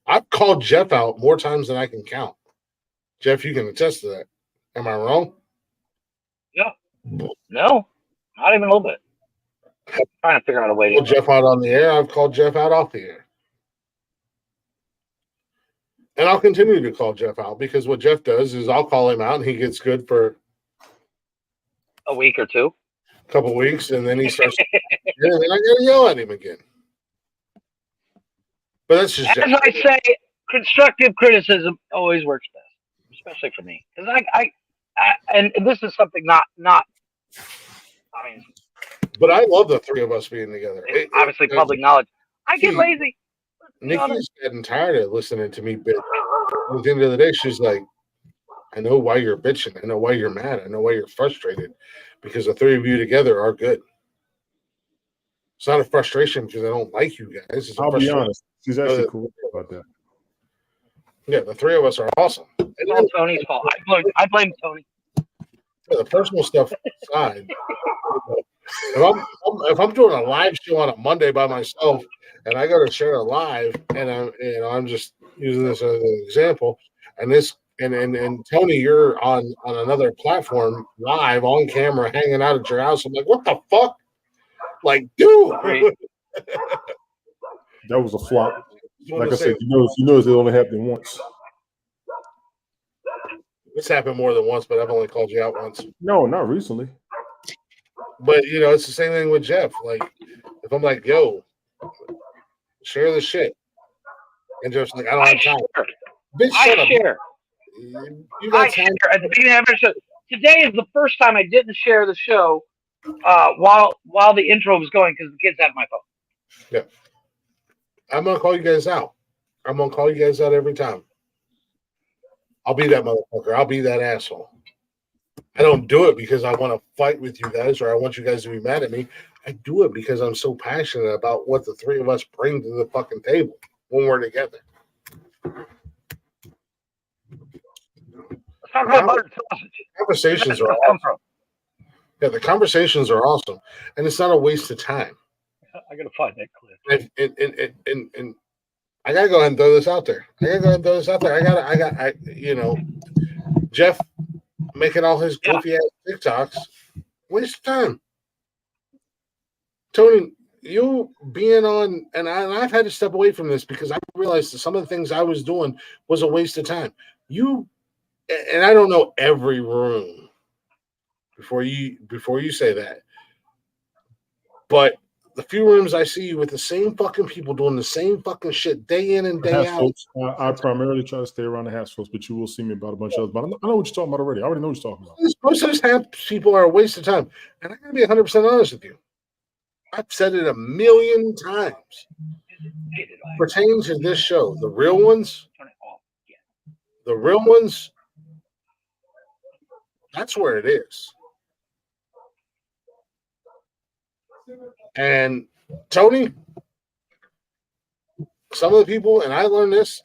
Speaker 2: I've called Jeff out more times than I can count. Jeff, you can attest to that. Am I wrong?
Speaker 3: Yeah. No, not even a little bit. I'm trying to figure out a way to
Speaker 2: call Jeff out on the air. I've called Jeff out off the air. And I'll continue to call Jeff out because what Jeff does is I'll call him out and he gets good for
Speaker 3: a week or two.
Speaker 2: A couple of weeks, and then he starts and then I gotta yell at him again. But that's just
Speaker 3: as
Speaker 2: Jeff.
Speaker 3: I say, constructive criticism always works best, especially for me. Because I and this is something not I mean,
Speaker 2: but I love the three of us being together.
Speaker 3: Obviously public knowledge. I get lazy.
Speaker 2: Nikki's getting tired of listening to me bitch. At the end of the day, she's like, I know why you're bitching. I know why you're mad. I know why you're frustrated. Because the three of you together are good. It's not a frustration because I don't like you guys.
Speaker 9: I'll be honest. She's actually cool about that.
Speaker 2: Yeah, the three of us are awesome.
Speaker 3: It's all Tony's fault. I blame Tony.
Speaker 2: Yeah, the personal stuff aside. If I'm doing a live show on a Monday by myself and I go to share a live and I'm just using this as an example, and Tony, you're on another platform live on camera hanging out at your house. I'm like, what the fuck? Like, dude.
Speaker 9: That was a flop. Like I said, you notice it only happened once.
Speaker 2: It's happened more than once, but I've only called you out once.
Speaker 9: No, not recently.
Speaker 2: But it's the same thing with Jeff. Like, if I'm like, yo, share the shit. And Jeff's like, I don't have time. Bitch, shut up.
Speaker 3: Share.
Speaker 2: You got time.
Speaker 3: Share at the beginning of every show. Today is the first time I didn't share the show while the intro was going because the kids have my phone.
Speaker 2: Yeah. I'm gonna call you guys out. I'm gonna call you guys out every time. I'll be that motherfucker. I'll be that asshole. I don't do it because I want to fight with you guys or I want you guys to be mad at me. I do it because I'm so passionate about what the three of us bring to the fucking table when we're together.
Speaker 3: Let's talk about buttered sausage.
Speaker 2: Conversations are
Speaker 3: come
Speaker 2: awesome.
Speaker 3: from?
Speaker 2: Yeah, the conversations are awesome, and it's not a waste of time.
Speaker 3: I gotta find that clip.
Speaker 2: And I gotta go ahead and throw this out there. Jeff making all his goofy ass TikToks, waste of time. Tony, you being on, and I've had to step away from this because I realized that some of the things I was doing was a waste of time. And I don't know every room before you say that, but the few rooms I see you with the same fucking people doing the same fucking shit day in and day out.
Speaker 9: Folks, I primarily try to stay around the house folks, but you will see me about a bunch of others. But I know what you're talking about already. I already know what you're talking about.
Speaker 2: Most of those people are a waste of time. And I'm going to be 100% honest with you. I've said it a million times. Pertaining to this show, the real ones, that's where it is. And Tony, some of the people, and I learned this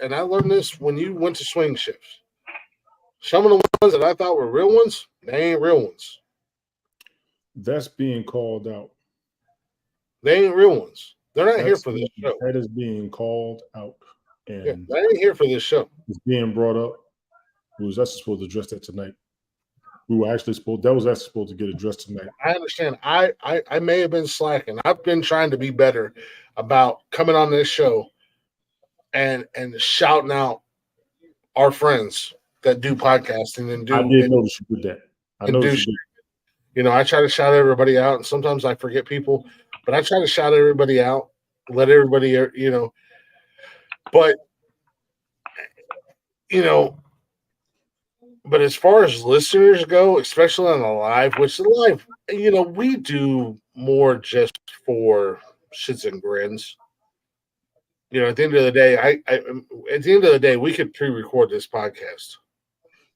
Speaker 2: when you went to swing shifts. Some of the ones that I thought were real ones, they ain't real ones.
Speaker 9: That's being called out.
Speaker 2: They ain't real ones. They're not here for this show.
Speaker 9: That is being called out. And
Speaker 2: they ain't here for this show.
Speaker 9: It's being brought up. We was actually supposed to address that tonight. That was actually supposed to get addressed tonight.
Speaker 2: I understand. I may have been slacking. I've been trying to be better about coming on this show and shouting out our friends that do podcasting and do.
Speaker 9: I did notice you did that. I noticed you did.
Speaker 2: You know, I try to shout everybody out, and sometimes I forget people, but I try to shout everybody out, let everybody, you know. But, you know, but as far as listeners go, especially on the live, which the live, you know, we do more just for shits and grins. You know, at the end of the day, at the end of the day, we could pre-record this podcast.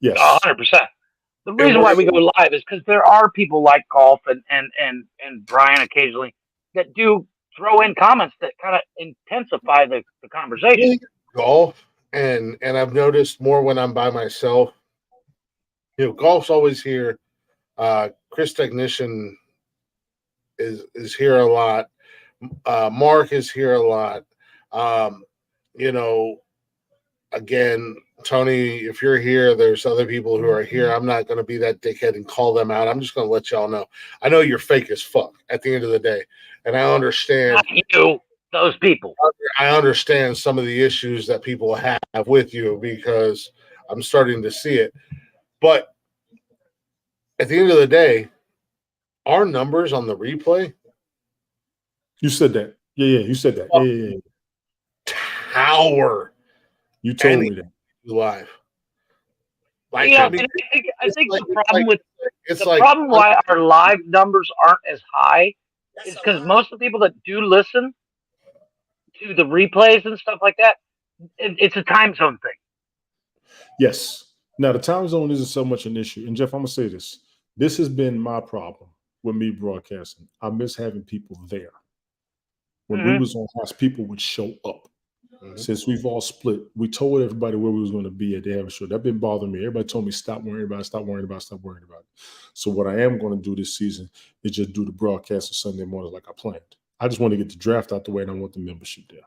Speaker 9: Yes,
Speaker 3: 100%. The reason why we go live is because there are people like Golf and Brian occasionally that do throw in comments that kind of intensify the conversation.
Speaker 2: Golf, and I've noticed more when I'm by myself. You know, Golf's always here. Chris Technician is here a lot. Mark is here a lot. You know, again, Tony, if you're here, there's other people who are here. I'm not going to be that dickhead and call them out. I'm just going to let y'all know. I know you're fake as fuck at the end of the day. And I understand.
Speaker 3: Not you, those people.
Speaker 2: I understand some of the issues that people have with you because I'm starting to see it. But at the end of the day, our numbers on the replay.
Speaker 9: You said that. Yeah, you said that. Yeah.
Speaker 2: Tower.
Speaker 9: You told me that.
Speaker 2: Live. Like,
Speaker 3: yeah,
Speaker 2: I mean,
Speaker 3: I think the problem why our live numbers aren't as high is because most of the people that do listen to the replays and stuff like that, it's a time zone thing.
Speaker 9: Yes. Now, the time zone isn't so much an issue. And Jeff, I'm going to say this. This has been my problem with me broadcasting. I miss having people there. When we was on house, people would show up. Since we've all split, we told everybody where we was going to be at the have show. That been bothering me. Everybody told me stop worrying about it. So what I am going to do this season is just do the broadcast on Sunday mornings like I planned. I just want to get the draft out the way and I want the membership there.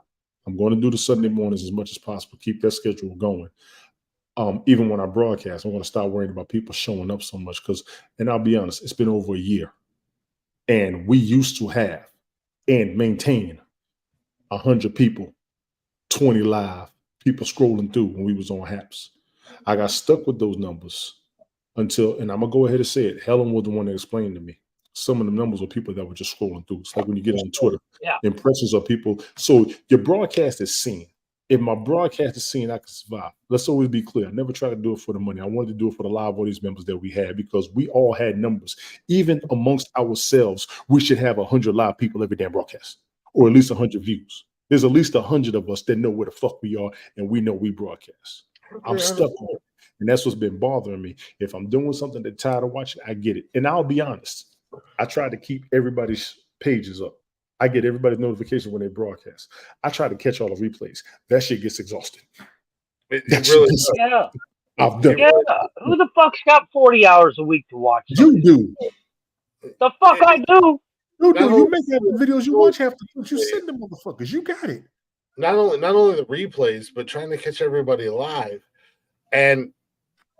Speaker 9: I'm going to do the Sunday mornings as much as possible, keep that schedule going. Even when I broadcast, I'm going to stop worrying about people showing up so much because, and I'll be honest, it's been over a year. And we used to have and maintain 100 people, 20 live, people scrolling through when we was on Haps. I got stuck with those numbers until, and I'm going to go ahead and say it, Helen was the one that explained to me. Some of the numbers were people that were just scrolling through. It's like when you get on Twitter, impressions of people. So your broadcast is seen. If my broadcast is seen, I can survive. Let's always be clear. I never tried to do it for the money. I wanted to do it for the live audience members that we had because we all had numbers. Even amongst ourselves, we should have 100 live people every damn broadcast, or at least 100 views. There's at least 100 of us that know where the fuck we are and we know we broadcast. I'm stuck on it. And that's what's been bothering me. If I'm doing something that's tired of watching, I get it. And I'll be honest, I try to keep everybody's pages up. I get everybody's notification when they broadcast. I try to catch all the replays. That shit gets exhausting.
Speaker 2: It
Speaker 9: That
Speaker 2: really
Speaker 9: shit gets-
Speaker 3: Yeah.
Speaker 9: I've done
Speaker 3: Yeah.
Speaker 9: it.
Speaker 3: Who the fuck's got 40 hours a week to watch
Speaker 9: You
Speaker 3: something?
Speaker 9: do.
Speaker 3: The fuck I do.
Speaker 9: You
Speaker 2: Not
Speaker 9: do.
Speaker 2: only-
Speaker 9: You make that videos. You watch half the clips. You send them motherfuckers. You got it.
Speaker 2: not only the replays, but trying to catch everybody live. And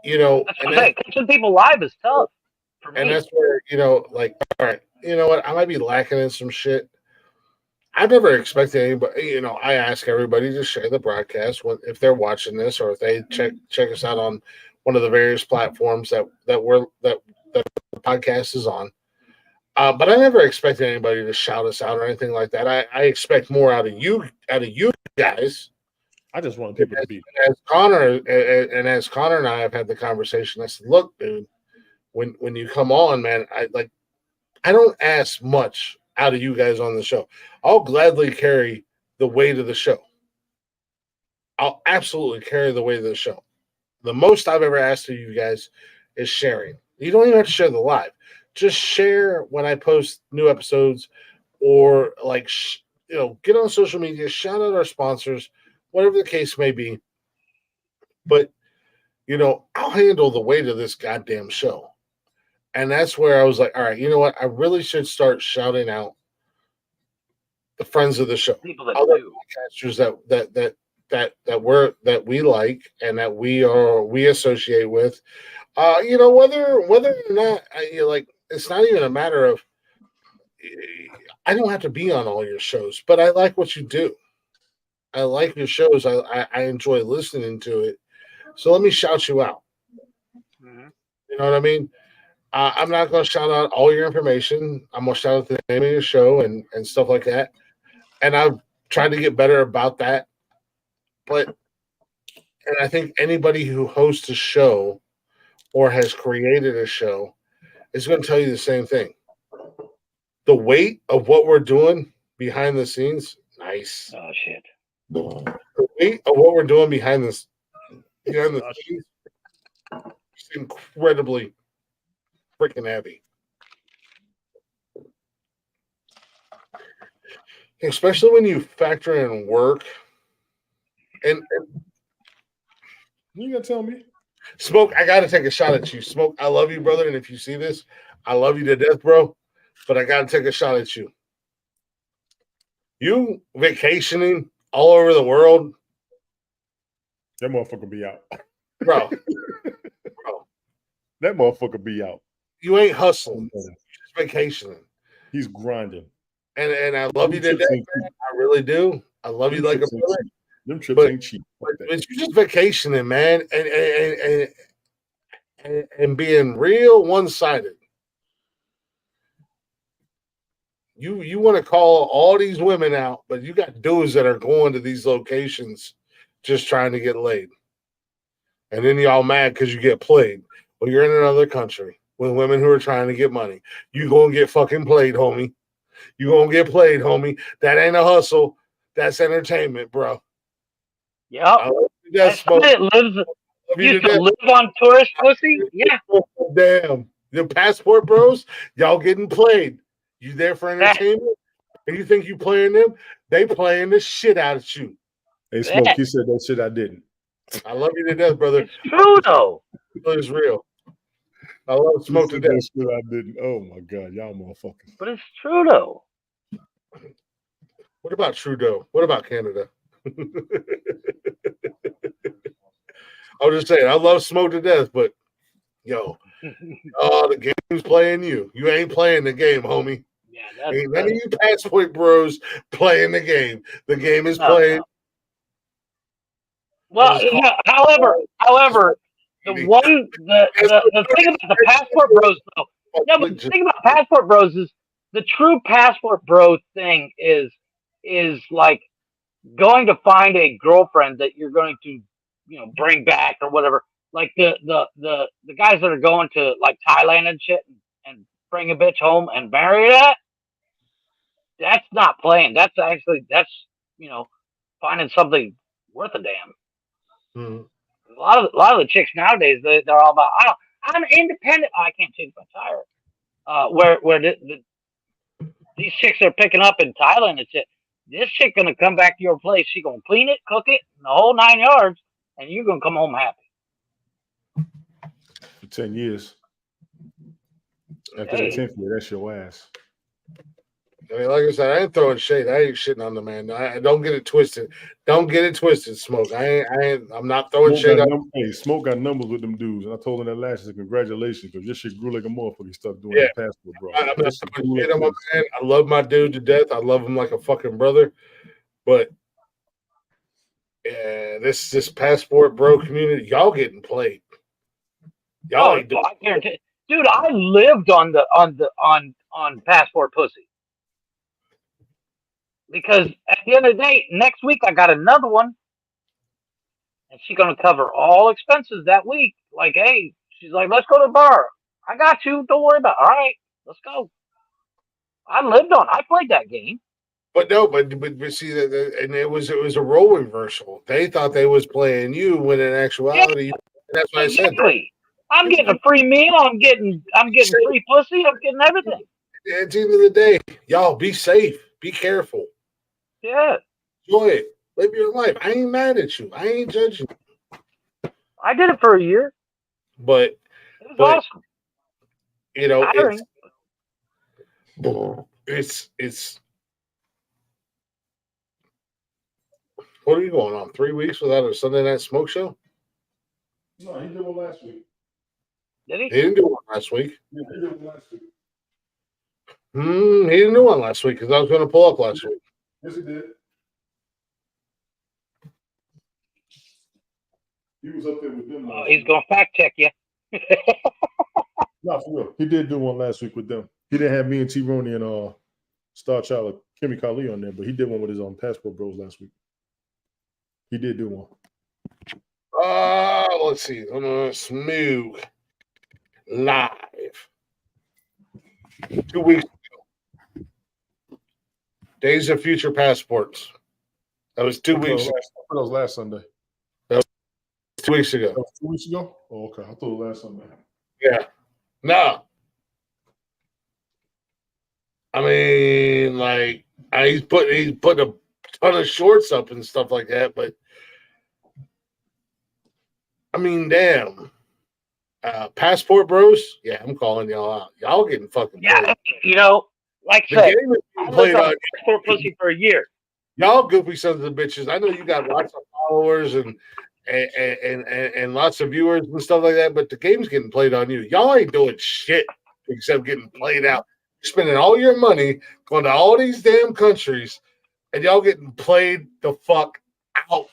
Speaker 2: you know,
Speaker 3: That's
Speaker 2: and
Speaker 3: what I'm saying. Catching people live is tough for me.
Speaker 2: and that's where, you know, like, all right, you know what, I might be lacking in some shit. I've never expected anybody, you know, I ask everybody to share the broadcast if they're watching this, or if they check us out on one of the various platforms that the podcast is on. But I never expected anybody to shout us out or anything like that. I expect more out of you guys.
Speaker 9: I just want people to be.
Speaker 2: As Connor and as Connor and I have had the conversation, I said, "Look, dude, when you come on, man, I don't ask much out of you guys on the show. I'll gladly carry the weight of the show. I'll absolutely carry the weight of the show. The most I've ever asked of you guys is sharing. You don't even have to share the live. Just share when I post new episodes, or like, you know, get on social media, shout out our sponsors, whatever the case may be. But, you know, I'll handle the weight of this goddamn show. And that's where I was like, all right, you know what? I really should start shouting out the friends of the show,
Speaker 3: People that
Speaker 2: other
Speaker 3: do.
Speaker 2: podcasters that we like and that we associate with. You know, whether or not like, it's not even a matter of, I don't have to be on all your shows, but I like what you do. I like your shows. I enjoy listening to it. So let me shout you out.
Speaker 3: Mhm.
Speaker 2: You know what I mean? I'm not going to shout out all your information. I'm going to shout out the name of your show and stuff like that. And I've tried to get better about that. And I think anybody who hosts a show or has created a show is going to tell you the same thing. The weight of what we're doing behind the scenes, nice.
Speaker 3: Oh shit.
Speaker 2: The weight of what we're doing behind the scenes is incredibly freaking heavy. Especially when you factor in work. And
Speaker 9: You gonna tell me?
Speaker 2: Smoke, I gotta take a shot at you. Smoke, I love you, brother. And if you see this, I love you to death, bro. But I gotta take a shot at you. You vacationing all over the world,
Speaker 9: That motherfucker be out.
Speaker 2: bro.
Speaker 9: That motherfucker be out.
Speaker 2: You ain't hustling. You're just vacationing.
Speaker 9: He's grinding.
Speaker 2: And I love you to death, man. I really do. I love you like a brother.
Speaker 9: Them trips ain't cheap.
Speaker 2: But you're just vacationing, man, and being real one-sided. You want to call all these women out, but you got dudes that are going to these locations just trying to get laid. And then y'all mad because you get played. Well, you're in another country with women who are trying to get money. You gonna get fucking played, homie. You gonna get played, homie. That ain't a hustle. That's entertainment, bro.
Speaker 3: Yeah.
Speaker 2: That's
Speaker 3: It lives. You to live on tourist pussy? Yeah.
Speaker 2: Damn. The passport bros, y'all getting played. You there for entertainment? And you think you playing them? They playing the shit out of you.
Speaker 9: Hey, Smoke, he said that shit I didn't.
Speaker 2: I love you to death, brother.
Speaker 3: It's true, though.
Speaker 2: It's real. I love Smoke to death.
Speaker 9: That shit I didn't. Oh, my God. Y'all motherfuckers.
Speaker 3: But it's true, though.
Speaker 2: What about Trudeau? What about Canada? I'm just saying, I love Smoke to death, but yo, the game's playing you. You ain't playing the game, homie.
Speaker 3: Yeah,
Speaker 2: ain't none of you passport bros playing the game. The game is playing.
Speaker 3: Well, however, the thing about the passport bros, though. No, but the thing about passport bros is the true passport bro thing is like going to find a girlfriend that you're going to, bring back or whatever. Like the guys that are going to like Thailand and shit and bring a bitch home and marry that. That's not playing. That's finding something worth a damn.
Speaker 2: Mm-hmm.
Speaker 3: A lot of the chicks nowadays, they're all about, oh, I'm independent. Oh, I can't change my tire. Where these chicks are picking up in Thailand, it's it. This chick gonna come back to your place. She gonna clean it, cook it, the whole 9 yards, and you're gonna come home happy.
Speaker 9: For 10 years. After
Speaker 3: Hey.
Speaker 9: the 10th year, that's your ass.
Speaker 2: I mean, like I said, I ain't throwing shade. I ain't shitting on the man. I don't get it twisted. Don't get it twisted, Smoke. I'm not throwing shade on.
Speaker 9: Hey, Smoke got numbers with them dudes, and I told him that last year. Congratulations, because your shit grew like a motherfucker. He started doing that passport, bro.
Speaker 2: I'm not throwing shade on my man. I love my dude to death. I love him like a fucking brother. But yeah, this passport bro community, y'all getting played. Y'all ain't doing.
Speaker 3: I guarantee, dude. I lived on passport pussy. Because at the end of the day, next week I got another one, and she's gonna cover all expenses that week. Like, hey, she's like, let's go to the bar. I got you. Don't worry about it. All right, let's go. I played that game.
Speaker 2: But no, but see that, and it was a role reversal. They thought they was playing you, when in actuality, that's what
Speaker 3: Exactly.
Speaker 2: I said.
Speaker 3: I'm getting a free meal. I'm getting free pussy. I'm getting everything.
Speaker 2: At the end of the day, y'all be safe. Be careful.
Speaker 3: Yeah.
Speaker 2: Enjoy it. Live your life. I ain't mad at you. I ain't judging you.
Speaker 3: I did it for a year.
Speaker 2: But
Speaker 3: it was awesome.
Speaker 2: You know,
Speaker 3: tiring.
Speaker 2: It's what are you going on? 3 weeks without a Sunday night smoke show?
Speaker 9: No, he did one last week.
Speaker 3: Did he?
Speaker 2: He didn't do one last week.
Speaker 9: Yeah, he did one last week.
Speaker 2: He didn't do one last week because I was going to pull up last week.
Speaker 9: Yes, he did. He was up there with them.
Speaker 3: He's going to fact check you.
Speaker 9: No, for real. He did do one last week with them. He didn't have me and T-Roney and Star Child Kimmy Kali on there, but he did one with his own Passport Bros last week. He did do one.
Speaker 2: Let's see. Smoog live 2 weeks ago. Days of Future Passports. That was 2 weeks ago.
Speaker 9: That was last Sunday.
Speaker 2: That was 2 weeks ago.
Speaker 9: That was 2 weeks ago? Oh, okay. I thought it was last Sunday.
Speaker 2: Yeah. No. I mean, like, he's putting a ton of shorts up and stuff like that, but I mean, damn. Passport Bros? Yeah, I'm calling y'all out. Y'all getting fucking played.
Speaker 3: Yeah, you know, like I said,
Speaker 2: I played on
Speaker 3: Passport pussy for a year.
Speaker 2: Y'all goofy sons of bitches. I know you got lots of followers and lots of viewers and stuff like that, but the game's getting played on you. Y'all ain't doing shit except getting played out. You're spending all your money going to all these damn countries, and y'all getting played the fuck out.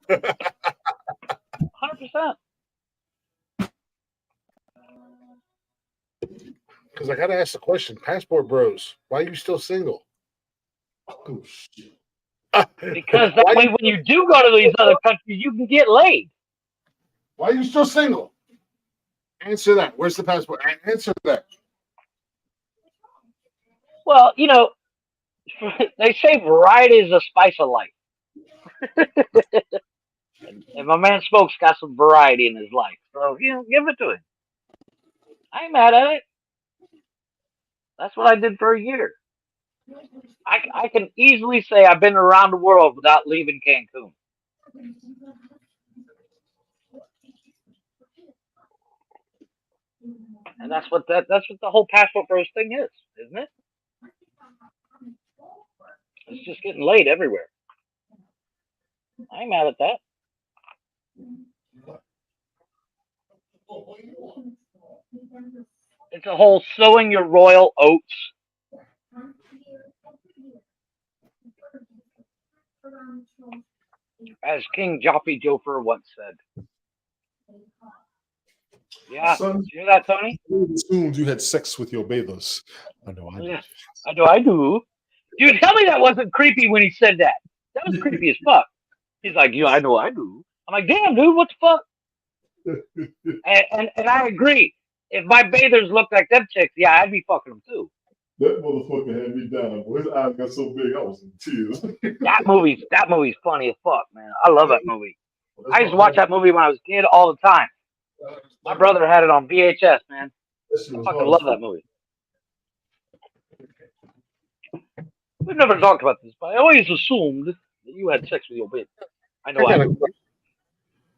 Speaker 3: 100%.
Speaker 2: Because I got to ask the question, Passport Bros, why are you still single?
Speaker 9: Oh, shit.
Speaker 3: Because that way when you do go to these other countries, you can get laid.
Speaker 2: Why are you still single? Answer that. Where's the passport? Answer that.
Speaker 3: Well, you know, they say variety is the spice of life. And my man Smoke's got some variety in his life. So, you know, give it to him. I ain't mad at it. That's what I did for a year. I can easily say I've been around the world without leaving Cancun. And that's what the whole Passport Bros thing is, isn't it? It's just getting laid everywhere. I ain't mad at that. It's a whole sowing your royal oats. As King Joffrey Jofer once said. Yeah,
Speaker 9: Son,
Speaker 3: you hear that, Tony?
Speaker 9: You assumed you had sex with your bathers. I know I did.
Speaker 3: Yeah, I do. Dude, tell me that wasn't creepy when he said that. That was creepy as fuck. He's like, I know I do. I'm like, damn, dude, what the fuck? and I agree. If my bathers looked like them chicks, yeah, I'd be fucking them too.
Speaker 9: That motherfucker had me down. Boy, his eyes got so big, I was in tears.
Speaker 3: That movie's funny as fuck, man. I love that movie. I used to watch that movie when I was a kid all the time. My brother had it on VHS, man. I fucking love that movie. We've never talked about this, but I always assumed that you had sex with your baby. I know I do.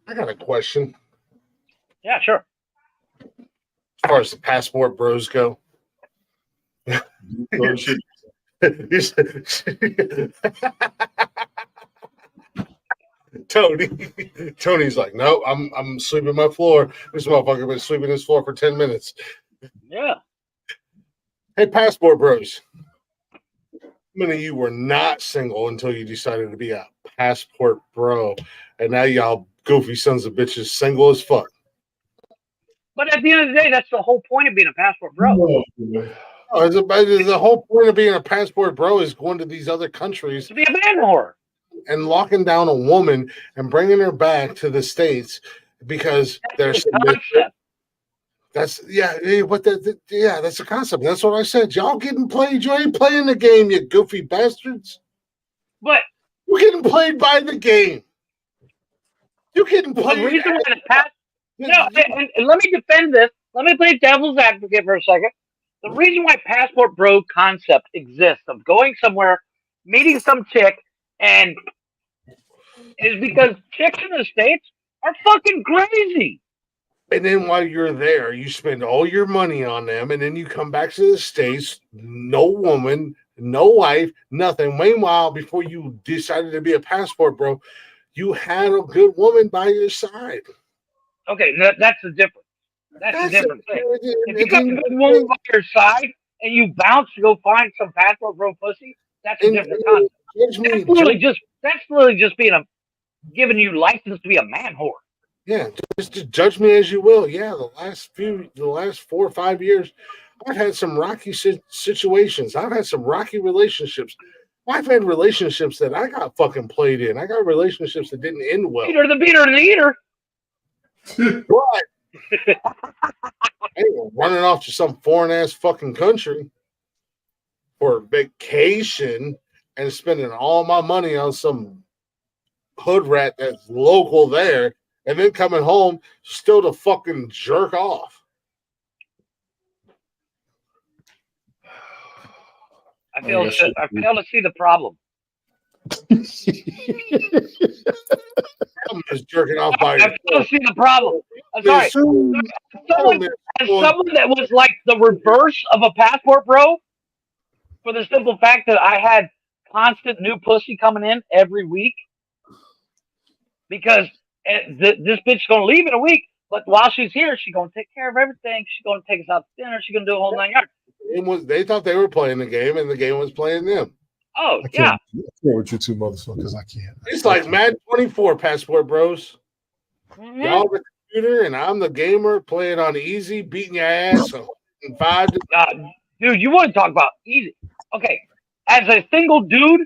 Speaker 2: I got a question.
Speaker 3: Yeah, sure.
Speaker 2: As far as the passport bros go. Tony's like, no, I'm sweeping my floor. This motherfucker been sweeping his floor for 10 minutes.
Speaker 3: Yeah.
Speaker 2: Hey, passport bros. How many of you were not single until you decided to be a passport bro? And now y'all goofy sons of bitches single as fuck.
Speaker 3: But at the end of the day, that's the whole point of being a passport bro.
Speaker 2: Oh, the whole point of being a passport bro is going to these other countries
Speaker 3: to be a man whore
Speaker 2: and locking down a woman and bringing her back to the States because there's
Speaker 3: concept.
Speaker 2: That's that's the concept. That's what I said. Y'all getting played. You ain't playing the game, you goofy bastards.
Speaker 3: But
Speaker 2: you're getting played by the game. You're getting played.
Speaker 3: The reason why the pass. No, and let me defend this. Let me play devil's advocate for a second. The reason why passport bro concept exists of going somewhere, meeting some chick, and is because chicks in the States are fucking crazy.
Speaker 2: And then while you're there, you spend all your money on them, and then you come back to the States, no woman, no wife, nothing. Meanwhile, before you decided to be a passport bro, you had a good woman by your side.
Speaker 3: Okay, that's the difference. That's the different thing. If you got a good woman by your side and you bounce to go find some passport bro pussy, that's a different concept. That's literally just being giving you license to be a man whore.
Speaker 2: Yeah, just judge me as you will. Yeah, the last 4 or 5 years, I've had some rocky situations. I've had some rocky relationships. I've had relationships that I got fucking played in. I got relationships that didn't end well.
Speaker 3: Beater, the beater, and the eater.
Speaker 2: What? I ain't running off to some foreign ass fucking country for vacation and spending all my money on some hood rat that's local there. And then coming home still to fucking jerk off.
Speaker 3: I fail to see the problem.
Speaker 2: I'm just jerking off by
Speaker 3: I fail to see the problem. I'm sorry. As someone that was like the reverse of a passport bro, for the simple fact that I had constant new pussy coming in every week, because this bitch is going to leave in a week, but while she's here, she's going to take care of everything. She's going to take us out to dinner. She's going to do a whole 9 yards.
Speaker 2: They thought they were playing the game, and the game was playing them.
Speaker 3: Oh,
Speaker 9: I can't with you two motherfuckers. I can't.
Speaker 2: It's like Madden 24 passport bros.
Speaker 3: Mm-hmm.
Speaker 2: Y'all the computer, and I'm the gamer playing on easy, beating your ass.
Speaker 3: Dude, you want to talk about easy? Okay, as a single dude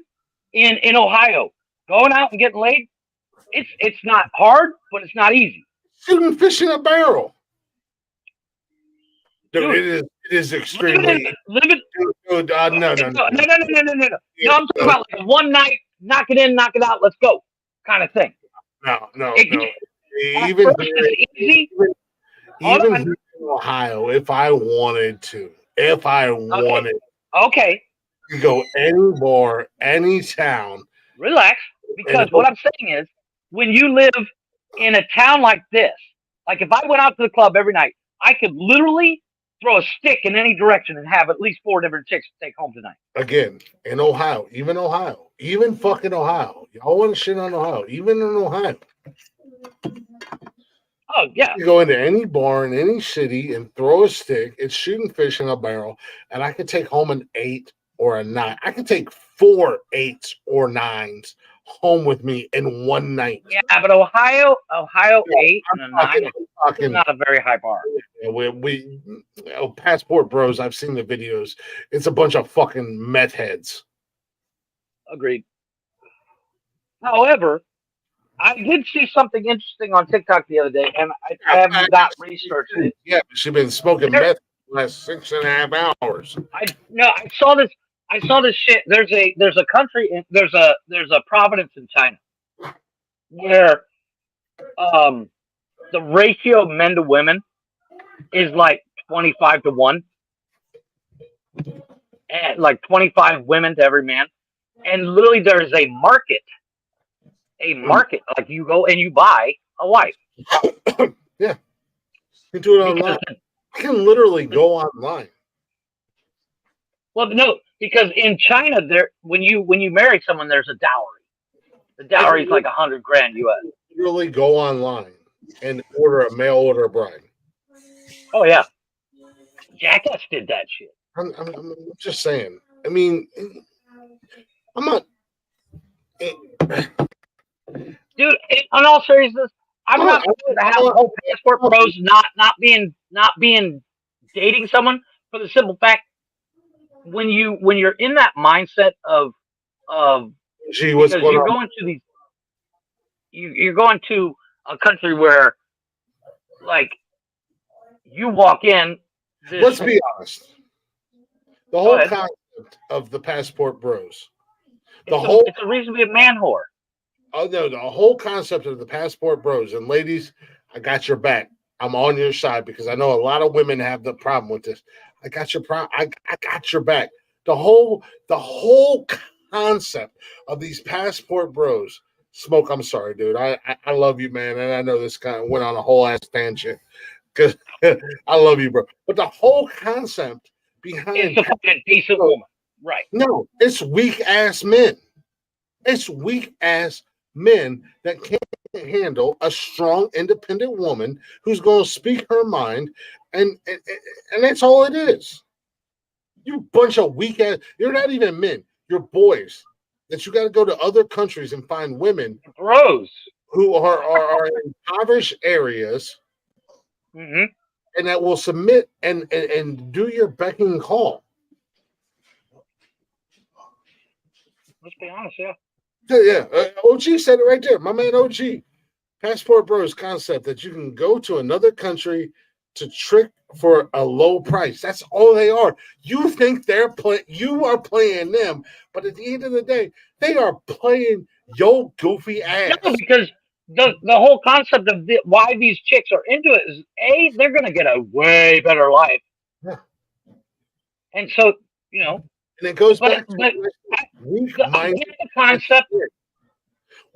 Speaker 3: in Ohio, going out and getting laid, it's not hard, but it's not easy.
Speaker 2: Shooting fish in a barrel. Dude, it is extremely.
Speaker 3: No.
Speaker 2: No,
Speaker 3: I'm talking about like one night, knock it in, knock it out, let's go, kind of thing.
Speaker 2: No.
Speaker 3: Even
Speaker 2: here in Ohio, if I wanted to,
Speaker 3: okay,
Speaker 2: you go any bar, any town.
Speaker 3: Relax, because what I'm saying is, when you live in a town like this, like if I went out to the club every night, I could literally throw a stick in any direction and have at least 4 different chicks to take home tonight.
Speaker 2: Again, in Ohio, even fucking Ohio. Y'all want to shit on Ohio, even in Ohio.
Speaker 3: Oh, yeah.
Speaker 2: You go into any bar in any city and throw a stick, it's shooting fish in a barrel, and I could take home an 8 or a 9. I could take 4 8s or 9s home with me in one night.
Speaker 3: Yeah, but Ohio 8 and a 9 is not a very high bar.
Speaker 2: We passport bros, I've seen the videos. It's a bunch of fucking meth heads.
Speaker 3: Agreed. However, I did see something interesting on TikTok the other day, and I haven't got researched it.
Speaker 2: Yeah, she's been smoking meth for the last 6.5 hours.
Speaker 3: I saw this. I saw this shit. There's a country. There's a province in China where the ratio of men to women is like 25-1, and like 25 women to every man. And literally, there's a market, like you go and you buy a wife.
Speaker 2: Yeah, you can do it online. You can literally go online.
Speaker 3: Well, no, because in China, when you marry someone, there's a dowry. The dowry is like $100,000 US.
Speaker 2: Literally go online and mail order a bride.
Speaker 3: Oh yeah, Jackass did that shit.
Speaker 2: I'm just saying. I mean, I'm not.
Speaker 3: Dude, in all seriousness, I'm not going to have the whole passport bros not being dating someone for the simple fact when you're in that mindset of
Speaker 2: Gee, what's going
Speaker 3: you're
Speaker 2: on?
Speaker 3: going to these you're going to a country where like you walk in.
Speaker 2: Let's be honest. The whole concept of the passport bros.
Speaker 3: It's a reason to be a man whore.
Speaker 2: Oh no, the whole concept of the passport bros, and ladies, I got your back. I'm on your side because I know a lot of women have the problem with this. I got your I got your back. The whole concept of these passport bros. Smoke, I'm sorry, dude. I love you, man, and I know this kind of went on a whole ass tangent because I love you, bro. But the whole concept behind
Speaker 3: it's a fucking decent woman, right?
Speaker 2: No, it's weak ass men. It's weak ass men that can't handle a strong, independent woman who's going to speak her mind, and that's all it is. You bunch of weak ass. You're not even men. You're boys that you got to go to other countries and find women,
Speaker 3: bros,
Speaker 2: who are in impoverished areas,
Speaker 3: and
Speaker 2: that will submit and do your becking call.
Speaker 3: Let's be honest, yeah.
Speaker 2: Yeah, OG said it right there. My man OG. Passport Bros concept that you can go to another country to trick for a low price. That's all they are. You think you are playing them, but at the end of the day, they are playing your goofy ass.
Speaker 3: No, because the whole concept of why these chicks are into it is they're gonna get a way better life.
Speaker 2: Yeah.
Speaker 3: And so, you know,
Speaker 2: and it goes back to
Speaker 3: I get the concept.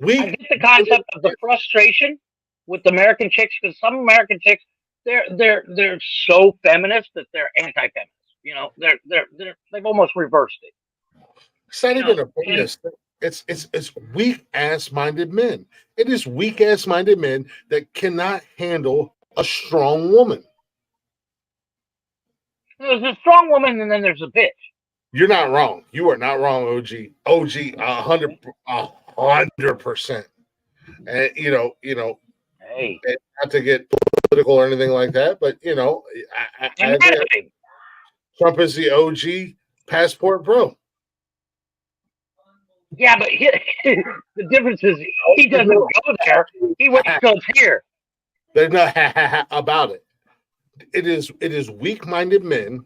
Speaker 3: I get the concept of the frustration with American chicks, because some American chicks they're so feminist that they're anti-feminist. You know, they've almost reversed it.
Speaker 2: It's not even a feminist. It's weak ass minded men. It is weak ass minded men that cannot handle a strong woman.
Speaker 3: There's a strong woman, and then there's a bitch.
Speaker 2: You're not wrong. You are not wrong, OG. OG, 100%. And you know,
Speaker 3: hey,
Speaker 2: not to get political or anything like that, but you know, I think Trump is the OG passport bro.
Speaker 3: Yeah, but the difference is he doesn't go there. He waits till it's here.
Speaker 2: There's no about it. It is weak-minded men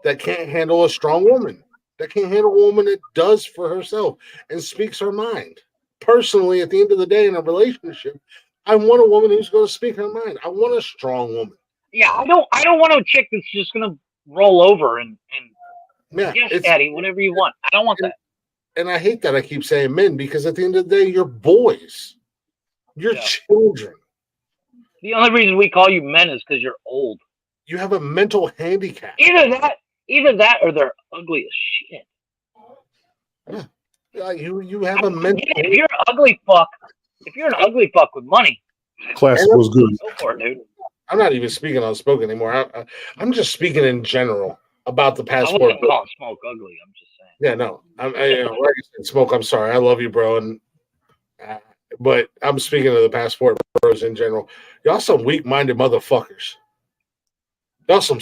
Speaker 2: that can't handle a strong woman, that can't handle a woman that does for herself and speaks her mind. Personally, at the end of the day, in a relationship, I want a woman who's going to speak her mind. I want a strong woman.
Speaker 3: Yeah, I don't want a chick that's just going to roll over and yes, daddy, whatever you want. I don't want that.
Speaker 2: And I hate that I keep saying men, because at the end of the day, you're boys. You're children.
Speaker 3: The only reason we call you men is because you're old.
Speaker 2: You have a mental handicap.
Speaker 3: Either that or they're ugly as shit.
Speaker 2: Yeah. You have a mental.
Speaker 3: If you're an ugly fuck with money,
Speaker 9: class was good.
Speaker 3: Go for it, dude.
Speaker 2: I'm not even speaking on Smoke anymore. I'm just speaking in general about the passport.
Speaker 3: I wouldn't call Smoke ugly. I'm just saying.
Speaker 2: Yeah, no. Like I said, Smoke, I'm sorry. I love you, bro. And but I'm speaking of the passport bros in general. Y'all some weak-minded motherfuckers. Y'all some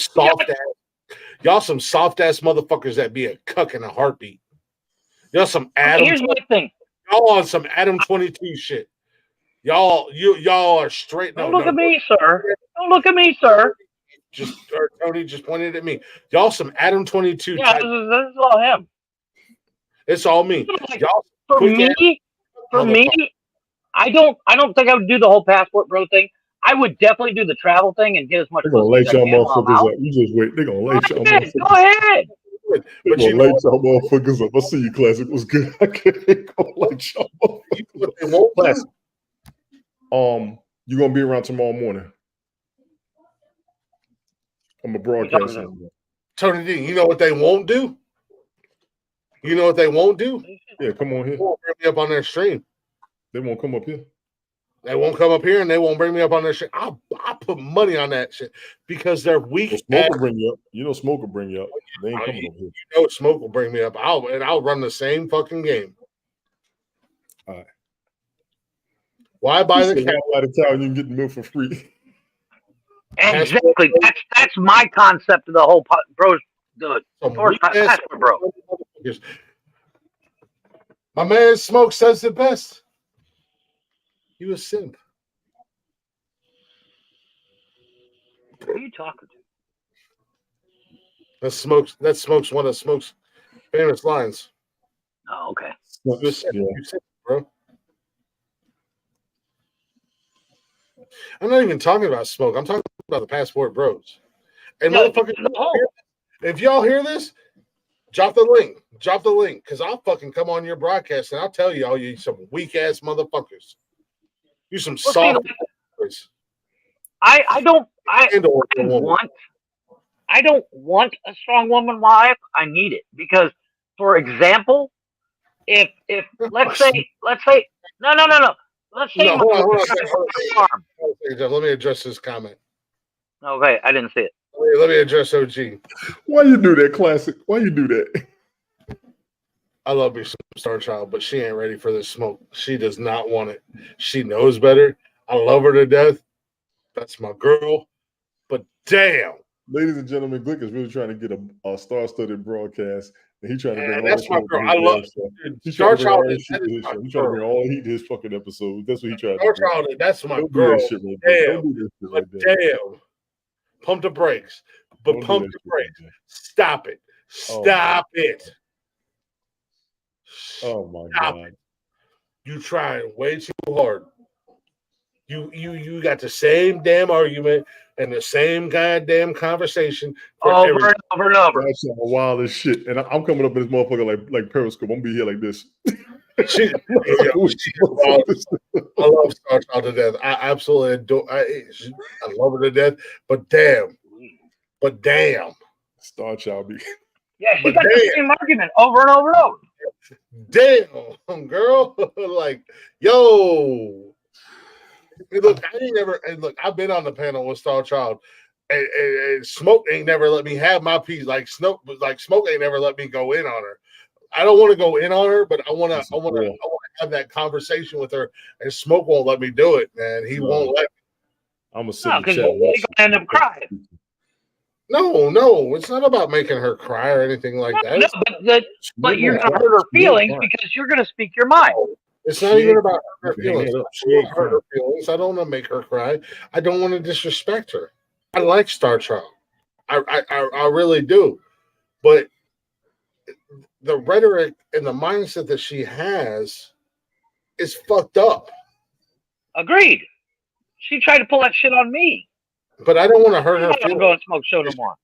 Speaker 2: soft ass motherfuckers that be a cuck in a heartbeat. Y'all some Adam.
Speaker 3: Here's my thing.
Speaker 2: Y'all on some Adam 22 shit. Y'all are straight.
Speaker 3: Don't look at me, sir. Don't look at me, sir.
Speaker 2: Tony just pointed at me. Y'all some Adam 22.
Speaker 3: Yeah, this is all him.
Speaker 2: It's all me.
Speaker 3: Like,
Speaker 2: Y'all
Speaker 3: for me, I don't think I would do the whole passport bro thing. I would definitely do the travel thing and get as much
Speaker 9: They're gonna
Speaker 3: pussy
Speaker 9: light
Speaker 3: as I
Speaker 9: y'all
Speaker 3: can while I'm
Speaker 9: motherfuckers
Speaker 3: out.
Speaker 9: up. You just wait. They're gonna light y'all
Speaker 3: Go ahead.
Speaker 9: motherfuckers.
Speaker 3: Go ahead.
Speaker 9: They're
Speaker 2: But
Speaker 9: gonna
Speaker 2: you know
Speaker 9: light y'all motherfuckers up. I see you, Classic. What's good? I can't go light y'all motherfuckers
Speaker 2: what
Speaker 9: up.
Speaker 2: they won't do?
Speaker 9: Classic. You're gonna be around tomorrow morning. I'm a broadcast.
Speaker 2: Tony D, you know what they won't do? You know what they won't do?
Speaker 9: Yeah, come on here.
Speaker 2: They won't bring me up on their stream.
Speaker 9: They won't come up here.
Speaker 2: They won't come up here and they won't bring me up on their shit. I'll put money on that shit because they're weak.
Speaker 9: Well, Smoke will bring you up. You know Smoke will bring you up. They ain't coming over here.
Speaker 2: You know Smoke will bring me up. I'll run the same fucking game.
Speaker 9: All right.
Speaker 2: Why buy the
Speaker 9: cat out of town? You can get the milk for free.
Speaker 3: Exactly. That's my concept of the whole bros. The passport bro.
Speaker 2: My man Smoke says it best. You a simp.
Speaker 3: Who are you talking to?
Speaker 2: That's Smoke's one of Smoke's famous lines.
Speaker 3: Oh, okay.
Speaker 2: You a simp, bro. I'm not even talking about Smoke. I'm talking about the passport bros. And motherfuckers, if y'all hear this, drop the link. Drop the link, because I'll fucking come on your broadcast and I'll tell y'all you some weak ass motherfuckers. You some soft.
Speaker 3: I don't want a strong woman wife. I need it because, for example, if let's say no. Let's say
Speaker 2: hold on. Let me address this comment.
Speaker 3: Okay, I didn't see it.
Speaker 2: Let me address OG.
Speaker 9: Why you do that, Classic? Why you do that?
Speaker 2: I love me some Star Child, but she ain't ready for this smoke. She does not want it. She knows better. I love her to death. That's my girl. But damn.
Speaker 9: Ladies and gentlemen, Glick is really trying to get a star-studded broadcast. And he's trying to bring all
Speaker 2: that's my girl. I love
Speaker 9: Star Child. He's trying to bring all heat to his fucking episodes. That's what he tried to do.
Speaker 2: Star Child, that's my
Speaker 9: Don't
Speaker 2: girl.
Speaker 9: Do that shit right there. Don't do that shit right there.
Speaker 2: Damn. Pump the brakes. But pump the brakes. Stop it. Stop it.
Speaker 9: Oh my God.
Speaker 2: You trying way too hard. You got the same damn argument and the same goddamn conversation
Speaker 3: over and over.
Speaker 9: That's wild as shit. And I'm coming up in this motherfucker like Periscope. I'm gonna be here like this.
Speaker 2: I love Star Child to death. I absolutely adore. I love her to death. But damn,
Speaker 9: Star Child be.
Speaker 3: Yeah, she got the same argument over and over and over.
Speaker 2: Damn, girl, like like look, I've been on the panel with Star Child, and Smoke ain't never let me have my piece. Like Smoke ain't never let me go in on her. I don't want to go in on her, but I want to have that conversation with her, and Smoke won't let me do it, man. He won't let me.
Speaker 9: I'm gonna sit in the chat.
Speaker 3: They're gonna end up crying.
Speaker 2: No, it's not about making her cry or anything like that.
Speaker 3: No, but you're gonna hurt her feelings because you're gonna speak your mind.
Speaker 2: It's not even about her feelings. She won't hurt her feelings. I don't want to make her cry. I don't want to disrespect her. I like Star Child. I really do. But the rhetoric and the mindset that she has is fucked up.
Speaker 3: Agreed. She tried to pull that shit on me.
Speaker 2: But I don't want to hurt her feelings.
Speaker 3: I'm going to Smoke show no more.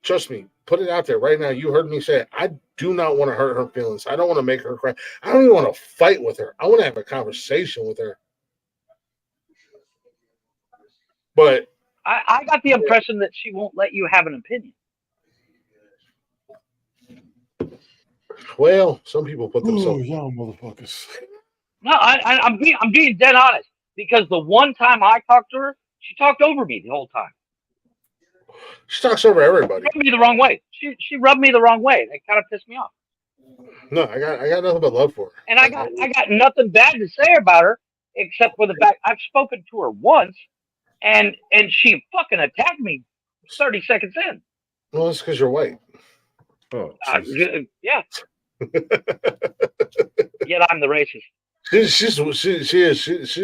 Speaker 2: Trust me, put it out there right now. You heard me say it. I do not want to hurt her feelings. I don't want to make her cry. I don't even want to fight with her. I want to have a conversation with her. But
Speaker 3: I got the impression that she won't let you have an opinion.
Speaker 2: Well, some people put themselves.
Speaker 9: Oh, y'all motherfuckers.
Speaker 3: No, I'm being dead honest because the one time I talked to her, she talked over me the whole time.
Speaker 2: She talks over everybody.
Speaker 3: Rubbed me the wrong way. She rubbed me the wrong way. That kind of pissed me off.
Speaker 2: No, I got nothing but love for her.
Speaker 3: And I got nothing bad to say about her except for the fact I've spoken to her once, and she fucking attacked me 30 seconds in.
Speaker 2: Well, it's because you're white.
Speaker 9: Oh,
Speaker 3: yeah. Yet I'm the racist.
Speaker 2: She's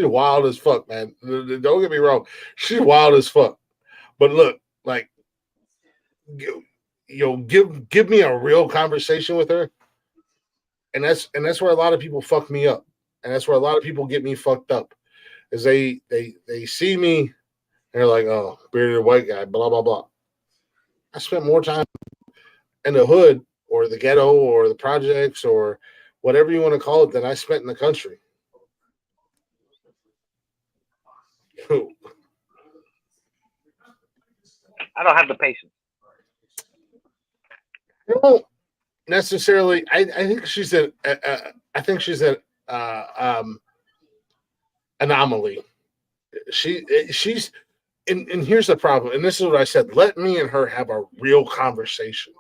Speaker 2: wild as fuck, man. Don't get me wrong. She's wild as fuck. But look, like, give me a real conversation with her, and that's where a lot of people fuck me up. and that's where a lot of people get me fucked up, is they see me and they're like, oh, bearded white guy, blah blah blah. I spent more time in the hood or the ghetto or the projects or whatever you want to call it than I spent in the country.
Speaker 3: I don't have the patience.
Speaker 2: I don't necessarily. I think she's an anomaly. She's and here's the problem. And this is what I said. Let me and her have a real conversation.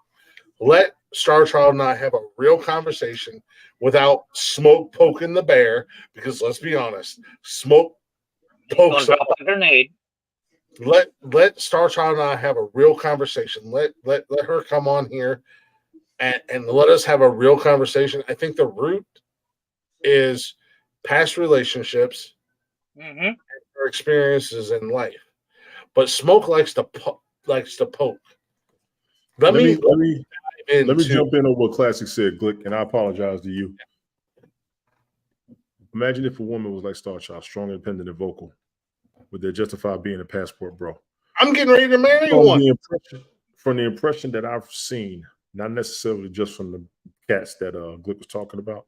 Speaker 2: Let Star Child and I have a real conversation without Smoke poking the bear. Because let's be honest, Smoke pokes.
Speaker 3: Drop a grenade.
Speaker 2: Let Star Child and I have a real conversation. Let her come on here and let us have a real conversation. I think the root is past relationships and her experiences in life. But Smoke likes to poke. Let me
Speaker 9: jump in on what Classic said, Glick, and I apologize to you. Imagine if a woman was like Star Child, strong, independent, and vocal. Would they justify being a passport bro?
Speaker 2: I'm getting ready to marry one.
Speaker 9: From the impression that I've seen, not necessarily just from the cats that Glick was talking about,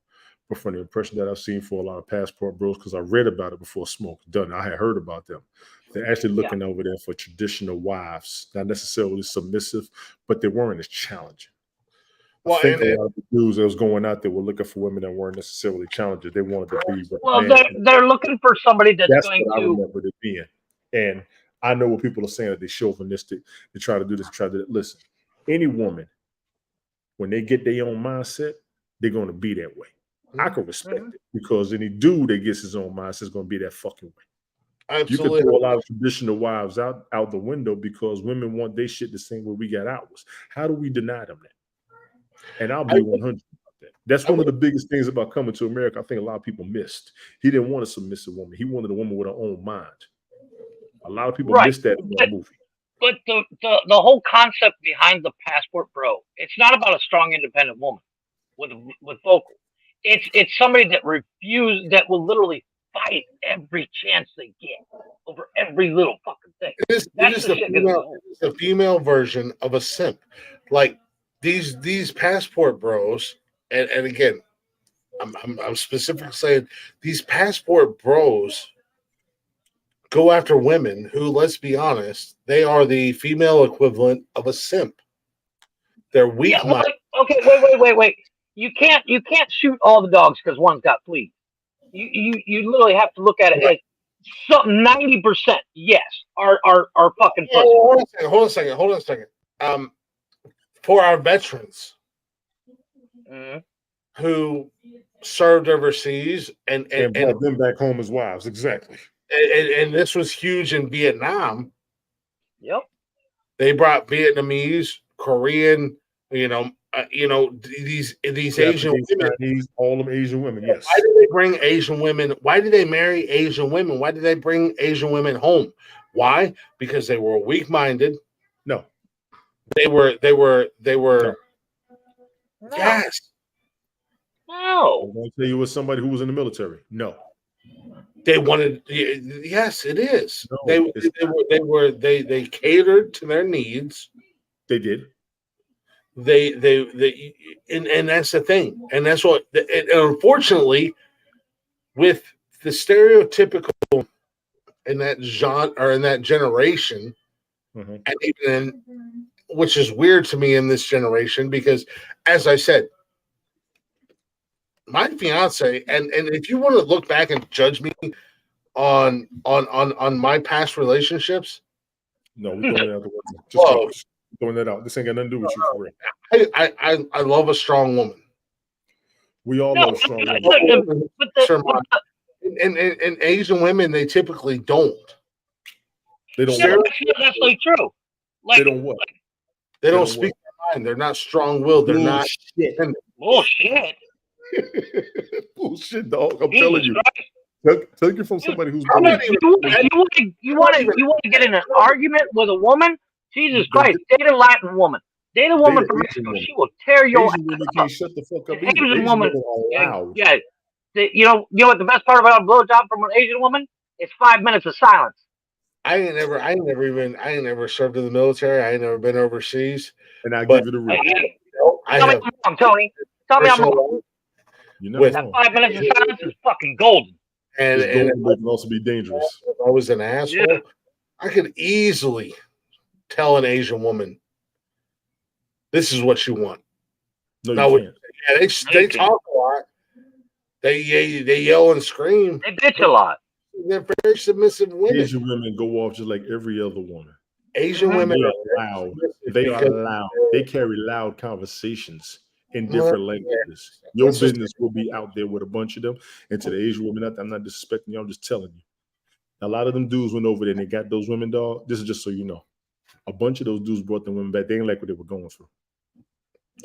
Speaker 9: but from the impression that I've seen for a lot of passport bros, because I read about it before Smoke done. I had heard about them. They're actually looking over there for traditional wives, not necessarily submissive, but they weren't as challenging. I think a lot of the dudes that was going out there were looking for women that weren't necessarily challenging. They wanted to be with
Speaker 3: they're looking for somebody that's going
Speaker 9: what
Speaker 3: to.
Speaker 9: I remember it being. And I know what people are saying, that they're chauvinistic. They try to do this, try to listen. Any woman, when they get their own mindset, they're going to be that way. I can respect it, because any dude that gets his own mindset is going to be that fucking way.
Speaker 2: Absolutely.
Speaker 9: You can throw a lot of traditional wives out the window because women want their shit the same way we got ours. How do we deny them that? And I'll be 100 about that. That's one of the biggest things about coming to America. I think a lot of people missed. He didn't want a submissive woman. He wanted a woman with her own mind. A lot of people missed that in the movie.
Speaker 3: But the whole concept behind the passport bro, it's not about a strong, independent woman with vocal. It's somebody that that will literally fight every chance they get over every little fucking thing.
Speaker 2: It is the female version of a simp. Like these passport bros, and again, I'm specifically saying these passport bros go after women who, let's be honest, they are the female equivalent of a simp. They're weak.
Speaker 3: Yeah, well, okay, wait. You can't shoot all the dogs because one's got fleas. You literally have to look at it as something 90%. Yes, are fucking.
Speaker 2: Hold on a second. For our veterans who served overseas and
Speaker 9: brought them back home as wives, exactly.
Speaker 2: And this was huge in Vietnam.
Speaker 3: Yep.
Speaker 2: They brought Vietnamese, Korean, these Asian women,
Speaker 9: Chinese, all them Asian women. Yes.
Speaker 2: Why did they bring Asian women? Why did they marry Asian women? Why did they bring Asian women home? Why? Because they were weak-minded.
Speaker 9: No.
Speaker 2: They were.
Speaker 3: No.
Speaker 2: Yes.
Speaker 3: No.
Speaker 9: I'm going to tell you as somebody who was in the military. No.
Speaker 2: They wanted. Yes, it is.
Speaker 9: No,
Speaker 2: they catered to their needs.
Speaker 9: They did.
Speaker 2: They and that's the thing, and that's what. And unfortunately, with the stereotypical in that genre or in that generation, and even which is weird to me in this generation, because as I said, my fiance, and if you want to look back and judge me on my past relationships,
Speaker 9: no, we're throwing that out the window. Just throwing that out. This ain't got nothing to do with you for real.
Speaker 2: I love a strong woman.
Speaker 9: We all love a strong woman.
Speaker 2: And Asian women, they typically don't.
Speaker 9: They don't.
Speaker 3: That's not necessarily true.
Speaker 9: They don't what?
Speaker 2: They don't speak their mind. They're not strong-willed. They're not.
Speaker 3: Bullshit.
Speaker 9: Bullshit, dog. I'm telling you. Take it from somebody who's.
Speaker 3: You want to get in an argument with a woman? Jesus Christ! Date a Latin woman. Date a woman from Mexico. She will tear your ass up.
Speaker 9: Can't shut the fuck up.
Speaker 3: Asian woman. Yeah. You know what the best part about a blowjob from an Asian woman? It's 5 minutes of silence.
Speaker 2: I ain't never served in the military. I ain't never been overseas.
Speaker 9: And I
Speaker 2: But
Speaker 9: give you the real.
Speaker 2: I
Speaker 3: Tell me
Speaker 2: have
Speaker 3: I'm wrong, Tony. Tell me I'm wrong.
Speaker 2: personal
Speaker 9: You're not
Speaker 2: with
Speaker 3: That
Speaker 9: wrong.
Speaker 3: 5 minutes of silence is fucking golden.
Speaker 2: and
Speaker 9: It's golden, but it can also be dangerous.
Speaker 2: if I was an asshole, I could easily tell an Asian woman, "This is what you want."
Speaker 9: No,
Speaker 2: No,
Speaker 9: you can't.
Speaker 2: yeah, they talk a lot. They yell and scream.
Speaker 3: They bitch a lot.
Speaker 2: They're very submissive women.
Speaker 9: Asian women go off just like every other woman.
Speaker 2: Asian women
Speaker 9: They
Speaker 2: are
Speaker 9: are loud. They are loud. They carry loud conversations in different languages. Your business will be out there with a bunch of them. And to the Asian women, I'm not disrespecting you. I'm just telling you. A lot of them dudes went over there and they got those women, dog. This is just so you know. A bunch of those dudes brought them women back. They didn't like what they were going through.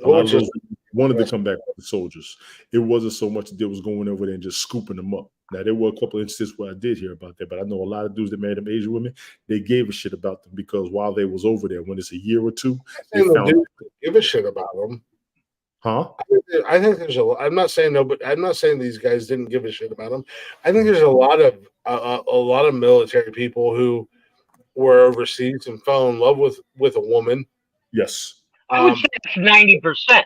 Speaker 9: A lot of those wanted to come back with the soldiers. It wasn't so much that they was going over there and just scooping them up. Now, there were a couple of instances where I did hear about that, but I know a lot of dudes that married them Asian women, they gave a shit about them because while they was over there, when it's a year or two, they found
Speaker 2: give a shit about them.
Speaker 9: Huh?
Speaker 2: I think there's a. I'm not saying no, but I'm not saying these guys didn't give a shit about them. I think there's a lot of military people who were overseas and fell in love with a woman.
Speaker 9: Yes,
Speaker 3: I would say it's 90%.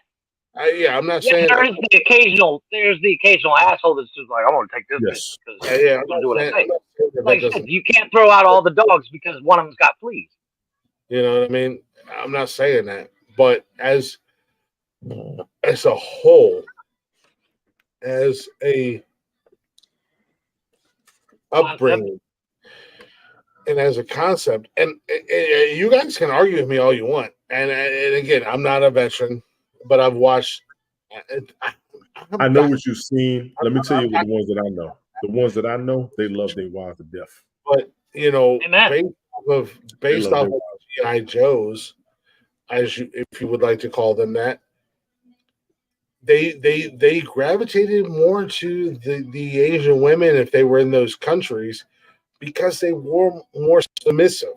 Speaker 2: Yeah, I'm not saying
Speaker 3: there's the occasional asshole that's just like, I want to take this
Speaker 9: yes.
Speaker 3: bitch
Speaker 2: yeah,
Speaker 3: I'm do what I say.
Speaker 2: like
Speaker 3: I said, you can't throw out all the dogs because one of them's got fleas.
Speaker 2: You know what I mean? I'm not saying that, but as a whole, as a upbringing, and as a concept, and you guys can argue with me all you want. And again, I'm not a veteran, but I've watched.
Speaker 9: I know what you've seen. Let me tell you the ones that I know. The ones that I know, they love their wives to death.
Speaker 2: But you know, based off of GI Joes, if you would like to call them that, they gravitated more to the Asian women if they were in those countries because they were more submissive.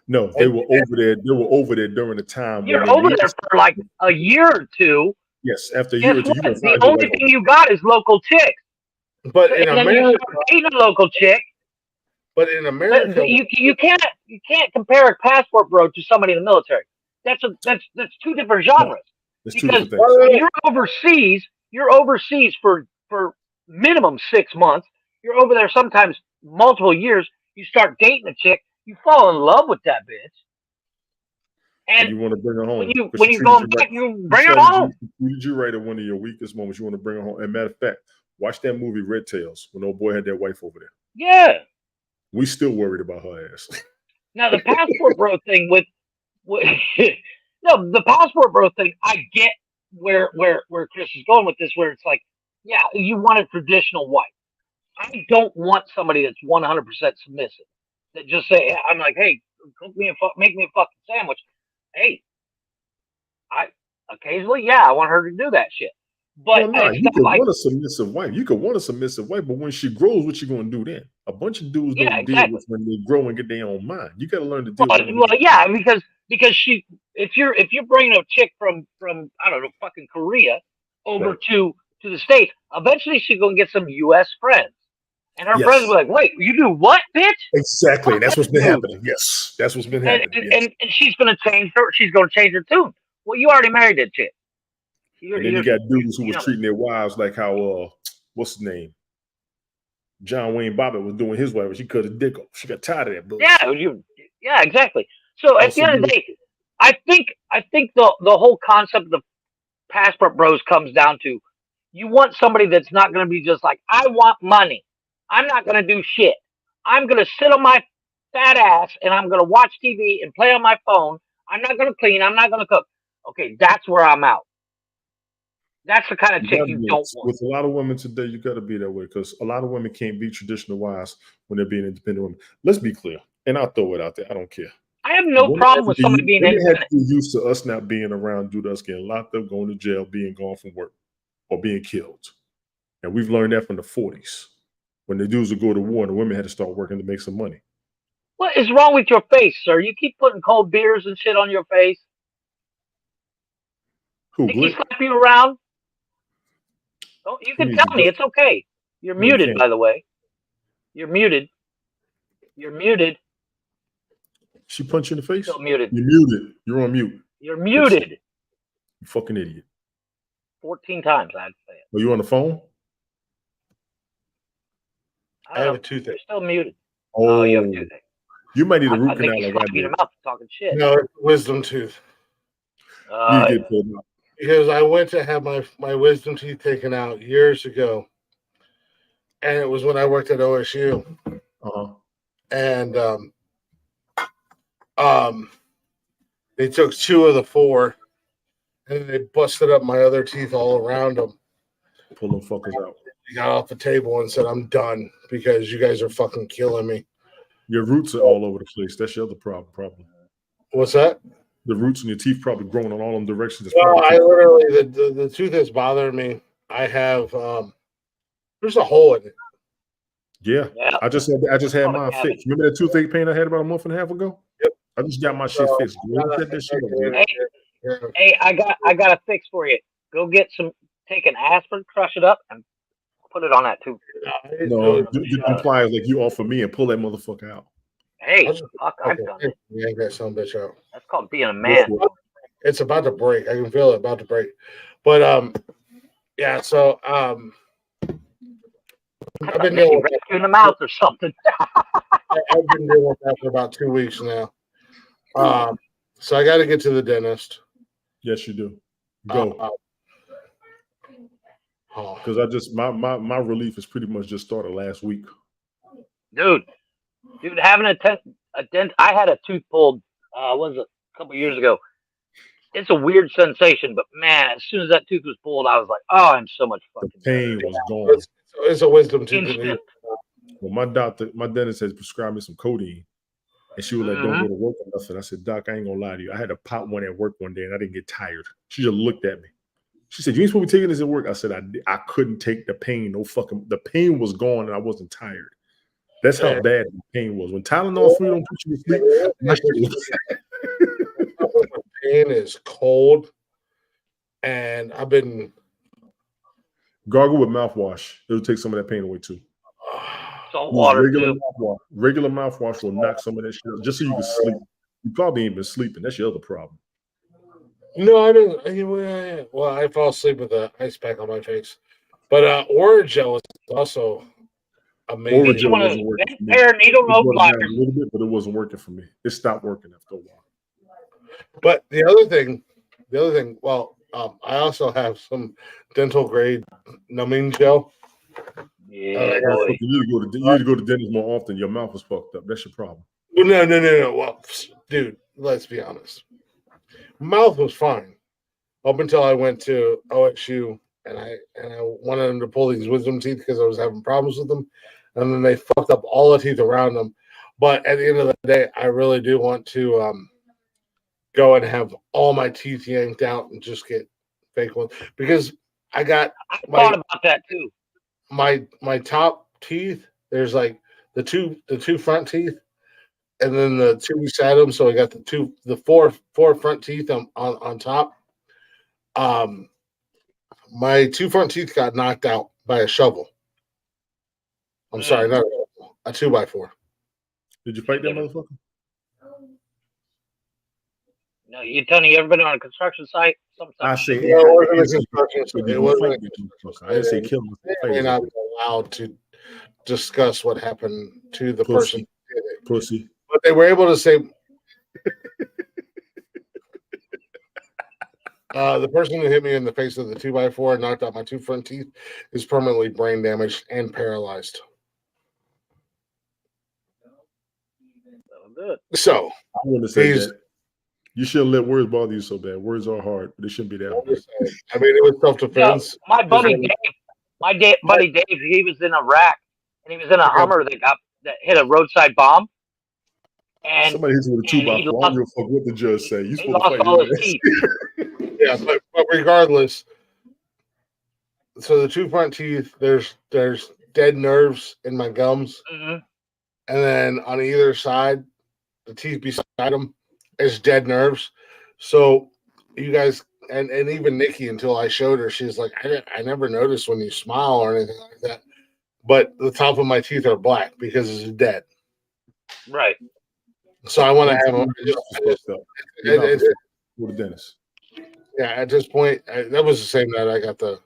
Speaker 9: No, they were over there. They were over there during the time.
Speaker 3: You're over there for like a year or two.
Speaker 9: Yes, after a year or two, you
Speaker 3: the only thing you got is local chicks.
Speaker 2: But in America,
Speaker 3: dating a local chick.
Speaker 2: But in America,
Speaker 3: you can't compare a passport bro to somebody in the military. That's two different genres.
Speaker 9: That's two different
Speaker 3: because
Speaker 9: things.
Speaker 3: when you're overseas for minimum 6 months. You're over there sometimes multiple years. You start dating a chick, you fall in love with that bitch. And
Speaker 9: you want to bring her home.
Speaker 3: When you go back, you bring her home.
Speaker 9: Did you write at one of your weakest moments? You want to bring her home. And matter of fact, watch that movie Red Tails when old boy had that wife over there.
Speaker 3: Yeah.
Speaker 9: We still worried about her ass.
Speaker 3: Now the passport bro thing with no, the passport bro thing, I get where Chris is going with this, where it's like, yeah, you want a traditional wife. I don't want somebody that's 100% submissive. That just say, I'm like, hey, cook me make me a fucking sandwich. Hey, I occasionally, yeah, I want her to do that shit. But
Speaker 9: you could want a submissive wife. You could want a submissive wife, but when she grows, what you gonna do then? A bunch of dudes don't deal with when they grow and get their own mind. You got to learn to deal with it.
Speaker 3: Well, yeah, because if you're bringing a chick from I don't know fucking Korea over to the States, eventually she's gonna get some U.S. friends, and her friends will be like, "Wait, you do what, bitch?"
Speaker 9: Exactly, that's what's been happening. Yes, that's what's been happening.
Speaker 3: And she's gonna change her. She's gonna change her tune. Well, you already married that chick.
Speaker 9: And then you got dudes who was treating their wives like how what's his name? John Wayne Bobbitt was doing his wife, but she cut his dick off. She got tired of that bullshit.
Speaker 3: Yeah, exactly. So at the end of the day, I think the whole concept of the passport bros comes down to you want somebody that's not going to be just like, I want money. I'm not going to do shit. I'm going to sit on my fat ass and I'm going to watch TV and play on my phone. I'm not going to clean. I'm not going to cook. Okay, that's where I'm out. That's the kind of chick you don't want.
Speaker 9: With a lot of women today, you got to be that way because a lot of women can't be traditional wives when they're being independent women. Let's be clear, and I'll throw it out there. I don't care.
Speaker 3: I have no problem with somebody being independent.
Speaker 9: Have to be used to us not being around due to us getting locked up, going to jail, being gone from work, or being killed. And we've learned that from the 40s. When the dudes would go to war, the women had to start working to make some money.
Speaker 3: What is wrong with your face, sir? You keep putting cold beers and shit on your face.
Speaker 9: Who?
Speaker 3: Did he slap you around? Oh, you
Speaker 9: He
Speaker 3: can
Speaker 9: needs
Speaker 3: tell
Speaker 9: to
Speaker 3: me.
Speaker 9: go.
Speaker 3: It's okay. You're
Speaker 9: No, you
Speaker 3: muted,
Speaker 9: can't.
Speaker 3: by the way. You're muted. You're muted.
Speaker 9: She punched you in the face?
Speaker 3: Still muted.
Speaker 9: You're muted. You're on mute.
Speaker 3: You're muted.
Speaker 9: You fucking idiot.
Speaker 3: 14 times, I'd say it.
Speaker 9: Are you on the phone?
Speaker 3: I
Speaker 2: I have
Speaker 3: don't
Speaker 2: a
Speaker 3: know.
Speaker 2: toothache.
Speaker 3: You're still muted.
Speaker 9: Oh,
Speaker 3: Oh, you have a toothache.
Speaker 9: you might need a
Speaker 3: I
Speaker 9: root
Speaker 3: think
Speaker 9: canal
Speaker 3: he's
Speaker 9: like I
Speaker 3: flapping
Speaker 9: did.
Speaker 3: your mouth talking shit.
Speaker 2: No, it's wisdom tooth.
Speaker 9: You need to get pulled out.
Speaker 2: Because I went to have my wisdom teeth taken out years ago, and it was when I worked at OSU,
Speaker 9: Uh-huh.
Speaker 2: and they took 2 of the 4, and they busted up my other teeth all around them.
Speaker 9: Pull them fuckers out.
Speaker 2: He got off the table and said, "I'm done because you guys are fucking killing me."
Speaker 9: Your roots are all over the place. That's your other problem, probably.
Speaker 2: What's that?
Speaker 9: The roots in your teeth probably growing in all them directions. It's
Speaker 2: Well,
Speaker 9: probably
Speaker 2: I literally the tooth that's bothering me. I have there's a hole in it.
Speaker 9: Yeah. I just had mine fixed. Remember that toothache pain I had about a month and a half ago?
Speaker 2: Yep.
Speaker 9: I just got my shit fixed. Set that shit up.
Speaker 3: Hey, I got a fix for you. Go get take an aspirin, crush it up, and put it on that tooth.
Speaker 9: No, do them pliers like you offer me and pull that motherfucker out.
Speaker 3: Hey, fuck, I've done it.
Speaker 2: Yank that son of a bitch out.
Speaker 3: That's called being a man.
Speaker 2: It's about to break. I can feel it about to break. But yeah. So I've been dealing with
Speaker 3: you in the mouth or something.
Speaker 2: I've been dealing with that for about 2 weeks now. So I got to get to the dentist.
Speaker 9: Yes, you do. Go. Because I just my relief is pretty much just started last week.
Speaker 3: Dude, having a dent. I had a tooth pulled. Was it a couple years ago? It's a weird sensation, but man, as soon as that tooth was pulled, I was like, "Oh, I'm so much fucking."
Speaker 9: The pain was gone.
Speaker 2: It's a wisdom tooth.
Speaker 9: Well, my dentist has prescribed me some codeine, and she was like, "Don't go to work or nothing." I said, "Doc, I ain't gonna lie to you. I had to pop one at work one day, and I didn't get tired." She just looked at me. She said, "You ain't supposed to be taking this at work." I said, I couldn't take the pain. The pain was gone, and I wasn't tired. That's how bad the pain was. When Tylenol 3 don't put you to sleep, my shit was
Speaker 2: pain is cold, and I've been
Speaker 9: gargle with mouthwash. It'll take some of that pain away too.
Speaker 3: Salt water too.
Speaker 9: Regular mouthwash will knock some of that shit out, just so you can sleep. You probably ain't been sleeping. That's your other problem.
Speaker 2: No, I didn't. Well, I fall asleep with an ice pack on my face. But Oragel is also amazing.
Speaker 9: Oragel wasn't working for me.
Speaker 3: Needle nose
Speaker 9: a little bit, but it wasn't working for me. It stopped working after a while.
Speaker 2: But the other thing, well, I also have some dental grade numbing gel.
Speaker 3: Yeah,
Speaker 9: you need to go to dentist more often. Your mouth is fucked up. That's your problem.
Speaker 2: No. Well, dude, let's be honest. Mouth was fine up until I went to OSU and I wanted them to pull these wisdom teeth because I was having problems with them, and then they fucked up all the teeth around them. But at the end of the day, I really do want to go and have all my teeth yanked out and just get fake ones, because I thought
Speaker 3: about that too.
Speaker 2: My top teeth, there's like the two front teeth, and then the 2 beside them. So I got the four front teeth on top. My 2 front teeth got knocked out by a shovel. I'm sorry, not a 2x4.
Speaker 9: Did you fight that motherfucker?
Speaker 3: No, you Tony, you ever been on a construction site?
Speaker 9: I say
Speaker 2: it wasn't a construction site. It wasn't.
Speaker 9: I didn't say kill him.
Speaker 2: May not be allowed to discuss what happened to the person who did it.
Speaker 9: Pussy.
Speaker 2: But they were able to say the person who hit me in the face with the 2x4 and knocked out my 2 front teeth is permanently brain damaged and paralyzed. So
Speaker 9: I want to say that you shouldn't let words bother you so bad. Words are hard, but they shouldn't be that hard.
Speaker 2: I mean, it was self-defense.
Speaker 3: My buddy Dave, buddy Dave, he was in Iraq and he was in a Hummer that hit a roadside bomb. And
Speaker 9: somebody hits you with a 2x4. I don't give a fuck what the judge say. You supposed to fight
Speaker 3: all
Speaker 9: your
Speaker 3: his
Speaker 9: ass.
Speaker 3: teeth.
Speaker 2: Yeah, but regardless, so the 2 front teeth, there's dead nerves in my gums, and then on either side, the teeth beside them is dead nerves. So you guys and even Nikki, until I showed her, she's like, I never noticed when you smile or anything like that. But the top of my teeth are black because it's dead.
Speaker 3: Right.
Speaker 2: So I want to have them.
Speaker 9: With the dentist.
Speaker 2: Yeah, at this point, that was the same night I got the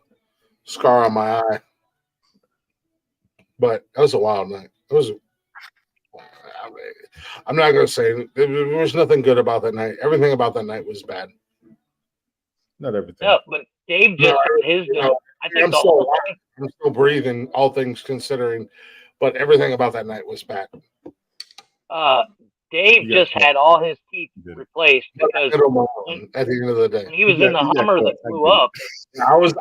Speaker 2: scar on my eye. But that was a wild night. It was. I'm not going to say there was nothing good about that night. Everything about that night was bad.
Speaker 9: Not everything.
Speaker 3: No, but Dave just had his done. I think
Speaker 2: I'm still breathing, all things considering, but everything about that night was bad.
Speaker 3: Dave just had all his teeth replaced because
Speaker 2: at the end of the day,
Speaker 3: when he was in the Hummer that blew up,
Speaker 2: I was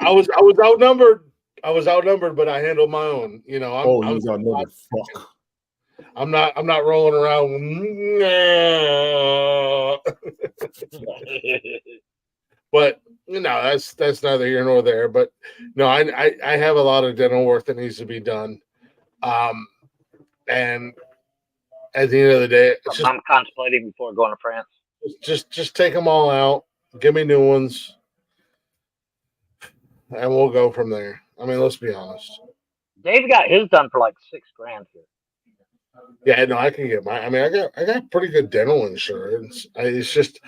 Speaker 2: outnumbered. I was outnumbered, but I handled my own. You know,
Speaker 9: I was outnumbered. Fuck.
Speaker 2: I'm not rolling around. But you know, that's neither here nor there. But no, I have a lot of dental work that needs to be done. And at the end of the day,
Speaker 3: I'm contemplating before going to France.
Speaker 2: Just take them all out, give me new ones, and we'll go from there. I mean, let's be honest.
Speaker 3: Dave got his done for like $6,000 here.
Speaker 2: Yeah, no, I can get mine. I mean, I got pretty good dental insurance. It's just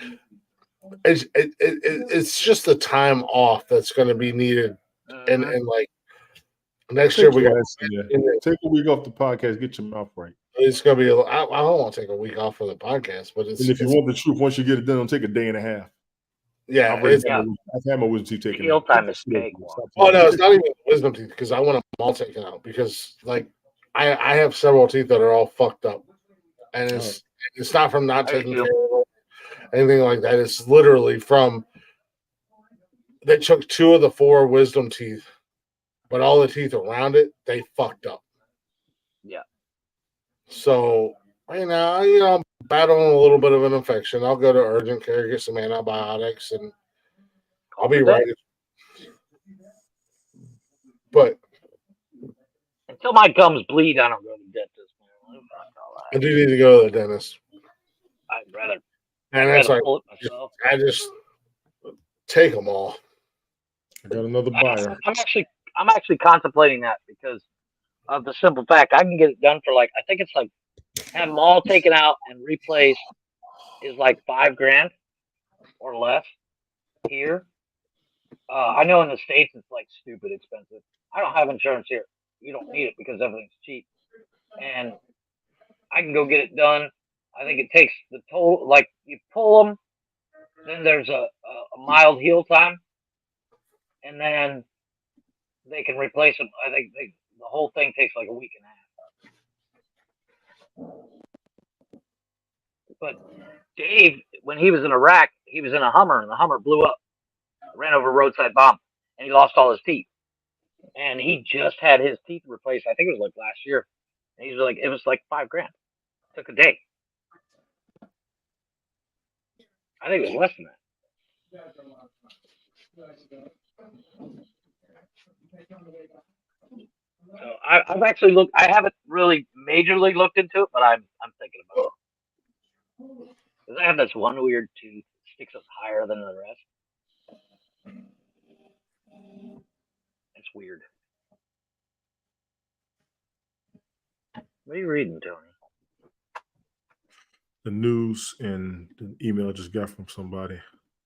Speaker 2: the time off that's going to be needed, and like next year we got
Speaker 9: take a week off the podcast, get your mouth right.
Speaker 2: It's gonna be. I don't want to take a week off for the podcast, but it's.
Speaker 9: And if you want the truth, once you get it done, it'll take a day and a half.
Speaker 2: Yeah,
Speaker 9: I've had my wisdom teeth taken.
Speaker 3: Heal time is cake.
Speaker 2: Oh no, it's not even wisdom teeth because I want them all taken out because like I have several teeth that are all fucked up, and it's not from not taking care of them, anything like that. It's literally from they took 2 of the 4 wisdom teeth, but all the teeth around it they fucked up.
Speaker 3: Yeah.
Speaker 2: So right now, you know, I'm battling a little bit of an infection. I'll go to urgent care, get some antibiotics, and I'll be right. But
Speaker 3: until my gums bleed, I don't go to the dentist.
Speaker 2: I do need to go to the dentist.
Speaker 3: I'd rather.
Speaker 2: And that's like, I just take them all.
Speaker 9: I got another buyer.
Speaker 3: I'm actually contemplating that because of the simple fact I can get it done for like I think it's like have them all taken out and replaced is like $5,000 or less here. I know in the States it's like stupid expensive. I don't have insurance here. You don't need it because everything's cheap, and I can go get it done. I think it takes the total like you pull them, then there's a mild heal time, and then they can replace them. I think the whole thing takes like a week and a half. But Dave, when he was in Iraq, he was in a Hummer, and the Hummer blew up, ran over a roadside bomb, and he lost all his teeth. And he just had his teeth replaced. I think it was like last year. And he's like, it was like $5,000. Took a day. I think it was less than that. So I've actually looked. I haven't really majorly looked into it, but I'm thinking about it. Because I have this one weird tooth that sticks up higher than the rest. It's weird. What are you reading, Tony?
Speaker 9: The news and the email I just got from somebody.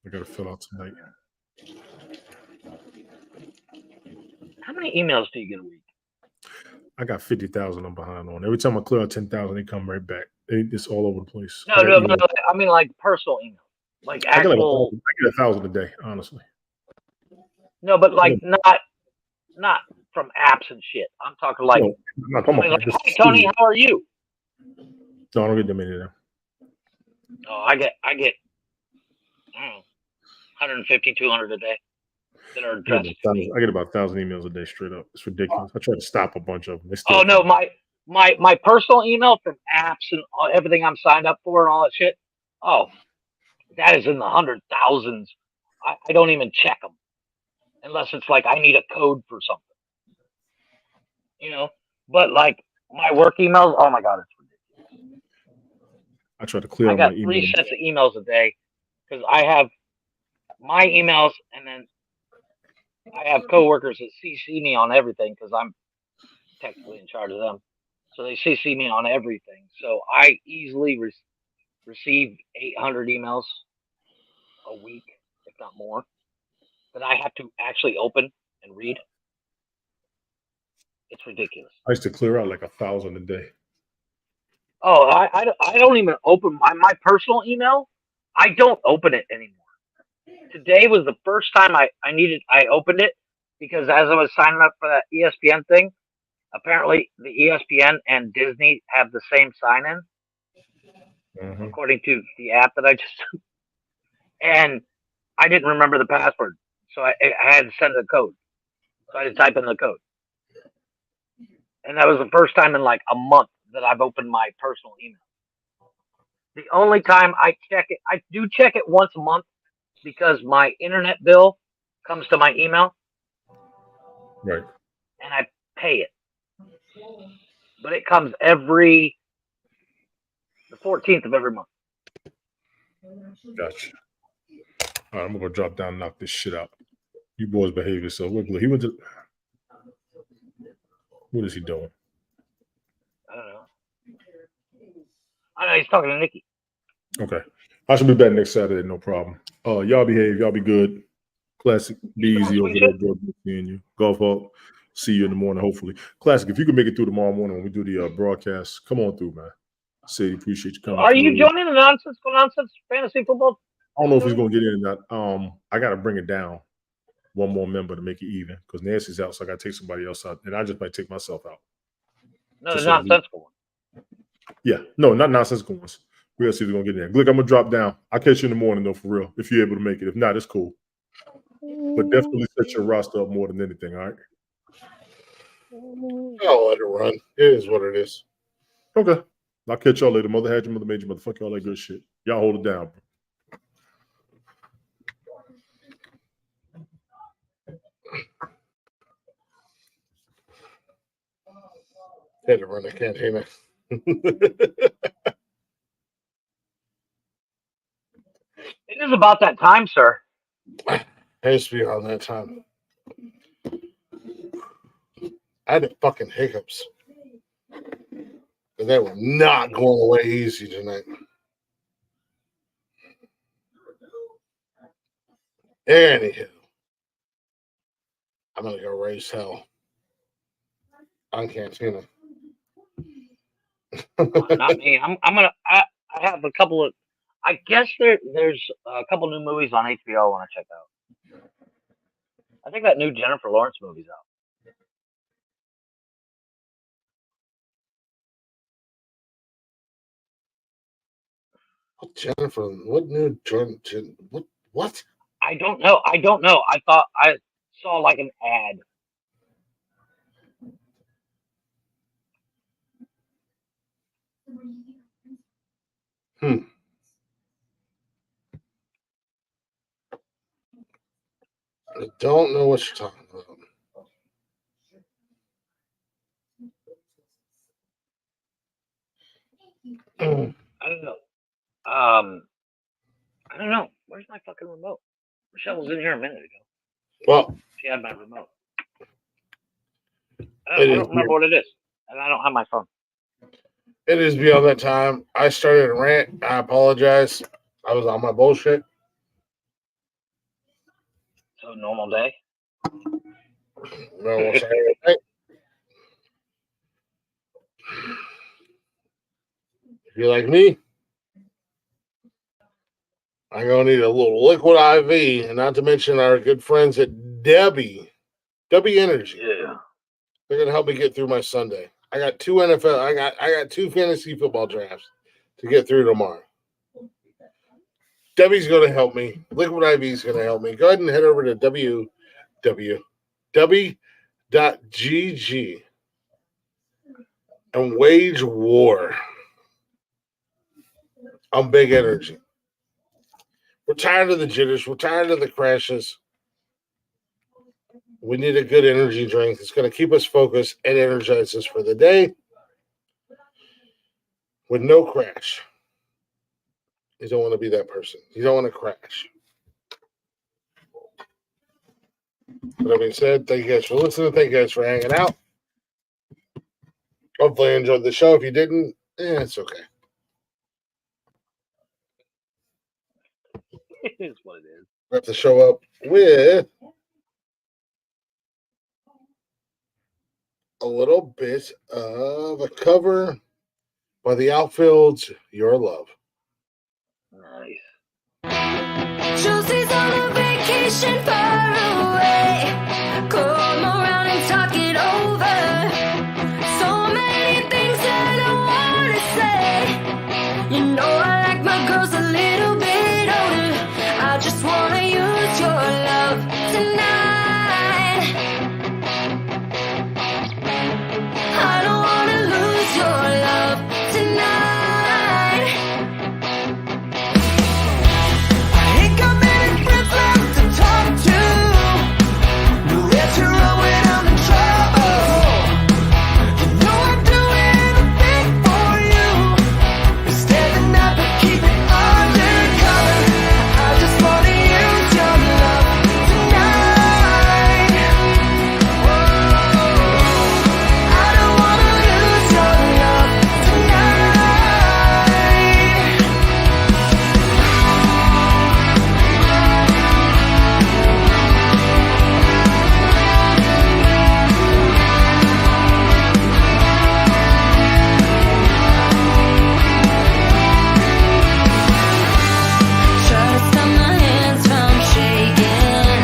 Speaker 9: I got to fill out tonight.
Speaker 3: How many emails do you get a week?
Speaker 9: I got 50,000 I'm behind on. Every time I clear out 10,000, they come right back. It's all over the place.
Speaker 3: No, I mean like personal emails. Like actual.
Speaker 9: I get 1,000 a day, honestly.
Speaker 3: No, but like not from apps and shit. I'm talking like,
Speaker 9: I'm not talking about
Speaker 3: hey, Tony, how are you?
Speaker 9: No, I don't get them any of them.
Speaker 3: Oh, I get I don't know, 150, 200 a day that are addressed.
Speaker 9: I get about 1,000 emails a day straight up. It's ridiculous. I try to stop a bunch of them.
Speaker 3: Oh no, my personal email from apps and everything I'm signed up for and all that shit. Oh, that is in the 100,000s. I don't even check them unless it's like I need a code for something. You know, but like my work emails, oh my god, it's ridiculous.
Speaker 9: I try to clear.
Speaker 3: I got 3 sets of emails a day because I have my emails, and then I have coworkers that CC me on everything because I'm technically in charge of them. So they CC me on everything. So I easily receive 800 emails a week, if not more, that I have to actually open and read. It's ridiculous.
Speaker 9: I used to clear out like 1,000 a day.
Speaker 3: Oh, I don't even open my personal email. I don't open it anymore. Today was the first time I opened it because as I was signing up for that ESPN thing, apparently the ESPN and Disney have the same sign in, according to the app that I just and I didn't remember the password, so I had to send a code. So I had to type in the code, and that was the first time in like a month that I've opened my personal email. The only time I check it, I do check it once a month because my internet bill comes to my email.
Speaker 9: Right.
Speaker 3: And I pay it. But it comes the 14th of every month.
Speaker 9: Gotcha. All right, I'm gonna drop down and knock this shit out. You boys behave yourself. Look, he went to. What is he doing?
Speaker 3: I don't know. I know he's talking to Nikki.
Speaker 9: Okay. I should be back next Saturday, no problem. Y'all behave, y'all be good. Classic, be easy over there, bro. Seeing you. Golf Hawk. See you in the morning, hopefully. Classic, if you can make it through tomorrow morning when we do the broadcast, come on through, man. Say appreciate you coming.
Speaker 3: Are you joining the Nonsensical Nonsense fantasy football?
Speaker 9: I don't know if he's gonna get in or not. I gotta bring it down one more member to make it even because Nancy's out, so I gotta take somebody else out, and I just might take myself out.
Speaker 3: No, the nonsensical one.
Speaker 9: Yeah, no, not nonsensical ones. We gotta see if they're gonna get in there. Glick, I'm gonna drop down. I'll catch you in the morning though, for real. If you're able to make it. If not, it's cool. But definitely set your roster up more than anything, all right?
Speaker 2: I'll let it run. It is what it is.
Speaker 9: Okay. I'll catch y'all later. Mother had you, mother made you, motherfucker, all that good shit. Y'all hold it down, bro.
Speaker 2: Had to run a cantina.
Speaker 3: It is about that time, sir.
Speaker 2: Has to be on that time. I had the fucking hiccups. And they were not going away easy tonight. Anywho, I'm gonna go raise hell on Cantina.
Speaker 3: Not me. I have a couple of. I guess there's a couple new movies on HBO I want to check out. I think that new Jennifer Lawrence movie's out.
Speaker 2: Jennifer, what new what?
Speaker 3: I don't know. I thought I saw like an ad.
Speaker 2: I don't know what you're talking about.
Speaker 3: I don't know. I don't know. Where's my fucking remote? Michelle was in here a minute ago.
Speaker 2: Well,
Speaker 3: she had my remote. I don't remember what it is, and I don't have my phone.
Speaker 2: It is beyond that time. I started a rant. I apologize. I was on my bullshit.
Speaker 3: So normal day.
Speaker 2: Normal Saturday night. If you're like me, I'm gonna need a little liquid IV, and not to mention our good friends at Debbie Energy.
Speaker 3: Yeah,
Speaker 2: they're gonna help me get through my Sunday. I got two NFL. I got two fantasy football drafts to get through tomorrow. Debbie's gonna help me. Liquid IV is gonna help me. Go ahead and head over to www.gg and wage war on big energy. We're tired of the jitters. We're tired of the crashes. We need a good energy drink that's going to keep us focused and energize us for the day with no crash. You don't want to be that person. You don't want to crash. With that being said, thank you guys for listening. Thank you guys for hanging out. Hopefully you enjoyed the show. If you didn't, it's okay.
Speaker 3: It is what it is.
Speaker 2: Wrap the show up with a little bit of a cover by the Outfields, Your Love.
Speaker 3: Nice.
Speaker 1: Josie's on a vacation far away. Come around and talk it over. So many things that I wanna say. You know I like my girls a little bit older. I just wanna use your love tonight. I don't wanna lose your love tonight. Ain't got many friends left to talk to. Nowhere to run when I'm in trouble. You know I'd do anything for you. Be standing up and keep it undercover. I just wanna use your love tonight. I don't wanna lose your love tonight. Try to stop my hands from shaking,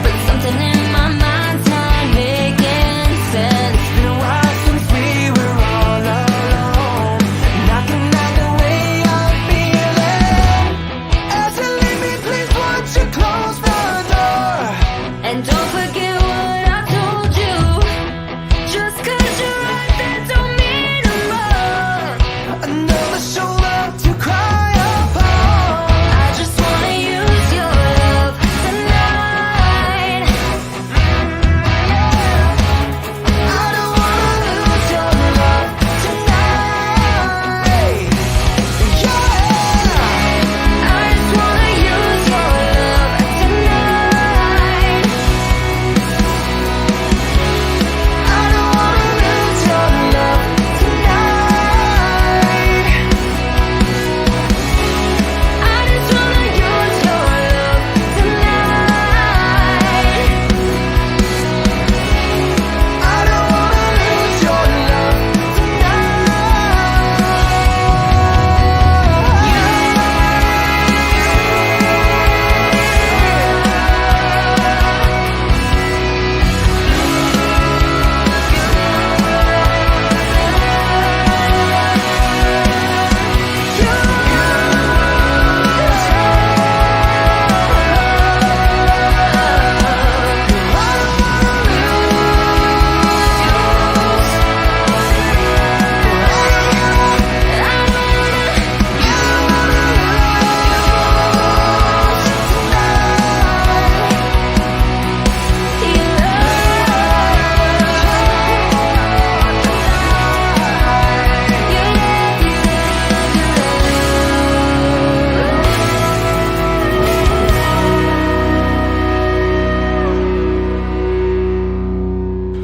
Speaker 1: but something in my mind's not making sense. Been a while since we were all alone, and I can hide the way I'm feeling. As you leave me, please won't you close the door? And don't forget what I told you. Just 'cause you're right, that don't mean I'm wrong. Another shoulder to cry upon. I just wanna use your love tonight. I don't wanna lose your love tonight. Yeah, I just wanna use your love tonight. I don't wanna lose your love tonight. I just wanna use your love tonight. I don't wanna lose your love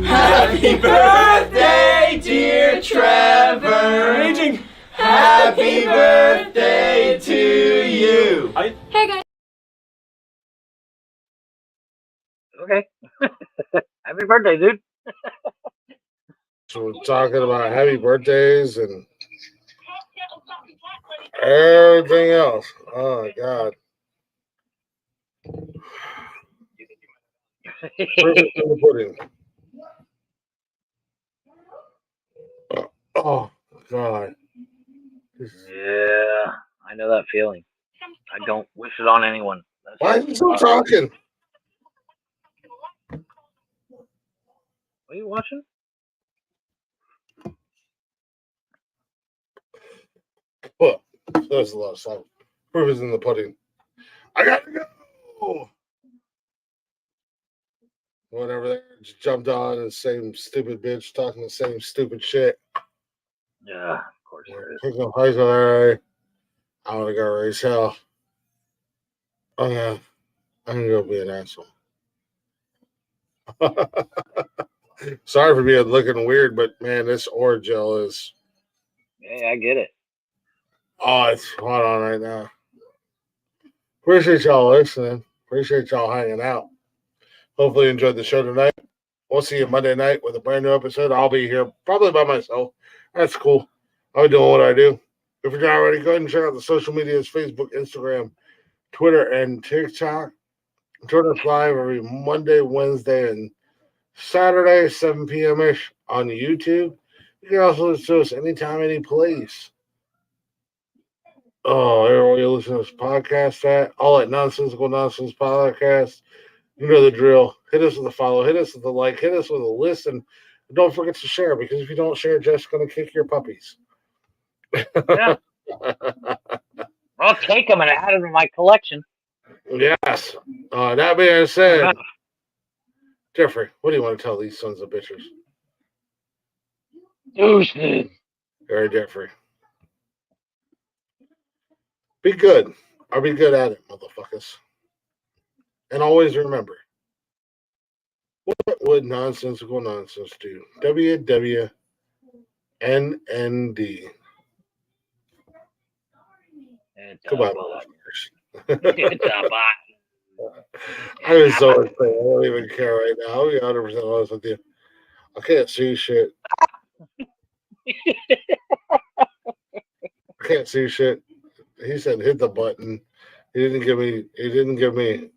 Speaker 6: Happy birthday, dear Trevor. Aging. Happy birthday to you.
Speaker 7: Hey guys.
Speaker 3: Okay. Happy birthday, dude.
Speaker 2: So we're talking about happy birthdays and everything else. Oh my God. Proof is in the pudding. Oh God.
Speaker 3: Yeah, I know that feeling. I don't wish it on anyone. That's
Speaker 2: Why are you still talking?
Speaker 3: What are you watching?
Speaker 2: Well, there's a lot of stuff. Proof is in the pudding. I gotta go. Whatever, they just jumped on and the same stupid bitch talking the same stupid shit.
Speaker 3: Yeah, of course there is.
Speaker 2: Pick up high school. I want to go raise hell. Oh yeah, I'm gonna go be an asshole. Sorry for being looking weird, but man, this Orajel is.
Speaker 3: Yeah, I get it.
Speaker 2: Oh, it's hot on right now. Appreciate y'all listening. Appreciate y'all hanging out. Hopefully, you enjoyed the show tonight. We'll see you Monday night with a brand new episode. I'll be here probably by myself. That's cool. I'll be doing what I do. If you're not already, go ahead and check out the social medias: Facebook, Instagram, Twitter, and TikTok. Join us live every Monday, Wednesday, and Saturday, 7 p.m. ish on YouTube. You can also listen to us anytime, any place. Oh, everywhere you listen to this podcast at, all at Nonsensical Nonsense Podcast. You know the drill. Hit us with a follow, hit us with a like, hit us with a listen. And don't forget to share, because if you don't share, Jeff's going to kick your puppies.
Speaker 3: Yeah. I'll take them and add them to my collection.
Speaker 2: Yes. That being said, Jeffrey, what do you want to tell these sons of bitches?
Speaker 3: Deuces.
Speaker 2: All right, Jeffrey. Be good. Or be good at it, motherfuckers. And always remember, what would Nonsensical Nonsense do? WWNND. Goodbye, motherfuckers.
Speaker 3: It's a bot.
Speaker 2: I'm so excited. I don't even care right now. I'll be 100% honest with you. I can't see shit. I can't see shit. He said hit the button. He didn't give me